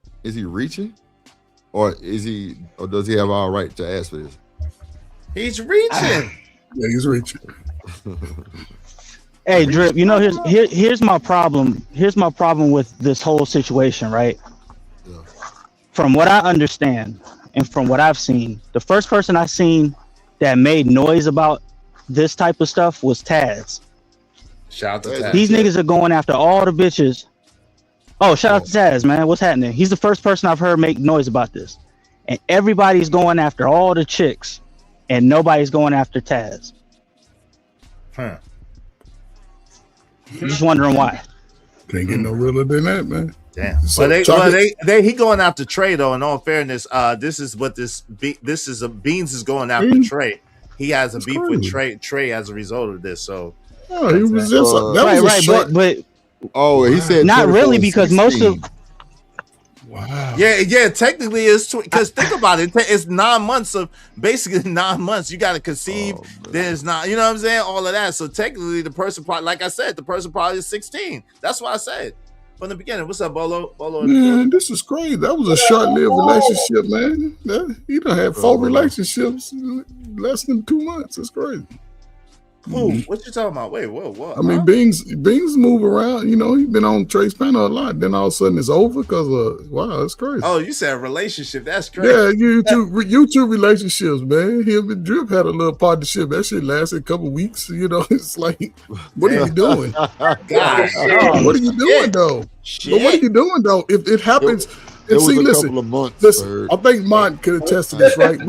reaching? Or does he have all right to ask for this? He's reaching. Yeah, he's reaching. Hey, Drip, you know, here's my problem. Here's my problem with this whole situation, right? Yeah. From what I understand and from what I've seen, the first person I seen that made noise about this type of stuff was Taz. Shout out to Taz. These niggas are going after all the bitches. Oh, shout out to Taz, man. What's happening? He's the first person I've heard make noise about this. And everybody's going after all the chicks and nobody's going after Taz. Huh. I'm just wondering why. Can't get no realer than that, man. Damn. So He going after Trey though. In all fairness, this is Beanz is going after Trey. He has a beef with Trey as a result of this. So he was just that was a short, but he said not really because most of. Wow. Yeah. Technically, it's because think about it. It's 9 months of basically 9 months. You got to conceive. There's not, you know what I'm saying? All of that. So technically, the person probably, like I said, the person probably is 16. That's why I said from the beginning. What's up, Bolo? Man, this is crazy. That was a short-lived relationship, man. He done had 4 relationships in less than 2 months. It's crazy. Who? What you talking about? Wait, what? I mean, Beanz move around. You know, he's been on Trey's panel a lot. Then all of a sudden it's over because wow, that's crazy. Oh, you said relationship. That's crazy. Yeah, YouTube relationships, man. Him and Drip had a little partnership. That shit lasted a couple weeks. You know, it's like, what are you doing? Gosh, what are you doing though? But what are you doing though? If it happens. It was a couple of months. Listen, I think Mont could attest to this, right?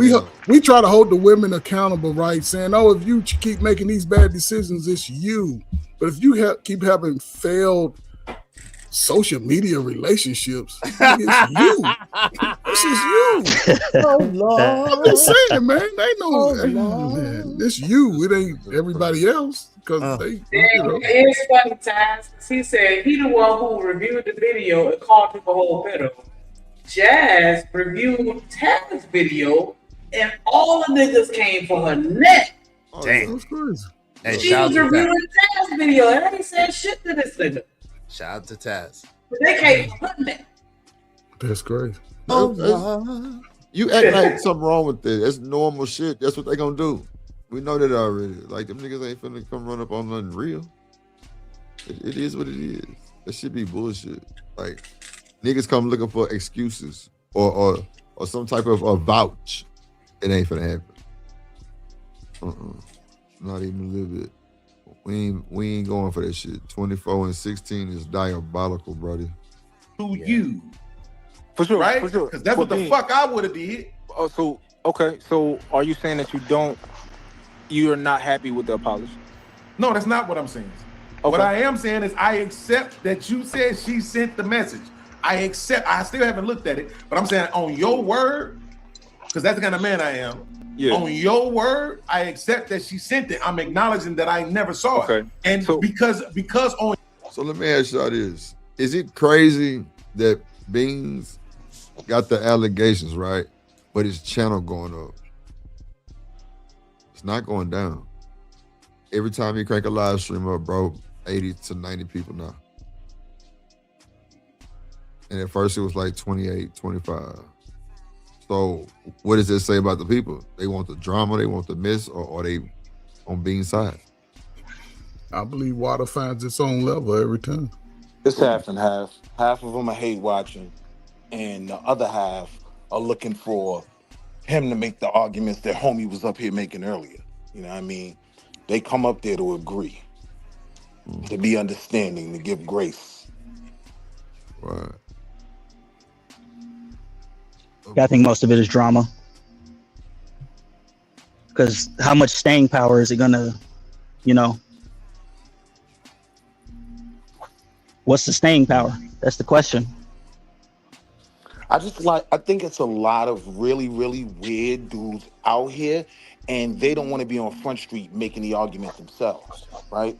We try to hold the women accountable, right? Saying, oh, if you keep making these bad decisions, it's you. But if you keep having failed social media relationships, it's you. This is you. Oh Lord, I'm just saying, man. They know, man. It's you. It ain't everybody else. Because It's funny times. He said he the one who reviewed the video and called him a whole pedo. Jazz reviewed Taz's video and all the niggas came for her neck. Dang. That's crazy. Hey, She was reviewing Taz's video and I ain't said shit to this nigga. Shout out to Taz. But they came for her neck. That's crazy. You act like something wrong with it. That's normal shit. That's what they gonna do. We know that already. Like, them niggas ain't finna come run up on nothing real. It is what it is. That should be bullshit. Like, niggas come looking for excuses or some type of a vouch. It ain't finna happen. Not even a little bit. We ain't going for that shit. 24 and 16 is diabolical, brother. To you. For sure. Right? For sure. Because that's what the fuck I would have did. So are you saying that you're not happy with the apology? No, that's not what I'm saying. Okay. What I am saying is I accept that you said she sent the message. I still haven't looked at it, but I'm saying on your word, because that's the kind of man I am. Yeah. On your word, I accept that she sent it. I'm acknowledging that I never saw it. And because on. So let me ask y'all this. Is it crazy that Beanz got the allegations, right? But his channel going up? It's not going down. Every time you crank a live stream up, bro, 80 to 90 people now. And at first it was like 28, 25. So what does this say about the people? They want the drama, they want the mess, or are they on Bean's side? I believe water finds its own level every time. It's half and half. Half of them are hate watching, and the other half are looking for him to make the arguments that homie was up here making earlier. You know what I mean? They come up there to agree, to be understanding, to give grace. Right. I think most of it is drama. Because how much staying power is it gonna, what's the staying power? That's the question. I think it's a lot of really, really weird dudes out here, and they don't want to be on Front Street making the argument themselves, right?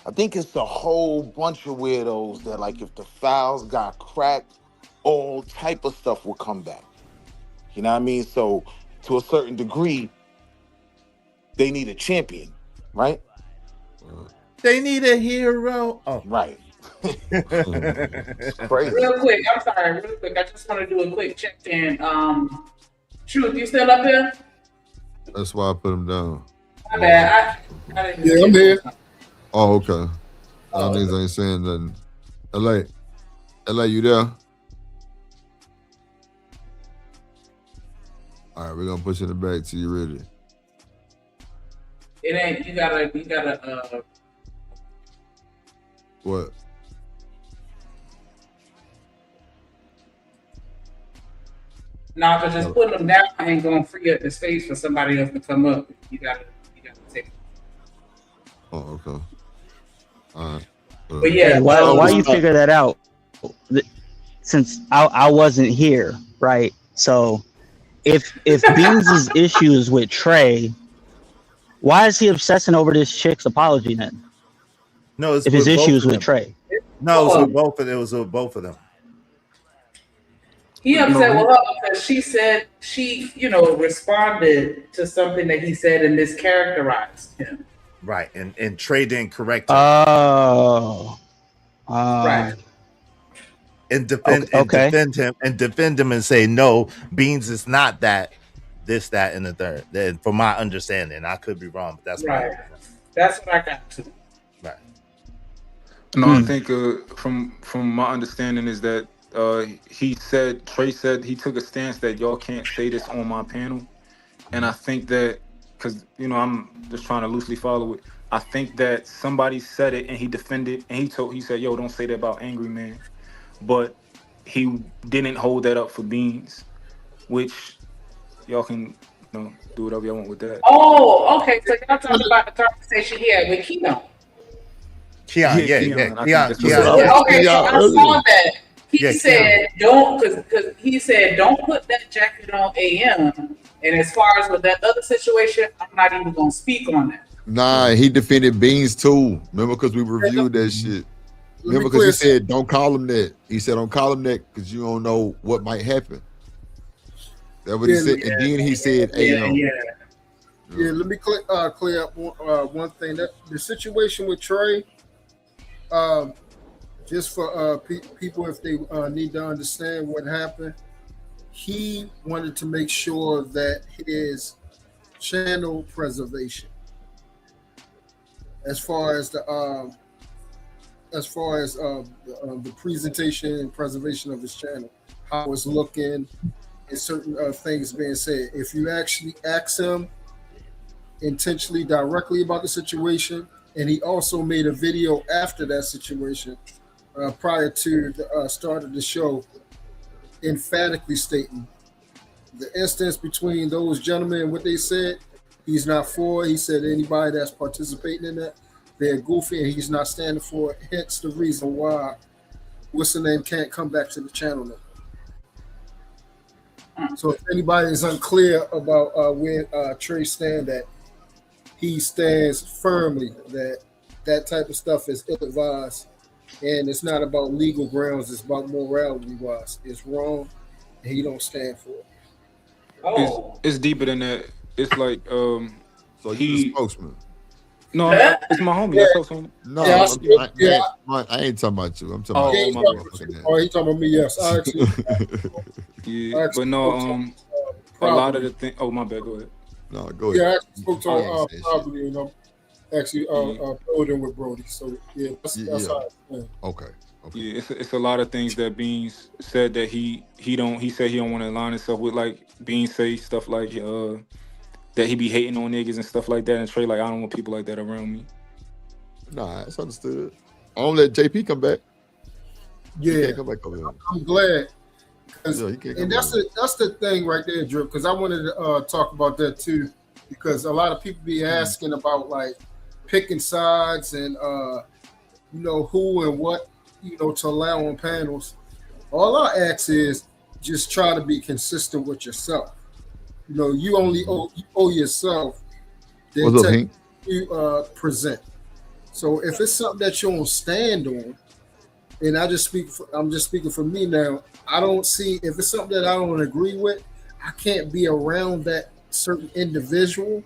I think it's a whole bunch of weirdos that, like, if the files got cracked, all type of stuff will come back. You know what I mean? So, to a certain degree, they need a champion, right? They need a hero. Oh, right. Crazy. Real quick, I'm sorry, real quick. I just want to do a quick check-in. Truth, you still up here? That's why I put him down. My bad. I didn't Yeah, I'm here. Oh, okay. Y'all niggas ain't saying nothing. LA, you there? All right, we're gonna push it back till you're ready. It ain't. You gotta. What? Nah, but just putting them down ain't gonna free up the space for somebody else to come up. You gotta take. Oh, okay. All right. But yeah, Why you figure that out? Since I wasn't here, right? So if Beanz' issue is with Trey, why is he obsessing over this chick's apology then? No, it's if his with issue both is of with them. Trey. No, it's with both of them. It was with both of them. he upset with her because she said she, responded to something that he said and mischaracterized him. Right, and Trey didn't correct her. Oh, Right. And defend him and say no, Beanz is not that, this, that, and the third. Then, from my understanding, I could be wrong, but that's Right. That's what I got to. Right. No, I think from my understanding is that Trey said he took a stance that y'all can't say this on my panel, and I think that because I'm just trying to loosely follow it. I think that somebody said it and he defended and he said, "Yo, don't say that about Angry Man," but he didn't hold that up for Beanz, which y'all can do whatever y'all want with that. Oh, okay. So y'all talking about the conversation he had with Keon. Keon. Okay, so I saw that. He said don't, because he said don't put that jacket on AM. And as far as with that other situation, I'm not even gonna speak on that. Nah, he defended Beanz too. Remember, because we reviewed that shit. Remember, because he said don't call him that. He said don't call him that because you don't know what might happen. That's what he said. And then he said, AM. Yeah, let me clear up one thing. That the situation with Trey, just for people if they need to understand what happened, he wanted to make sure that his channel preservation, as far as the presentation and preservation of his channel, how it's looking, and certain things being said. If you actually ask him intentionally directly about the situation, and he also made a video after that situation, prior to the start of the show, emphatically stating the instance between those gentlemen and what they said, he's not for. He said anybody that's participating in that, they're goofy, and he's not standing for it. Hence the reason why what's the name can't come back to the channel now. So if anybody is unclear about where Trey stand at, he stands firmly that type of stuff is ill-advised, and it's not about legal grounds, it's about morality wise. It's wrong, and he don't stand for it. It's deeper than that. It's like so he's a spokesman. No, it's my homie. I told him. No, I ain't talking about you. I'm talking about he talking about me. Yes, I actually. But no, a lot of the thing. Oh, my bad. Go ahead. No, go ahead. Yeah, I actually spoke to probably, actually building with Brody. So yeah, that's how it's Okay. Yeah, it's a lot of things that Beanz said that he said he don't want to align himself with. Like Beanz say stuff like that he be hating on niggas and stuff like that, and Trey like I don't want people like that around me. Nah, it's understood. I don't let JP come back. Yeah, he can't come back over here. I'm glad. And that's the thing right there, Drip, because I wanted to talk about that too, because a lot of people be asking about like picking sides and who and what to allow on panels. All I ask is just try to be consistent with yourself. You only owe yourself the intent you present. So if it's something that you don't stand on, and I'm just speaking for me now, I don't see, if it's something that I don't agree with, I can't be around that certain individual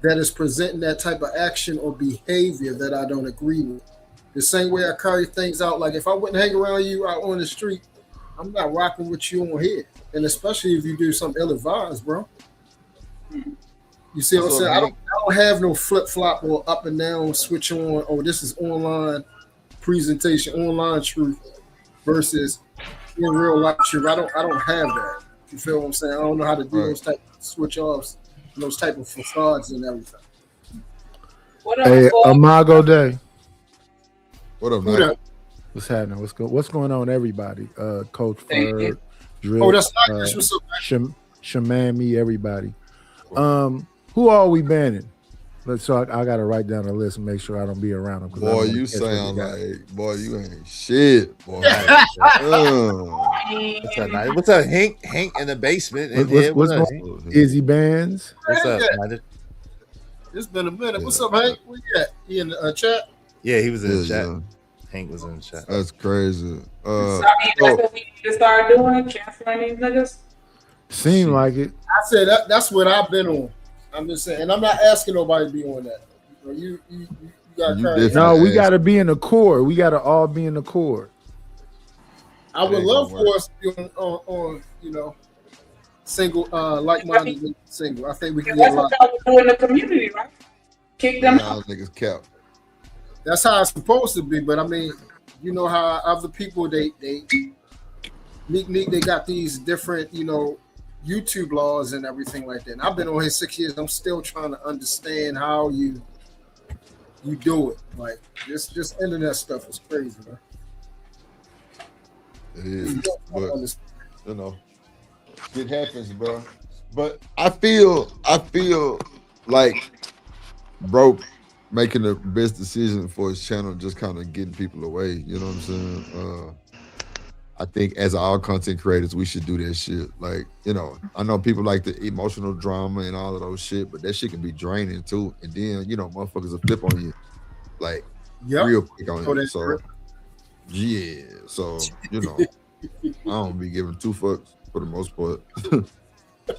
that is presenting that type of action or behavior that I don't agree with. The same way I carry things out, like if I wouldn't hang around you out on the street, I'm not rocking with you on here. And especially if you do something ill-advised, bro. You see what I'm saying? I don't have no flip-flop or up and down, switch on, oh, this is online presentation, online truth versus in real life truth. I don't have that. You feel what I'm saying? I don't know how to do those type of switch offs, those type of facades and everything. Hey, Amago Day. What up, man? What's happening? What's going on, everybody? Coach Ferg, Drip, oh, that's not what's up, Shamami, everybody. Who are we banning? But so I got to write down a list and make sure I don't be around them. Boy, you sound like, boy, you ain't shit, boy. What's up, Hank? Hank in the basement. What's going on? Izzy Beanz? What's up, man? It's been a minute. What's up, Hank? Where you at? You in the chat? Yeah, he was in the chat. Hank was in the chat. That's crazy. That's what we need to start doing, canceling these niggas. Seem like it. I said that's what I've been on. I'm just saying, and I'm not asking nobody to be on that. You got no, we got to be in the core. We got to all be in the core. I would love for us to be on single, like-minded single. I think we can get a lot. That's what y'all do in the community, right? Kick them out. Niggas cap. That's how it's supposed to be. But I mean, you know how other people they got these different, YouTube laws and everything like that. And I've been on here 6 years. I'm still trying to understand how you do it. Like this internet stuff is crazy, man. It is, but it happens, bro. But I feel like bro making the best decision for his channel, just kind of getting people away. You know what I'm saying? I think as all content creators, we should do that shit. Like, I know people like the emotional drama and all of those shit, but that shit can be draining too. And then, motherfuckers will flip on you, like real quick on you. So, yeah. So, I don't be giving two fucks for the most part. Straight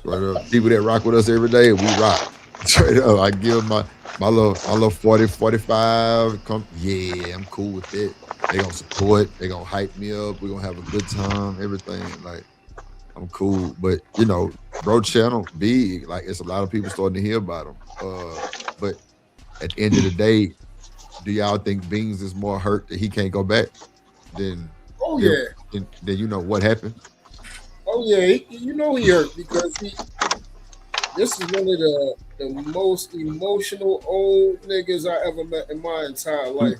up. People that rock with us every day, we rock. Straight up. I give my little 40, 45. Yeah, I'm cool with it. They gonna support, they gonna hype me up, we're gonna have a good time, everything. Like, I'm cool. But bro channel big, like it's a lot of people starting to hear about him. But at the end of the day, do y'all think Beanz is more hurt that he can't go back than what happened? Oh yeah, he hurt because this is one of the most emotional old niggas I ever met in my entire life.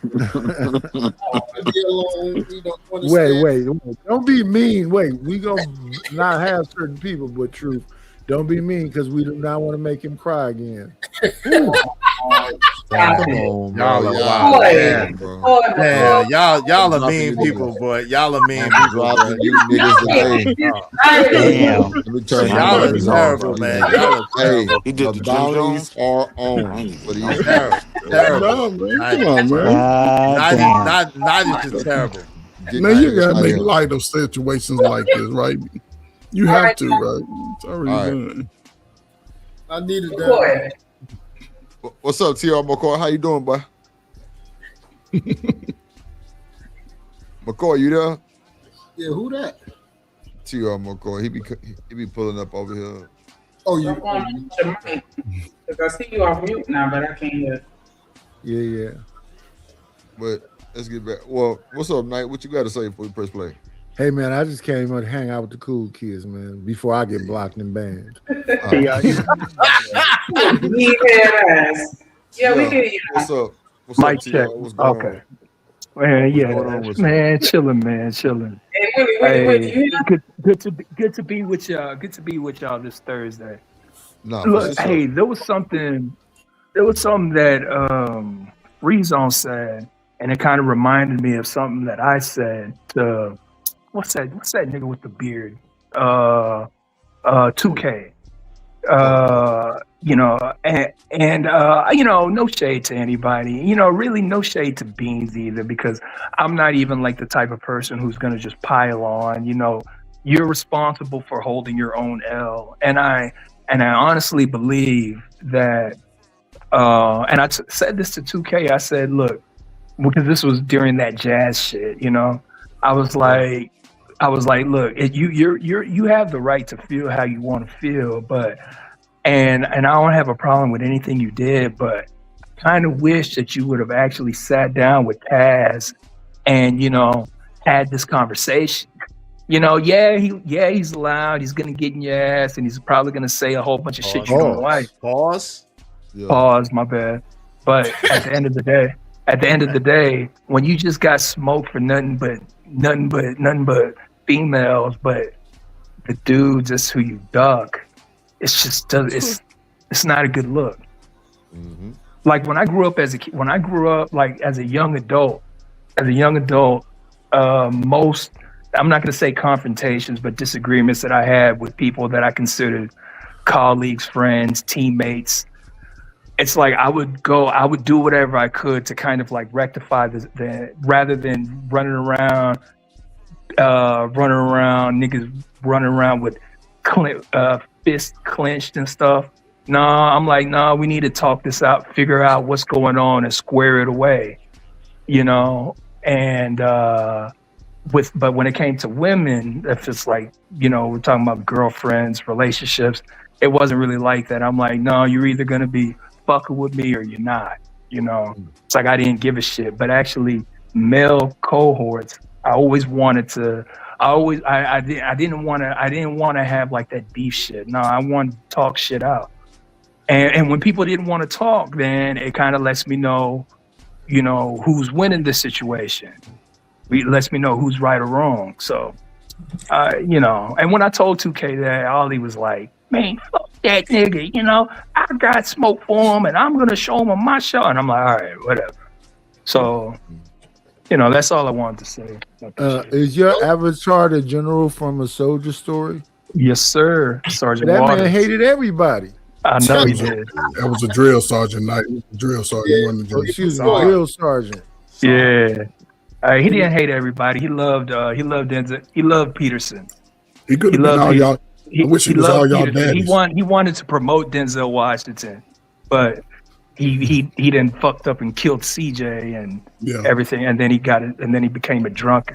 Wait. Don't be mean. Wait, we gonna not have certain people, but truth. Don't be mean because we do not want to make him cry again. Y'all are wild. Damn, y'all are mean people, boy. Y'all are mean people. You niggas Damn. Y'all are terrible, man. Y'all are terrible. He did the bounties are on for these terrible. Come on, man. Not just terrible. Man, you gotta make light of situations like this, right? You have to, right? It's already done. I needed that. What's up, T.R. McCoy? How you doing, boy? McCoy, you there? Yeah, who that? T.R. McCoy. He be pulling up over here. Oh, you. Because I see you off mute now, but I can't hear. Yeah. But let's get back. Well, what's up, Knight? What you got to say before we press play? Hey man, I just came out to hang out with the cool kids, man, before I get blocked and banned. Yeah, we can hear. What's up? What's Mic up, check. T.R.? What's going on? Man, yeah, man, chilling. Hey, good to be with y'all. Good to be with y'all this Thursday. No, look, hey, there was something that Rezone said, and it kind of reminded me of something that I said to what's that nigga with the beard? 2K. No shade to anybody, really no shade to Beanz either, because I'm not even like the type of person who's going to just pile on. You're responsible for holding your own L. And I honestly believe that, and I said this to 2K, I said, look, because this was during that jazz shit, I was like, look, you have the right to feel how you want to feel, but and I don't have a problem with anything you did, but kind of wish that you would have actually sat down with Taz and had this conversation. He's loud, he's gonna get in your ass, and he's probably gonna say a whole bunch of shit you don't like. Pause, my bad. But at the end of the day, when you just got smoked for nothing but females, but the dudes is who you duck, it's just it's not a good look. Mm-hmm. like when I grew up like as a young adult, most, I'm not going to say confrontations, but disagreements that I had with people that I considered colleagues, friends, teammates. It's like I would do whatever I could to kind of like rectify the rather than running around niggas running around with fists clenched and stuff. No, I'm like, no, we need to talk this out, figure out what's going on and square it away, you know? And but when it came to women, if it's like, you know, we're talking about girlfriends, relationships, it wasn't really like that. I'm like, no, you're either going to be fucking with me or you're not, you know? It's like I didn't give a shit. But actually, male cohorts, I always wanted to, I didn't want to have like that beef shit. No, I wanted to talk shit out. And when people didn't want to talk, then it kind of lets me know, you know, who's winning this situation. It lets me know who's right or wrong. So, you know, and when I told 2K that, Ollie was like, man, fuck that nigga, you know, I got smoke for him and I'm going to show him on my show. And I'm like, all right, whatever. So, you know, that's all I wanted to say. Is your avatar the general from A Soldier Story? Yes, sir. Sergeant That Waters. man hated everybody. I know he did. That was a drill sergeant night. Drill sergeant. Excuse me, drill sergeant. Yeah. He didn't hate everybody. He loved Denzel. He loved Peterson. He could have been all y'all. I wish he was all y'all daddies. He wanted to promote Denzel Washington, but he done fucked up and killed CJ and everything, and then he got it, and then he became a drunk.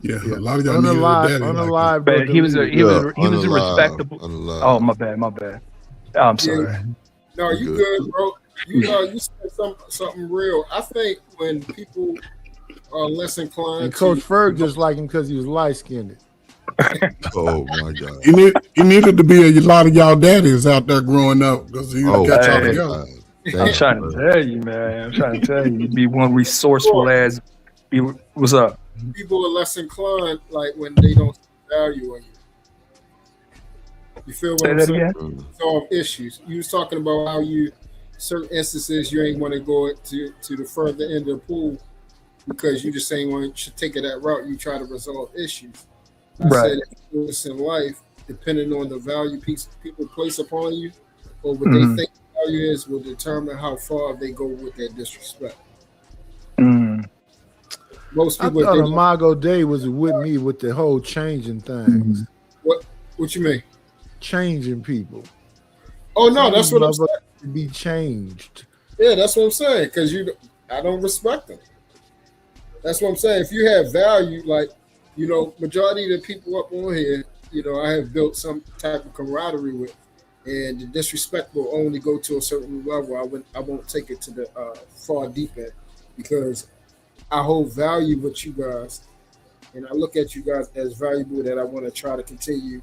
Yeah, a lot of y'all needed a daddy. Unalive, But he was a respectable. Oh, my bad. I'm sorry. No, you good, bro. You said something real. I think when people are less inclined, And Coach Ferg just like him because he was light skinned. Oh my God! He needed to be a lot of y'all daddies out there growing up because he got y'all together. I'm trying to tell you, man. You be one resourceful as. What's up? people are less inclined, like when they don't see value in you. You feel what I'm saying? Solve issues. You was talking about how you, certain instances, you ain't want to go to the further end of the pool because you just ain't want to take it that route. You try to resolve issues. I said this in life, depending on the value people place upon you or what they think value is, will determine how far they go with their disrespect. Most people, I thought Imago Day was with me with the whole changing things. What you mean? Changing people. Oh no, that's what I'm saying. To be changed. Yeah, that's what I'm saying. Because I don't respect them. That's what I'm saying. If you have value, like, majority of the people up on here, I have built some type of camaraderie with, and the disrespect will only go to a certain level. I won't take it to the far deep end because I hold value with you guys, and I look at you guys as valuable that I want to try to continue,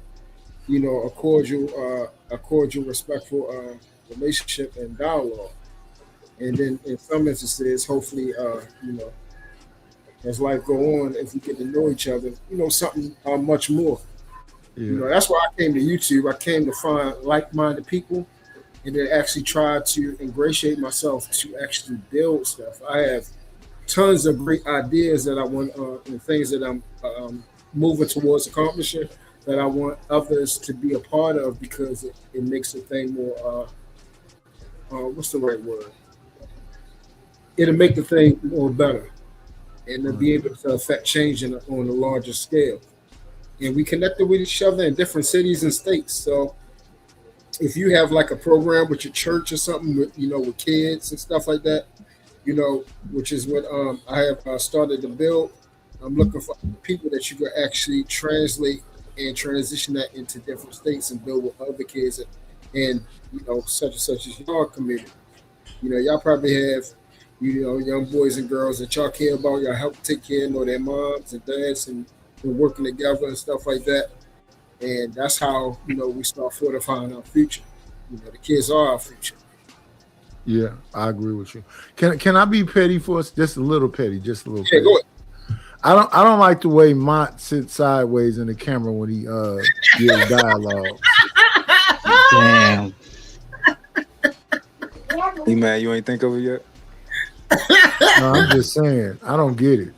a cordial, respectful relationship and dialogue. And then in some instances, hopefully, as life go on, if we get to know each other, something much more. Yeah. That's why I came to YouTube. I came to find like-minded people and then actually try to ingratiate myself to actually build stuff. I have tons of great ideas that I want and things that I'm moving towards accomplishing that I want others to be a part of because it makes the thing more, what's the right word? It'll make the thing more better and to be able to affect change on a larger scale. And we connected with each other in different cities and states. So if you have like a program with your church or something with, with kids and stuff like that, which is what I have started to build. I'm looking for people that you can actually translate and transition that into different states and build with other kids and such and such as your community. Y'all probably have, young boys and girls that y'all care about, y'all help take care of their moms and dads and working together and stuff like that. And that's how, we start fortifying our future. The kids are our future. Yeah, I agree with you. Can I be petty for us? Just a little petty, just a little. Yeah, petty. go ahead. I don't like the way Mont sits sideways in the camera when he gives dialogue. Damn. You mad you ain't think of it yet? No, I'm just saying, I don't get it.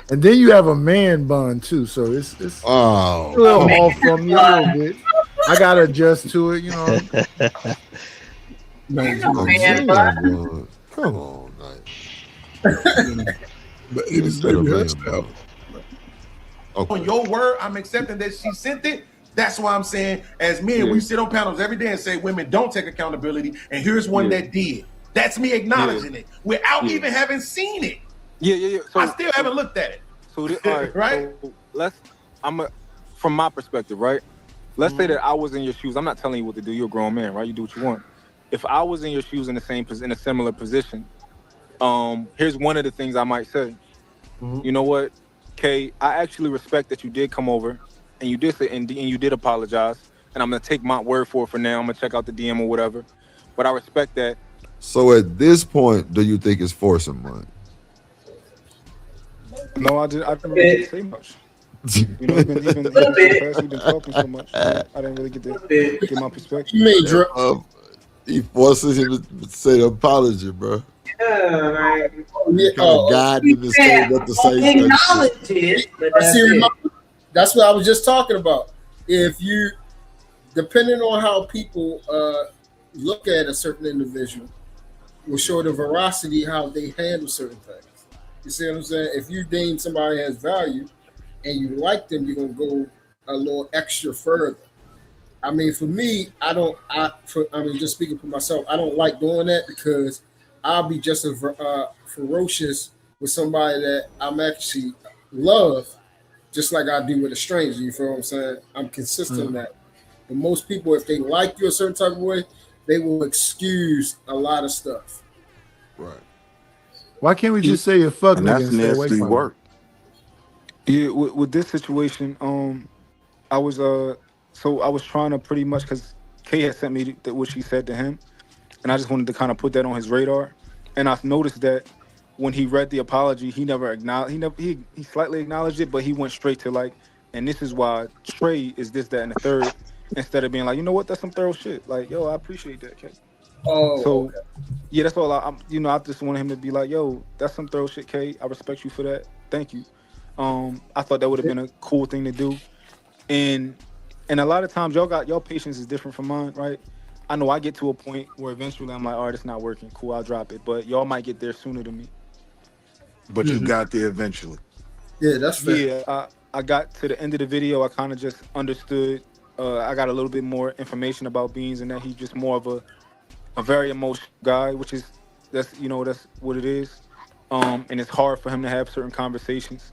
And then you have a man bun too, so it's a little off from me a little bit. I gotta adjust to it, you know. Come on, but it is baby hairstyle. On your word, I'm accepting that she sent it. That's why I'm saying, as men, we sit on panels every day and say women don't take accountability, and here's one that did. That's me acknowledging it without even having seen it. Yeah. So, I still haven't looked at it. So, all right. So from my perspective, right? Let's say that I was in your shoes. I'm not telling you what to do. You're a grown man, right? You do what you want. If I was in your shoes in a similar position, here's one of the things I might say. You know what, Kay? I actually respect that you did come over, and you did say, and you did apologize. And I'm gonna take my word for it for now. I'm gonna check out the DM or whatever. But I respect that. So at this point, do you think it's forcing money? No, I didn't really say much. You know, he's been talking so much. I didn't really get my perspective. He forces him to say the apology, bro. Yeah, God didn't say what to say. Acknowledge it, but that's what I was just talking about. If you, depending on how people look at a certain individual, will show the veracity how they handle certain things. You see what I'm saying? If you deem somebody has value and you like them, you're gonna go a little extra further. I mean, for me, just speaking for myself, I don't like doing that because I'll be just as ferocious with somebody that I'm actually love, just like I do with a stranger. You feel what I'm saying? I'm consistent in that. But most people, if they like you a certain type of way, they will excuse a lot of stuff. Right. Why can't we just say a fuck And nigga that's and stay away nasty from work. Yeah, with this situation, I was trying to pretty much, because Kay had sent me what she said to him, and I just wanted to kind of put that on his radar. And I've noticed that when he read the apology, he never acknowledged. He slightly acknowledged it, but he went straight to like, and this is why Trey is this, that, and the third, instead of being like, you know what, that's some thorough shit. Like, yo, I appreciate that, Kay. Oh, so okay. Yeah, that's all. I just wanted him to be like, yo, that's some thorough shit, Kay. I respect you for that. Thank you. I thought that would have been a cool thing to do. And a lot of times y'all patience is different from mine, right? I know I get to a point where eventually I'm like, all right, it's not working. Cool, I'll drop it. But y'all might get there sooner than me. But you got there eventually. Yeah, that's fair. Yeah, I got to the end of the video. I kind of just understood. I got a little bit more information about Beanz and that he's just more of a very emotional guy, that's what it is. And it's hard for him to have certain conversations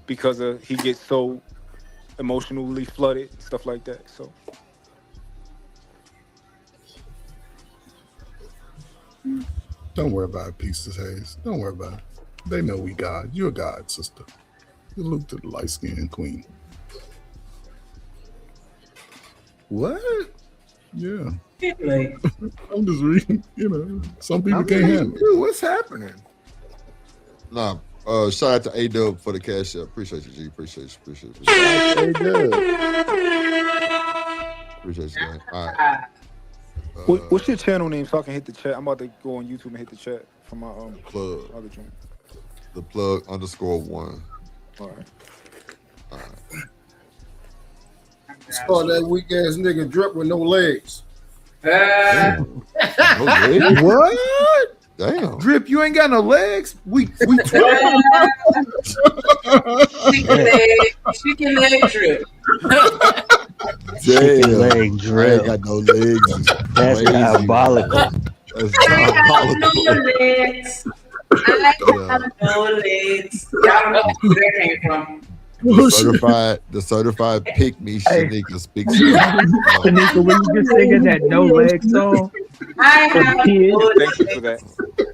because he gets so emotionally flooded and stuff like that. So don't worry about it, Pieces Hayes. Don't worry about it. They know we God. You're God, sister. You look to the light-skinned queen. What? Yeah. I'm just reading, some people can't handle it. Dude, what's happening? Nah, shout out to A-Dub for the cash up. Appreciate you, G. Appreciate you. A-Dub. Appreciate you, man. All right. What's your channel name so I can hit the chat? I'm about to go on YouTube and hit the chat from my plug. Other joint. The plug _1. All right. Saw that weak ass nigga drip with no legs. No legs? What? Damn. Drip, you ain't got no legs? We Chicken leg drip. Damn. Leg drip. I ain't got no legs. That's Crazy, diabolical. man. That's I got no diabolical. legs. I got no legs. Y'all don't know where that came from. The certified pick me Shanika speaks. Shanika, when you just singing that No Leg song, Thank you for that,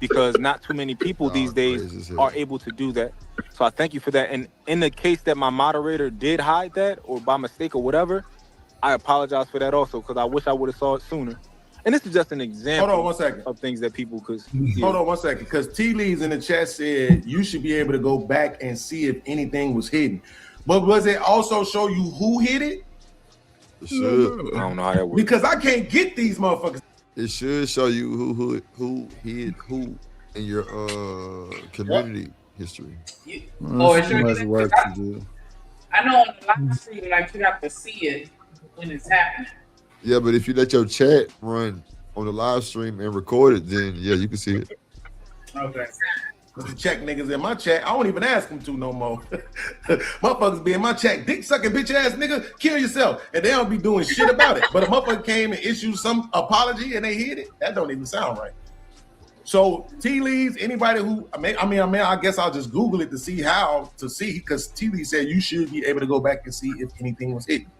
because not too many people these days are able to do that. So I thank you for that. And in the case that my moderator did hide that, or by mistake or whatever, I apologize for that also, because I wish I would have saw it sooner. And this is just an example. Hold on 1 second. Of things that people could. Hold on 1 second, because T Lee's in the chat said you should be able to go back and see if anything was hidden. But was it also show you who hid it? Sure. I don't know how that works. Because I can't get these motherfuckers. It should show you who hid who in your community history. That's too much work to do. I know on the live stream, like you have to see it when it's happening. Yeah, but if you let your chat run on the live stream and record it, then yeah, you can see it. Okay. To check niggas in my chat, I don't even ask them to no more. Motherfuckers be in my chat, dick sucking bitch ass nigga, kill yourself, and they don't be doing shit about it. But a motherfucker came and issued some apology and they hid it. That don't even sound right. So T Lee's, anybody who I guess I'll just Google it to see because T Lee said you should be able to go back and see if anything was hidden.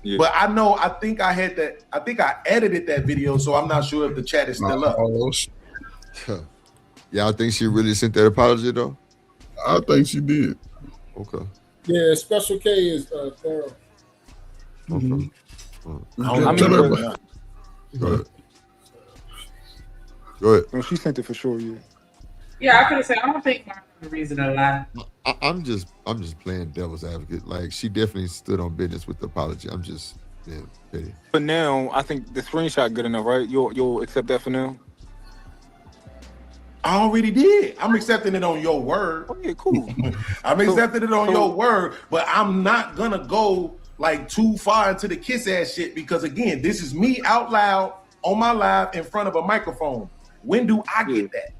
Yeah. But I think I edited that video, so I'm not sure if the chat is still up. Yeah, I think she really sent that apology though. I think she did. Okay. Yeah, Special K is thorough. Okay. Go ahead. Well, she sent it for sure. Yeah. Yeah, I could have said I don't think Martin's the reason to lie. I'm just playing devil's advocate. Like she definitely stood on business with the apology. I'm just being petty. But now I think the screenshot good enough, right? You'll accept that for now. I already did. I'm accepting it on your word. Oh yeah, cool. I'm accepting it on your word, but I'm not gonna go like too far into the kiss ass shit because again, this is me out loud on my live in front of a microphone. When do I get that?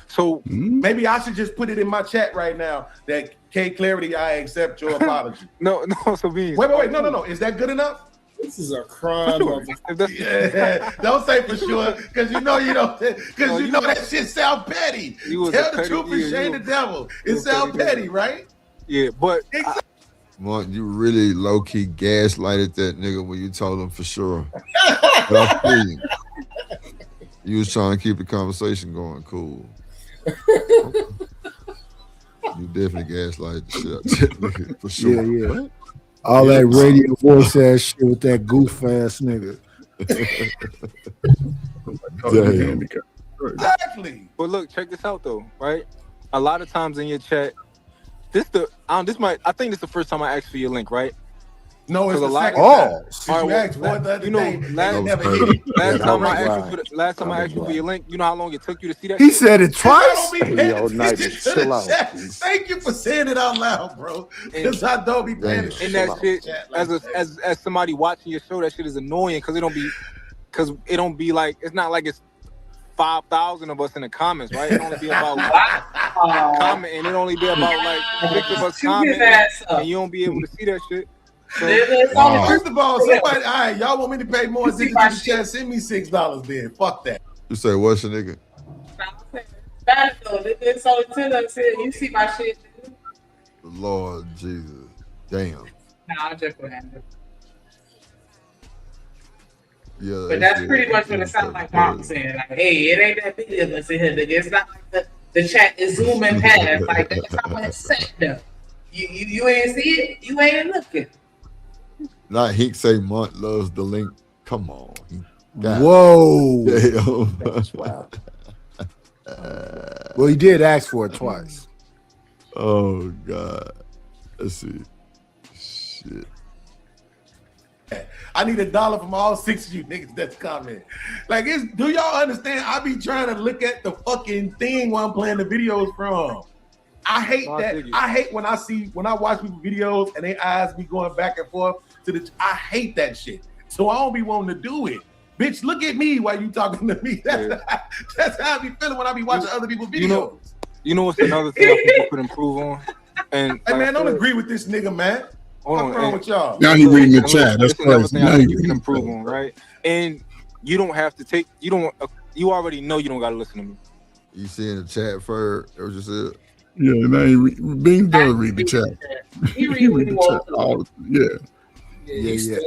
So maybe I should just put it in my chat right now that K Clarity, I accept your apology. No, so Beanz. Wait, no. Is that good enough? This is a crime. Yeah, don't say for sure, because you know that shit sound petty. Tell the truth and shame the devil. It sound petty, right? Yeah, but Mont, you really low key gaslighted that nigga when you told him for sure. But I feel you. You was trying to keep the conversation going. Cool. You definitely gaslighted the shit out that nigga for sure. Yeah. What? All that radio voice ass shit with that goof ass nigga. Exactly. But look, check this out though, right? A lot of times in your chat, I think this is the first time I asked for your link, right? No, it's the second time. You asked for it the other day. Last time I asked you for your link, you know how long it took you to see that? He said it twice. Chill out. Thank you for saying it out loud, bro. Because I don't be paying attention. And that shit, as somebody watching your show, that shit is annoying because it don't be like, it's not like it's 5,000 of us in the comments, right? It only be about commenting. It only be about like 6 of us commenting, and you don't be able to see that shit. So, first of all, somebody, all right, y'all want me to pay more attention to the chat? Send me $6 then. Fuck that. You say what's your nigga? It's only 10 of us here. You see my shit. Lord Jesus. Damn. Nah, I'm just playing. Yeah, but that's pretty much what it sounds like Mom saying. Like, hey, it ain't that big of us in here, nigga. It's not like the chat is zooming past. Like, that's how it's set though. You ain't see it? You ain't looking. Not Hink say Mont loves the link. Come on. Whoa. Damn. That's wild. Well, he did ask for it twice. Oh, God. Let's see. Shit. I need $1 from all 6 of you niggas that's commenting. Like, do y'all understand? I be trying to look at the fucking thing while I'm playing the videos from. I hate that. I hate when I watch people's videos and their eyes be going back and forth I hate that shit. So I don't be wanting to do it. Bitch, look at me while you talking to me. That's how I be feeling when I be watching other people's videos. You know what's another thing I think we could improve on? And hey man, don't agree with this nigga, man. What's wrong with y'all? Now he reading the chat. That's crazy. Now you can improve on, right? And you don't have to you already know you don't gotta listen to me. You see in the chat first, it was just it. Yeah, now Beanz does read the chat. He read what he wants to. Yeah.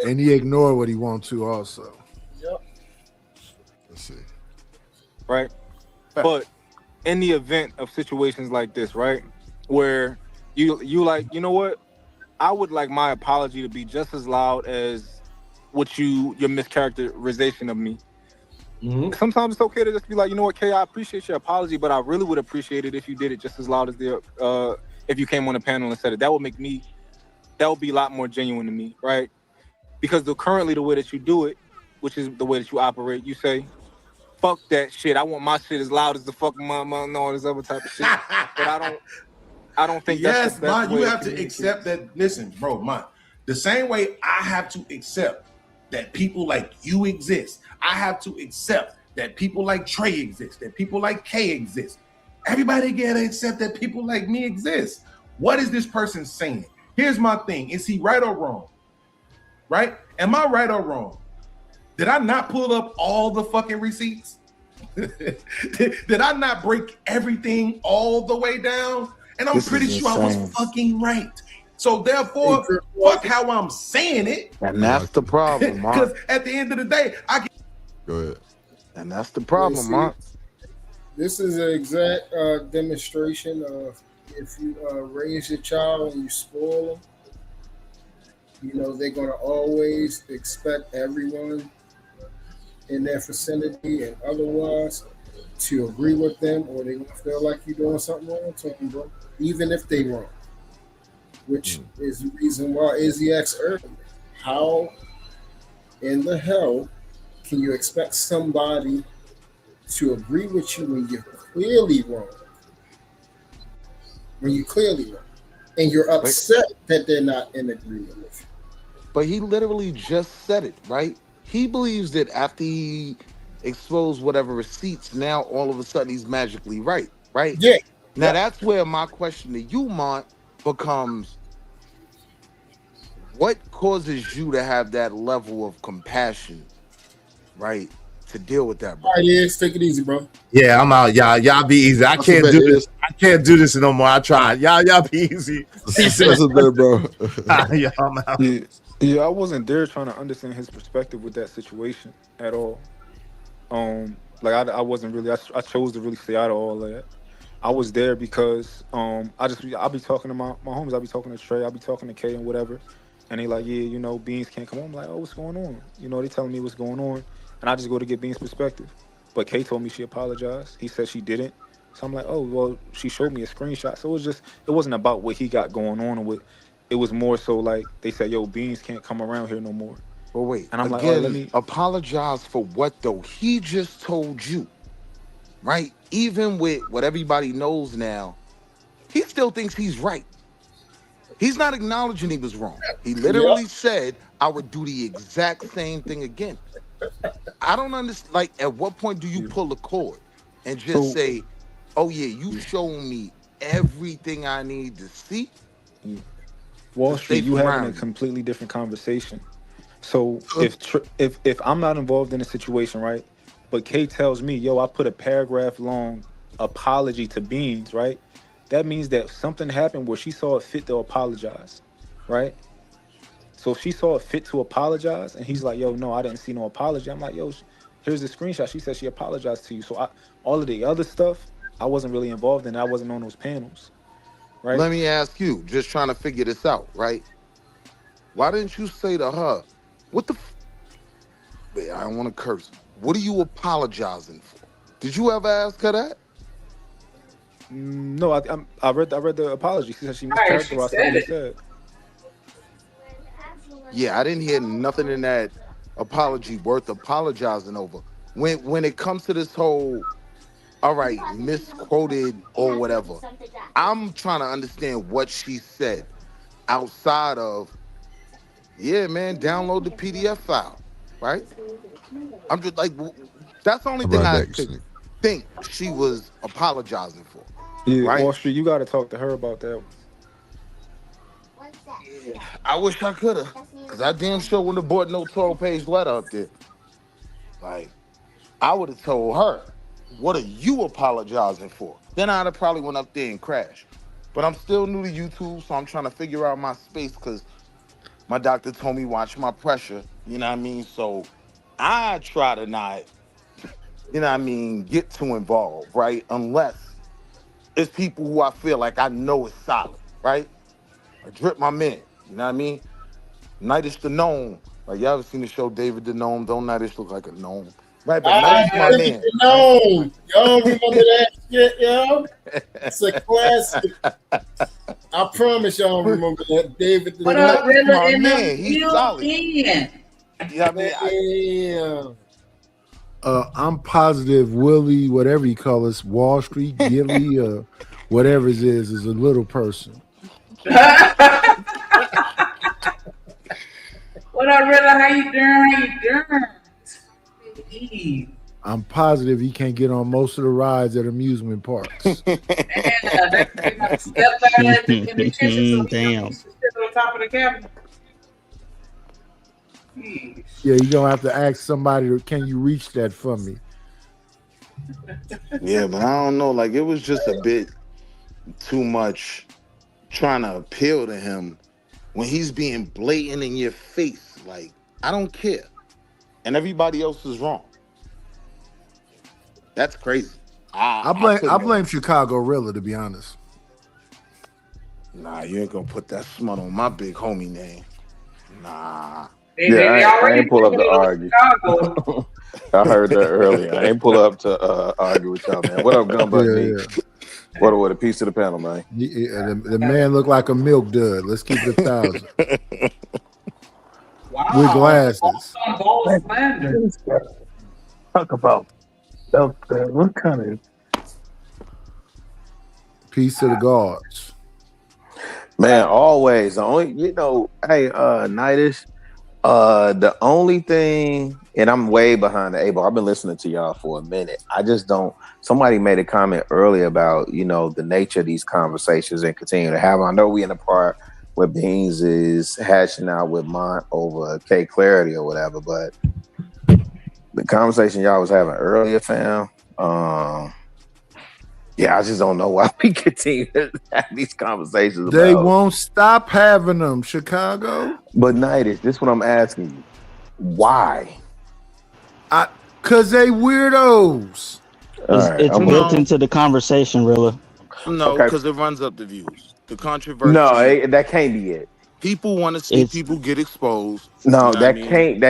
And he ignore what he wants to also. Yep. Let's see. Right? But in the event of situations like this, right? Where you like, you know what? I would like my apology to be just as loud as your mischaracterization of me. Mm-hmm. Sometimes it's okay to just be like, you know what, Kay, I appreciate your apology, but I really would appreciate it if you did it just as loud as if you came on the panel and said it. That would be a lot more genuine to me, right? Because currently the way that you do it, which is the way that you operate, you say, fuck that shit. I want my shit as loud as the fucking mama and all this other type of shit. But I don't think that's the best way you to have to accept that. Listen, bro, the same way I have to accept that people like you exist, I have to accept that people like Trey exist, that people like K exist. Everybody gotta accept that people like me exist. What is this person saying? Here's my thing. Is he right or wrong? Right? Am I right or wrong? Did I not pull up all the fucking receipts? Did I not break everything all the way down? And I'm pretty sure I was fucking right. So therefore, fuck how I'm saying it. And that's the problem, Mark. Because at the end of the day, I can Go ahead. And that's the problem, Mark. This is an exact demonstration of if you raise your child and you spoil them, you know, they're going to always expect everyone in their vicinity and otherwise to agree with them, or they're going to feel like you're doing something wrong to them, bro, even if they wrong. Which is the reason why Izzy asked earlier, how in the hell can you expect somebody to agree with you when you're clearly wrong? When you're clearly wrong. And you're upset that they're not in agreement with you. But he literally just said it, right? He believes that after he exposed whatever receipts, now all of a sudden he's magically right? Yeah. Now that's where my question to you, Mont, becomes, what causes you to have that level of compassion, right, to deal with that, bro? All right, take it easy, bro. Yeah, I'm out, y'all. Y'all be easy. I can't do this. I can't do this no more. I tried. Y'all be easy. That's a bit, bro. Yeah, I'm out. Yeah, I wasn't there trying to understand his perspective with that situation at all. Like I wasn't really. I chose to really stay out of all of that. I was there because I'll be talking to my homies. I'll be talking to Trey. I'll be talking to Kay and whatever. And they like, yeah, you know, Beanz can't come on. I'm like, oh, what's going on? You know, they telling me what's going on. And I just go to get Beanz' perspective. But Kay told me she apologized. He said she didn't. So I'm like, oh, well, she showed me a screenshot. So it wasn't about what he got going on with. It was more so like they said, yo, Beanz can't come around here no more. But wait, and I'm again, like, oh, let me apologize for what though? He just told you, right? Even with what everybody knows now, he still thinks he's right. He's not acknowledging he was wrong. He literally said, I would do the exact same thing again. I don't understand. Like, at what point do you pull the cord and just say, oh, yeah, you showed me everything I need to see? Wall Street, you having a completely different conversation. So if I'm not involved in a situation, right, but Kay tells me, yo, I put a paragraph long apology to Beanz, right? That means that something happened where she saw it fit to apologize, right? So if she saw it fit to apologize, and he's like, yo, no, I didn't see no apology. I'm like, yo, here's the screenshot. She said she apologized to you. So all of the other stuff, I wasn't really involved in. I wasn't on those panels, right? Let me ask you, just trying to figure this out, right? Why didn't you say to her, what the wait, I don't want to curse. What are you apologizing for? Did you ever ask her that? No, I read the apology. She said she mischaracterized what he said. Yeah, I didn't hear nothing in that apology worth apologizing over. When it comes to this whole, all right, misquoted or whatever, I'm trying to understand what she said outside of, yeah, man, download the PDF file, right? I'm just like, that's the only thing I could think she was apologizing for. Yeah, right? Wall Street, you got to talk to her about that. Yeah, I wish I could have, because I damn sure wouldn't have bought no 12-page letter up there. Like, I would have told her, what are you apologizing for? Then I'd have probably went up there and crashed. But I'm still new to YouTube, so I'm trying to figure out my space, because my doctor told me watch my pressure, you know what I mean? So I try to not, you know what I mean, get too involved, right? Unless it's people who I feel like I know is solid, right? I drip my man, you know what I mean? Nightish the Gnome. Like, y'all ever seen the show David the Gnome? Don't Nightish look like a gnome? Right, but Nightish my man. Gnome. Y'all remember that shit, yo? It's a classic. I promise y'all remember that. David the Gnome. My man, he's solid. Yeah, I mean, I'm positive Willie, whatever you call us, Wall Street, Gilly, whatever it is a little person. What up, Rilla? How you doing? I'm positive he can't get on most of the rides at amusement parks. Damn. On top of the cabinet. Yeah, you're gonna have to ask somebody, can you reach that for me? Yeah, but I don't know. Like, it was just a bit too much trying to appeal to him when he's being blatant in your face. Like, I don't care. And everybody else is wrong. That's crazy. I blame Chicago Rilla, to be honest. Nah, you ain't gonna put that smut on my big homie name. Nah. I ain't pull up to argue. I heard that earlier. I ain't pull up to argue with y'all, man. What up, Gumbuck? Yeah. What a piece to the panel, man. Yeah, the man looked like a milk dud. Let's keep it 1,000. Wow. With glasses. Talk about what kind of Peace to the gods. Man, always. The only, hey, Nightish, the only thing, and I'm way behind the able. I've been listening to y'all for a minute. I just don't. Somebody made a comment earlier about, the nature of these conversations and continue to have them. I know we in the part where Beanz is hashing out with Mont over K Clarity or whatever, but the conversation y'all was having earlier, fam, yeah, I just don't know why we continue to have these conversations. They won't stop having them, Chicago. But Nightish, this is what I'm asking you. Why? Cause they weirdos. It's built into the conversation, Rilla. No, because it runs up the views. The controversy. No, that can't be it. People want to see people get exposed. No, that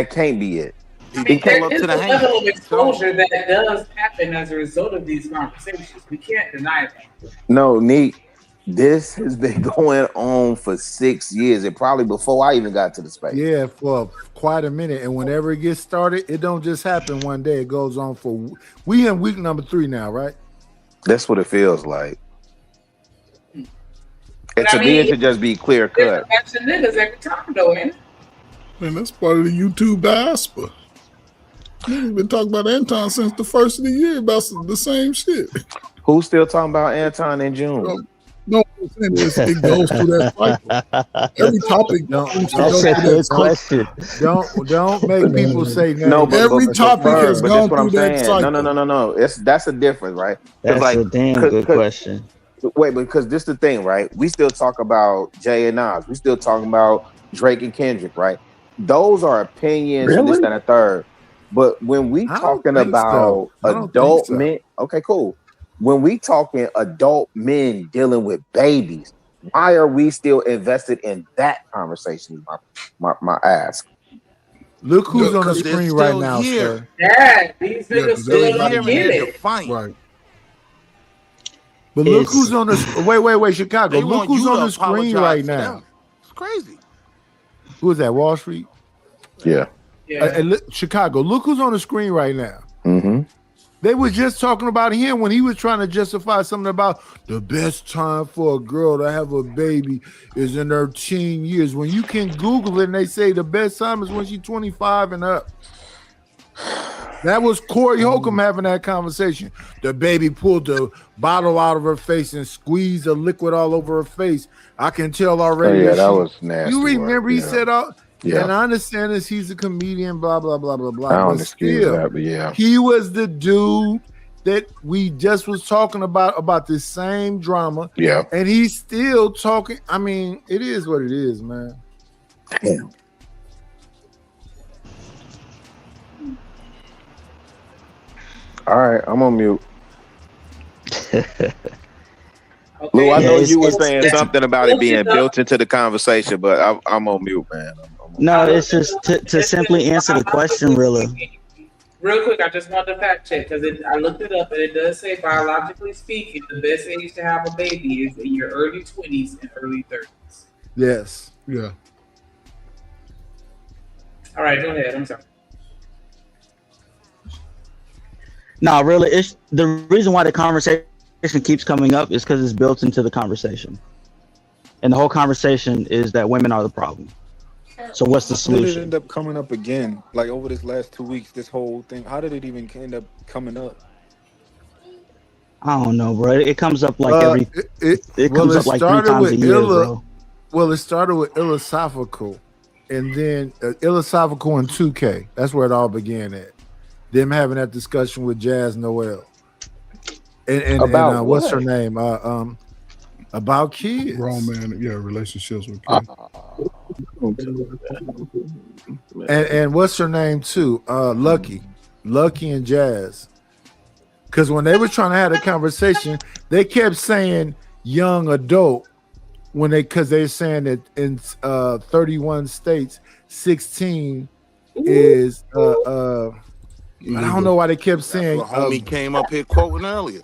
can't be it. There is a level of exposure that does happen as a result of these conversations. We can't deny that. No, Neat, this has been going on for 6 years, and probably before I even got to the space. Yeah, for quite a minute. And whenever it gets started, it don't just happen one day. It goes on for. We in week number 3 now, right? That's what it feels like. And to me, it should just be clear cut. There's a bunch of niggas every time, though, ain't it? Man, that's part of the YouTube diaspora. We've been talking about Anton since the first of the year about the same shit. Who's still talking about Anton in June? No, it goes through that cycle. Every topic. Don't make people say no. No, but every topic has gone through that cycle. No. That's a difference, right? That's a damn good question. Wait, because this is the thing, right? We still talk about Jay and Nas. We still talking about Drake and Kendrick, right? Those are opinions, and this, that, and a third. But when we talking about adult men, okay, cool. When we talking adult men dealing with babies, why are we still invested in that conversation? My ask. Look who's on the screen right now, sir. Yeah, these niggas still don't get it. Right. But look who's on the wait, Chicago. Look who's on the screen right now. It's crazy. Who is that? Wall Street? Yeah. Chicago. Look who's on the screen right now. Mm-hmm. They were just talking about him when he was trying to justify something about the best time for a girl to have a baby is in her teen years. When you can Google it and they say the best time is when she's 25 and up. That was Corey Holcomb having that conversation. The baby pulled the bottle out of her face and squeezed the liquid all over her face. I can tell already. Oh, yeah, that was nasty. You remember he said, yeah. And I understand this, he's a comedian, blah, blah, blah, blah, blah. I don't excuse that, but yeah. He was the dude that we just was talking about the same drama. Yeah. And he's still talking. I mean, it is what it is, man. Damn. All right, I'm on mute. Okay. Lou, I know you were saying something about it being built into the conversation, but I'm on mute, man. No, it's just to simply answer the question, really. Real quick, I just wanted to fact check because I looked it up and it does say, biologically speaking, the best age to have a baby is in your early 20s and early 30s. Yes. Yeah. All right, go ahead. I'm sorry. No, really, it's the reason why the conversation keeps coming up is because it's built into the conversation, and the whole conversation is that women are the problem. So what's the How did it solution? end up coming up again? Like over this last 2 weeks, this whole thing. How did it even end up coming up? I don't know, bro. It comes up like every. It comes up like 3 times a year, bro. Well, it started with Philosophical, and then Philosophical and 2K. That's where it all began at. Them having that discussion with Jazz Noel, and About what's her what? name? About kids. Grown man, yeah, relationships with kids. And what's her name too? Lucky and Jazz. Because when they were trying to have a conversation, they kept saying young adult because they're saying that in 31 states, 16 is I don't know why they kept saying. That's what homie came up here quoting earlier.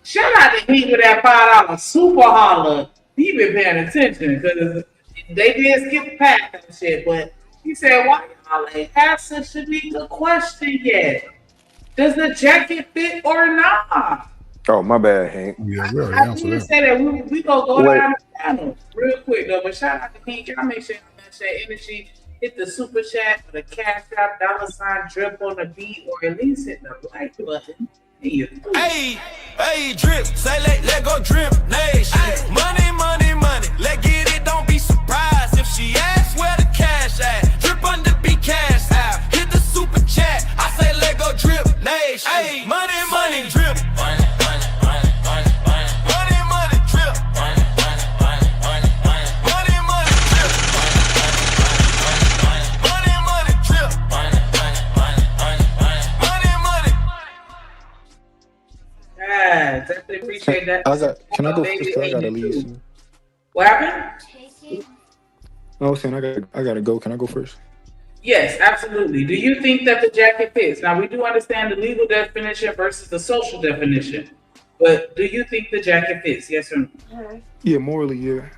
Shout out to Heat with that $5 super holler. He been paying attention because they did skip past that shit. But he said, "Why y'all ain't answered Shanika question yet? Does the jacket fit or not?" Oh, my bad, Hank. Yeah, we already I answered didn't that. say that. We gonna go Wait. down the channel real quick though. But shout out to Pink. Y'all make sure y'all match that energy. Hit the super chat or the cash app $ drip on the beat, or at least hit the like button. Hey, drip, say let go drip, nation. Money, money, money, let get it, don't be surprised if she asks where the cash at. Drip under be cash out, hit the super chat, I say let go drip, nation. Hey, money, money, drip. Money, money, drip. Money, money, drip. Money, money, drip. Money, money. Yeah, definitely appreciate that. Can I go Baby, first? 'Cause I gotta and you leave too. soon. What happened? No, I was saying I gotta go. Can I go first? Yes, absolutely. Do you think that the jacket fits? Now, we do understand the legal definition versus the social definition, but do you think the jacket fits? Yes or no? Yeah, morally, yeah.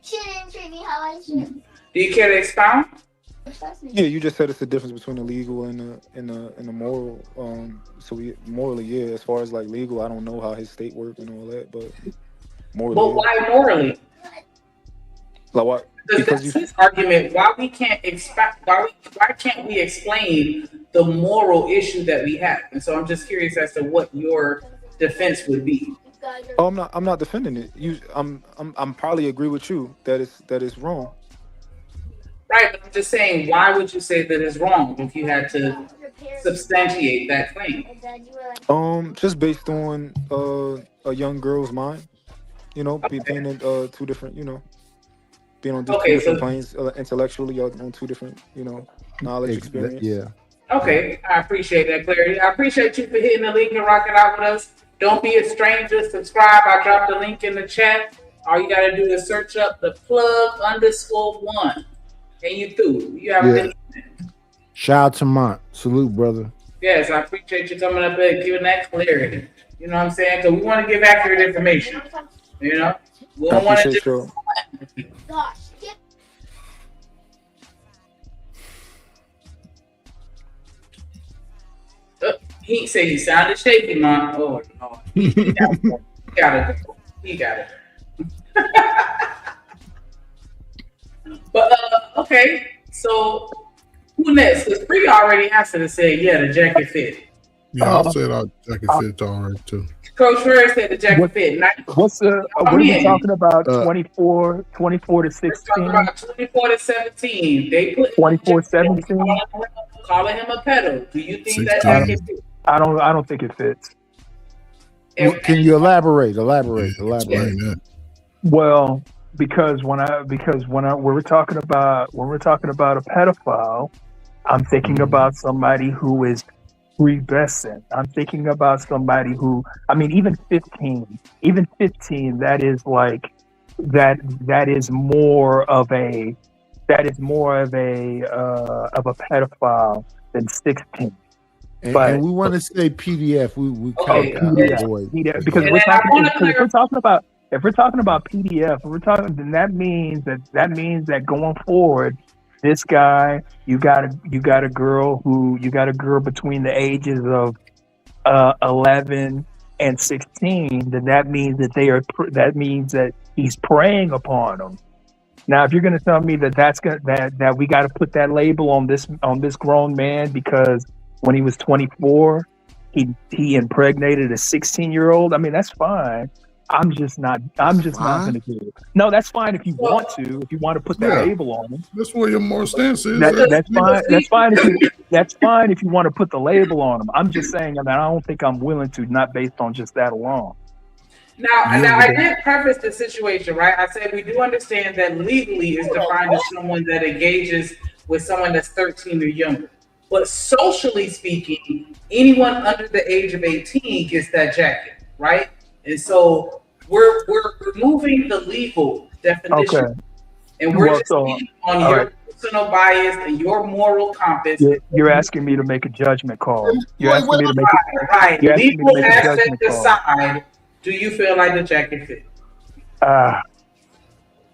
She didn't treat me how I should. Do you care to expound? Yeah, you just said it's the difference between the legal and the moral. So morally, yeah. As far as like legal, I don't know how his state work and all that, but morally. But yeah. why morally? Like what? Because that's his argument. Why can't we explain the moral issue that we have? And so I'm just curious as to what your defense would be. Oh, I'm not defending it. I'm probably agree with you that it's wrong. Right, but I'm just saying, why would you say that it's wrong if you had to substantiate that claim? Just based on a young girl's mind, being in two different, being on two different planes intellectually, on two different, knowledge experience. Yeah. Okay, I appreciate that clarity. I appreciate you for hitting the link and rocking out with us. Don't be a stranger. Subscribe. I dropped the link in the chat. All you gotta do is search up the plug_1. And you through. You have a good evening. Shout out to Mont. Salute, brother. Yes, I appreciate you coming up and giving that clarity. You know what I'm saying? Because we want to give accurate information. We don't want to just... He said he sounded shaky, man. Oh, no. He got it. But, okay. So, who next? Because Free already answered and said, yeah, the jacket fit. Yeah, I said our jacket fit already, too. Coach Ferrer said the jacket fit. What are we talking about? 24 to 16? 24 to 17. They put 24-17. Calling him a pedo. Do you think that jacket fits? I don't think it fits. Can you elaborate? Well, because when we're talking about a pedophile, I'm thinking about somebody who is pubescent. I'm thinking about somebody who, even 15, that is like that is more of a pedophile than 16. And we want to say PDF. We kind of avoid because if we're talking about PDF, then that means that going forward, this guy, you got a girl between the ages of 11 and 16, then that means that he's preying upon them. Now, if you're going to tell me that we got to put that label on this grown man because when he was 24, he impregnated a 16-year-old, I mean, that's fine. I'm just not going to do it. No, that's fine if you want to put that label on him. That's where your moral stance is. That's fine. That's fine if you want to put the label on him. I'm just saying that I don't think I'm willing to, not based on just that alone. Now I did preface the situation, right? I said we do understand that legally is defined as someone that engages with someone that's 13 or younger. But socially speaking, anyone under the age of 18 gets that jacket, right? And so we're removing the legal definition, Okay. and we're just speaking on your personal bias and your moral compass. You're asking me to make a judgment call. You're asking me to make right. you're asking me to Legal make a aspect judgment call. aside, do you feel like the jacket fit? I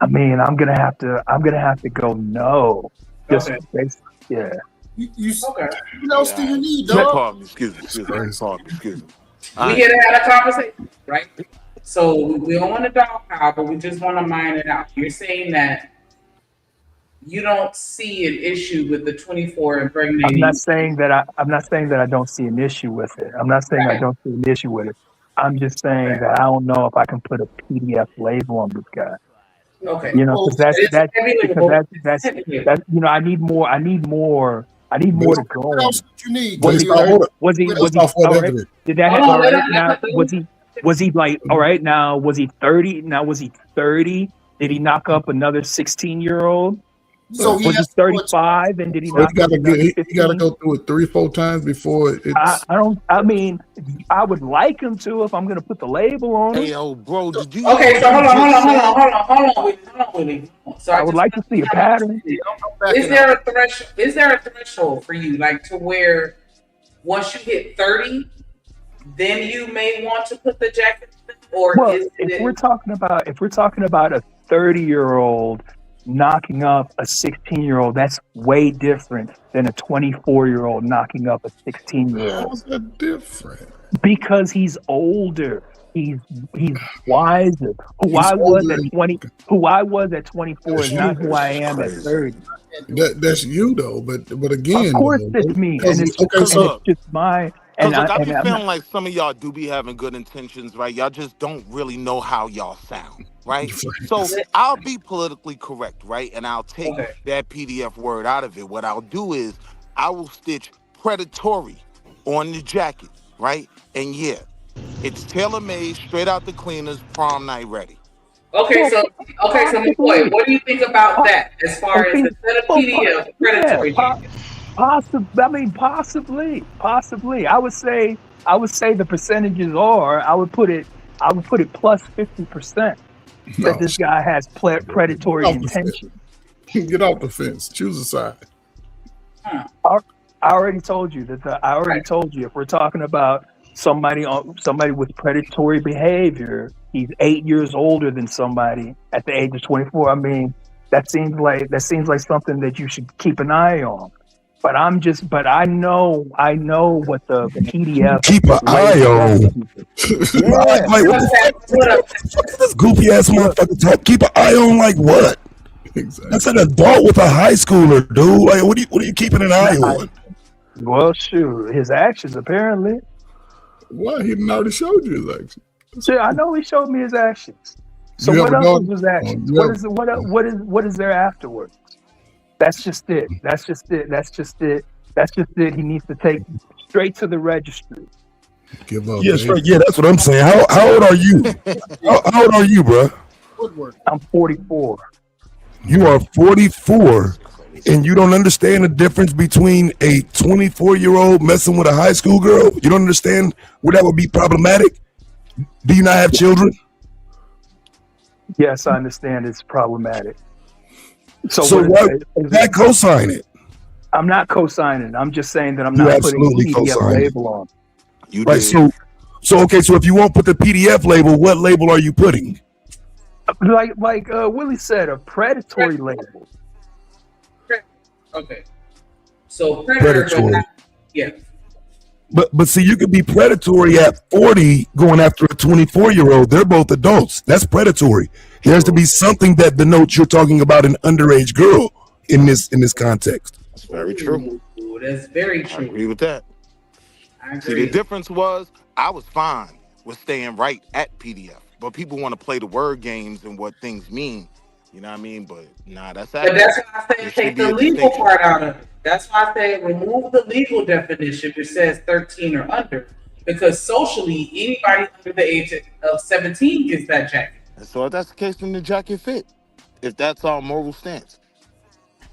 mean, I'm gonna have to go no. Just yeah. What else do you need, dog? Pardon, excuse me. We get to have a conversation, right? So we don't want to dog pile, but we just want to mine it out. You're saying that you don't see an issue with the 24 impregnating. I'm not saying that I don't see an issue with it. I'm not saying I don't see an issue with it. I'm just saying that I don't know if I can put a PDF label on this guy. Okay. You know, because that's you know, I need more to go. What else do you need? Was he all right? Did that happen? All right now? Was he like all right now? Was he 30? Now was he 30? Did he knock up another 16-year-old? So was he 35? And did he knock up another 15? He got to go through it 3-4 times before it's. I mean, I would like him to if I'm going to put the label on him. Hey, yo, bro, did you? Okay, so hold on, Willie. So I would like to see a pattern. Is there a threshold for you, like to where once you hit 30, then you may want to put the jacket? Or if we're talking about a 30-year-old knocking up a 16-year-old, that's way different than a 24-year-old knocking up a 16-year-old. How's that different? Because he's older. He's wiser. Who I was at 24 is not who I am at 30. That's you though, but again, of course it's me, and it's just my. And look, I be feeling like some of y'all do be having good intentions, right? Y'all just don't really know how y'all sound, right? So I'll be politically correct, right? And I'll take that PDF word out of it. What I'll do is I will stitch predatory on the jacket, right? And yeah, it's tailor-made, straight out the cleaners, prom night ready. Okay, so McCoy, what do you think about that as far as instead of PDF, predatory jacket? Possibly. I would say the percentages are. I would put it plus 50% that this guy has predatory intention. Get off the fence. Choose a side. I already told you if we're talking about somebody with predatory behavior, he's 8 years older than somebody at the age of 24. I mean, that seems like something that you should keep an eye on. But I know what the PDF. Keep an eye on. Like what the fuck is this goofy ass motherfucker talk? Keep an eye on like what? Exactly. That's an adult with a high schooler, dude. Like what are you keeping an eye on? Well, shoot, his actions apparently. Well, he already showed you his actions. See, I know he showed me his actions. So what else was his actions? What is there afterwards? That's just it. He needs to take straight to the registry. Give up. Yes, right. Yeah, that's what I'm saying. How old are you? How old are you, bro? I'm 44. You are 44, and you don't understand the difference between a 24-year-old messing with a high school girl? You don't understand where that would be problematic? Do you not have children? Yes, I understand it's problematic. So why co-sign it? I'm not co-signing. I'm just saying that I'm not putting a PDF label on. Right. So okay. So if you won't put the PDF label, what label are you putting? Like Willie said, a predatory label. Okay. So predator, but not, yeah. But see, you could be predatory at 40 going after a 24-year-old. They're both adults. That's predatory. There has to be something that denotes you're talking about an underage girl in this context. That's very true. Ooh, that's very true. I agree with that. I See, agree. the difference was I was fine with staying right at PDF, but people want to play the word games and what things mean. You know what I mean? But nah, that's But that's why I say take the legal part out of it. That's why I say remove the legal definition which says 13 or under, because socially anybody under the age of 17 gets that jacket. And so if that's the case, then the jacket fit. If that's our moral stance.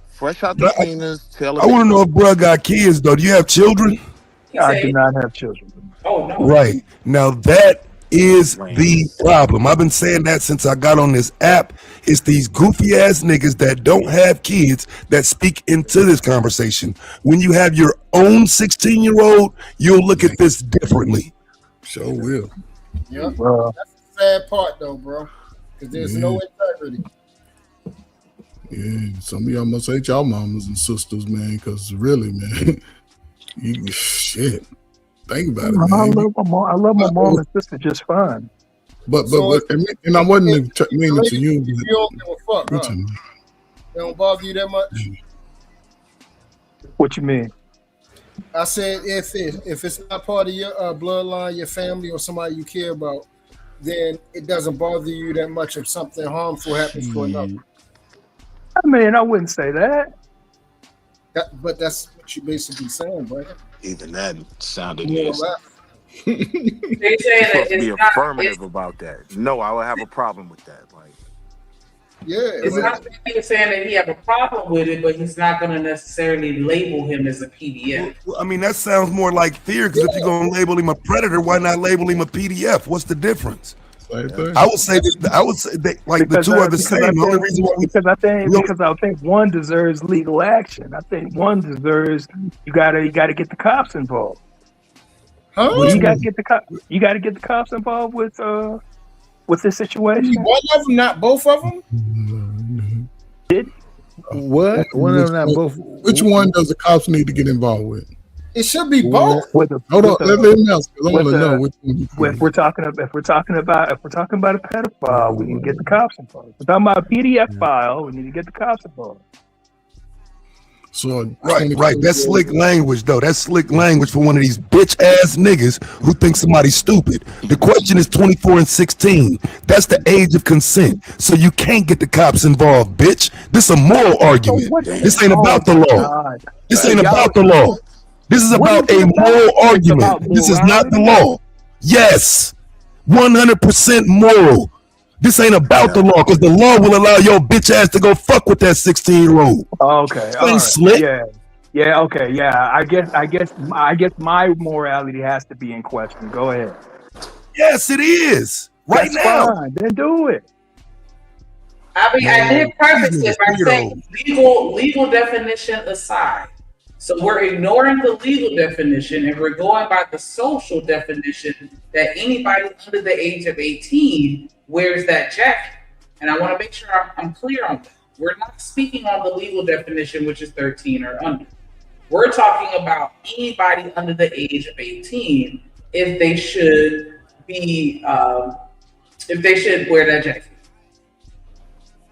Fresh out the cleaners, I want to know if bruh got kids, though. Do you have children? I do not have children. Oh, no. Right. Now, that is the problem. I've been saying that since I got on this app. It's these goofy ass niggas that don't have kids that speak into this conversation. When you have your own 16-year-old, you'll look at this differently. Sure will. Yep. That's the sad part, though, bro. Because there's no integrity. Yeah, some of y'all must hate y'all mamas and sisters, man, because really, man, shit. Think about it, man. I love my mom and sister just fine. But and I wasn't meaning to you. You don't give a fuck, huh? They don't bother you that much? What you mean? I said if it's not part of your bloodline, your family, or somebody you care about, then it doesn't bother you that much if something harmful happens to another. I mean, I wouldn't say that. But that's what you basically saying, bro. Even that sounded Yeah, yes. They say You're that supposed to be it's not affirmative about that. No, I would have a problem with that. Like, it's not that he's saying that he have a problem with it, but he's not going to necessarily label him as a PDF. Well, I mean, that sounds more like fear, because if you're going to label him a predator, why not label him a PDF? What's the difference? I would say that like Because the two are the same. The only reason why because I think one deserves legal action. I think one deserves you gotta get the cops involved. Huh? You gotta get the cops involved with this situation. One of them, not both of them. What? One of them, not both. Which one does the cops need to get involved with? It should be both. Hold on, let me else. I want to know which one. If we're talking about a pedophile, we can get the cops involved. If we're talking about a PDF file, we need to get the cops involved. So right. That's slick language, though. That's slick language for one of these bitch ass niggas who think somebody's stupid. The question is 24 and 16. That's the age of consent. So you can't get the cops involved, bitch. This is a moral argument. This ain't about the law. This ain't about the law. This is about a moral argument. This is not the law. Yes, 100% moral. This ain't about the law, because the law will allow your bitch ass to go fuck with that 16-year-old. Okay, all right. Slick. Yeah, okay, yeah. I guess my morality has to be in question. Go ahead. Yes, it is. Right That's now. fine. Then do it. I mean, I did preface it by saying legal definition aside. So we're ignoring the legal definition and we're going by the social definition that anybody under the age of 18 wears that jacket. And I want to make sure I'm clear on that. We're not speaking on the legal definition, which is 13 or under. We're talking about anybody under the age of 18 if they should be, if they should wear that jacket.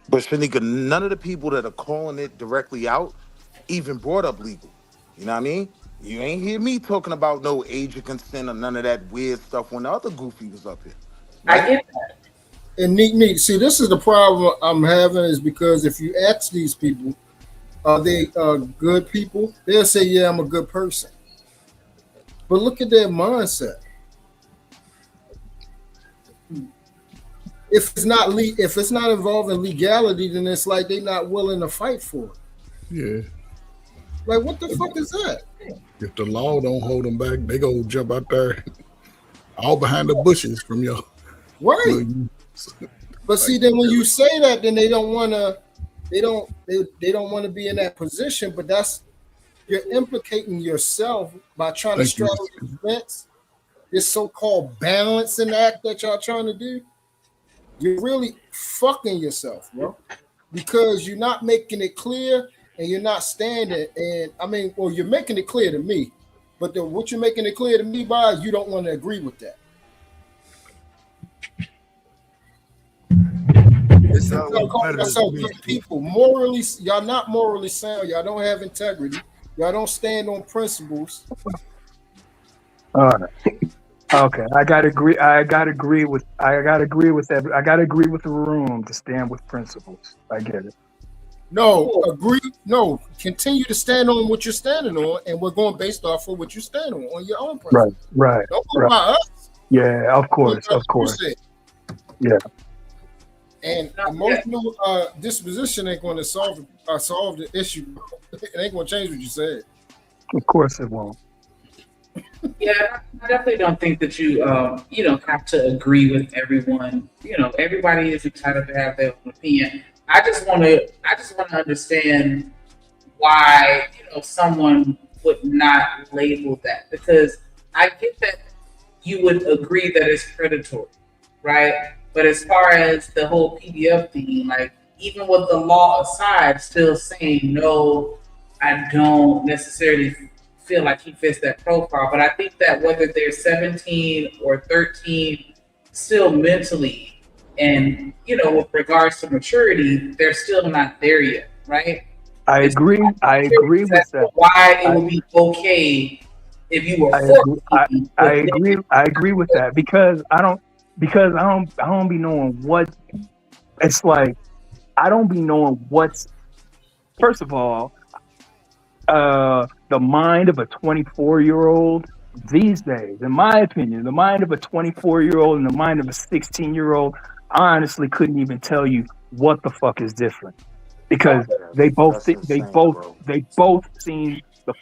but Shanika, none of the people that are calling it directly out even brought up legal. You know what I mean? You ain't hear me talking about no age of consent or none of that weird stuff when the other goofy was up here. I get that. And neat. See, this is the problem I'm having is because if you ask these people, are they good people? They'll say, yeah, I'm a good person. But look at their mindset. If it's not involving legality, then it's like they're not willing to fight for it. Yeah. Like, what the fuck is that? If the law don't hold them back, they go jump out there all behind the bushes from your right. But see, then when you say that, then they don't want to. They don't want to be in that position. But you're implicating yourself by trying to straddle the fence. This so-called balancing act that y'all trying to do, you're really fucking yourself, bro. Because you're not making it clear and you're not standing. And I mean, well, you're making it clear to me, but what you're making it clear to me by, you don't want to agree with that. People morally, y'all not morally sound. Y'all don't have integrity. Y'all don't stand on principles. All right. Okay, I gotta agree. I gotta agree with that. I gotta agree with the room to stand with principles. I get it. No, agree. No, continue to stand on what you're standing on, and we're going based off of what you stand on your own principles. Right. Don't go by us. Yeah, of course. Yeah. And emotional disposition ain't going to solve the issue. It ain't going to change what you said. Of course it won't. Yeah, I definitely don't think that you have to agree with everyone. Everybody is entitled to have their own opinion. I just want to understand why someone would not label that, because I get that you would agree that it's predatory, right? But as far as the whole PDF thing, like even with the law aside, still saying no, I don't necessarily feel like he fits that profile. But I think that whether they're 17 or 13, still mentally and with regards to maturity, they're still not there yet, right? I agree with that. Why it would be okay if you were 14. I agree with that because I don't be knowing what it's like. I don't be knowing what's, first of all, the mind of a 24-year-old these days, in my opinion, the mind of a 24-year-old and the mind of a 16-year-old, I honestly couldn't even tell you what the fuck is different, because they both seem the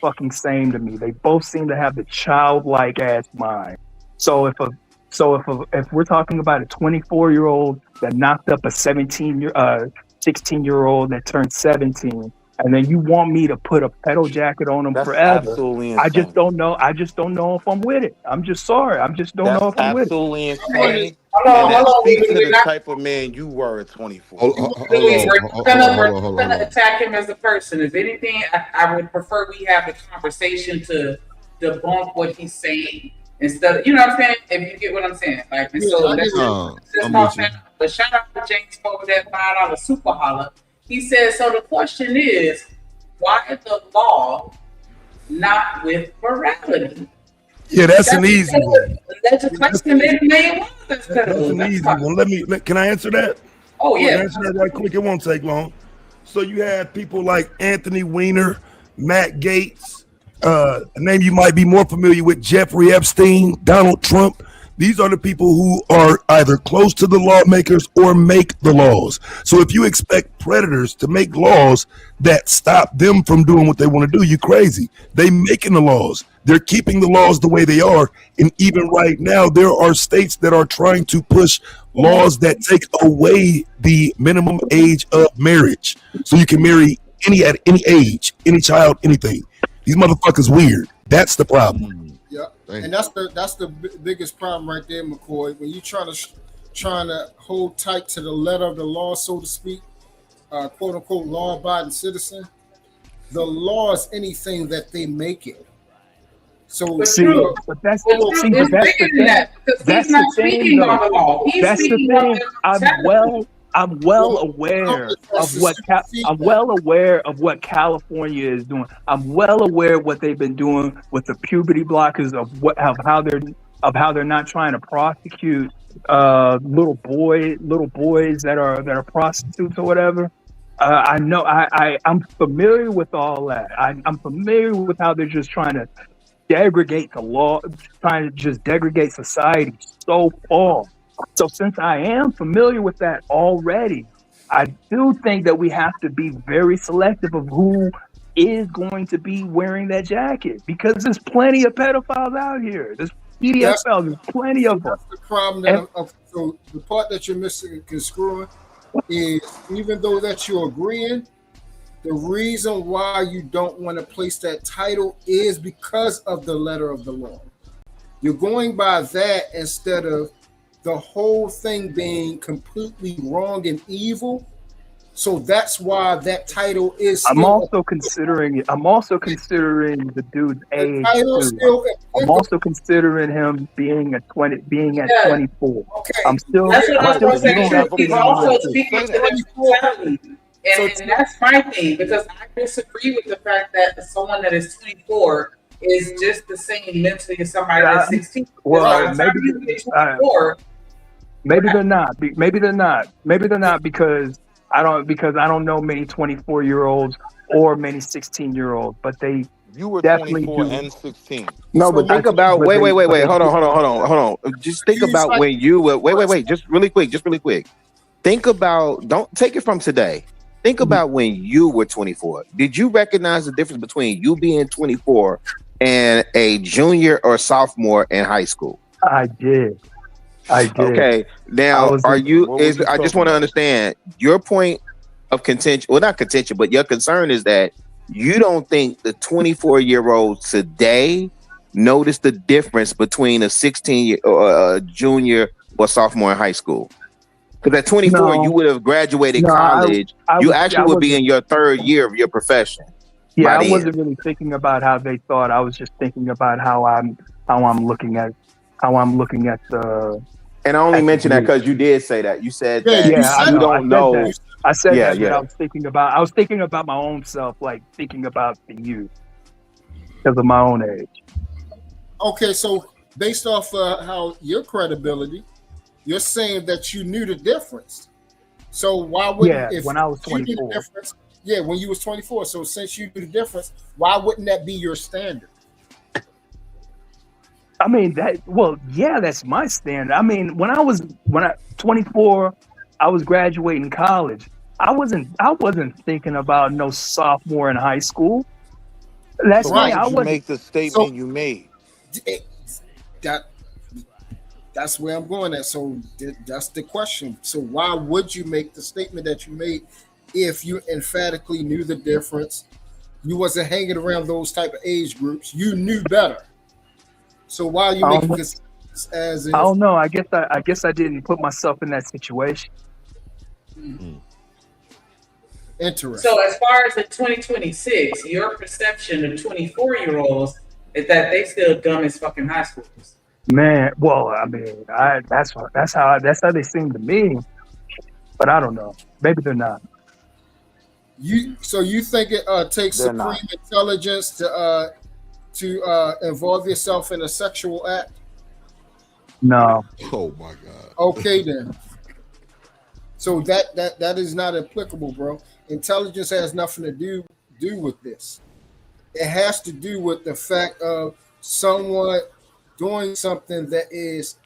fucking same to me. They both seem to have the childlike ass mind. So if we're talking about a 24-year-old that knocked up a 16-year-old that turned 17, and then you want me to put a pedal jacket on them forever, I just don't know. I just don't know if I'm with it. I'm just sorry. I just don't know if I'm with it. Absolutely insane. And that speaks to the type of man you were at 24. We're gonna attack him as a person. If anything, I would prefer we have the conversation to debunk what he's saying instead of, what I'm saying? If you get what I'm saying. Like, and so let's talk now. But shout out to James over that $5 super holler. He says, so the question is, why is the law not with morality? Yeah, that's an easy one. That's a question they made. That's an easy one. Can I answer that? Oh, yeah. Answer that right quick. It won't take long. So you have people like Anthony Weiner, Matt Gaetz, a name you might be more familiar with, Jeffrey Epstein, Donald Trump. These are the people who are either close to the lawmakers or make the laws. So if you expect predators to make laws that stop them from doing what they want to do, you're crazy. They making the laws. They're keeping the laws the way they are. And even right now, there are states that are trying to push laws that take away the minimum age of marriage. So you can marry at any age, any child, anything. These motherfuckers weird. That's the problem. Yeah, and that's the biggest problem right there, McCoy. When you trying to hold tight to the letter of the law, so to speak, quote unquote law-abiding citizen, the law is anything that they make it. So that's the thing. I'm well aware of what California is doing. I'm well aware of what they've been doing with the puberty blockers, of how they're not trying to prosecute little boys that are prostitutes or whatever. I know I'm familiar with all that. I'm familiar with how they're just trying to degrade the law, trying to just degrade society so far. So since I am familiar with that already, I do think that we have to be very selective of who is going to be wearing that jacket, because there's plenty of pedophiles out here. There's pedophiles, there's plenty of them. That's the problem. So the part that you're misconstruing is, even though that you're agreeing, the reason why you don't want to place that title is because of the letter of the law. You're going by that instead of the whole thing being completely wrong and evil. So that's why that title is. I'm also considering the dude's age too. I'm also considering him being at 24. Okay. I'm still. That's what I'm still saying. thinking He's about also it. speaking to the mentality. And that's my thing, because I disagree with the fact that someone that is 24 is just the same mentally as somebody that's 16. Well, maybe maybe they're not. Maybe they're not. Maybe they're not because I don't know many 24-year-olds or many 16-year-olds, but they You were definitely 24 do. and 16. No, but think about wait. Hold on. Just think about when you were wait. Just really quick. Think about, don't take it from today. Think about when you were 24. Did you recognize the difference between you being 24 and a junior or sophomore in high school? I did. Okay. Now, I just want to understand your point of contention. Well, not contention, but your concern is that you don't think the 24-year-olds today notice the difference between a 16-year or a junior or sophomore in high school. Because at 24, you would have graduated college. You would be in your third year of your profession. Yeah, I wasn't really thinking about how they thought. I was just thinking about how I'm looking at the. And I only mentioned that because you did say that. You said that you don't know. I said that, but I was thinking about my own self, like thinking about the youth because of my own age. Okay, so based off how your credibility, you're saying that you knew the difference. So why wouldn't when I was 24? When you was 24. So since you knew the difference, why wouldn't that be your standard? I mean that's my standard. I mean, when I was 24, I was graduating college. I wasn't thinking about no sophomore in high school. That's so why I wasn't make the statement you made. That's where I'm going at. So that's the question. So why would you make the statement that you made if you emphatically knew the difference? You wasn't hanging around those type of age groups. You knew better. So why are you making this as if, I don't know. I guess I didn't put myself in that situation. Interesting. So as far as the 2026, your perception of 24-year-olds is that they still dumb as fucking high schoolers. Man, well, I mean, that's how they seem to me, but I don't know. Maybe they're not. You think it takes supreme intelligence to involve yourself in a sexual act? No. Oh my God. Okay then. So that is not applicable, bro. Intelligence has nothing to do with this. It has to do with the fact of someone doing something that is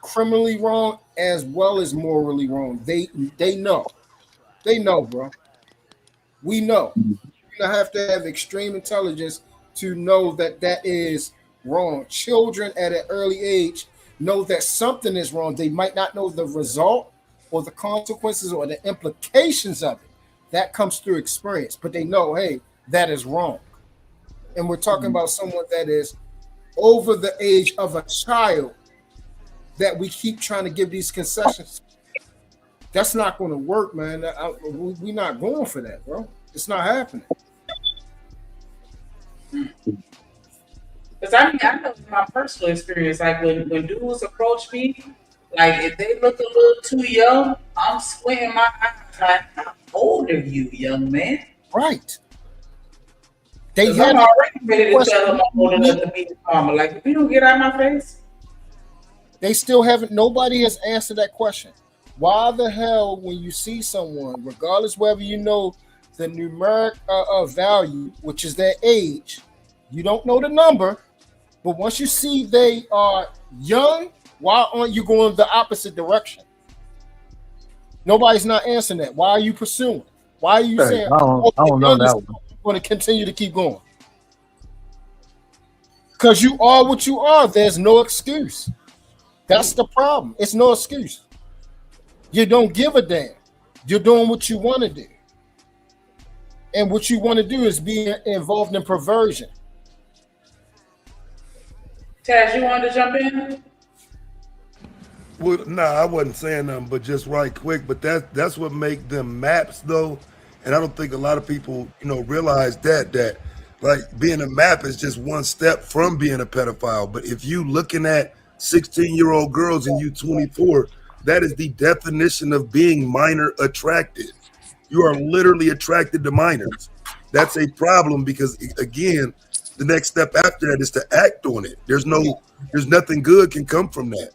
criminally wrong as well as morally wrong. They know, bro. We know. You don't have to have extreme intelligence to know that is wrong. Children at an early age know that something is wrong. They might not know the result or the consequences or the implications of it. That comes through experience, but they know, hey, that is wrong. And we're talking about someone that is over the age of a child that we keep trying to give these concessions. That's not going to work, man. We're not going for that, bro. It's not happening. Because I know from my personal experience, like when dudes approach me, like if they look a little too young, I'm squinting my eyes like, how old are you, young man? Right. I'm already ready to tell them I'm old enough to be the farmer. Like, if you don't get out of my face. They still haven't, nobody has answered that question. Why the hell, when you see someone, regardless whether you know the numeric value, which is their age, you don't know the number, but once you see they are young, why aren't you going the opposite direction? Nobody's not answering that. Why are you pursuing? Why are you saying, I don't know that one. I'm going to continue to keep going? Because you are what you are. There's no excuse. That's the problem. It's no excuse. You don't give a damn. You're doing what you want to do. And what you want to do is be involved in perversion. Taz, you wanted to jump in? Well, nah, I wasn't saying nothing, but just right quick. But that's what make them maps, though. And I don't think a lot of people, realize that like being a map is just one step from being a pedophile. But if you looking at 16-year-old girls and you 24, that is the definition of being minor attracted. You are literally attracted to minors. That's a problem because, again, the next step after that is to act on it. There's nothing good can come from that.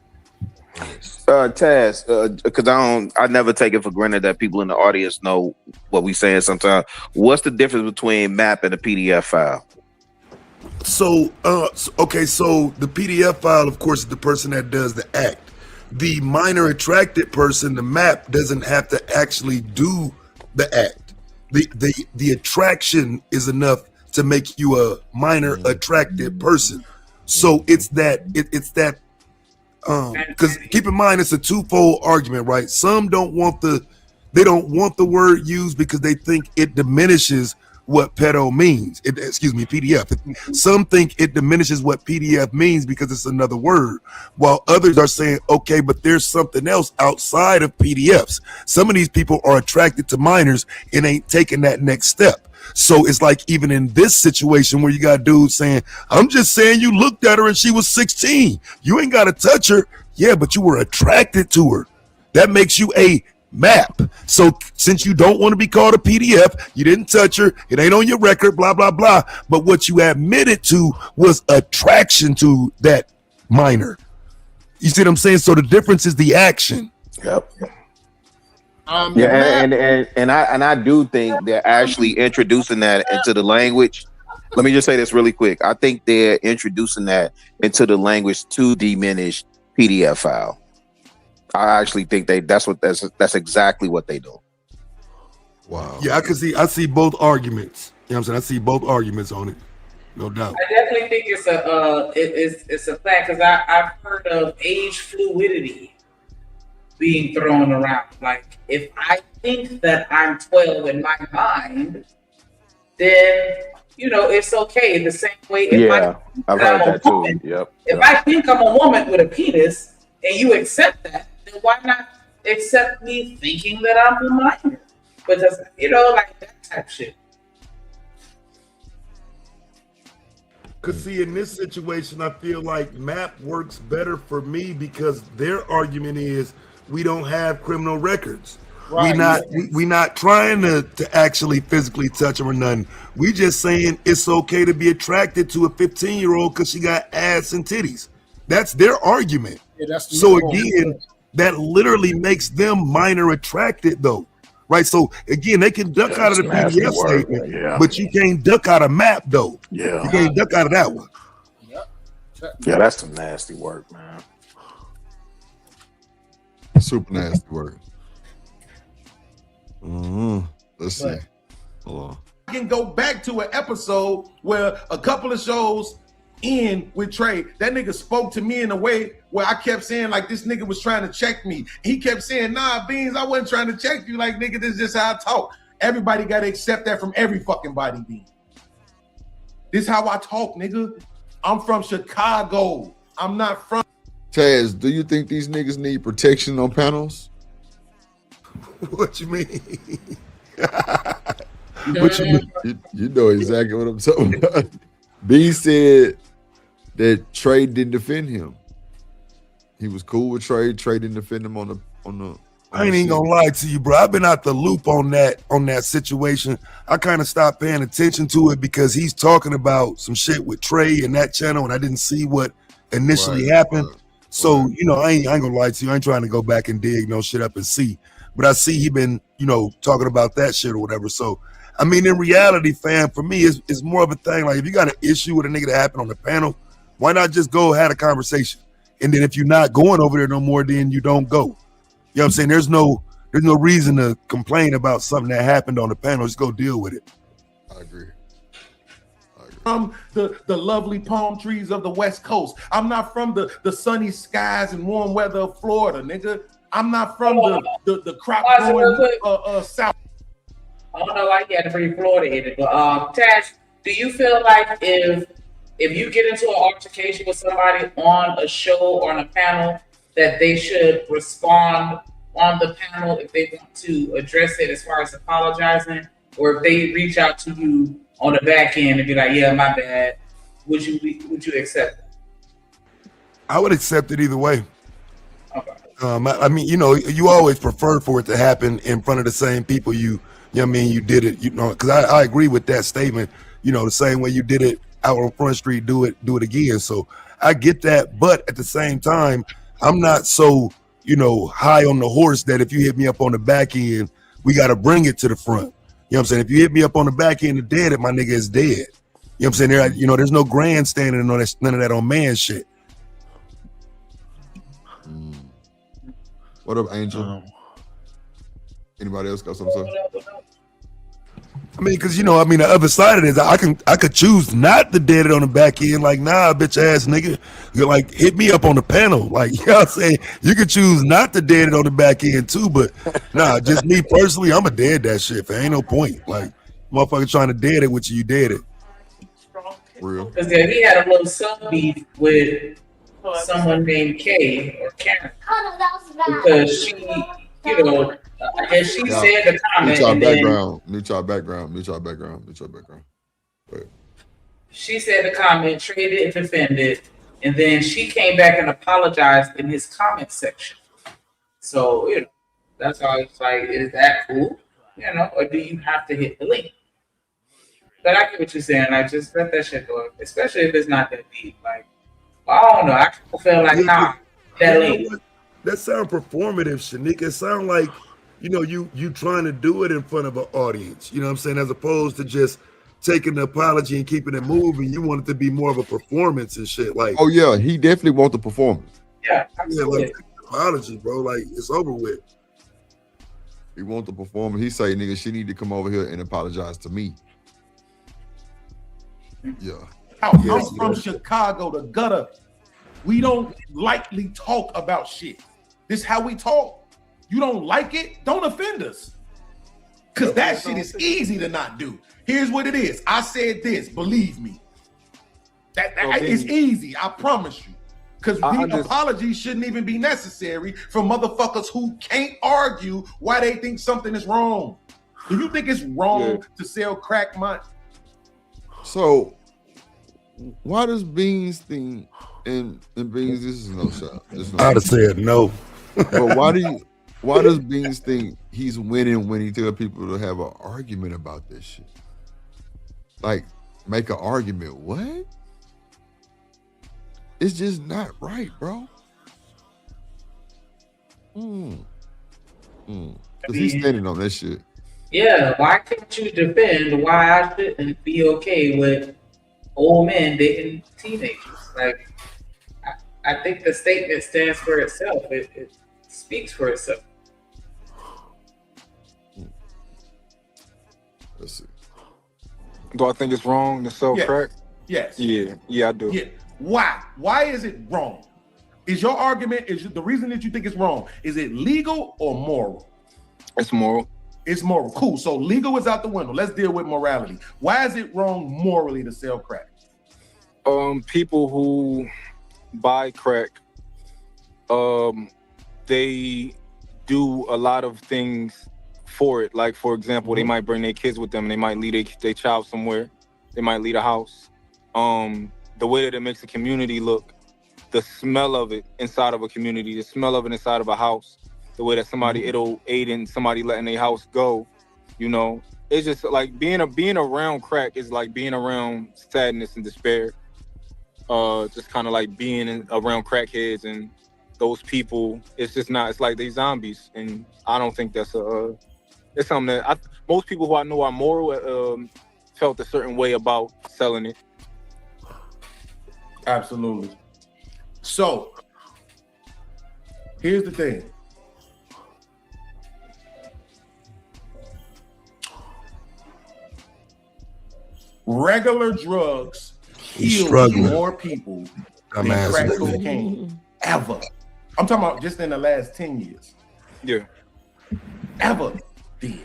Taz, because I never take it for granted that people in the audience know what we saying sometimes. What's the difference between map and a PDF file? So the PDF file, of course, is the person that does the act. The minor attracted person, the map, doesn't have to actually do the act. The attraction is enough to make you a minor attracted person. So it's that because keep in mind it's a twofold argument, right? Some don't want the word used because they think it diminishes what pedo means. PDF. Some think it diminishes what PDF means because it's another word, while others are saying, okay, but there's something else outside of PDFs. Some of these people are attracted to minors and ain't taking that next step. So it's like even in this situation where you got dudes saying, I'm just saying you looked at her and she was 16. You ain't got to touch her. Yeah, but you were attracted to her. That makes you a map. So since you don't want to be called a PDF, you didn't touch her, it ain't on your record, blah, blah, blah. But what you admitted to was attraction to that minor. You see what I'm saying? So the difference is the action. Yep. And I do think they're actually introducing that into the language. Let me just say this really quick. I think they're introducing that into the language to diminish PDF file. I actually think that's exactly what they do. Wow. Yeah, I see both arguments. You know what I'm saying? I see both arguments on it. No doubt. I definitely think it's a fact because I've heard of age fluidity being thrown around. Like if I think that I'm 12 in my mind, then it's okay. The same way if I've heard that too. Yep. If I think I'm a woman with a penis and you accept that, then why not accept me thinking that I'm a minor? But just like that type shit. Because see, in this situation, I feel like MAP works better for me because their argument is we don't have criminal records. Right. We not trying to actually physically touch them or nothing. We just saying it's okay to be attracted to a 15-year-old because she got ass and titties. That's their argument. Yeah, so again, that literally makes them minor attracted though. Right. So again, they can duck out of the PDF statement, but you can't duck out of MAP though. Yeah. You can't duck out of that one. Yeah, that's some nasty work, man. Super nasty work. Let's see. Hold on. I can go back to an episode where a couple of shows in with Trey, that nigga spoke to me in a way where I kept saying like this nigga was trying to check me. He kept saying, nah, Beanz, I wasn't trying to check you. Like, nigga, this is just how I talk. Everybody got to accept that from every fucking body, Beanz. This is how I talk, nigga. I'm from Chicago. I'm not from... Taz, do you think these niggas need protection on panels? What you mean? What you mean? You know exactly what I'm talking about. B said that Trey didn't defend him. He was cool with Trey. Trey didn't defend him on the. I ain't even gonna lie to you, bro. I've been out the loop on that situation. I kind of stopped paying attention to it because he's talking about some shit with Trey and that channel, and I didn't see what initially happened. So I ain't gonna lie to you. I ain't trying to go back and dig no shit up and see. But I see he been talking about that shit or whatever. So I mean, in reality, fam, for me, it's more of a thing. Like if you got an issue with a nigga that happened on the panel, why not just go have a conversation? And then if you're not going over there no more, then you don't go. You know what I'm saying? There's no reason to complain about something that happened on the panel. Just go deal with it. I agree. From the lovely palm trees of the West Coast. I'm not from the sunny skies and warm weather of Florida, nigga. I'm not from the crop growing South. I don't know why you had to bring Florida in it, but Tash, do you feel like if you get into an altercation with somebody on a show or on a panel, that they should respond on the panel if they want to address it as far as apologizing, or if they reach out to you on the back end and be like, "Yeah, my bad," would you accept it? I would accept it either way. I mean, you know, you always prefer for it to happen in front of the same people you know what I mean, you did it, you know, because I agree with that statement. You know, the same way you did it out on Front Street, do it again. So I get that, but at the same time, I'm not so, you know, high on the horse that if you hit me up on the back end, we got to bring it to the front. You know what I'm saying? If you hit me up on the back end and dead, my nigga is dead. You know what I'm saying? There, you know, there's no grandstanding and all that, none of that on man shit. What up, Angel? Anybody else got something to say? I mean, because, you know, I mean, the other side of this, I could choose not to dead it on the back end. Like, nah, bitch ass nigga. You're like, hit me up on the panel. Like, you know what I'm saying? You could choose not to dead it on the back end too, but nah, just me personally, I'm a dead that shit. There ain't no point. Like, motherfucker trying to dead it with you, you dead it. Real. Because he had a little sub beef with someone named Kay or Karen because she, you know, I guess she said the comment. Mute y'all background. She said the comment, traded and defended, and then she came back and apologized in his comment section. So, you know, that's how it's like, is that cool? You know, or do you have to hit the link? But I get what you're saying. Like, just let that shit go, especially if it's not that deep. Like, I don't know. I feel like, nah, that link. That sound performative, Shanika. It sound like, you know, you trying to do it in front of an audience. You know what I'm saying? As opposed to just taking the apology and keeping it moving. You want it to be more of a performance and shit. Like, oh yeah, he definitely wants the performance. Yeah, like apology, bro. Like, it's over with. He wants the performance. He say, nigga, she need to come over here and apologize to me. Yeah. I'm from Chicago, the gutter. We don't lightly talk about shit. This is how we talk. You don't like it, don't offend us. Because that shit is easy to not do. Here's what it is. I said this, believe me. That is easy, I promise you. Because the apology shouldn't even be necessary for motherfuckers who can't argue why they think something is wrong. Do you think it's wrong to sell crack, Mont? So, why does Beanz think, and Beanz, this is no shot. I'd have said no. But why does Beanz think he's winning when he tell people to have an argument about this shit? Like, make an argument. What? It's just not right, bro. Because he's standing on that shit. Yeah, why can't you defend why I shouldn't be okay with old men dating teenagers? Like, I think the statement stands for itself. It speaks for itself. Let's see. Do I think it's wrong to sell crack? Yes. Yeah, I do. Yeah. Why? Why is it wrong? Is your argument, the reason that you think it's wrong, is it legal or moral? It's moral. It's moral. Cool. So legal is out the window. Let's deal with morality. Why is it wrong morally to sell crack? People who buy crack, they do a lot of things for it. Like, for example, they might bring their kids with them and they might leave their child somewhere. They might leave a house. The way that it makes a community look, the smell of it inside of a community, the smell of it inside of a house, the way that it'll aid in somebody letting their house go, you know. It's just like being around crack is like being around sadness and despair. Just kind of like being around crackheads and those people. It's just not. It's like they zombies, and I don't think that's it's something that most people who I know are moral felt a certain way about selling it. Absolutely. So here's the thing. Regular drugs kill more people than crack cocaine ever. I'm talking about just in the last 10 years. Yeah. Ever did.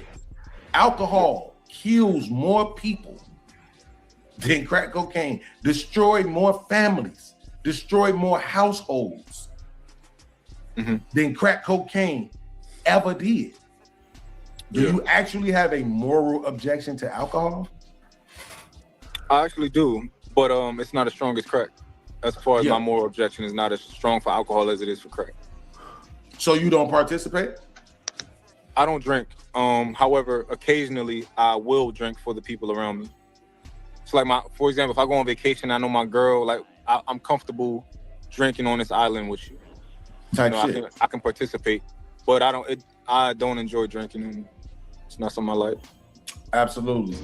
Alcohol kills more people than crack cocaine, destroy more families, destroy more households. than crack cocaine ever did. Do you actually have a moral objection to alcohol? I actually do, but it's not as strong as crack. As far as my moral objection is not as strong for alcohol as it is for crack. So you don't participate? I don't drink. However, occasionally I will drink for the people around me. It's like for example, if I go on vacation, I know my girl, like I'm comfortable drinking on this island with you. I can participate, but I don't enjoy drinking, and it's not something I like. Absolutely.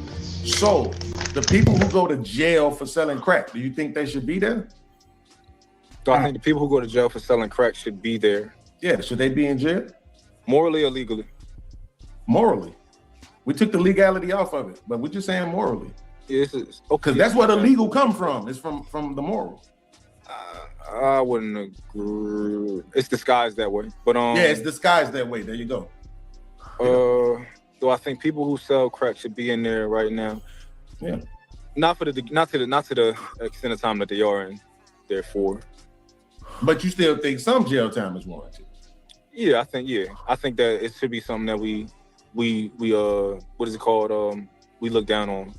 So the people who go to jail for selling crack, do you think they should be there? So I think the people who go to jail for selling crack should be there. Yeah, should they be in jail? Morally or legally? Morally. We took the legality off of it, but we're just saying morally. Yes, okay. Because that's where the legal come from. It's from the moral. I wouldn't agree. It's disguised that way, but it's disguised that way. There you go. So I think people who sell crack should be in there right now. Yeah. Not to the extent of time that they are in there for. But you still think some jail time is warranted? Yeah, I think that it should be something that we what is it called? We look down on.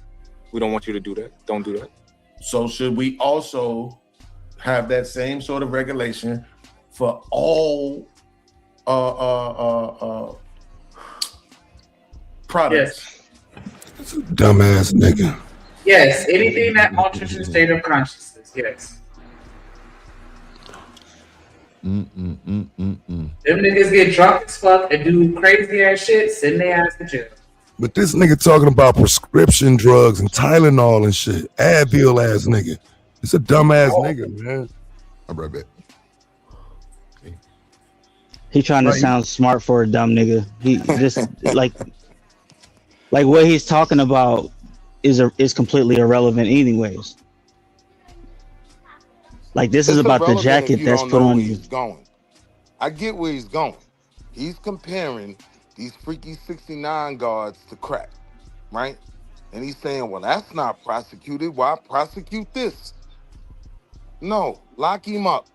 We don't want you to do that. Don't do that. So should we also have that same sort of regulation for all products? That's a dumbass nigga. Yes, anything that alters your state of consciousness. Yes. Them niggas get drunk as fuck and do crazy ass shit, send their ass to jail. But this nigga talking about prescription drugs and Tylenol and shit. Advil ass nigga. It's a dumbass nigga, man. I'm right back. He trying to sound smart for a dumb nigga. He just like what he's talking about is completely irrelevant anyways. Like this is about the jacket that's put on you. I get where he's going. He's comparing these freaky 69 guards to crack, right? And he's saying, well, that's not prosecuted. Why prosecute this? No, lock him up.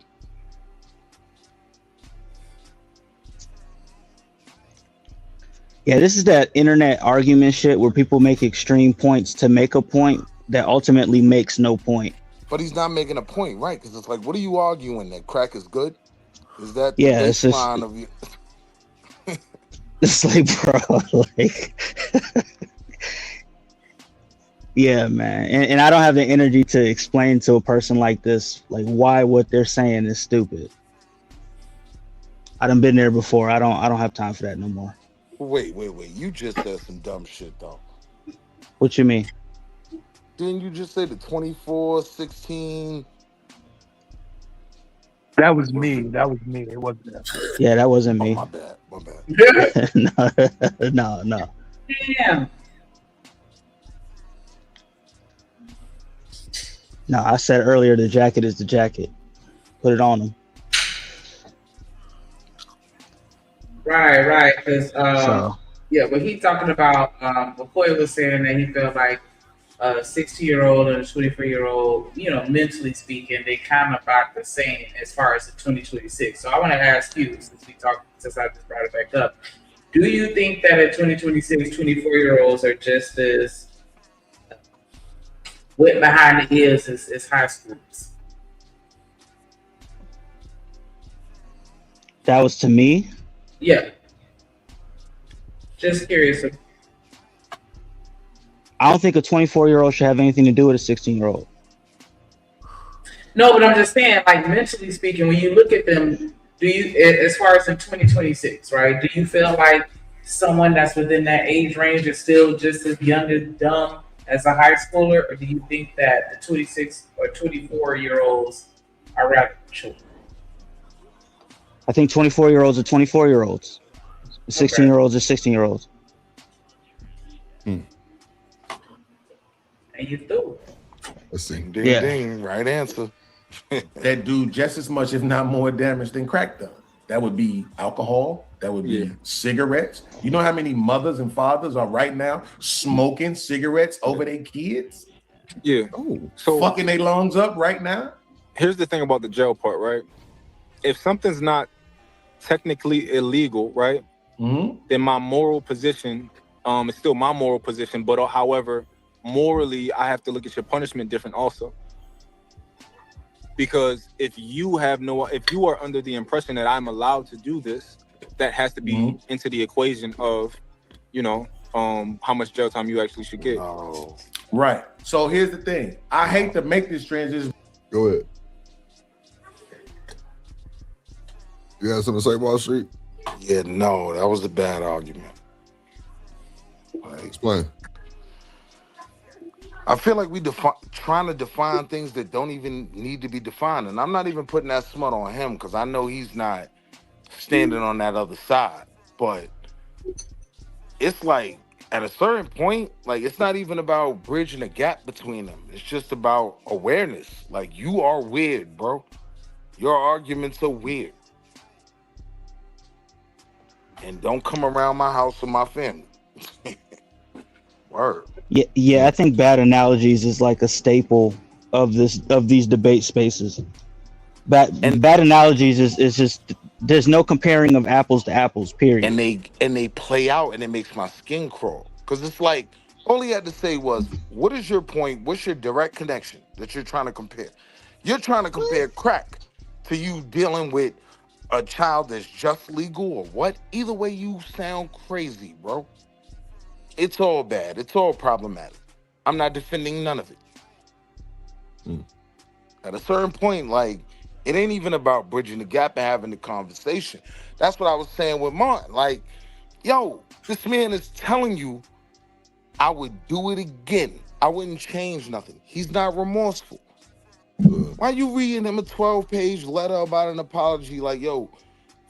Yeah, this is that internet argument shit where people make extreme points to make a point that ultimately makes no point. But he's not making a point, right? Because it's like, what are you arguing? That crack is good? Is that the it's just, baseline of you? It's like, bro, like, yeah, man. And I don't have the energy to explain to a person like this, like, why what they're saying is stupid. I done been there before. I don't have time for that no more. Wait. You just said some dumb shit, though. What you mean? Didn't you just say the 24, 16? That was me. It wasn't that. Yeah, that wasn't me. My bad. No. Damn. No, I said earlier the jacket is the jacket. Put it on him. Right. Because what he's talking about, before he was saying that he felt like a 60-year-old and a 24-year-old, mentally speaking, they kind of about the same as far as the 2026. So I want to ask you, since I just brought it back up, do you think that at 2026, 24-year-olds are just as wet behind the ears as high schools? That was to me? Yeah. Just curious. I don't think a 24-year-old should have anything to do with a 16-year-old. No, but I'm just saying, like, mentally speaking, when you look at them, do you, as far as in 2026, right, do you feel like someone that's within that age range is still just as young and dumb as a high schooler, or do you think that the 26 or 24-year-olds are rather mature? I think 24-year-olds are 24-year-olds. 16-year-olds are 16-year-olds. And you do. Let's see. Ding, right answer. That do just as much, if not more, damage than crack does. That would be alcohol. That would be cigarettes. You know how many mothers and fathers are right now smoking cigarettes over their kids? Yeah. So fucking their lungs up right now? Here's the thing about the jail part, right? If something's not technically illegal, right? Then my moral position is still my moral position, but however, morally, I have to look at your punishment different also. Because if you are under the impression that I'm allowed to do this, that has to be into the equation of, how much jail time you actually should get. Right. So here's the thing. I hate to make this transition. Go ahead. You have something to say, Wall Street? Yeah, no, that was a bad argument. Explain. I feel like we trying to define things that don't even need to be defined. And I'm not even putting that smut on him because I know he's not standing on that other side. But it's like, at a certain point, like, it's not even about bridging a gap between them. It's just about awareness. Like, you are weird, bro. Your arguments are weird. And don't come around my house or my family. Word. Yeah, I think bad analogies is like a staple of these debate spaces. Bad analogies is just, there's no comparing of apples to apples, period. And they play out, and it makes my skin crawl. Because it's like, all he had to say was, what is your point? What's your direct connection that you're trying to compare? You're trying to compare crack to you dealing with a child that's just legal or what? Either way, you sound crazy, bro. It's all bad. It's all problematic. I'm not defending none of it. At a certain point, like, it ain't even about bridging the gap and having the conversation. That's what I was saying with Mont. Like, yo, this man is telling you I would do it again. I wouldn't change nothing. He's not remorseful. Why you reading him a 12-page letter about an apology like, yo,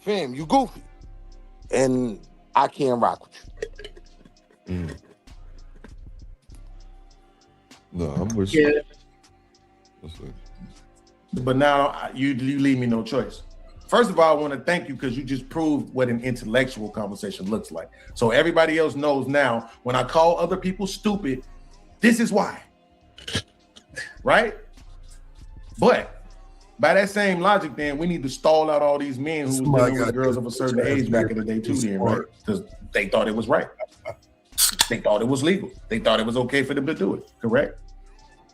fam, you goofy. And I can't rock with you. No, I'm with you. Yeah. But now you leave me no choice. First of all, I want to thank you because you just proved what an intellectual conversation looks like. So everybody else knows now, when I call other people stupid, this is why. Right? But by that same logic, then we need to stall out all these men who was dealing with girls of a certain age back in the day too, then, right? Because they thought it was right. They thought it was legal. They thought it was okay for them to do it. Correct?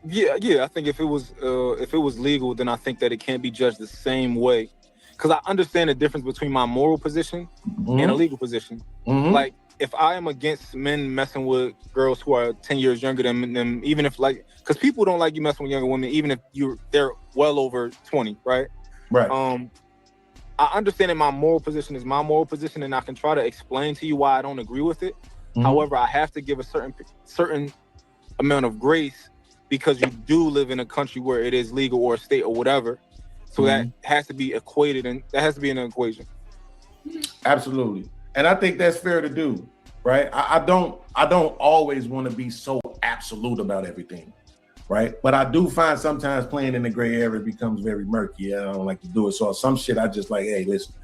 Yeah. I think if it was legal, then I think that it can't be judged the same way. Because I understand the difference between my moral position and a legal position. Like, if I am against men messing with girls who are 10 years younger than them, even if, like, because people don't like you messing with younger women, even if they're well over 20, right? Right. I understand that my moral position is my moral position, and I can try to explain to you why I don't agree with it. However, I have to give a certain amount of grace because you do live in a country where it is legal, or a state or whatever. So that has to be equated, and that has to be in an equation. Absolutely. And I think that's fair to do, right? I don't always want to be so absolute about everything, right? But I do find sometimes playing in the gray area becomes very murky. I don't like to do it. So some shit I just like, hey, listen,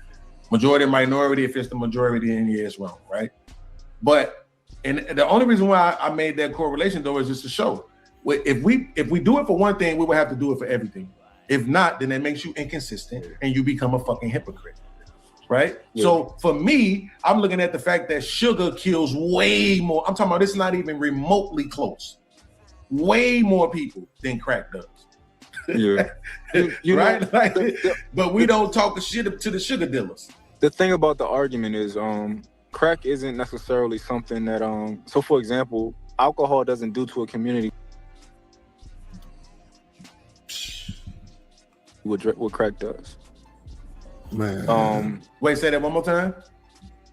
majority and minority, if it's the majority, then yeah, it's wrong, right? But, and the only reason why I made that correlation though is just to show, if we do it for one thing, we would have to do it for everything. If not, then it makes you inconsistent and you become a fucking hypocrite. Right? Yeah. So for me, I'm looking at the fact that sugar kills way more. I'm talking about this is not even remotely close. Way more people than crack does. Yeah. Right? But we don't talk shit to the sugar dealers. The thing about the argument is crack isn't necessarily something that so for example, alcohol doesn't do to a community what crack does. Man. Wait, say that one more time.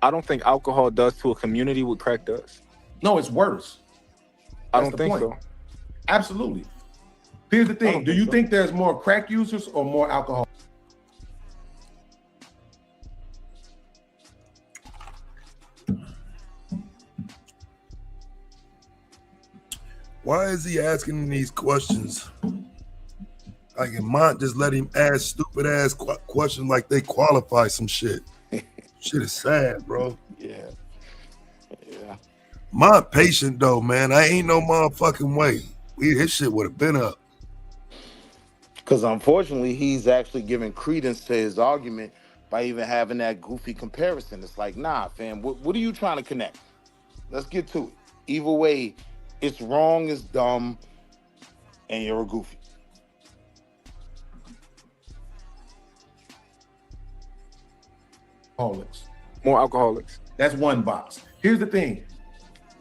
I don't think alcohol does to a community what crack does. No, it's worse. I don't think so. Absolutely. Here's the thing. Do you think there's more crack users or more alcohol? Why is he asking these questions? Like, and Mont just let him ask stupid ass questions like they qualify some shit. Shit is sad, bro. Yeah. Mont patient though, man. I ain't no motherfucking way. His shit would have been up. Because unfortunately, he's actually giving credence to his argument by even having that goofy comparison. It's like, nah, fam, what are you trying to connect? Let's get to it. Either way, it's wrong, it's dumb, and you're a goofy. Alcoholics. More alcoholics. That's one box. Here's the thing.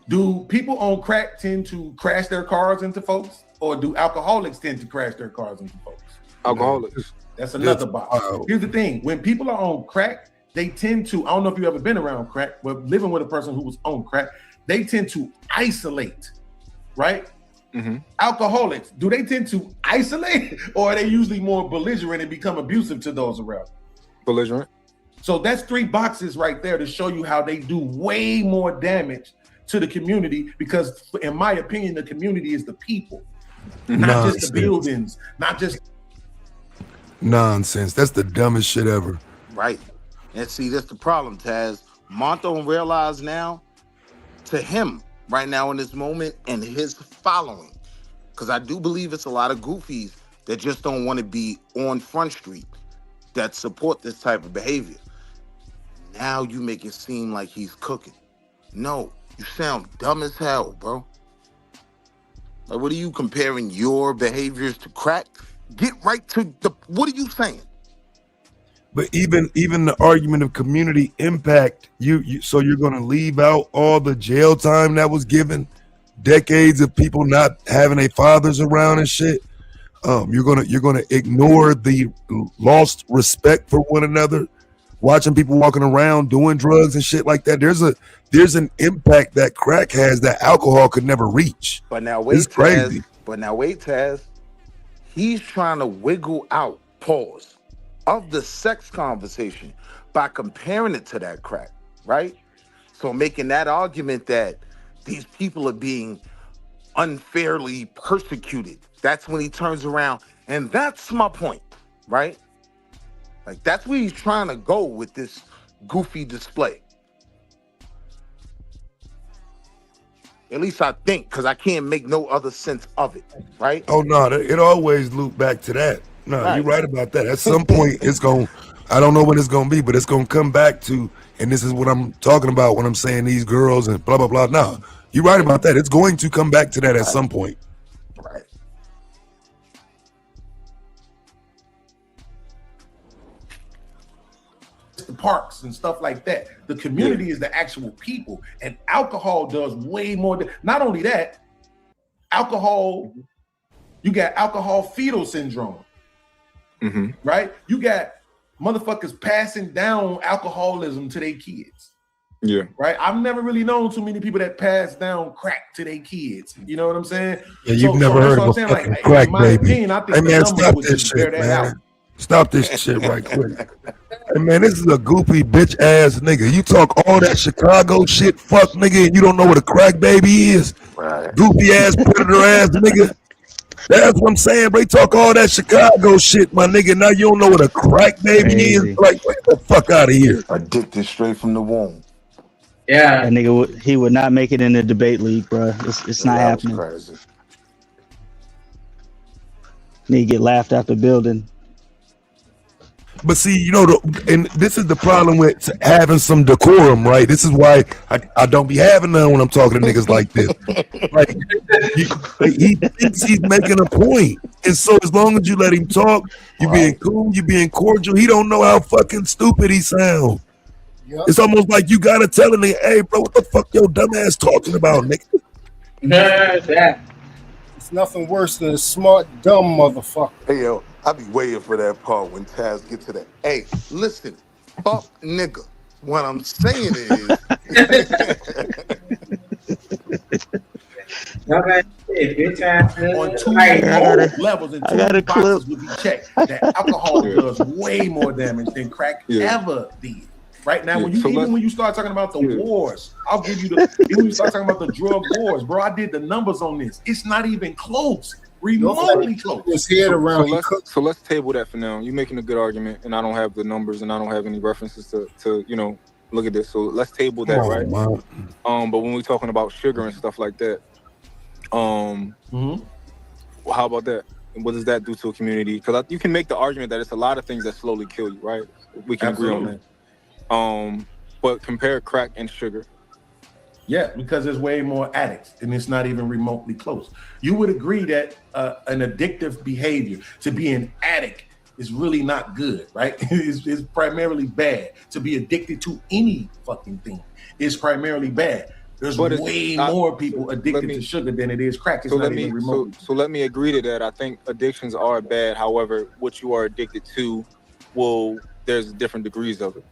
Do people on crack tend to crash their cars into folks? Or do alcoholics tend to crash their cars into folks? Alcoholics. That's another box. Here's the thing. When people are on crack, they tend to, I don't know if you've ever been around crack, but living with a person who was on crack, they tend to isolate, right? Mm-hmm. Alcoholics, do they tend to isolate or are they usually more belligerent and become abusive to those around? Belligerent. So that's 3 boxes right there to show you how they do way more damage to the community, because in my opinion, the community is the people, not just the buildings, not just nonsense. That's the dumbest shit ever. Right. And see, that's the problem, Taz. Mont don't realize now, to him, right now in this moment, and his following, because I do believe it's a lot of goofies that just don't want to be on Front Street that support this type of behavior. Now you make it seem like he's cooking. No, you sound dumb as hell, bro. Like, what are you comparing your behaviors to crack? Get right to the, what are you saying? But even the argument of community impact, so you're going to leave out all the jail time that was given, decades of people not having their fathers around and shit. You're gonna ignore the lost respect for one another, watching people walking around doing drugs and shit like that. There's an impact that crack has that alcohol could never reach. But now wait, it's crazy. Taz. He's trying to wiggle out, pause, of the sex conversation by comparing it to that crack, right? So making that argument that these people are being unfairly persecuted. That's when he turns around, and that's my point, right? Like, that's where he's trying to go with this goofy display. At least I think, because I can't make no other sense of it, right? Oh no, it always loop back to that. No, Right. you're right about that. At some point, it's going. I don't know when it's going to be, but it's going to come back to. And this is what I'm talking about when I'm saying these girls and blah blah blah. No, you're right about that. It's going to come back to that at some point. Right. the parks and stuff like that. The community is the actual people, and alcohol does way more than, not only that, alcohol, you got alcohol fetal syndrome, right? You got motherfuckers passing down alcoholism to their kids. Yeah. Right. I've never really known too many people that pass down crack to their kids. You know what I'm saying? Yeah, you've never heard of a fucking crack in my baby. opinion, I think Hey the man, numbers stop would this just bear shit, that out. man. Stop this shit right quick. Hey man, this is a goofy bitch ass nigga. You talk all that Chicago shit, fuck nigga, and you don't know what a crack baby is. Right. Goofy ass predator ass nigga. That's what I'm saying, bro. You talk all that Chicago shit, my nigga. Now you don't know what a crack baby is. Like, get the fuck out of here. Addicted straight from the womb. Yeah, that nigga he would not make it in the debate league, bro. It's not happening. Crazy. Need to get laughed out the building. But see, you know, and this is the problem with having some decorum, right? This is why I don't be having none when I'm talking to niggas like this. Like, he thinks he's making a point, and so as long as you let him talk, you being cool, you being cordial. He don't know how fucking stupid he sounds. Yep. It's almost like you gotta tell him, hey, bro, what the fuck your dumb ass talking about, nigga? It's nothing worse than a smart, dumb motherfucker. Hey, yo, I be waiting for that part when Taz get to that. Hey, listen, fuck nigga. What I'm saying is... on two levels and two boxes would be checked. That alcohol does way more damage than crack ever did. Right now, when you start talking about the wars, I'll give you even when you start talking about the drug wars, bro. I did the numbers on this. It's not even close, remotely close. His head around. So let's table that for now. You're making a good argument, and I don't have the numbers, and I don't have any references to you know, look at this. So let's table that, right? Wow. But when we're talking about sugar and stuff like that, how about that? what does that do to a community? Because you can make the argument that it's a lot of things that slowly kill you, right? We can agree on that. But compare crack and sugar. Yeah, because there's way more addicts, and it's not even remotely close. You would agree that an addictive behavior, to be an addict, is really not good, right? It's primarily bad. To be addicted to any fucking thing is primarily bad. There's way more people addicted to sugar than it is crack. It's not even remotely. So let me agree to that. I think addictions are bad. However, what you are addicted to, there's different degrees of it.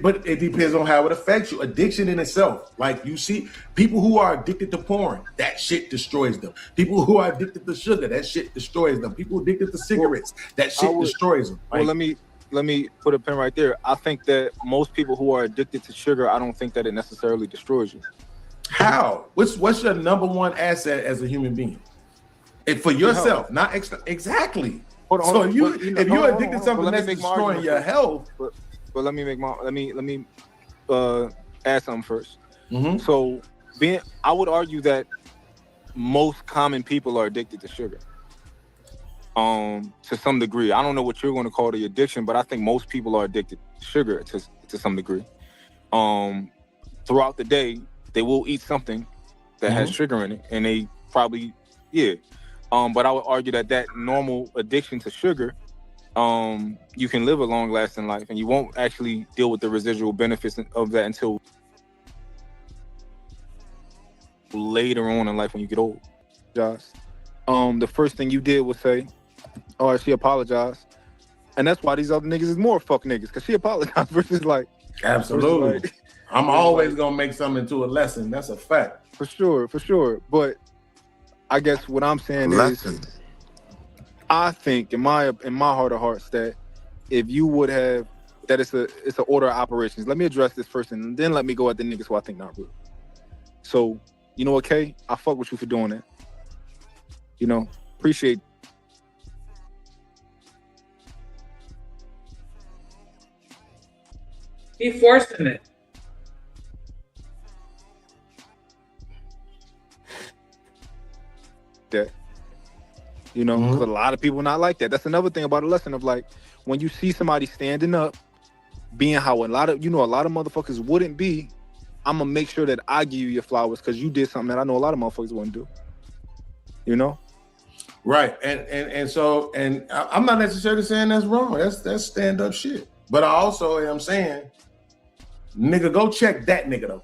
But it depends on how it affects you. Addiction in itself, like you see, people who are addicted to porn, that shit destroys them. People who are addicted to sugar, that shit destroys them. People addicted to cigarettes, that shit destroys them. Well, let me put a pin right there. I think that most people who are addicted to sugar, I don't think that it necessarily destroys you. How? What's your number one asset as a human being? And for yourself, not extra. Exactly. So if you're addicted to something that's destroying your health. But let me add something first. Mm-hmm. So I would argue that most common people are addicted to sugar. To some degree. I don't know what you're going to call the addiction, but I think most people are addicted to sugar to some degree. Throughout the day, they will eat something that has sugar in it, and they probably, but I would argue that normal addiction to sugar, you can live a long-lasting life, and you won't actually deal with the residual benefits of that until later on in life when you get old. The first thing you did was say, "Oh, she apologized," and that's why these other niggas is more fuck niggas, because she apologized versus like. Absolutely. Versus I'm always gonna make something into a lesson. That's a fact. For sure. But I guess what I'm saying is, I think in my heart of hearts that if you would have, that it's an order of operations. Let me address this first, and then let me go at the niggas who I think not real. So you know what, Kay? I fuck with you for doing that. You know, appreciate. He forcing it. That, you know, because a lot of people not like that. That's another thing about a lesson of like, when you see somebody standing up, being how a lot of motherfuckers wouldn't be, I'm gonna make sure that I give you your flowers because you did something that I know a lot of motherfuckers wouldn't do. You know? Right. And so I'm not necessarily saying that's wrong. That's stand-up shit. But I also am saying, nigga, go check that nigga though.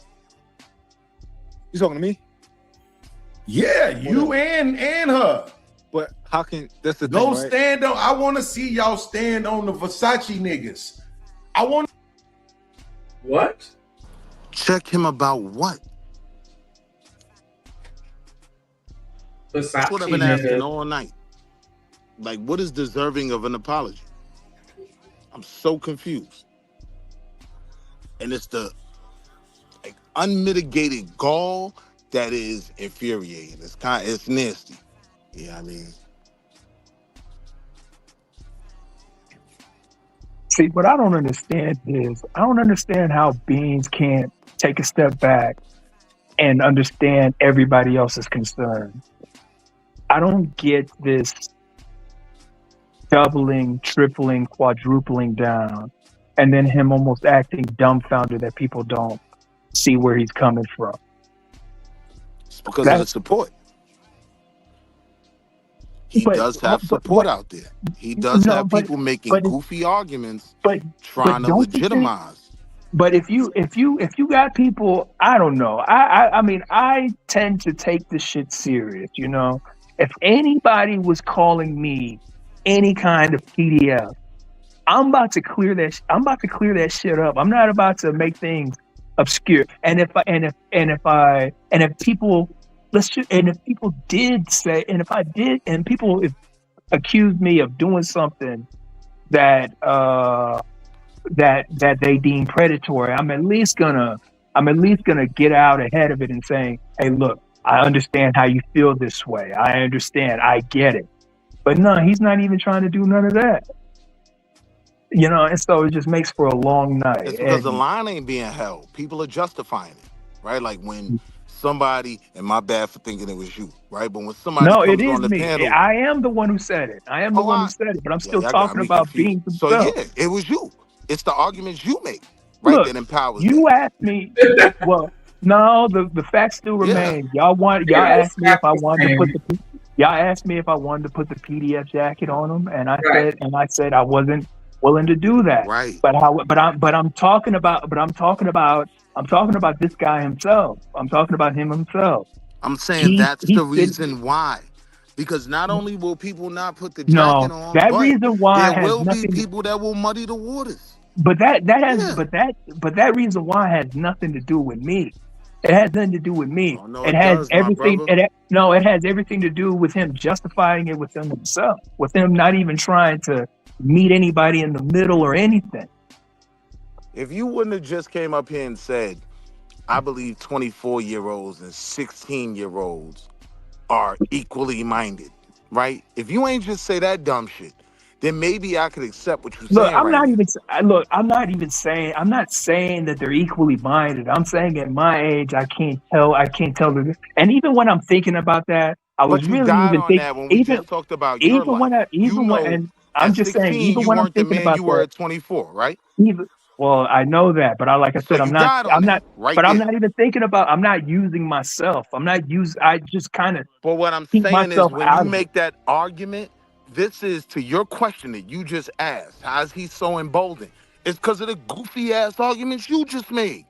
You talking to me? Yeah, you and her. But how can that's the go thing, right? stand on? I want to see y'all stand on the Versace niggas. I want. What? Check him about what? Versace That's what I've been asking all night. Like, what is deserving of an apology? I'm so confused. And it's the unmitigated gall that is infuriating. It's nasty. Yeah, I mean. See, what I don't understand is how Beanz can't take a step back and understand everybody else's concern. I don't get this doubling, tripling, quadrupling down, and then him almost acting dumbfounded that people don't see where he's coming from. It's because of the support. He does have support out there. He does have people making goofy arguments, trying to legitimize. But if you got people, I don't know. I mean, I tend to take this shit serious. You know, if anybody was calling me any kind of PDF, I'm about to clear that. I'm about to clear that shit up. I'm not about to make things obscure. And if people did say, and if I did, and people accused me of doing something that they deem predatory, I'm at least gonna get out ahead of it and saying, hey, look, I understand how you feel this way. I understand. I get it. But no, he's not even trying to do none of that. You know, and so it just makes for a long night. It's because the line ain't being held. People are justifying it, right? Like when somebody, and my bad for thinking it was you, right? But when somebody No, it comes is on the me. panel, I am the one who said it. I am the one who said it, but I'm still y'all got talking me about confused. Beanz So himself. yeah, it was you. It's the arguments you make, right, Look, that empowers you that. asked me. Well, no, the facts still remain. Y'all asked me if I wanted to put the PDF jacket on him, and I said I wasn't willing to do that. Right. But I'm talking about this guy himself. I'm talking about him himself. I'm saying that's the reason why. Because not only will people not put the jacket on, that but reason why there has will be nothing. people that will muddy the waters. But that reason why has nothing to do with me. It has nothing to do with me. Oh, no, it it has does, my everything. brother. It has everything to do with him justifying it within himself, with him not even trying to meet anybody in the middle or anything. If you wouldn't have just came up here and said, I believe 24-year-olds and 16-year-olds are equally minded, right? If you ain't just say that dumb shit, then maybe I could accept what you're saying. I'm not saying that they're equally minded. I'm saying at my age, I can't tell. And even when I'm thinking about that, I was But you really died even on thinking. that when we just talked about your life. And I'm just saying, even you when I'm weren't the thinking man about you were that, at 24, right? well, I know that, but like I said, I'm not even thinking about. I'm not using myself. I just kind of. But what I'm keep saying is, myself when out you of it. make that argument, this is to your question that you just asked. How is he so emboldened? It's because of the goofy ass arguments you just made.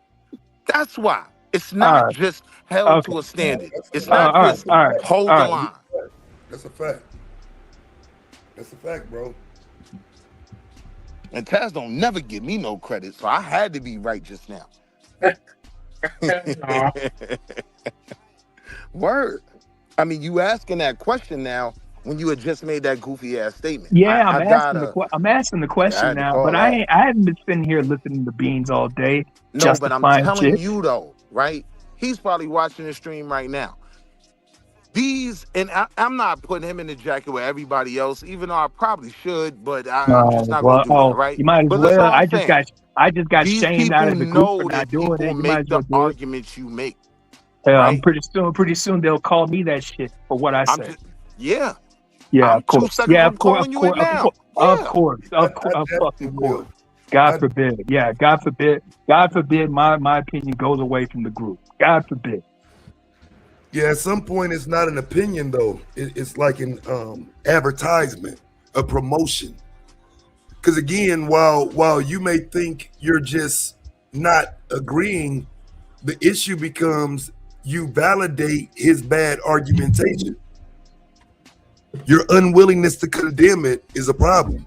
That's why. It's not just held to a standard. It's not just hold the line. That's a fact. That's a fact, bro. And Taz don't never give me no credit, so I had to be right just now. Word. I mean, you asking that question now when you had just made that goofy ass statement. Yeah, I'm asking the question now, but I haven't been sitting here listening to Beanz all day. No, but I'm justifying telling shit. you though, right? He's probably watching the stream right now. I'm not putting him in the jacket with everybody else, even though I probably should, but I'm just not gonna do that, right? You might as But that's well. all I'm saying. I just got These shamed out people of the group know for that not doing people it. You might make as well the do it. arguments you make. Yeah, right? pretty soon they'll call me that shit for what I say. Yeah. Yeah, I'm of course. 2 seconds Yeah, from of course. calling you it now. Of course. Of course. God forbid. Yeah, God forbid. God forbid my opinion goes away from the group. God forbid. Yeah, at some point it's not an opinion though. It's like an advertisement, a promotion. Because again, while you may think you're just not agreeing, the issue becomes you validate his bad argumentation. Your unwillingness to condemn it is a problem.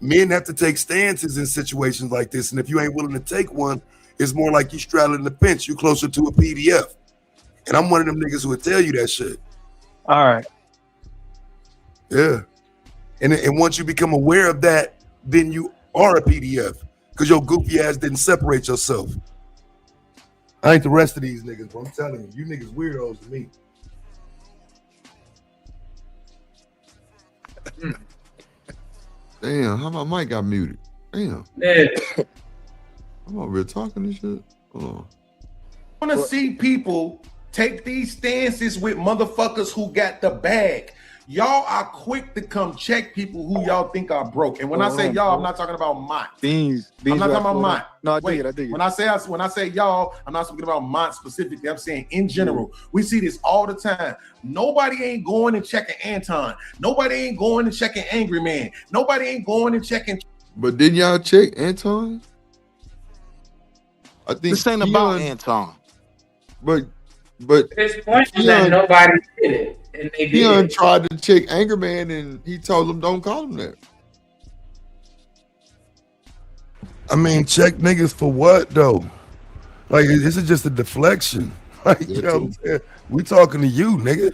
Men have to take stances in situations like this, and if you ain't willing to take one, it's more like you straddling the fence. You closer to a PDF. And I'm one of them niggas who would tell you that shit. All right. Yeah. And once you become aware of that, then you are a PDF because your goofy ass didn't separate yourself. I ain't the rest of these niggas, bro. I'm telling you, you niggas weirdos to me. Damn, how my mic got muted? Damn. Yeah. I'm over here talking this shit. Hold on. I want to see people take these stances with motherfuckers who got the bag. Y'all are quick to come check people who y'all think are broke. And when I say y'all, I'm not talking about Mont. Beanz, I'm not talking about Mont. No, I Wait, dig it. When I say y'all, I'm not speaking about Mont specifically. I'm saying in general. We see this all the time. Nobody ain't going and checking Anton. Nobody ain't going and checking Angry Man. Nobody ain't going and checking. But didn't y'all check Anton? I think this ain't about Anton. But his point is that nobody did it. And they did. Tried to check Angerman and he told them don't call him that. I mean, check niggas for what though? Like this is just a deflection. Like you know what I'm saying? We talking to you, nigga.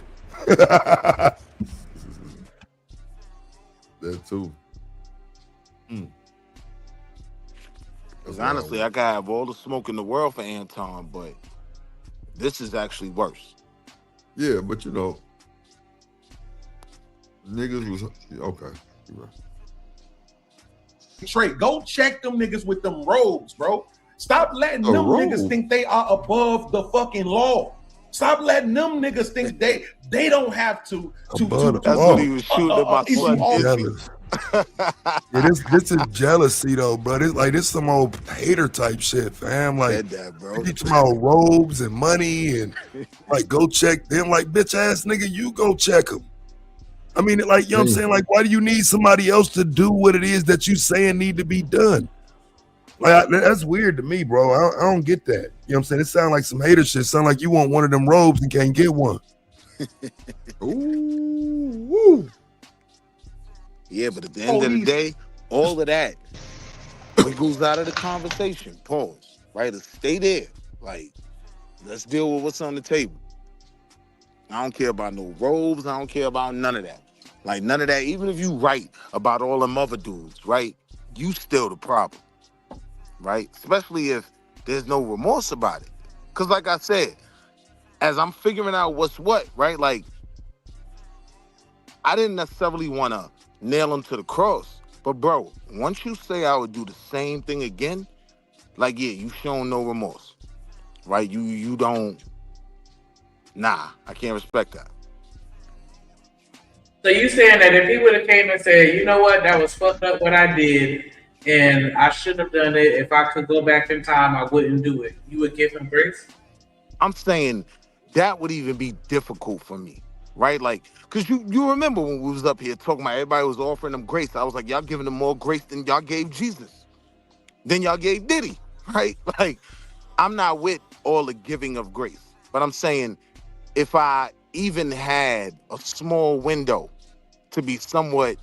That too. Because honestly, I could have all the smoke in the world for Anton, but this is actually worse. Yeah, but you know, niggas was okay. You're right. Trey, go check them niggas with them robes, bro. Stop letting them niggas think they are above the fucking law. Stop letting them niggas think they don't have to. That's what he was shooting at my son. Jealous. Yeah, this is jealousy though, bro. It's like this some old hater type shit, fam. Like bro. they talking about robes and money and like go check them. Like bitch ass nigga, you go check them. I mean, like you know what I'm saying. Like, why do you need somebody else to do what it is that you saying need to be done? Like that's weird to me, bro. I don't get that. You know what I'm saying? It sound like some hater shit. Sound like you want one of them robes and can't get one. Ooh. Yeah, but at the end of the day, all of that goes out of the conversation. Pause. Right? To stay there. Like, let's deal with what's on the table. I don't care about no robes. I don't care about none of that. Like, none of that. Even if you right about all them other dudes, right? You still the problem. Right? Especially if there's no remorse about it. Because like I said, as I'm figuring out what's what, right? Like, I didn't necessarily want to nail him to the cross. But bro, once you say I would do the same thing again, like, yeah, you've shown no remorse. Right? You don't, nah, I can't respect that. So you saying that if he would have came and said, you know what, that was fucked up what I did, and I shouldn't have done it. If I could go back in time, I wouldn't do it. You would give him grace? I'm saying that would even be difficult for me, right? Like, because you remember when we was up here talking about everybody was offering them grace. I was like, y'all giving them more grace than y'all gave Jesus. Then y'all gave Diddy, right? Like, I'm not with all the giving of grace. But I'm saying if I even had a small window to be somewhat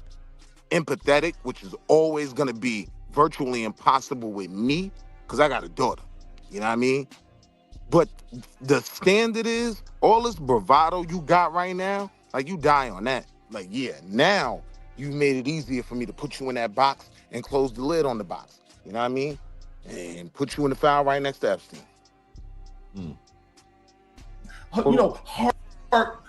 empathetic, which is always going to be virtually impossible with me, because I got a daughter, you know what I mean? But the standard is, all this bravado you got right now, like, you die on that. Like, yeah, now you've made it easier for me to put you in that box and close the lid on the box, you know what I mean? And put you in the file right next to Epstein. You know,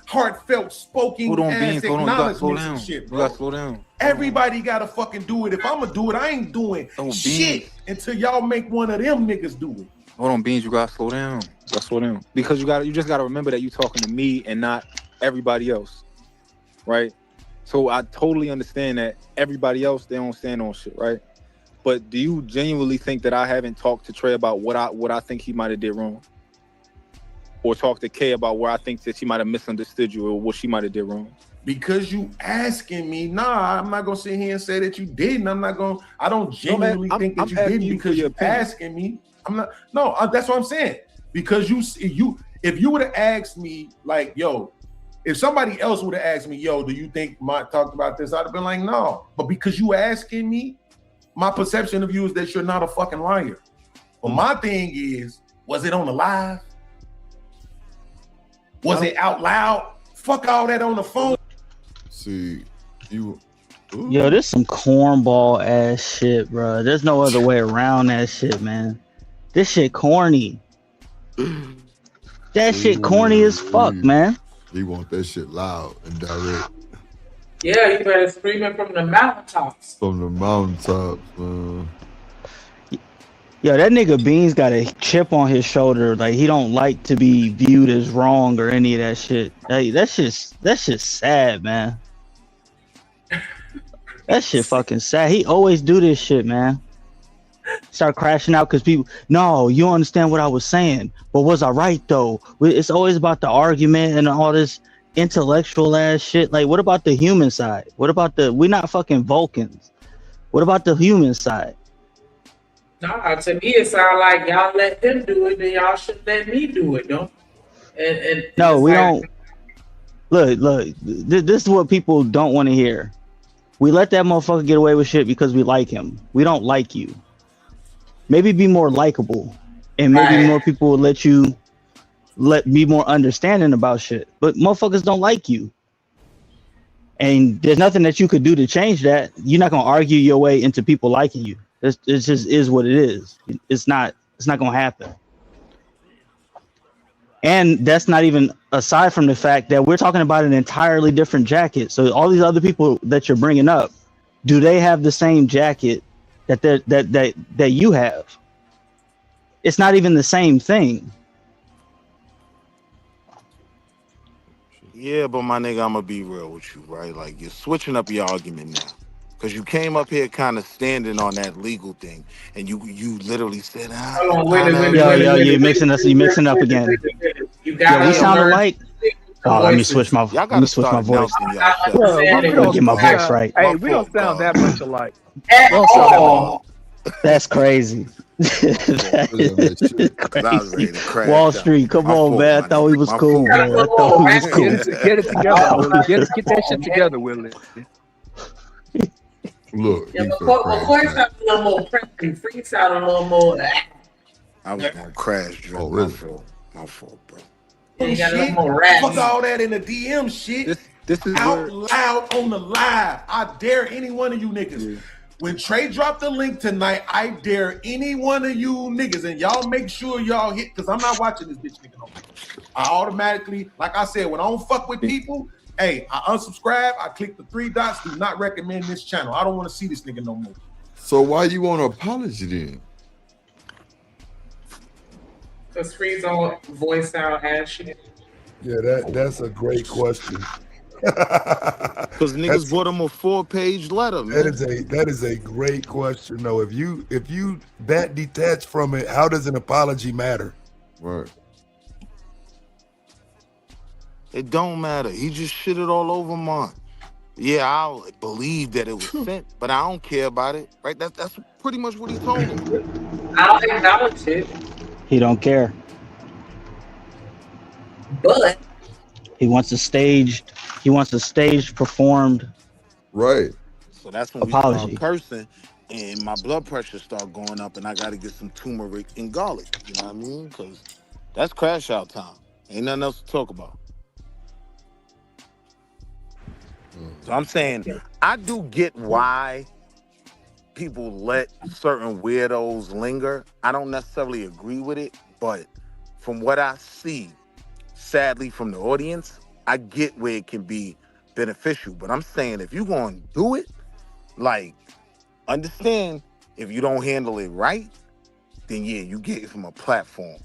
heartfelt spoken Hold on, ass Beanz. Hold on, you gotta slow acknowledgments down. and shit, You bro. gotta slow down. Everybody gotta fucking do it. If I'ma do it, I ain't doing shit until y'all make one of them niggas do it. Hold on, Beanz, you gotta slow down. You gotta slow down. Because you just gotta remember that you're talking to me and not everybody else. Right? So I totally understand that everybody else, they don't stand on shit, right? But do you genuinely think that I haven't talked to Trey about what I think he might have did wrong? Or talk to Kay about where I think that she might have misunderstood you or what she might have did wrong? Because you asking me, nah, I'm not gonna sit here and say that you didn't. I don't genuinely think that I'm you didn't asking you because for your you're opinion. asking me. That's what I'm saying. Because if you would have asked me, like, yo, if somebody else would have asked me, yo, do you think Mont talked about this? I'd have been like, no. But because you asking me, my perception of you is that you're not a fucking liar. But my thing is, was it on the live? Was it out loud? Fuck all that on the phone. See, you. Ooh. Yo, this some cornball ass shit, bro. There's no other way around that shit, man. This shit corny. That shit corny as fuck, man. He want that shit loud and direct Yeah, you better scream it from the mountaintops. from the mountaintops, man. Yo, that nigga Beanz got a chip on his shoulder. Like, he don't like to be viewed as wrong or any of that shit. Like, that's just sad, man. That shit fucking sad. He always do this shit, man. Start crashing out because people, no, you don't understand what I was saying. But was I right, though? It's always about the argument and all this intellectual ass shit. Like, what about the human side? What about we're not fucking Vulcans. What about the human side? Nah, to me it sounds like y'all let him do it, then y'all should let me do it, don't? And No, we don't. Look. This is what people don't want to hear. We let that motherfucker get away with shit because we like him. We don't like you. Maybe be more likable, and maybe more people will be more understanding about shit. But motherfuckers don't like you, and there's nothing that you could do to change that. You're not gonna argue your way into people liking you. It just is what it is. It's not gonna happen. And that's not even aside from the fact that we're talking about an entirely different jacket. So all these other people that you're bringing up, do they have the same jacket that you have? It's not even the same thing. Yeah, but my nigga, I'm gonna be real with you, right? Like you're switching up your argument now. Cause you came up here kind of standing on that legal thing, and you literally said, Hold on, wait a kinda minute, Yo, wait a yo, minute, you mixing us. You mixing up again. You Yo, gotta we sound learn alike. the Oh, voices. Y'all let me gotta switch my start voice. announcing y'all shit. Well, Let we me get don't my voice sound. right. Hey, we don't sound that much alike. At We don't sound that much alike. all. That's crazy. That is Cause I was ready crazy. to crash Wall out. Street, come My on, fault, man. I my thought we nigga. was My cool, fault. man. I thought we was cool. Get it together, Willie. Get that shit together, Willie. Look, Yeah, he's so before crazy. it's a little more pressing, freestyle a little more. I was gonna crash, Drew. Oh, really? My fault, bro. Yeah, you got a little Shit. more rap. Fuck all that in the DM shit. This is out where loud on the live. I dare any one of you niggas. When Trey dropped the link tonight, I dare any one of you niggas, and y'all make sure y'all hit, because I'm not watching this bitch nigga no more. I automatically, like I said, when I don't fuck with people, hey, I unsubscribe, I click the 3 dots, do not recommend this channel. I don't want to see this nigga no more. So why you want an apology then? Because Freeze all voice out ass shit. Yeah, that's a great question. Because niggas bought him a 4-page letter, man. That is a great question though. If you that detached from it, how does an apology matter? Right. It don't matter. He just shitted all over Mont. Yeah, I'll believe that it was sent, but I don't care about it. Right? That's pretty much what he told him. I'll acknowledge it, He don't care. but He wants a staged. He wants a staged performed. Right. So that's when apology. we start cursing, and my blood pressure start going up, and I got to get some turmeric and garlic. You know what I mean? Because that's crash out time. Ain't nothing else to talk about. So I'm saying I do get why people let certain weirdos linger. I don't necessarily agree with it, but from what I see, sadly, from the audience, I get where it can be beneficial. But I'm saying if you're going to do it, like, understand if you don't handle it right, then yeah, you get it from a platform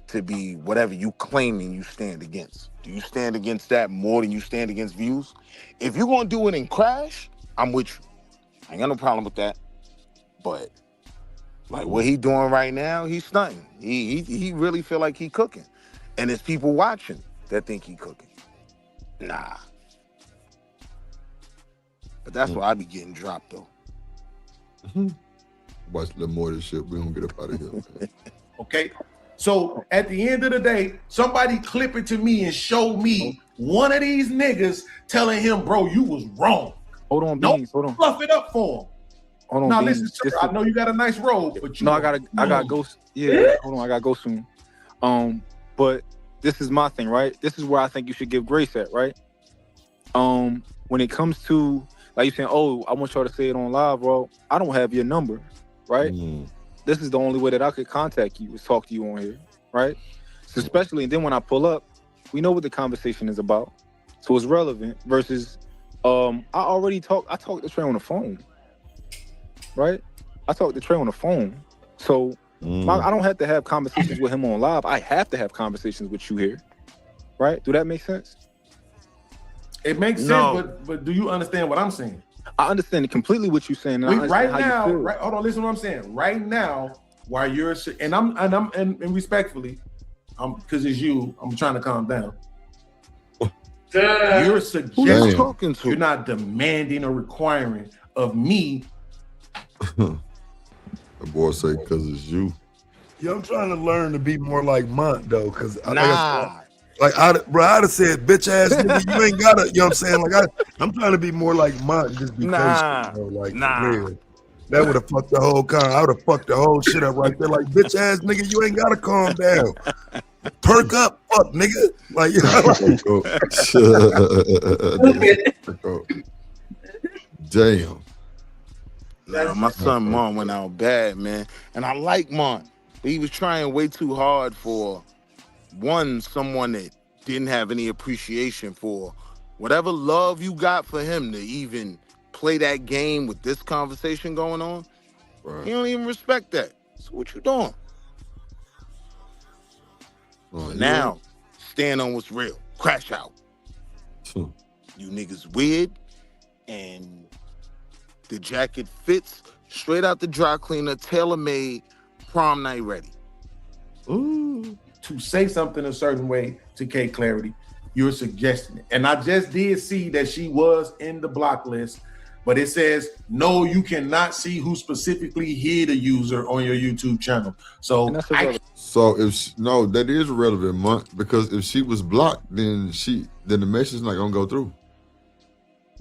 to be whatever you claiming you stand against. Do you stand against that more than you stand against views? If you're going to do it in crash, I'm with you. I ain't got no problem with that. But like what he doing right now, he's stunting. He really feel like he cooking. And there's people watching that think he cooking. Nah. But that's why I be getting dropped though. Watch a little more of this shit. We don't get up out of here. Man. Okay. So at the end of the day, somebody clip it to me and show me one of these niggas telling him, bro, you was wrong. Hold on, Nope. Beanz. Hold on. Fluff it up for him. Hold on, Now Beanz. listen, sir, I know you got a nice robe, but you No, I gotta go. Yeah, hold on, I gotta go soon. But this is my thing, right? This is where I think you should give grace at, right? When it comes to like you saying, oh, I want y'all to say it on live, bro. I don't have your number, right? This is the only way that I could contact you is talk to you on here, right? So especially, and then when I pull up, we know what the conversation is about, so it's relevant. Versus, I talked to Trey on the phone, right? I talked to Trey on the phone, so I don't have to have conversations with him on live. I have to have conversations with you here, right? Do that make sense? It makes sense, but do you understand what I'm saying? I understand completely what you're saying. And Right now, hold on, listen to what I'm saying. Right now, while you're and respectfully, because it's you, I'm trying to calm down. You're suggesting you're not demanding or requiring of me. The boy say because it's you. Yeah, I'm trying to learn to be more like Mont though, because I'd have said, bitch ass nigga, you ain't gotta, you know what I'm saying? Like I'm trying to be more like Mont and just be patient, you know, like for real. That would have fucked the whole I would have fucked the whole shit up right there. Like, bitch ass nigga, you ain't gotta calm down. Perk up, fuck nigga. Like, you know, Damn. Nah, my son Mont went out bad, man. And I like Mont. But he was trying way too hard for someone that didn't have any appreciation for whatever love you got for him to even play that game with this conversation going on. Right. He don't even respect that. So what you doing? Now, stand on what's real. Crash out. You niggas weird, and the jacket fits straight out the dry cleaner, tailor-made, prom night ready. Ooh. To say something a certain way to K Clarity, you're suggesting it. And I just did see that she was in the block list, but it says, no, you cannot see who specifically hid a user on your YouTube channel. So if that is relevant, Mont, because if she was blocked, then the message is not gonna go through.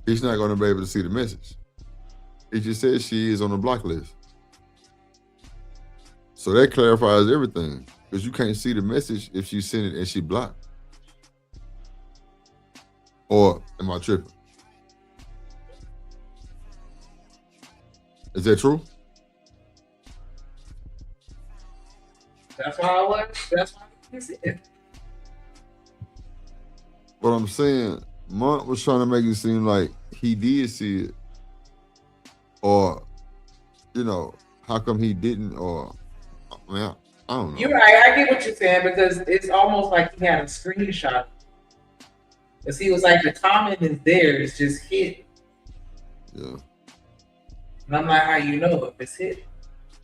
He's not gonna be able to see the message. It just says she is on the block list. So that clarifies everything, because you can't see the message if she sent it and she blocked. Or am I tripping? Is that true? That's how I was. That's how I see it. What I'm saying, Mont was trying to make it seem like he did see it. Or, how come he didn't? Or, I don't know. You're right. I get what you're saying, because it's almost like he had a screenshot. Because he was like, the comment is there. It's just hit. Yeah. And I'm like, how you know if it's hit?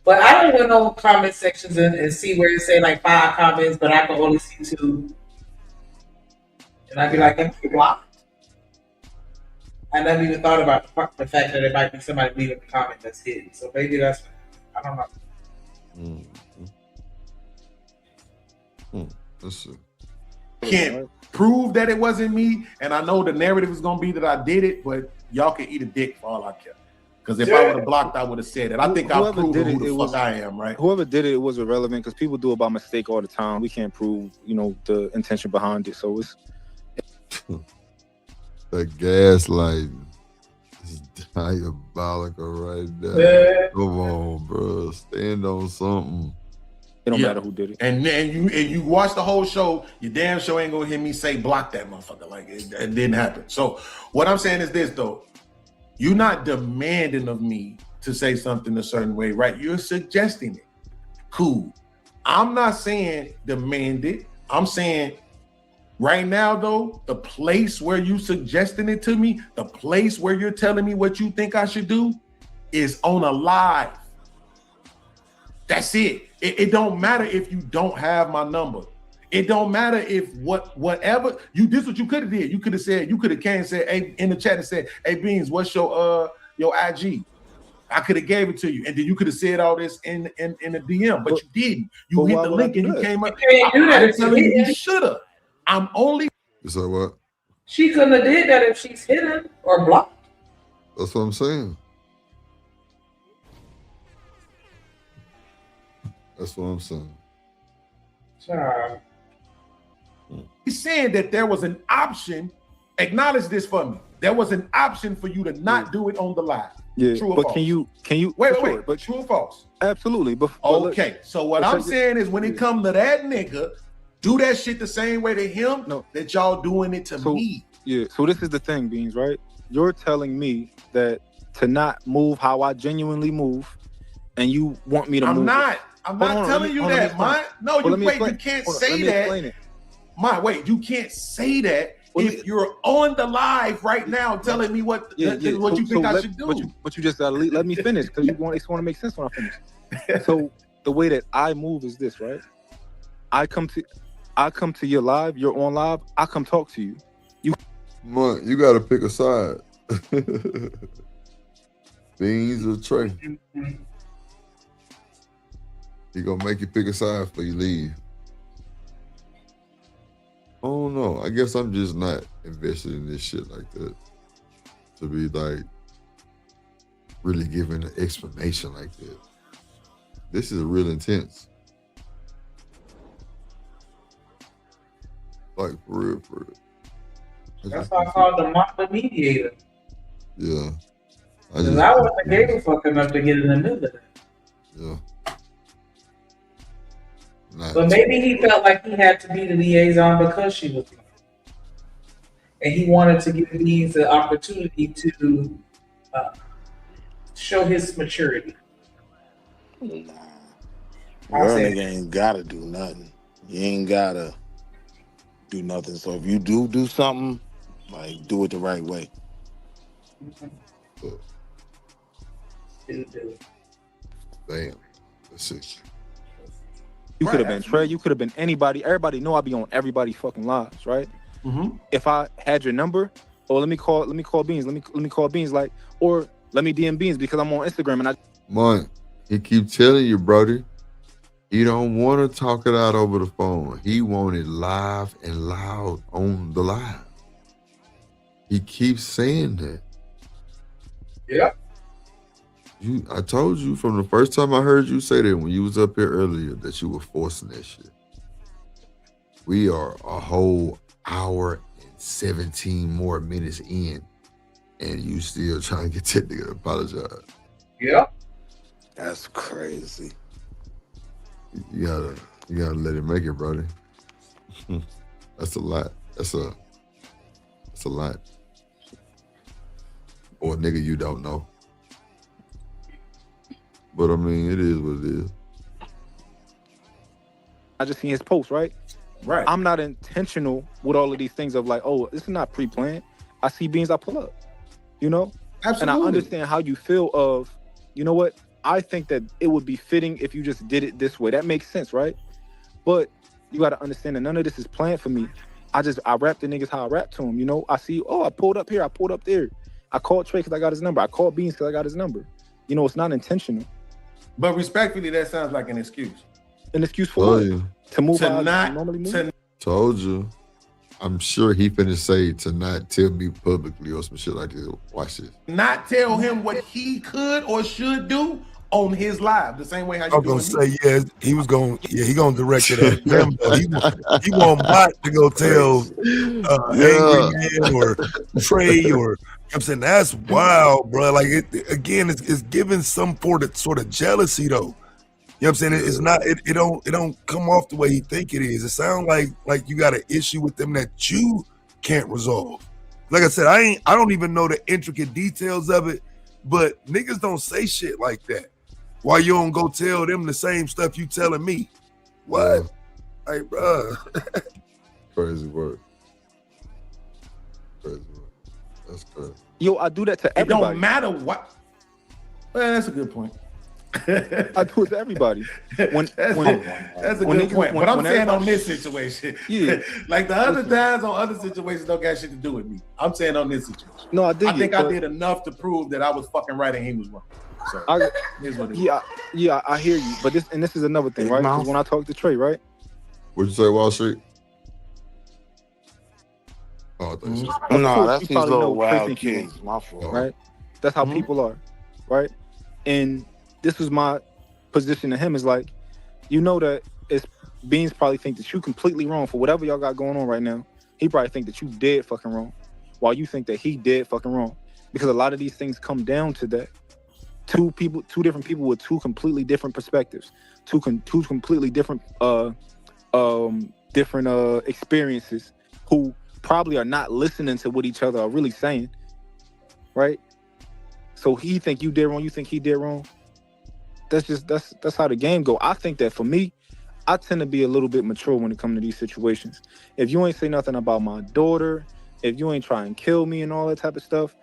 But I don't go no comment sections and see where it say like 5 comments, but I can only see 2. And I'd be like, am I blocked? I never even thought about the fact that it might be somebody leaving a comment that's hidden. So maybe that's, I don't know. Let's see. Can't prove that it wasn't me, and I know the narrative is gonna be that I did it, but y'all can eat a dick for all I care. Because if I would have blocked, I would have said it. I think I'll prove who the fuck I am, right? Whoever did it was irrelevant, because people do it by mistake all the time. We can't prove, the intention behind it. So it's the gaslighting is diabolical right there. Come on, bro. Stand on something. It don't matter who did it. And you watch the whole show, you damn sure ain't gonna hear me say block that motherfucker. Like it didn't happen. So what I'm saying is this though. You're not demanding of me to say something a certain way, right? You're suggesting it. Cool. I'm not saying demand it. I'm saying right now, though, the place where you suggesting it to me, the place where you're telling me what you think I should do is on a live. That's it. It don't matter if you don't have my number. It don't matter if whatever you this what you could have did. You could have said, you could have came and said, hey, in the chat and said, hey Beanz, what's your IG? I could have gave it to you, and then you could have said all this in the DM, but you didn't. You hit the link and you came up. I'm telling you, you should have. I'm only. So what? She couldn't have did that if she's hidden or blocked. That's what I'm saying. That's what I'm saying. Sorry. He's saying that there was an option. Acknowledge this for me. There was an option for you to not do it on the live. Yeah, true or but false? can you wait, but true or false? Absolutely. But okay, so what I'm saying is when it comes to that nigga, do that shit the same way to him that y'all doing it to me. Yeah, so this is the thing, Beanz, right? You're telling me that to not move how I genuinely move, and you want me to move. I'm not telling you that, man. No, you can't say that. You can't say that if you're on the live right now telling me what you think I should do. But you just gotta let me finish, because it's going to make sense when I finish. So the way that I move is this, right? I come to your live, you're on live, I come talk to you. You gotta pick a side. Beanz or Trey. He gonna make you pick a side before you leave. I don't know. I guess I'm just not invested in this shit like that. To be like really giving an explanation like that. This is real intense. Like for real. That's why I called the Mont mediator. Yeah. I wasn't gave a fuck enough to get in the middle of it. Yeah. But maybe he felt like he had to be the liaison because she was black. And he wanted to give Beanz the opportunity to show his maturity. Real nigga ain't gotta do nothing. You ain't gotta do nothing. So if you do something, Like, do it the right way. Damn. Let's see. You could have been Trey. You could have been anybody. Everybody know I be on everybody fucking lives, right? Mm-hmm. If I had your number, or let me call Beanz. Let me call Beanz, like, or let me DM Beanz because I'm on Instagram and I. Mont, he keep telling you, brother, he don't want to talk it out over the phone. He want it live and loud on the live. He keeps saying that. Yeah. I told you from the first time I heard you say that when you was up here earlier that you were forcing that shit. We are a whole hour and 17 more minutes in, and you still trying to get that nigga to apologize. Yeah. That's crazy. You gotta let it make it, brother. That's a lot. That's a lot. Or a nigga you don't know. But I mean, it is what it is. I just seen his post, right? Right. I'm not intentional with all of these things of like, oh, this is not pre-planned. I see Beanz, I pull up, you know? Absolutely. And I understand how you feel of, you know what? I think that it would be fitting if you just did it this way. That makes sense, right? But you got to understand that none of this is planned for me. I rap the niggas how I rap to him, you know? I see, oh, I pulled up here, I pulled up there. I called Trey because I got his number. I called Beanz because I got his number. You know, it's not intentional. But respectfully, that sounds like an excuse. An excuse for what? You. To move To how I not- normally move? to- Told you. I'm sure he finna say to not tell me publicly or some shit like this. Watch this. Not tell him what he could or should do on his live, the same way how I you was doing gonna say, yeah, he gonna direct it at him. But he want Mont to go tell Angry Man or Trey or, you know what I'm saying, that's wild, bro. Like it's giving some sort of jealousy though. You know what I'm saying? It's not, it don't come off the way he think it is. It sounds like you got an issue with them that you can't resolve. Like I said, I don't even know the intricate details of it, but niggas don't say shit like that. Why you don't go tell them the same stuff you telling me? What? Like, bro. Crazy work. Crazy work. That's crazy. Yo, I do that to It everybody. don't matter what. Well, that's a good point. I do it to everybody. That's a good point. But I'm saying on this situation, like the other times on other situations don't got shit to do with me. I'm saying on this situation. No, I think I did enough to prove that I was fucking right and he was wrong. So here's what it is. Yeah, I hear you. But this is another thing, right? Because when I talk to Trey, right? What'd you say, Wall Street? Oh, No, that's you these probably know little what Trey wild think he kids. My fault. Right? That's how people are, right? And this was my position to him is like, you know that it's Beanz probably think that you completely wrong for whatever y'all got going on right now. He probably think that you dead fucking wrong, while you think that he dead fucking wrong. Because a lot of these things come down to that. Two different people with two completely different perspectives, two completely different experiences, who probably are not listening to what each other are really saying, right? So he think you did wrong, you think he did wrong. That's how the game go. I think that for me, I tend to be a little bit mature when it comes to these situations. If you ain't say nothing about my daughter, if you ain't try and kill me and all that type of stuff,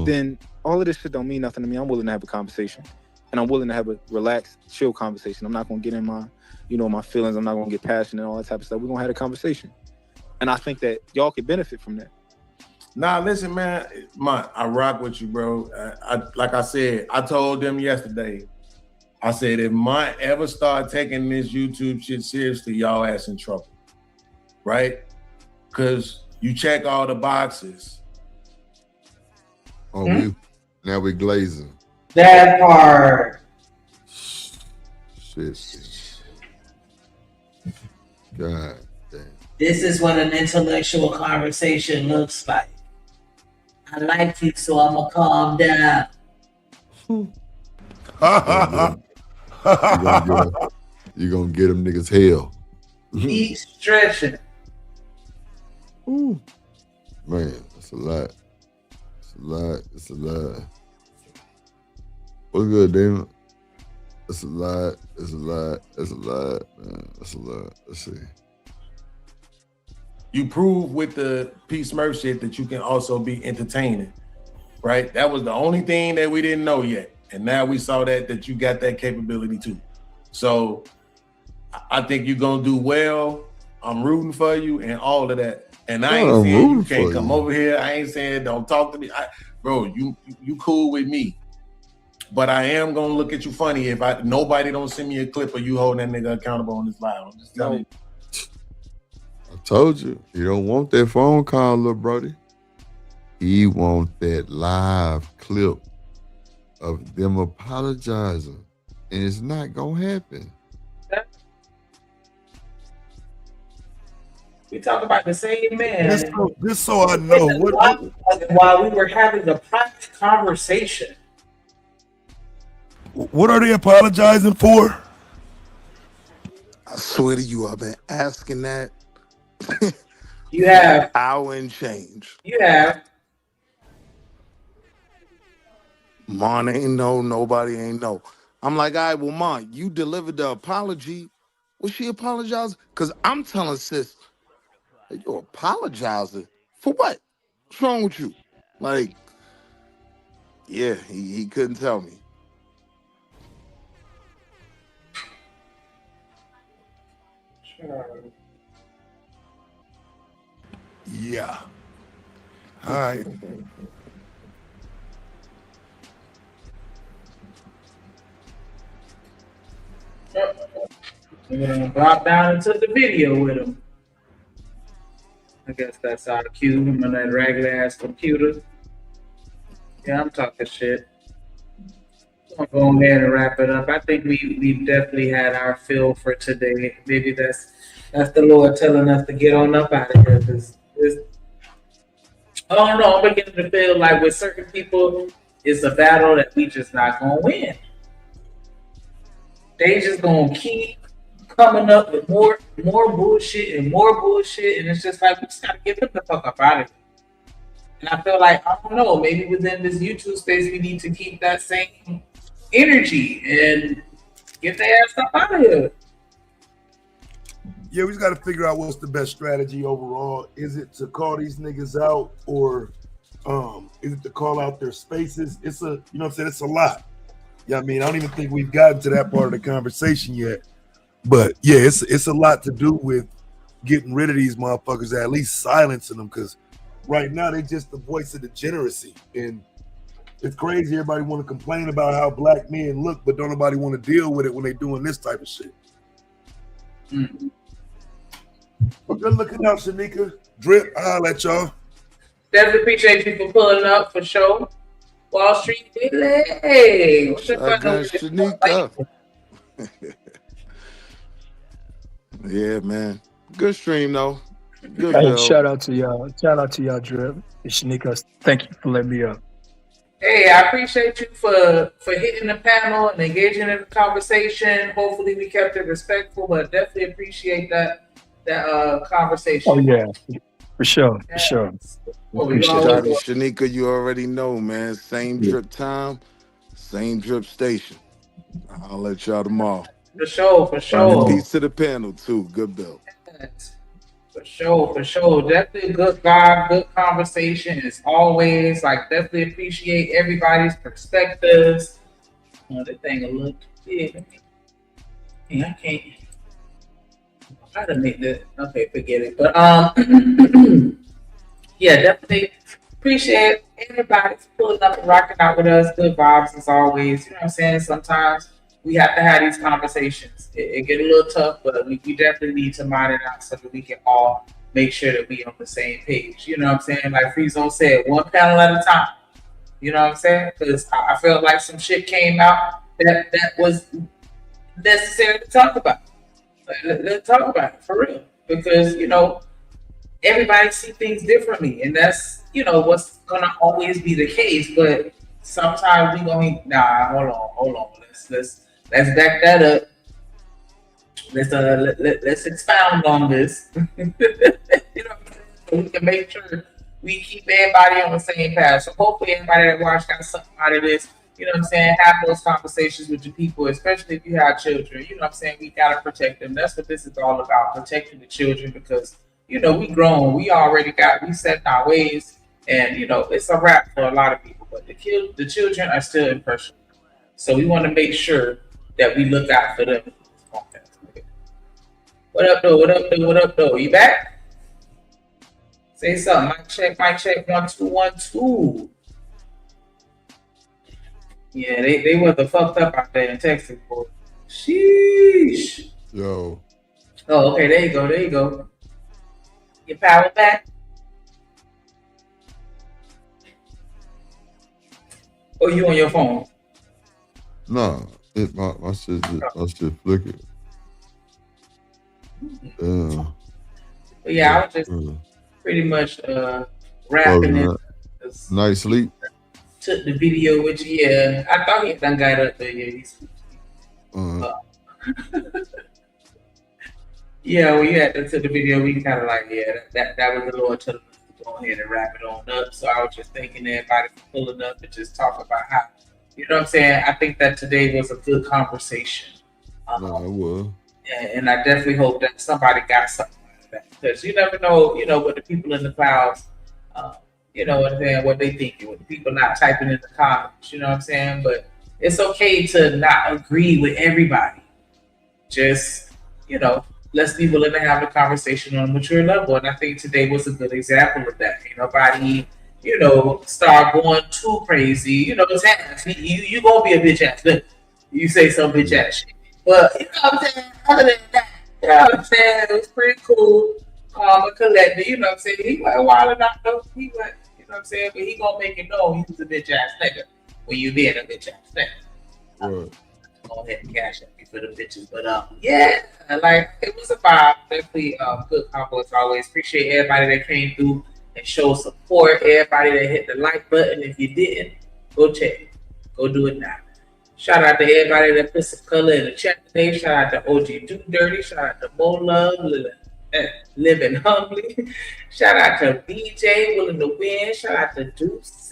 then all of this shit don't mean nothing to me. I'm willing to have a conversation, and I'm willing to have a relaxed, chill conversation. I'm not gonna get in my, my feelings. I'm not gonna get passionate and all that type of stuff. We're gonna have a conversation, and I think that y'all could benefit from that. Nah, listen, man, I rock with you, bro. Like I said, I told them yesterday. I said, if Mont ever start taking this YouTube shit seriously, y'all ass in trouble, right? Because you check all the boxes. Oh, now we glazing. That part. Shit. God damn. This is what an intellectual conversation looks like. I like you, so I'm gonna calm down. You gonna get them niggas hell. Keep stretching. Man, that's a lot. It's a lot. What's good, Damon? It's a lot. Man. That's a lot. Let's see. You prove with the P Smurf shit that you can also be entertaining, right? That was the only thing that we didn't know yet, and now we saw that you got that capability too. So I think you're gonna do well. I'm rooting for you and all of that. And I ain't saying you can't come over here. I ain't saying don't talk to me. Bro, you cool with me. But I am gonna look at you funny if nobody don't send me a clip of you holding that nigga accountable on this live. I'm just telling you. I told you, he don't want that phone call, little brody. He want that live clip of them apologizing. And it's not gonna happen. We talk about the same man. Just so I know, while we were having a private conversation. What are they apologizing for? I swear to you, I've been asking that. You have. Hour and change. You have. Mon ain't know, nobody ain't know. I'm like, all right, well, Mon, you delivered the apology. Was she apologizing? Because I'm telling sis, you apologizing? For what? What's wrong with you? Like, yeah, he couldn't tell me. Yeah. All right. Drop down into the video with him. I guess that's our cue. Him on that regular ass computer. Yeah, I'm talking shit. I'm gonna go ahead and wrap it up. I think we've definitely had our fill for today. Maybe that's the Lord telling us to get on up out of here. Cause I don't know. I'm beginning to feel like with certain people, it's a battle that we just not gonna win. They just gonna keep coming up with more bullshit, and it's just like we just gotta get them the fuck up out of here. And I feel like, I don't know, maybe within this YouTube space we need to keep that same energy and get their ass up out of here. Yeah, we just got to figure out what's the best strategy overall. Is it to call these niggas out, or is it to call out their spaces? It's a, you know what I'm saying? It's a lot. Yeah, I mean, I don't even think we've gotten to that part of the conversation yet. But yeah, it's a lot to do with getting rid of these motherfuckers, at least silencing them, because right now they just the voice of degeneracy. And it's crazy. Everybody want to complain about how black men look, but don't nobody want to deal with it when they doing this type of shit. Mm-hmm. But good looking out, Shanika. Drip, I'll let y'all. Definitely appreciate you for pulling up for sure. Wall Street Billy. What's up, Shanika? Yeah, man. Good stream though. Good Hey, build. shout out to y'all. Shout out to y'all, Drip. And Shanika, thank you for letting me up. Hey, I appreciate you for hitting the panel and engaging in the conversation. Hopefully we kept it respectful, but definitely appreciate that conversation. Oh yeah, for sure, for sure. Shanika, you already know, man. Same drip time, same drip station. I'll let y'all tomorrow. For sure. And peace to the panel too. Good bill. For sure. Definitely a good vibe, good conversation as always. Like, definitely appreciate everybody's perspectives. The thing a little big. Yeah, I can't try to make this. Okay, forget it. But yeah, definitely appreciate everybody pulling up and rocking out with us. Good vibes as always. You know what I'm saying? Sometimes we have to have these conversations. It get a little tough, but we definitely need to mind it out so that we can all make sure that we on the same page. You know what I'm saying? Like Friezo said, one panel at a time. You know what I'm saying? Because I felt like some shit came out that was necessary to talk about. Let's talk about it for real. Because, you know, everybody see things differently. And that's, you know, what's going to always be the case. But sometimes we going to, hold on. Let's back that up. Let's expound on this. You know, so we can make sure we keep everybody on the same path. So hopefully everybody that watched got something out of this. You know what I'm saying? Have those conversations with your people, especially if you have children. You know what I'm saying? We gotta protect them. That's what this is all about, protecting the children, because we grown. We set our ways, and it's a wrap for a lot of people. But the children are still impressionable, so we want to make sure that we look out for them. What up, though? What up, though? What up, though? You back? Say something. Mic check. 1 2 1 2. Yeah, they were the fucked up out there in Texas, boy. Sheesh. Yo. Oh, okay. There you go. Your power back. Or you on your phone? Nah, my shit flickered. But yeah, I was just pretty much rapping it. Night sleep. Took the video with you. Yeah, I thought he done got up there. Yeah, yeah, we had to the video. We kind of like, that was the Lord telling us to go ahead and wrap it on up. So I was just thanking everybody for pulling up and just talk about how, you know what I'm saying? I think that today was a good conversation. No, it was. And I definitely hope that somebody got something out of that, because you never know, what the people in the clouds, what they think, what the people not typing in the comments, you know what I'm saying? But it's okay to not agree with everybody. Just, let's be willing to have a conversation on a mature level. And I think today was a good example of that. Nobody, start going too crazy. It's ass. You gonna be a bitch ass. You say some bitch ass shit. But you know what I'm saying? Other than that, you know what I'm saying? It was pretty cool. Calm and collected. You know what I'm saying? He went wilding out though. He went, you know what I'm saying? But he gonna make it known he was a bitch ass nigga when you being a bitch ass nigga. Go ahead and cash at me for the bitches. But yeah, like it was a vibe. Definitely good combo as always. Appreciate everybody that came through and showed support. Everybody that hit the like button. If you didn't, go check. Go do it now. Shout out to everybody that put some color in the chat today. Shout out to OG Do Dirty. Shout out to Mo Love, Living Humbly. Shout out to BJ, Willing to Win. Shout out to Deuce.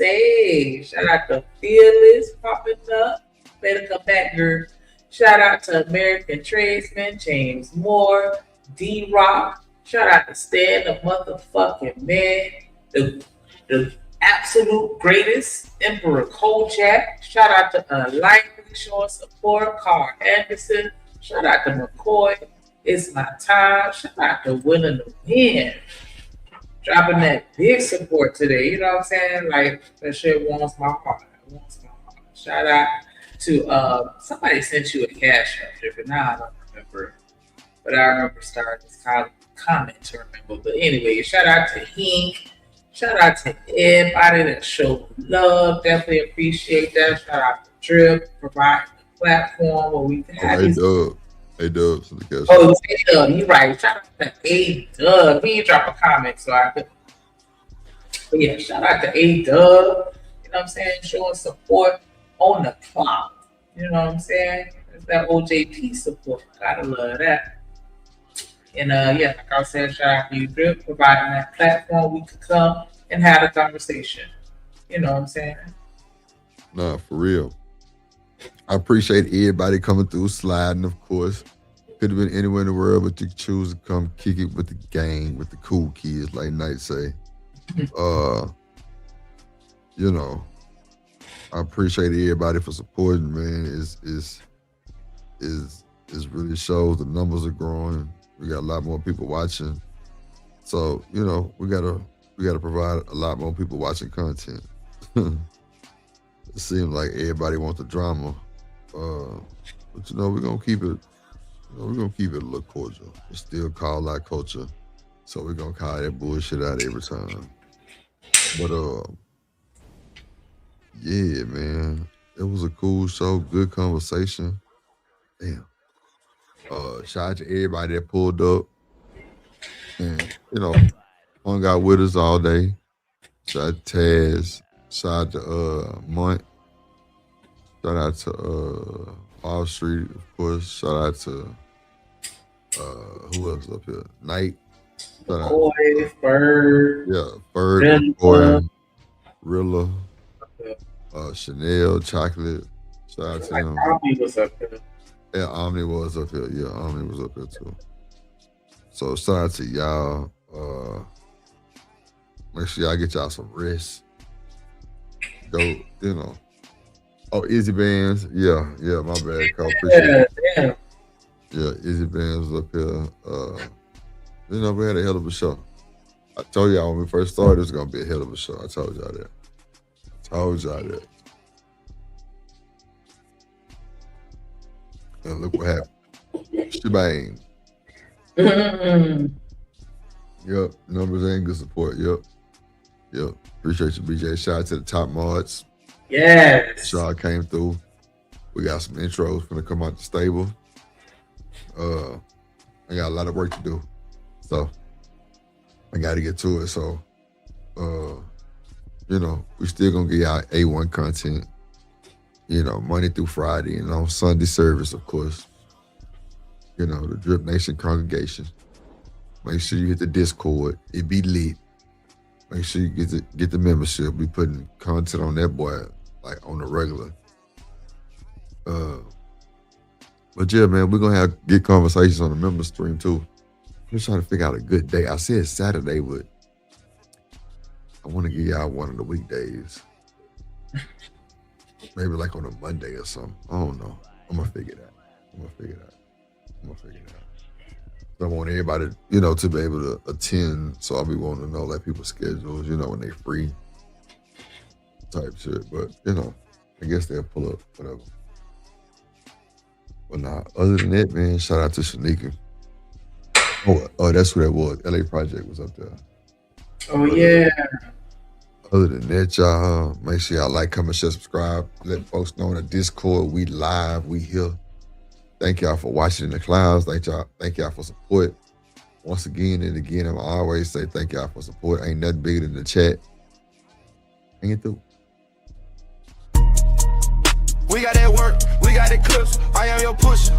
Shout out to Fearless, popping up. Better come back, girl. Shout out to American Tradesman, James Moore, D-Rock. Shout out to Stan, the motherfucking man. The absolute greatest, Emperor Kojak. Shout out to Lightning showing support, Carl Anderson. Shout out to McCoy. It's my time. Shout out to Willing to Win. Dropping that big support today. You know what I'm saying? Like, that shit warms my heart. Shout out to somebody sent you a cash app, but now I don't remember. But I remember starting this comment to remember. But anyway, shout out to Hink. Shout out to everybody that showed love. Definitely appreciate that. Shout out to Drip, providing the platform where we can have A-Dub. So the oh, A-Dub, you're right. Shout out to A-Dub. He dropped a comment, so I could. But yeah, shout out to A-Dub. You know what I'm saying? Showing support on the clock. You know what I'm saying? It's that OJP support. Gotta love that. And yeah, like I said, shout out to you, Drip, providing that platform we could come and have a conversation. You know what I'm saying? Nah, for real. I appreciate everybody coming through, sliding, of course. Could have been anywhere in the world, but you choose to come kick it with the gang, with the cool kids, like Knight say. I appreciate everybody for supporting, man. It's really shows the numbers are growing. We got a lot more people watching. So, we gotta provide a lot more people watching content. It seems like everybody wants the drama. But we're gonna keep it a little cordial. It's still called like culture. So we're gonna call that bullshit out every time. But yeah, man. It was a cool show, good conversation. Damn. Shout out to everybody that pulled up and, hung out with us all day. Shout out to Taz. Shout out to Mont. Shout out to Wall Street, of course. Shout out to who else up here? Knight. McCoy, Bird. Yeah, Bird, McCoy, Rilla, Chanel, Chocolate. Shout out to him. Omni was up here. Yeah, Omni was up here. Yeah, Omni was up here too. So shout out to y'all. Make sure y'all get y'all some rest. Go, you know. Oh, Izzy Beanz. Yeah, my bad, Carl. Appreciate it. Damn. Yeah, Izzy Beanz was up here. You know, we had a hell of a show. I told y'all when we first started, it was gonna be a hell of a show. I told y'all that. And look what happened. Shebang. Yep, numbers and good support. Yep. Appreciate you, BJ. Shout out to the top mods. Yes. Shaw came through. We got some intros finna come out the stable. I got a lot of work to do, so I got to get to it. So, you know, we still gonna get y'all A1 content. You know, Monday through Friday, and on Sunday service, of course. You know, the Drip Nation congregation. Make sure you hit the Discord. It be lit. Make sure you get the membership. We putting content on that boy like on the regular. But yeah, man, we're gonna have good conversations on the member stream too. I'm just trying to figure out a good day. I said Saturday, but I want to give y'all one of the weekdays. Maybe like on a Monday or something. I don't know. I'm gonna figure it out. So I want everybody, you know, to be able to attend. So I'll be wanting to know like people's schedules, you know, when they free type shit. But you know, I guess they'll pull up whatever. But nah, other than that, man, shout out to Shanika. Oh, that's who that was. LA Project was up there. Oh yeah. Other than that, y'all, make sure y'all like, comment, share, subscribe. Let folks know in the Discord. We live, we here. Thank y'all for watching in the clouds. Thank y'all for support. Once again and again, I always say thank y'all for support. Ain't nothing bigger than the chat. Hang it through. We got that work, we got that clips. I am your pusher.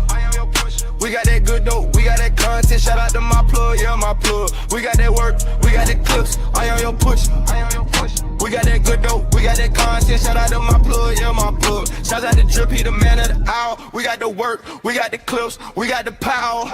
We got that good dope, we got that content. Shout out to my plug, yeah, my plug. We got that work, we got that clips. I am your pusher. We got that good dope, we got that content. Shout out to my plug, yeah, my plug. Shout out to Drip, he the man of the hour. We got the work, we got the clips, we got the power.